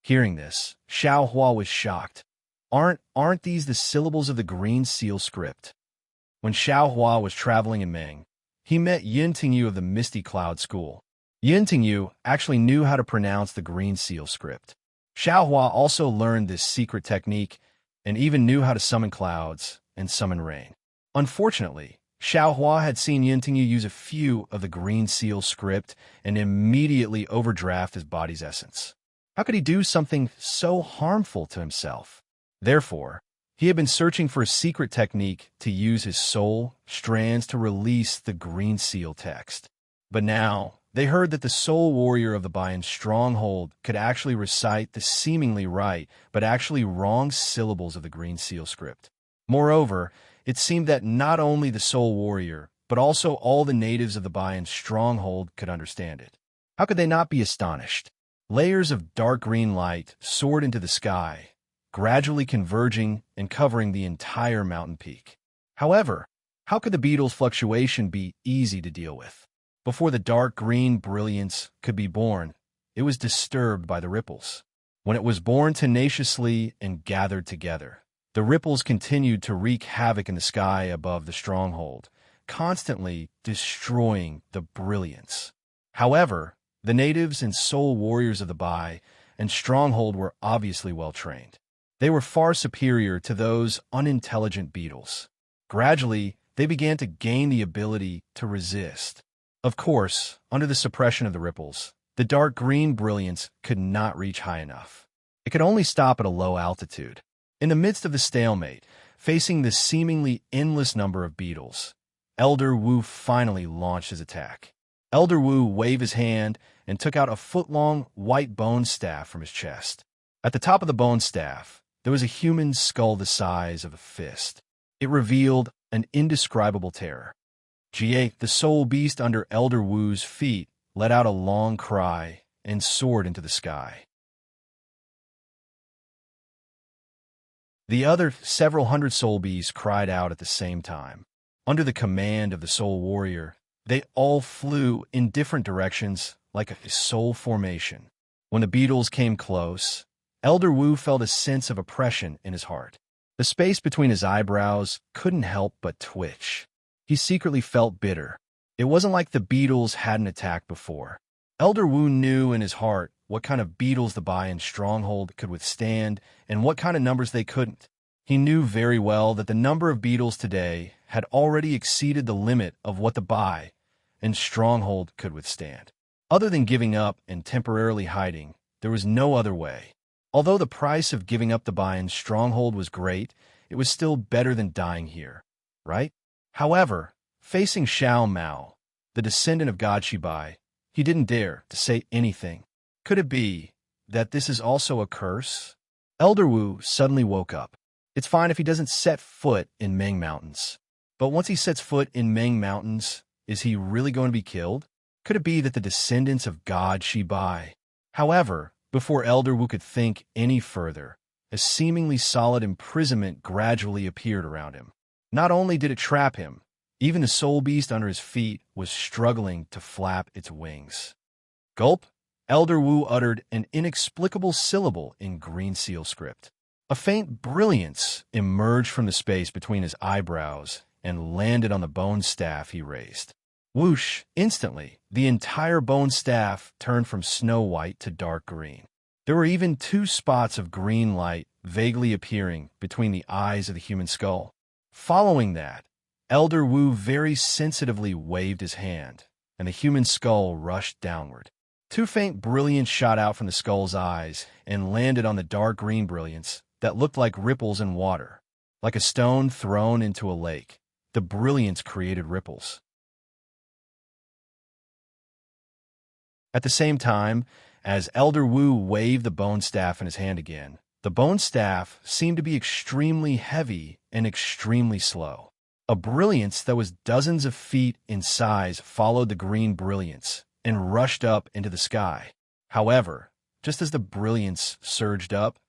Hearing this, Xiao Hua was shocked. Aren't these the syllables of the Green Seal script? When Xiao Hua was traveling in Meng, he met Yin Tingyu of the Misty Cloud School. Yin Tingyu actually knew how to pronounce the Green Seal script. Xiao Hua also learned this secret technique and even knew how to summon clouds and summon rain. Unfortunately, Xiao Hua had seen Yin Tingyu use a few of the Green Seal script and immediately overdraft his body's essence. How could he do something so harmful to himself? Therefore, he had been searching for a secret technique to use his soul strands to release the Green Seal text. But now, they heard that the soul warrior of the Bayan stronghold could actually recite the seemingly right but actually wrong syllables of the Green Seal script. Moreover, it seemed that not only the soul warrior, but also all the natives of the Bayan stronghold could understand it. How could they not be astonished? Layers of dark green light soared into the sky, gradually converging and covering the entire mountain peak. However, how could the beetle's fluctuation be easy to deal with? Before the dark green brilliance could be born, it was disturbed by the ripples. When it was born tenaciously and gathered together, The ripples continued to wreak havoc in the sky above the stronghold, constantly destroying the brilliance. However, the natives and soul warriors of the Bai and stronghold were obviously well trained. They were far superior to those unintelligent beetles. Gradually, they began to gain the ability to resist. Of course, under the suppression of the ripples, the dark green brilliance could not reach high enough. It could only stop at a low altitude. In the midst of the stalemate, facing the seemingly endless number of beetles, Elder Wu finally launched his attack. Elder Wu waved his hand and took out a foot-long white bone staff from his chest. At the top of the bone staff, there was a human skull the size of a fist. It revealed an indescribable terror. Jie, the soul beast under Elder Wu's feet, let out a long cry and soared into the sky. The other several hundred soul beasts cried out at the same time. Under the command of the soul warrior, they all flew in different directions like a soul formation. When the beetles came close, Elder Wu felt a sense of oppression in his heart. The space between his eyebrows couldn't help but twitch. He secretly felt bitter. It wasn't like the beetles hadn't attacked before. Elder Wu knew in his heart what kind of beetles the Bai and Stronghold could withstand and what kind of numbers they couldn't. He knew very well that the number of beetles today had already exceeded the limit of what the Bai and Stronghold could withstand. Other than giving up and temporarily hiding, there was no other way. Although the price of giving up the Bai and Stronghold was great, it was still better than dying here, right? However, facing Xiao Mao, the descendant of God Shibai, he didn't dare to say anything. Could it be that this is also a curse? Elder Wu suddenly woke up. It's fine if he doesn't set foot in Ming Mountains. But once he sets foot in Ming Mountains, is he really going to be killed? Could it be that the descendants of God Shibai? However, before Elder Wu could think any further, a seemingly solid imprisonment gradually appeared around him. Not only did it trap him, even the soul beast under his feet was struggling to flap its wings. Gulp! Elder Wu uttered an inexplicable syllable in green seal script. A faint brilliance emerged from the space between his eyebrows and landed on the bone staff he raised. Whoosh! Instantly, the entire bone staff turned from snow white to dark green. There were even two spots of green light vaguely appearing between the eyes of the human skull. Following that, Elder Wu very sensitively waved his hand, and the human skull rushed downward. Two faint brilliance shot out from the skull's eyes and landed on the dark green brilliance that looked like ripples in water. Like a stone thrown into a lake, the brilliance created ripples. At the same time, as Elder Wu waved the bone staff in his hand again, the bone staff seemed to be extremely heavy and extremely slow. A brilliance that was dozens of feet in size followed the green brilliance and rushed up into the sky. However, just as the brilliance surged up,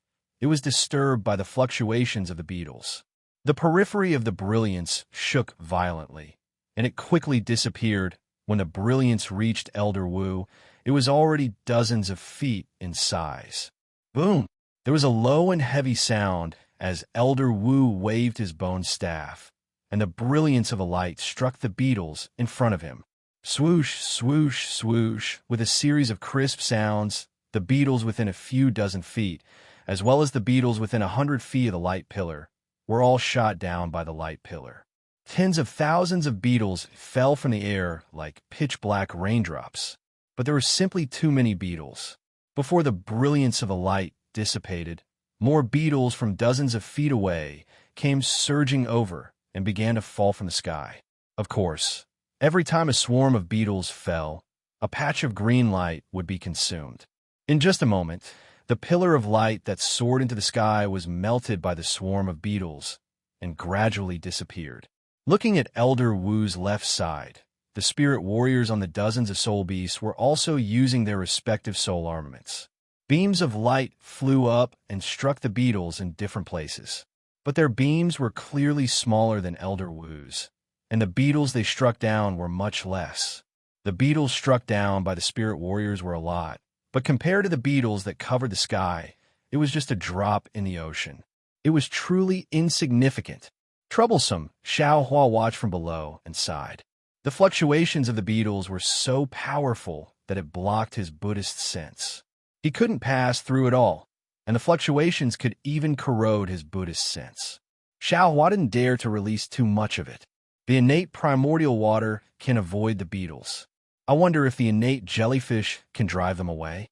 it was disturbed by the fluctuations of the beetles. The periphery of the brilliance shook violently, and it quickly disappeared. When the brilliance reached Elder Wu, it was already dozens of feet in size. Boom! There was a low and heavy sound as Elder Wu waved his bone staff, and the brilliance of a light struck the beetles in front of him. Swoosh, swoosh, swoosh, with a series of crisp sounds, the beetles within a few dozen feet, as well as the beetles within 100 feet of the light pillar, were all shot down by the light pillar. Tens of thousands of beetles fell from the air like pitch-black raindrops, but there were simply too many beetles. Before the brilliance of the light dissipated, more beetles from dozens of feet away came surging over and began to fall from the sky. Of course, every time a swarm of beetles fell, a patch of green light would be consumed. In just a moment, the pillar of light that soared into the sky was melted by the swarm of beetles and gradually disappeared. Looking at Elder Wu's left side, the spirit warriors on the dozens of soul beasts were also using their respective soul armaments. Beams of light flew up and struck the beetles in different places, but their beams were clearly smaller than Elder Wu's, and the beetles they struck down were much less. The beetles struck down by the spirit warriors were a lot, but compared to the beetles that covered the sky, it was just a drop in the ocean. It was truly insignificant. Troublesome, Xiao Hua watched from below and sighed. The fluctuations of the beetles were so powerful that it blocked his Buddhist sense. He couldn't pass through it all, and the fluctuations could even corrode his Buddhist sense. Xiao Hua didn't dare to release too much of it. The innate primordial water can avoid the beetles. I wonder if the innate jellyfish can drive them away.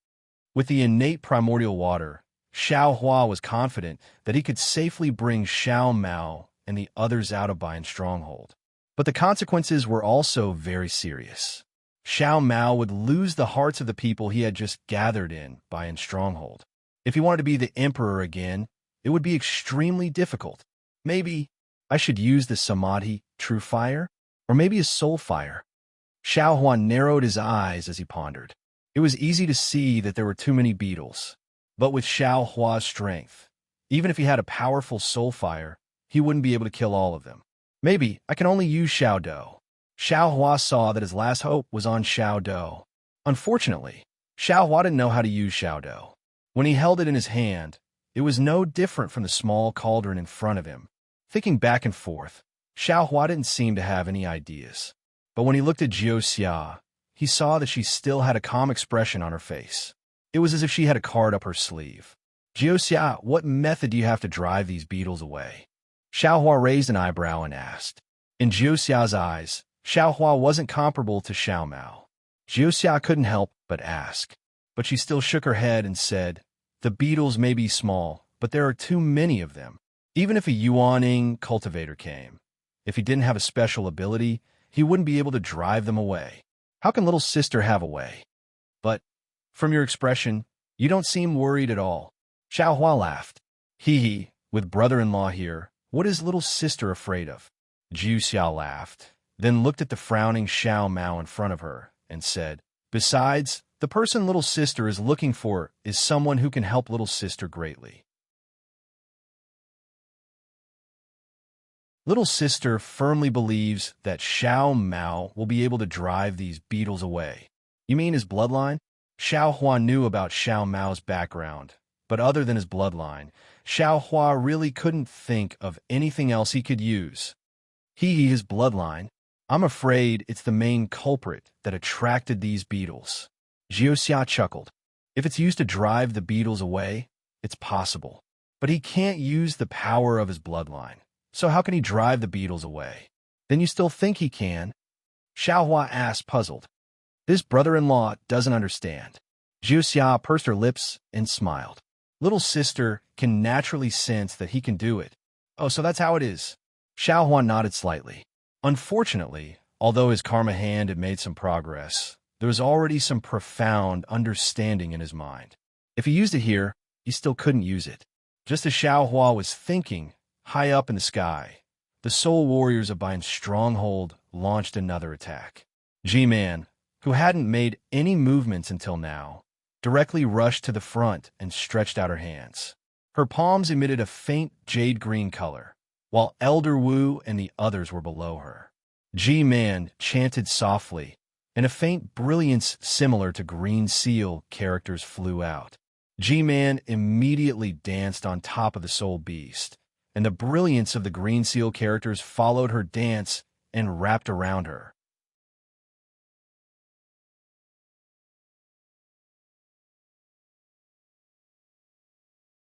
With the innate primordial water, Xiao Hua was confident that he could safely bring Xiao Mao and the others out of Bayan's stronghold. But the consequences were also very serious. Xiao Mao would lose the hearts of the people he had just gathered in Bayan's stronghold. If he wanted to be the emperor again, it would be extremely difficult. Maybe I should use the Samadhi, true fire, or maybe a soul fire. Xiao Hua narrowed his eyes as he pondered. It was easy to see that there were too many beetles. But with Xiao Hua's strength, even if he had a powerful soul fire, he wouldn't be able to kill all of them. Maybe I can only use Xiao Dou. Xiao Hua saw that his last hope was on Xiao Dou. Unfortunately, Xiao Hua didn't know how to use Xiao Dou. When he held it in his hand, it was no different from the small cauldron in front of him. Thinking back and forth, Xiao Hua didn't seem to have any ideas. But when he looked at Jiu Xia, he saw that she still had a calm expression on her face. It was as if she had a card up her sleeve. Jiu Xia, what method do you have to drive these beetles away? Xiao Hua raised an eyebrow and asked. In Jiu Xia's eyes, Xiao Hua wasn't comparable to Xiao Mao. Jiu Xia couldn't help but ask. But she still shook her head and said, the beetles may be small, but there are too many of them. Even if a Yuaning cultivator came, if he didn't have a special ability, he wouldn't be able to drive them away. How can little sister have a way? But, from your expression, you don't seem worried at all. Xiao Hua laughed. Hee, with brother-in-law here, what is little sister afraid of? Jiu Xia laughed, then looked at the frowning Xiao Mao in front of her, and said, besides, the person little sister is looking for is someone who can help little sister greatly. Little sister firmly believes that Xiao Mao will be able to drive these beetles away. You mean his bloodline? Xiao Hua knew about Xiao Mao's background, but other than his bloodline, Xiao Hua really couldn't think of anything else he could use. His bloodline. I'm afraid it's the main culprit that attracted these beetles. Jiu Xia chuckled. If it's used to drive the beetles away, it's possible. But he can't use the power of his bloodline. So how can he drive the beetles away? Then you still think he can? Xiao Hua asked, puzzled. This brother-in-law doesn't understand. Jiu Xia pursed her lips and smiled. Little sister can naturally sense that he can do it. Oh, so that's how it is. Xiao Hua nodded slightly. Unfortunately, although his karma hand had made some progress, there was already some profound understanding in his mind. If he used it here, he still couldn't use it. Just as Xiao Hua was thinking, high up in the sky, the soul warriors of Bayan's stronghold launched another attack. G-Man, who hadn't made any movements until now, directly rushed to the front and stretched out her hands. Her palms emitted a faint jade-green color, while Elder Wu and the others were below her. G-Man chanted softly, and a faint brilliance similar to Green Seal characters flew out. G-Man immediately danced on top of the soul beast, and the brilliance of the Green Seal characters followed her dance and wrapped around her.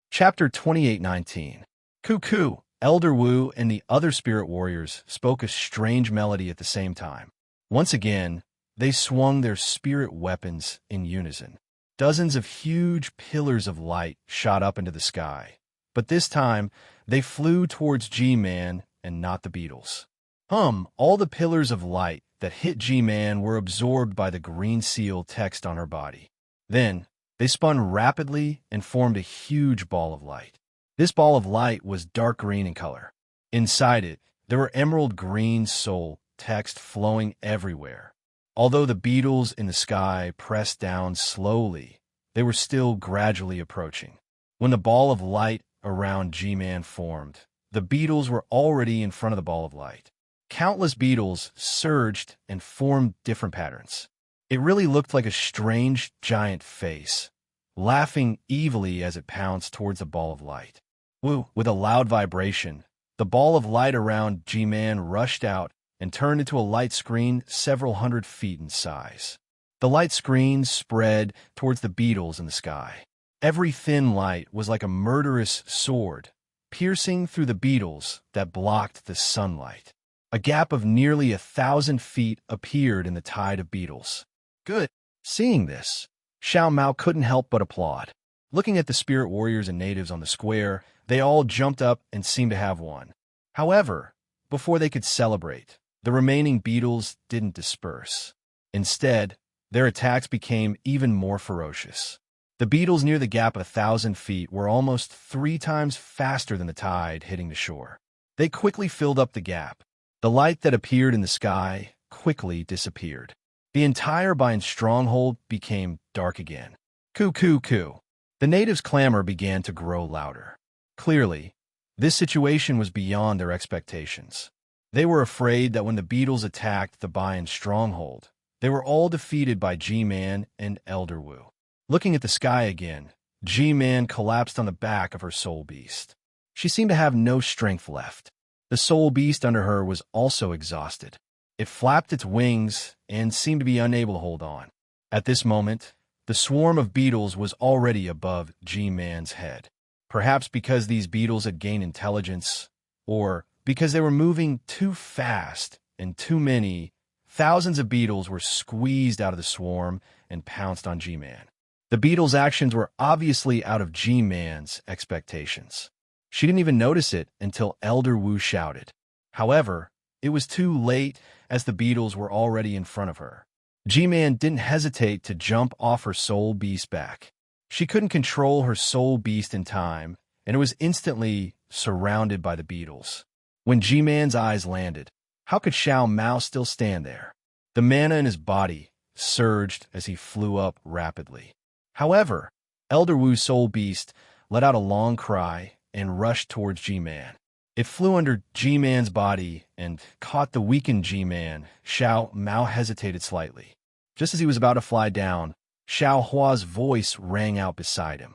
Chapter 28:19. Cuckoo, Elder Wu and the other spirit warriors spoke a strange melody at the same time. Once again, they swung their spirit weapons in unison. Dozens of huge pillars of light shot up into the sky, but this time they flew towards G-Man and not the beetles. All the pillars of light that hit G-Man were absorbed by the Green Seal text on her body. Then, they spun rapidly and formed a huge ball of light. This ball of light was dark green in color. Inside it, there were emerald green soul text flowing everywhere. Although the beetles in the sky pressed down slowly, they were still gradually approaching. When the ball of light around G-Man formed, the beetles were already in front of the ball of light. Countless beetles surged and formed different patterns. It really looked like a strange giant face, laughing evilly as it pounced towards the ball of light. Woo! With a loud vibration, the ball of light around G-Man rushed out and turned into a light screen several hundred feet in size. The light screen spread towards the beetles in the sky. Every thin light was like a murderous sword, piercing through the beetles that blocked the sunlight. A gap of nearly 1,000 feet appeared in the tide of beetles. Good. Seeing this, Xiao Mao couldn't help but applaud. Looking at the spirit warriors and natives on the square, they all jumped up and seemed to have won. However, before they could celebrate, the remaining beetles didn't disperse. Instead, their attacks became even more ferocious. The beetles near the gap of 1,000 feet were almost 3 times faster than the tide hitting the shore. They quickly filled up the gap. The light that appeared in the sky quickly disappeared. The entire Bind stronghold became dark again. Coo, coo, coo. The natives' clamor began to grow louder. Clearly, this situation was beyond their expectations. They were afraid that when the beetles attacked the Bind stronghold, they were all defeated by G-Man and Elder Wu. Looking at the sky again, G-Man collapsed on the back of her soul beast. She seemed to have no strength left. The soul beast under her was also exhausted. It flapped its wings and seemed to be unable to hold on. At this moment, the swarm of beetles was already above G-Man's head. Perhaps because these beetles had gained intelligence, or because they were moving too fast and too many, thousands of beetles were squeezed out of the swarm and pounced on G-Man. The beetles' actions were obviously out of G-Man's expectations. She didn't even notice it until Elder Wu shouted. However, it was too late as the beetles were already in front of her. G-Man didn't hesitate to jump off her soul beast back. She couldn't control her soul beast in time, and it was instantly surrounded by the beetles. When G-Man's eyes landed, how could Xiao Mao still stand there? The mana in his body surged as he flew up rapidly. However, Elder Wu's soul beast let out a long cry and rushed towards G-Man. It flew under G-Man's body and caught the weakened G-Man. Xiao Mao hesitated slightly. Just as he was about to fly down, Xiao Hua's voice rang out beside him.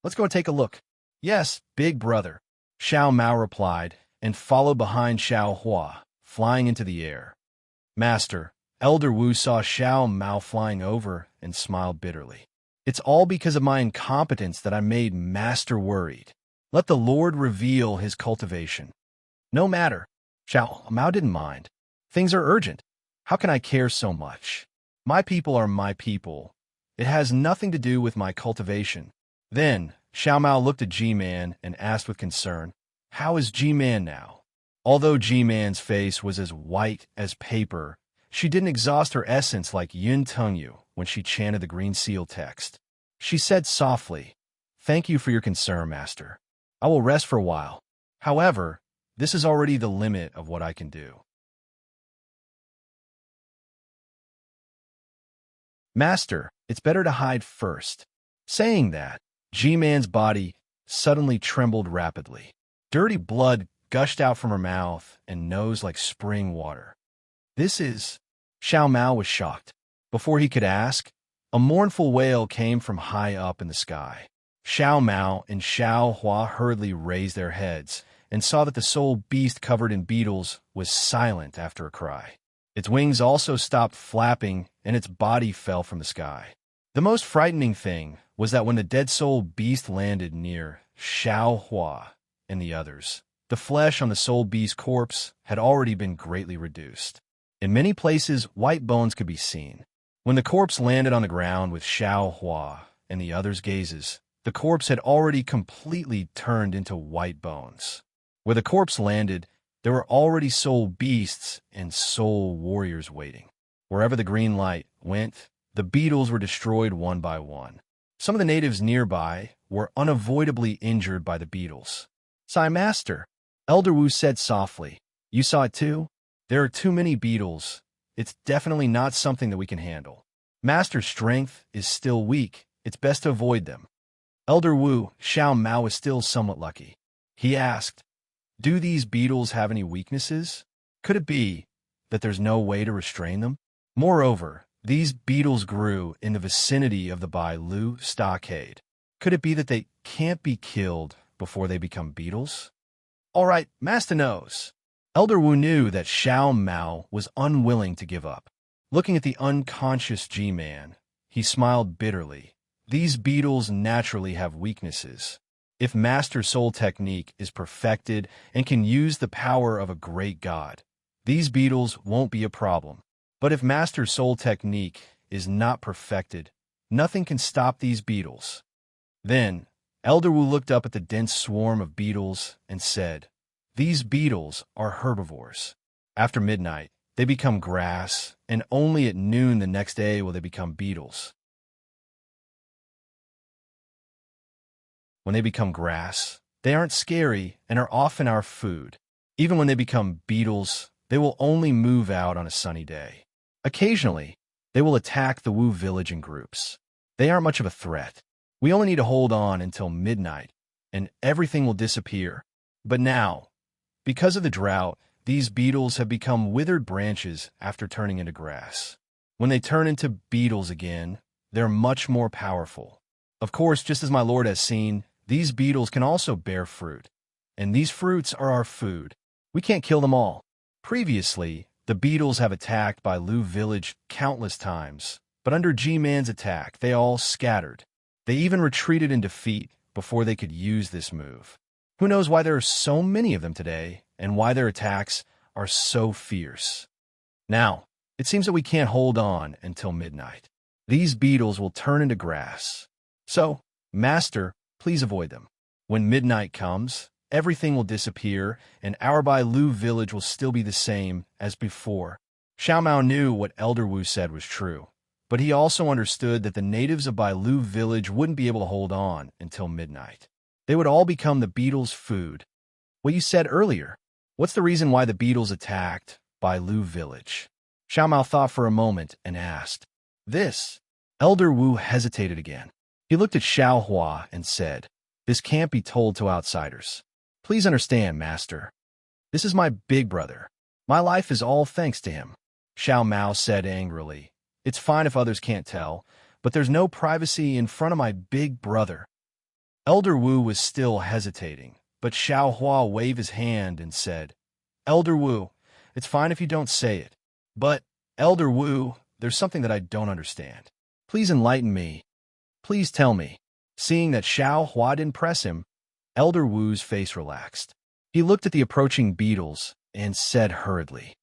"Let's go take a look." "Yes, big brother," Xiao Mao replied, and followed behind Xiao Hua, flying into the air. Master, Elder Wu saw Xiao Mao flying over and smiled bitterly. "It's all because of my incompetence that I made Master worried. Let the Lord reveal his cultivation." "No matter." Xiao Mao didn't mind. "Things are urgent. How can I care so much? My people are my people. It has nothing to do with my cultivation." Then, Xiao Mao looked at G-Man and asked with concern, "How is G-Man now?" Although G-Man's face was as white as paper, she didn't exhaust her essence like Yun Tengyu when she chanted the Green Seal text. She said softly, "Thank you for your concern, Master. I will rest for a while. However, this is already the limit of what I can do." "Master, it's better to hide first." Saying that, G-Man's body suddenly trembled rapidly. Dirty blood gushed out from her mouth and nose like spring water. "This is..." Xiao Mao was shocked. Before he could ask, a mournful wail came from high up in the sky. Xiao Mao and Xiao Hua hurriedly raised their heads and saw that the soul beast covered in beetles was silent after a cry. Its wings also stopped flapping and its body fell from the sky. The most frightening thing was that when the dead soul beast landed near Xiao Hua and the others, the flesh on the soul beast's corpse had already been greatly reduced. In many places, white bones could be seen. When the corpse landed on the ground with Xiao Hua and the others' gazes, the corpse had already completely turned into white bones. Where the corpse landed, there were already soul beasts and soul warriors waiting. Wherever the green light went, the beetles were destroyed one by one. Some of the natives nearby were unavoidably injured by the beetles. "Sai Master," Elder Wu said softly, "you saw it too? There are too many beetles. It's definitely not something that we can handle. Master's strength is still weak. It's best to avoid them." Elder Wu, Xiao Mao was still somewhat lucky. He asked, "Do these beetles have any weaknesses? Could it be that there's no way to restrain them? Moreover, these beetles grew in the vicinity of the Bai Lu stockade. Could it be that they can't be killed before they become beetles? All right, Master knows. Elder Wu knew that Xiao Mao was unwilling to give up. Looking at the unconscious G-Man, he smiled bitterly. These beetles naturally have weaknesses. If Master Soul Technique is perfected and can use the power of a great god, these beetles won't be a problem. But if Master Soul Technique is not perfected, nothing can stop these beetles. Then, Elder Wu looked up at the dense swarm of beetles and said, "These beetles are herbivores. After midnight, they become grass, and only at noon the next day will they become beetles. When they become grass, they aren't scary and are often our food. Even when they become beetles, they will only move out on a sunny day. Occasionally, they will attack the Wu village in groups. They aren't much of a threat. We only need to hold on until midnight, and everything will disappear. But now, because of the drought, these beetles have become withered branches after turning into grass. When they turn into beetles again, they're much more powerful. Of course, just as my lord has seen, these beetles can also bear fruit, and these fruits are our food. We can't kill them all. Previously, the beetles have attacked by Lu village countless times, but under G-Man's attack, they all scattered. They even retreated in defeat before they could use this move. Who knows why there are so many of them today, and why their attacks are so fierce. Now, it seems that we can't hold on until midnight. These beetles will turn into grass. So, Master, please avoid them. When midnight comes, everything will disappear, and our Bailu village will still be the same as before. Xiao Mao knew what Elder Wu said was true, but he also understood that the natives of Bailu village wouldn't be able to hold on until midnight. They would all become the beetles' food. What you said earlier, what's the reason why the beetles attacked Bailu village? Xiao Mao thought for a moment and asked. This. Elder Wu hesitated again. He looked at Xiao Hua and said, "This can't be told to outsiders. Please understand, Master. This is my big brother. My life is all thanks to him." Xiao Mao said angrily, "It's fine if others can't tell, but there's no privacy in front of my big brother." Elder Wu was still hesitating, but Xiao Hua waved his hand and said, "Elder Wu, it's fine if you don't say it. But, Elder Wu, there's something that I don't understand. Please enlighten me. Please tell me." Seeing that Xiao Hua didn't press him, Elder Wu's face relaxed. He looked at the approaching beetles and said hurriedly,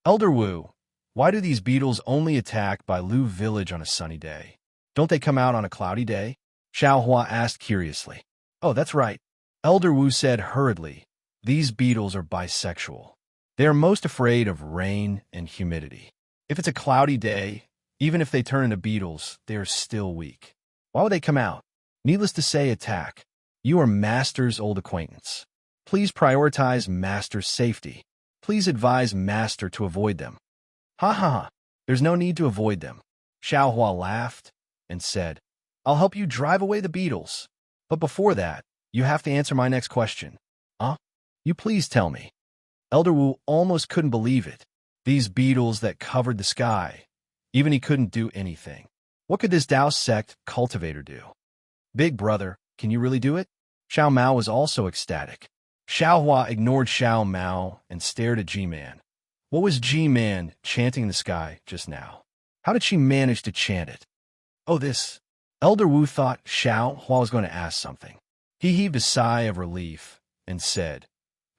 "Elder Wu, why do these beetles only attack Bailu village on a sunny day? Don't they come out on a cloudy day?" Xiao Hua asked curiously. "Oh, that's right." Elder Wu said hurriedly, "These beetles are bisexual. They are most afraid of rain and humidity. If it's a cloudy day, even if they turn into beetles, they are still weak. Why would they come out? Needless to say, attack. You are Master's old acquaintance. Please prioritize Master's safety. Please advise Master to avoid them." "Ha ha ha, there's no need to avoid them." Xiao Hua laughed and said, "I'll help you drive away the beetles. But before that, you have to answer my next question." "Huh? You please tell me." Elder Wu almost couldn't believe it. These beetles that covered the sky. Even he couldn't do anything. What could this Dao sect cultivator do? "Big brother, can you really do it?" Xiao Mao was also ecstatic. Xiao Hua ignored Xiao Mao and stared at G-Man. What was G-Man chanting in the sky just now? How did she manage to chant it? Oh, this. Elder Wu thought Xiao Hua was going to ask something. He heaved a sigh of relief and said,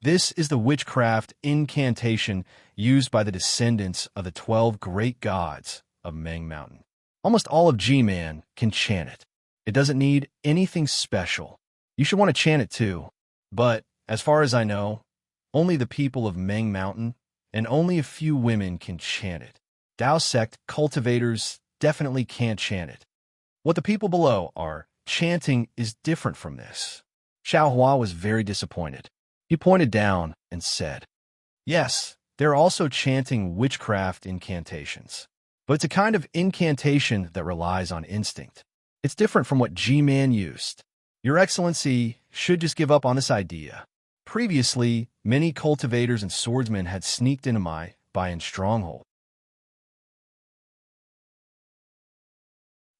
"This is the witchcraft incantation used by the descendants of the 12 great gods of Meng Mountain. Almost all of G-Man can chant it. It doesn't need anything special. You should want to chant it too. But, as far as I know, only the people of Meng Mountain and only a few women can chant it. Dao sect cultivators definitely can't chant it. What the people below are chanting is different from this." Xiao Hua was very disappointed. He pointed down and said, "Yes, they're also chanting witchcraft incantations. But it's a kind of incantation that relies on instinct. It's different from what G-Man used. Your Excellency should just give up on this idea. Previously, many cultivators and swordsmen had sneaked into my Bayan stronghold.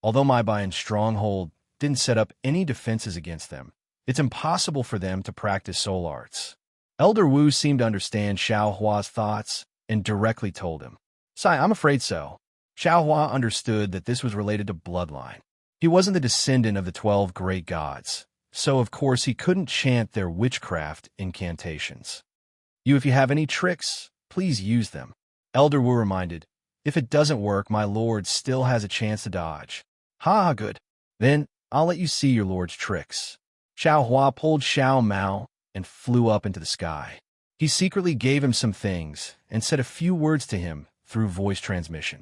Although my Bayan stronghold didn't set up any defenses against them, It's impossible for them to practice soul arts. Elder Wu seemed to understand Xiao Hua's thoughts and directly told him, "Sai, I'm afraid so." Xiao Hua understood that this was related to bloodline. He wasn't the descendant of the 12 great gods, so of course he couldn't chant their witchcraft incantations. If you have any tricks, please use them." Elder Wu reminded. "If it doesn't work, my lord still has a chance to dodge." "Ha, good. Then I'll let you see your lord's tricks." Xiao Hua pulled Xiao Mao and flew up into the sky. He secretly gave him some things and said a few words to him through voice transmission.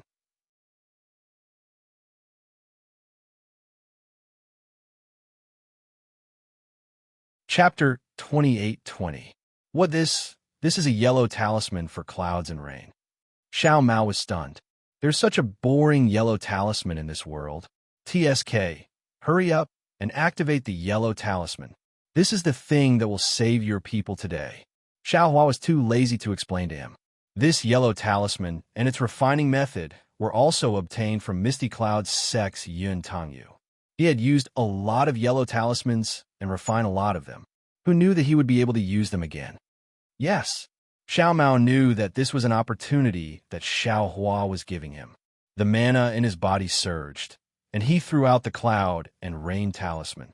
Chapter 2820. What this? This is a yellow talisman for clouds and rain. Xiao Mao was stunned. There's such a boring yellow talisman in this world. TSK, hurry up and activate the yellow talisman. This is the thing that will save your people today. Xiao Hua was too lazy to explain to him. This yellow talisman and its refining method were also obtained from Misty Cloud's sex Yun Tangyu. He had used a lot of yellow talismans and refined a lot of them. Who knew that he would be able to use them again? Yes, Xiao Mao knew that this was an opportunity that Xiao Hua was giving him. The mana in his body surged, and he threw out the cloud and rain talisman.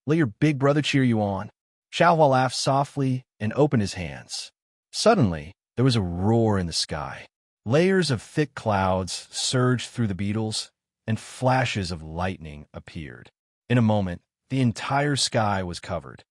Let your big brother cheer you on." Xiao Hua laughed softly and opened his hands. Suddenly, there was a roar in the sky. Layers of thick clouds surged through the beetles, and flashes of lightning appeared. In a moment, the entire sky was covered.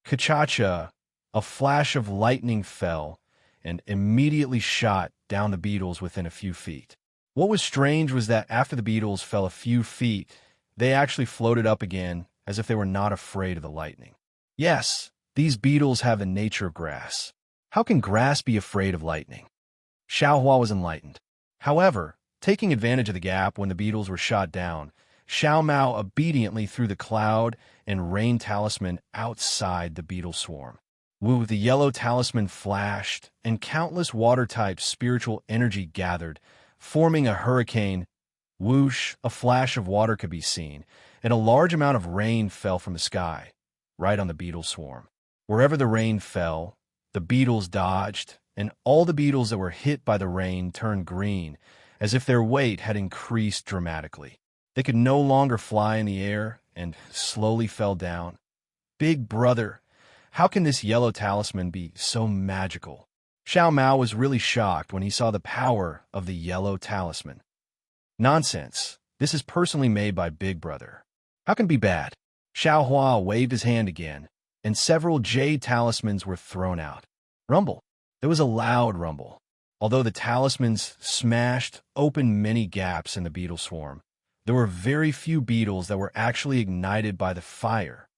Kachacha, a flash of lightning fell and immediately shot down the beetles within a few feet. What was strange was that after the beetles fell a few feet, they actually floated up again as if they were not afraid of the lightning. Yes, these beetles have the nature of grass. How can grass be afraid of lightning? Xiao Hua was enlightened. However, taking advantage of the gap when the beetles were shot down, Xiao Mao obediently threw the cloud and rain talisman outside the beetle swarm. Woo, the yellow talisman flashed, and countless water-type spiritual energy gathered, forming a hurricane. Whoosh, a flash of water could be seen, and a large amount of rain fell from the sky, right on the beetle swarm. Wherever the rain fell, the beetles dodged, and all the beetles that were hit by the rain turned green, as if their weight had increased dramatically. They could no longer fly in the air and slowly fell down. Big brother, how can this yellow talisman be so magical? Xiao Mao was really shocked when he saw the power of the yellow talisman. Nonsense. This is personally made by Big Brother. How can it be bad? Xiao Hua waved his hand again, and several jade talismans were thrown out. Rumble. There was a loud rumble. Although the talismans smashed open many gaps in the beetle swarm, there were very few beetles that were actually ignited by the fire.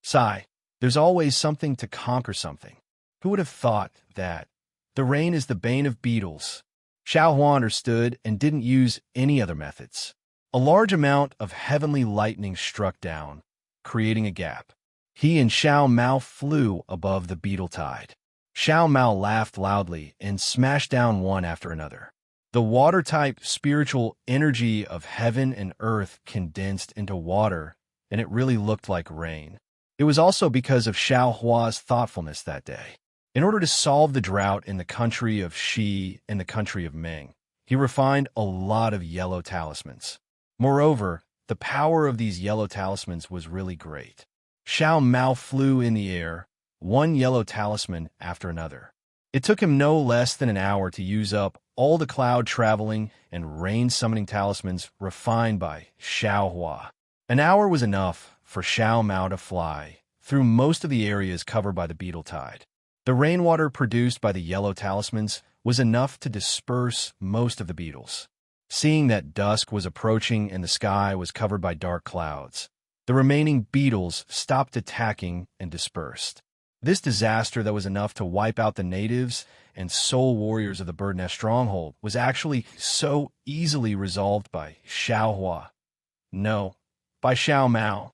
Sigh, there's always something to conquer something. Who would have thought that? The rain is the bane of beetles. Xiao Hua understood and didn't use any other methods. A large amount of heavenly lightning struck down, creating a gap. He and Xiao Mao flew above the beetle tide. Xiao Mao laughed loudly and smashed down one after another. The water-type spiritual energy of heaven and earth condensed into water, and it really looked like rain. It was also because of Xiao Hua's thoughtfulness that day. In order to solve the drought in the country of Shi and the country of Ming, he refined a lot of yellow talismans. Moreover, the power of these yellow talismans was really great. Xiao Mao flew in the air, one yellow talisman after another. It took him no less than an hour to use up all the cloud-traveling and rain-summoning talismans refined by Xiao Hua. An hour was enough for Xiao Mao to fly through most of the areas covered by the beetle tide. The rainwater produced by the yellow talismans was enough to disperse most of the beetles. Seeing that dusk was approaching and the sky was covered by dark clouds, the remaining beetles stopped attacking and dispersed. This disaster that was enough to wipe out the natives and soul warriors of the Bird Nest Stronghold was actually so easily resolved by Xiao Hua. No, by Xiao Mao.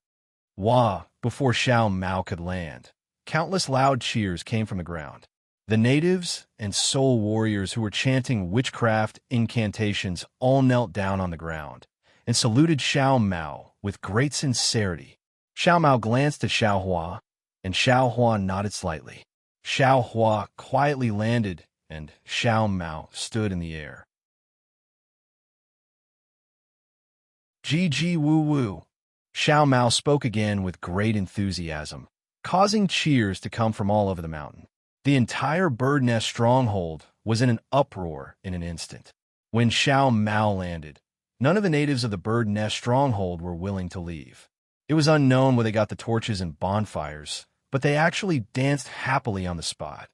Hua, before Xiao Mao could land. Countless loud cheers came from the ground. The natives and soul warriors who were chanting witchcraft incantations all knelt down on the ground and saluted Xiao Mao with great sincerity. Xiao Mao glanced at Xiao Hua, and Xiao Hua nodded slightly. Xiao Hua quietly landed, and Xiao Mao stood in the air. GG woo woo. Xiao Mao spoke again with great enthusiasm, causing cheers to come from all over the mountain. The entire bird nest stronghold was in an uproar in an instant. When Xiao Mao landed, none of the natives of the bird nest stronghold were willing to leave. It was unknown where they got the torches and bonfires, but they actually danced happily on the spot.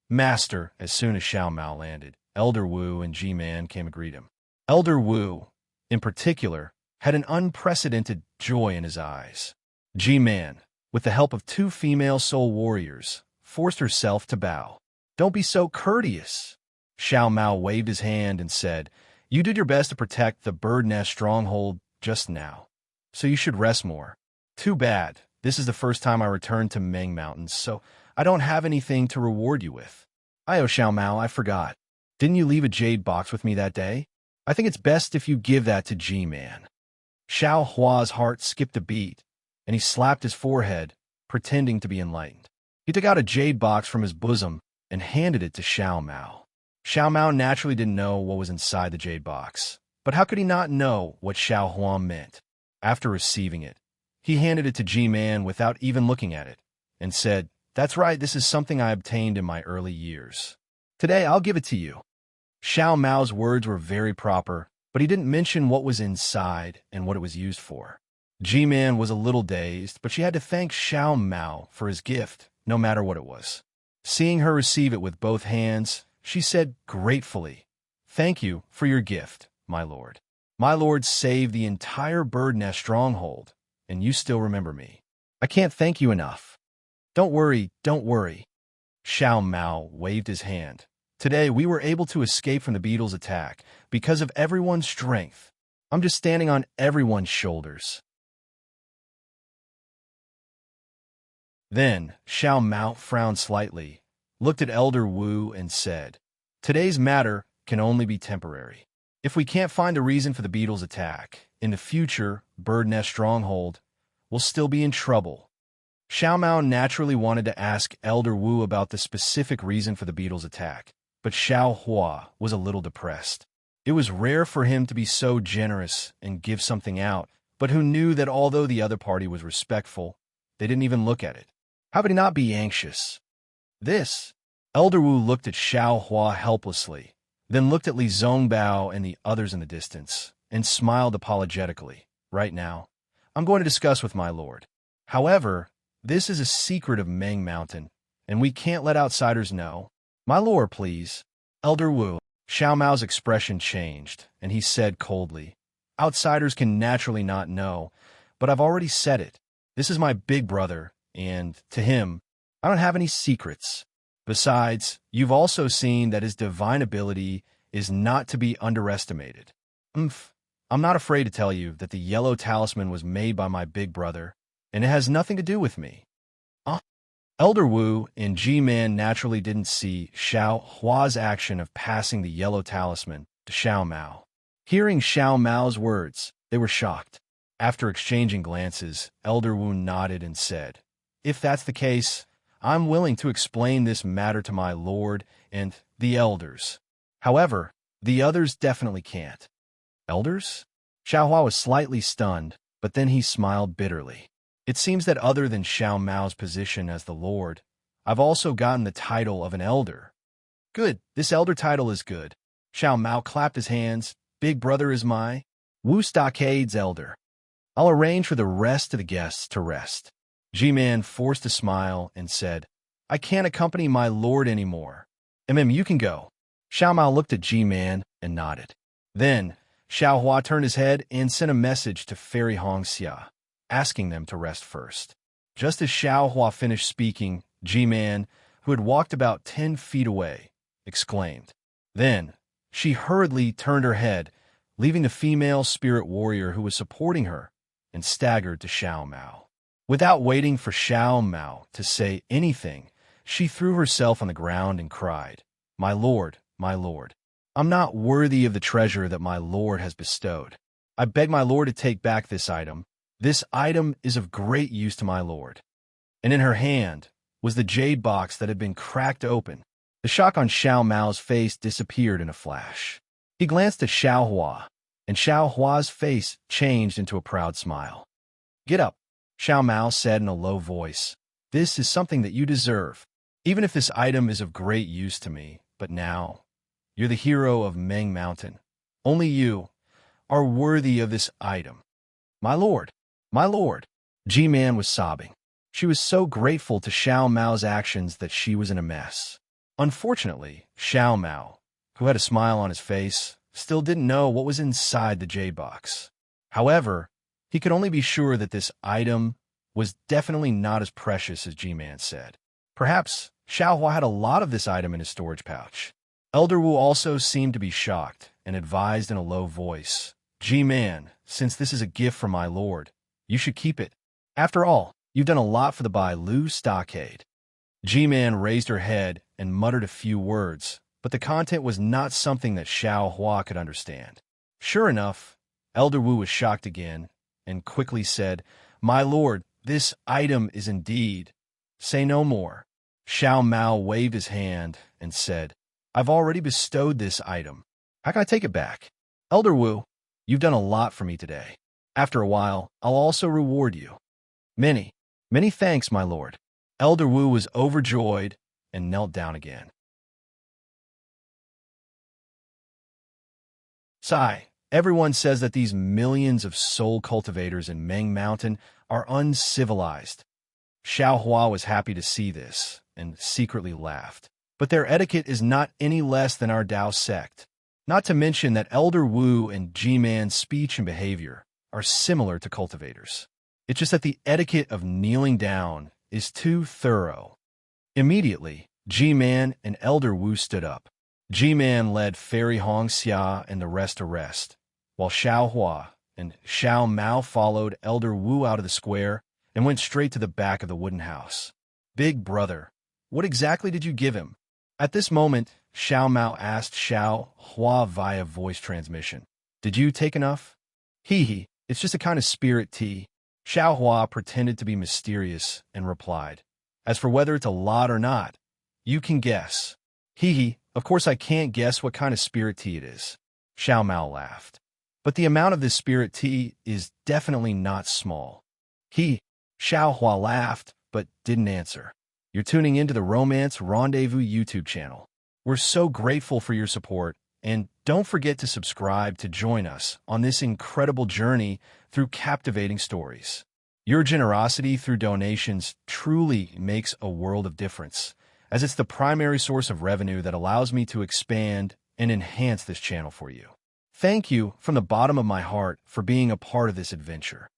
Master, as soon as Xiao Mao landed, Elder Wu and G-Man came to greet him. Elder Wu, in particular, had an unprecedented joy in his eyes. G-Man, with the help of 2 female soul warriors, forced herself to bow. Don't be so courteous. Xiao Mao waved his hand and said, You did your best to protect the bird nest stronghold just now, so you should rest more. Too bad. This is the first time I returned to Meng Mountains, so I don't have anything to reward you with. Oh, Xiao Mao, I forgot. Didn't you leave a jade box with me that day? I think it's best if you give that to G-Man. Xiao Hua's heart skipped a beat, and he slapped his forehead, pretending to be enlightened. He took out a jade box from his bosom and handed it to Xiao Mao. Xiao Mao naturally didn't know what was inside the jade box, but how could he not know what Xiao Hua meant? After receiving it, he handed it to G-Man without even looking at it, and said, That's right, this is something I obtained in my early years. Today, I'll give it to you. Xiao Mao's words were very proper, but he didn't mention what was inside and what it was used for. G-Man was a little dazed, but she had to thank Xiao Mao for his gift, no matter what it was. Seeing her receive it with both hands, she said gratefully, Thank you for your gift, my lord. My lord saved the entire bird nest stronghold, and you still remember me. I can't thank you enough. Don't worry, don't worry. Xiao Mao waved his hand. Today we were able to escape from the beetle's attack because of everyone's strength. I'm just standing on everyone's shoulders. Then Xiao Mao frowned slightly, looked at Elder Wu and said, Today's matter can only be temporary. If we can't find a reason for the beetle's attack, in the future, Bird Nest Stronghold will still be in trouble. Xiao Mao naturally wanted to ask Elder Wu about the specific reason for the beetle's attack, but Xiao Hua was a little depressed. It was rare for him to be so generous and give something out, but who knew that although the other party was respectful, they didn't even look at it. How could he not be anxious? This. Elder Wu looked at Xiao Hua helplessly, then looked at Li Zongbao and the others in the distance, and smiled apologetically. Right now, I'm going to discuss with my lord. However, this is a secret of Meng Mountain, and we can't let outsiders know. My lord, please. Elder Wu. Xiao Mao's expression changed, and he said coldly, Outsiders can naturally not know, but I've already said it. This is my big brother, and, to him, I don't have any secrets. Besides, you've also seen that his divine ability is not to be underestimated. I'm not afraid to tell you that the yellow talisman was made by my big brother, and it has nothing to do with me. Elder Wu and G-Man naturally didn't see Xiao Hua's action of passing the yellow talisman to Xiao Mao. Hearing Xiao Mao's words, they were shocked. After exchanging glances, Elder Wu nodded and said, If that's the case, I'm willing to explain this matter to my lord and the elders. However, the others definitely can't. Elders? Xiao Hua was slightly stunned, but then he smiled bitterly. It seems that other than Xiao Mao's position as the lord, I've also gotten the title of an elder. Good, this elder title is good. Xiao Mao clapped his hands. Big brother is my Wu Stockade's elder. I'll arrange for the rest of the guests to rest. G-Man forced a smile and said, I can't accompany my lord anymore. You can go. Xiao Mao looked at G-Man and nodded. Then, Xiao Hua turned his head and sent a message to Fairy Hongxia, asking them to rest first. Just as Xiao Hua finished speaking, G-Man, who had walked about 10 feet away, exclaimed. Then, she hurriedly turned her head, leaving the female spirit warrior who was supporting her, and staggered to Xiao Mao. Without waiting for Xiao Mao to say anything, she threw herself on the ground and cried, my lord, I'm not worthy of the treasure that my lord has bestowed. I beg my lord to take back this item. This item is of great use to my lord. And in her hand was the jade box that had been cracked open. The shock on Xiao Mao's face disappeared in a flash. He glanced at Xiao Hua, and Xiao Hua's face changed into a proud smile. "Get up," Xiao Mao said in a low voice. "This is something that you deserve. Even if this item is of great use to me, but now, you're the hero of Meng Mountain. Only you are worthy of this item." My lord, G-Man was sobbing. She was so grateful to Xiao Mao's actions that she was in a mess. Unfortunately, Xiao Mao, who had a smile on his face, still didn't know what was inside the jade box. However, he could only be sure that this item was definitely not as precious as G-Man said. Perhaps Xiao Hua had a lot of this item in his storage pouch. Elder Wu also seemed to be shocked and advised in a low voice, "G-Man, since this is a gift from my lord, you should keep it. After all, you've done a lot for the Bai Lu stockade." G-Man raised her head and muttered a few words, but the content was not something that Xiao Hua could understand. Sure enough, Elder Wu was shocked again and quickly said, "My lord, this item is indeed." "Say no more." Xiao Mao waved his hand and said, "I've already bestowed this item. How can I take it back?" "Elder Wu, you've done a lot for me today. After a while, I'll also reward you." Many thanks, my lord." Elder Wu was overjoyed and knelt down again. Sigh. Everyone says that these millions of soul cultivators in Meng Mountain are uncivilized. Xiao Hua was happy to see this and secretly laughed. But their etiquette is not any less than our Dao sect. Not to mention that Elder Wu and G-Man's speech and behavior are similar to cultivators. It's just that the etiquette of kneeling down is too thorough. Immediately, G-Man and Elder Wu stood up. G-Man led Fairy Hong Xia and the rest to rest, while Xiao Hua and Xiao Mao followed Elder Wu out of the square and went straight to the back of the wooden house. "Big brother, what exactly did you give him?" At this moment, Xiao Mao asked Xiao Hua via voice transmission. "Did you take enough?" Hee, it's just a kind of spirit tea." Xiao Hua pretended to be mysterious and replied, "As for whether it's a lot or not, you can guess." Hee, of course I can't guess what kind of spirit tea it is." Xiao Mao laughed. "But the amount of this spirit tea is definitely not small." Xiao Hua laughed, but didn't answer. You're tuning into the Romance Rendezvous YouTube channel. We're so grateful for your support, and don't forget to subscribe to join us on this incredible journey through captivating stories. Your generosity through donations truly makes a world of difference, as it's the primary source of revenue that allows me to expand and enhance this channel for you. Thank you from the bottom of my heart for being a part of this adventure.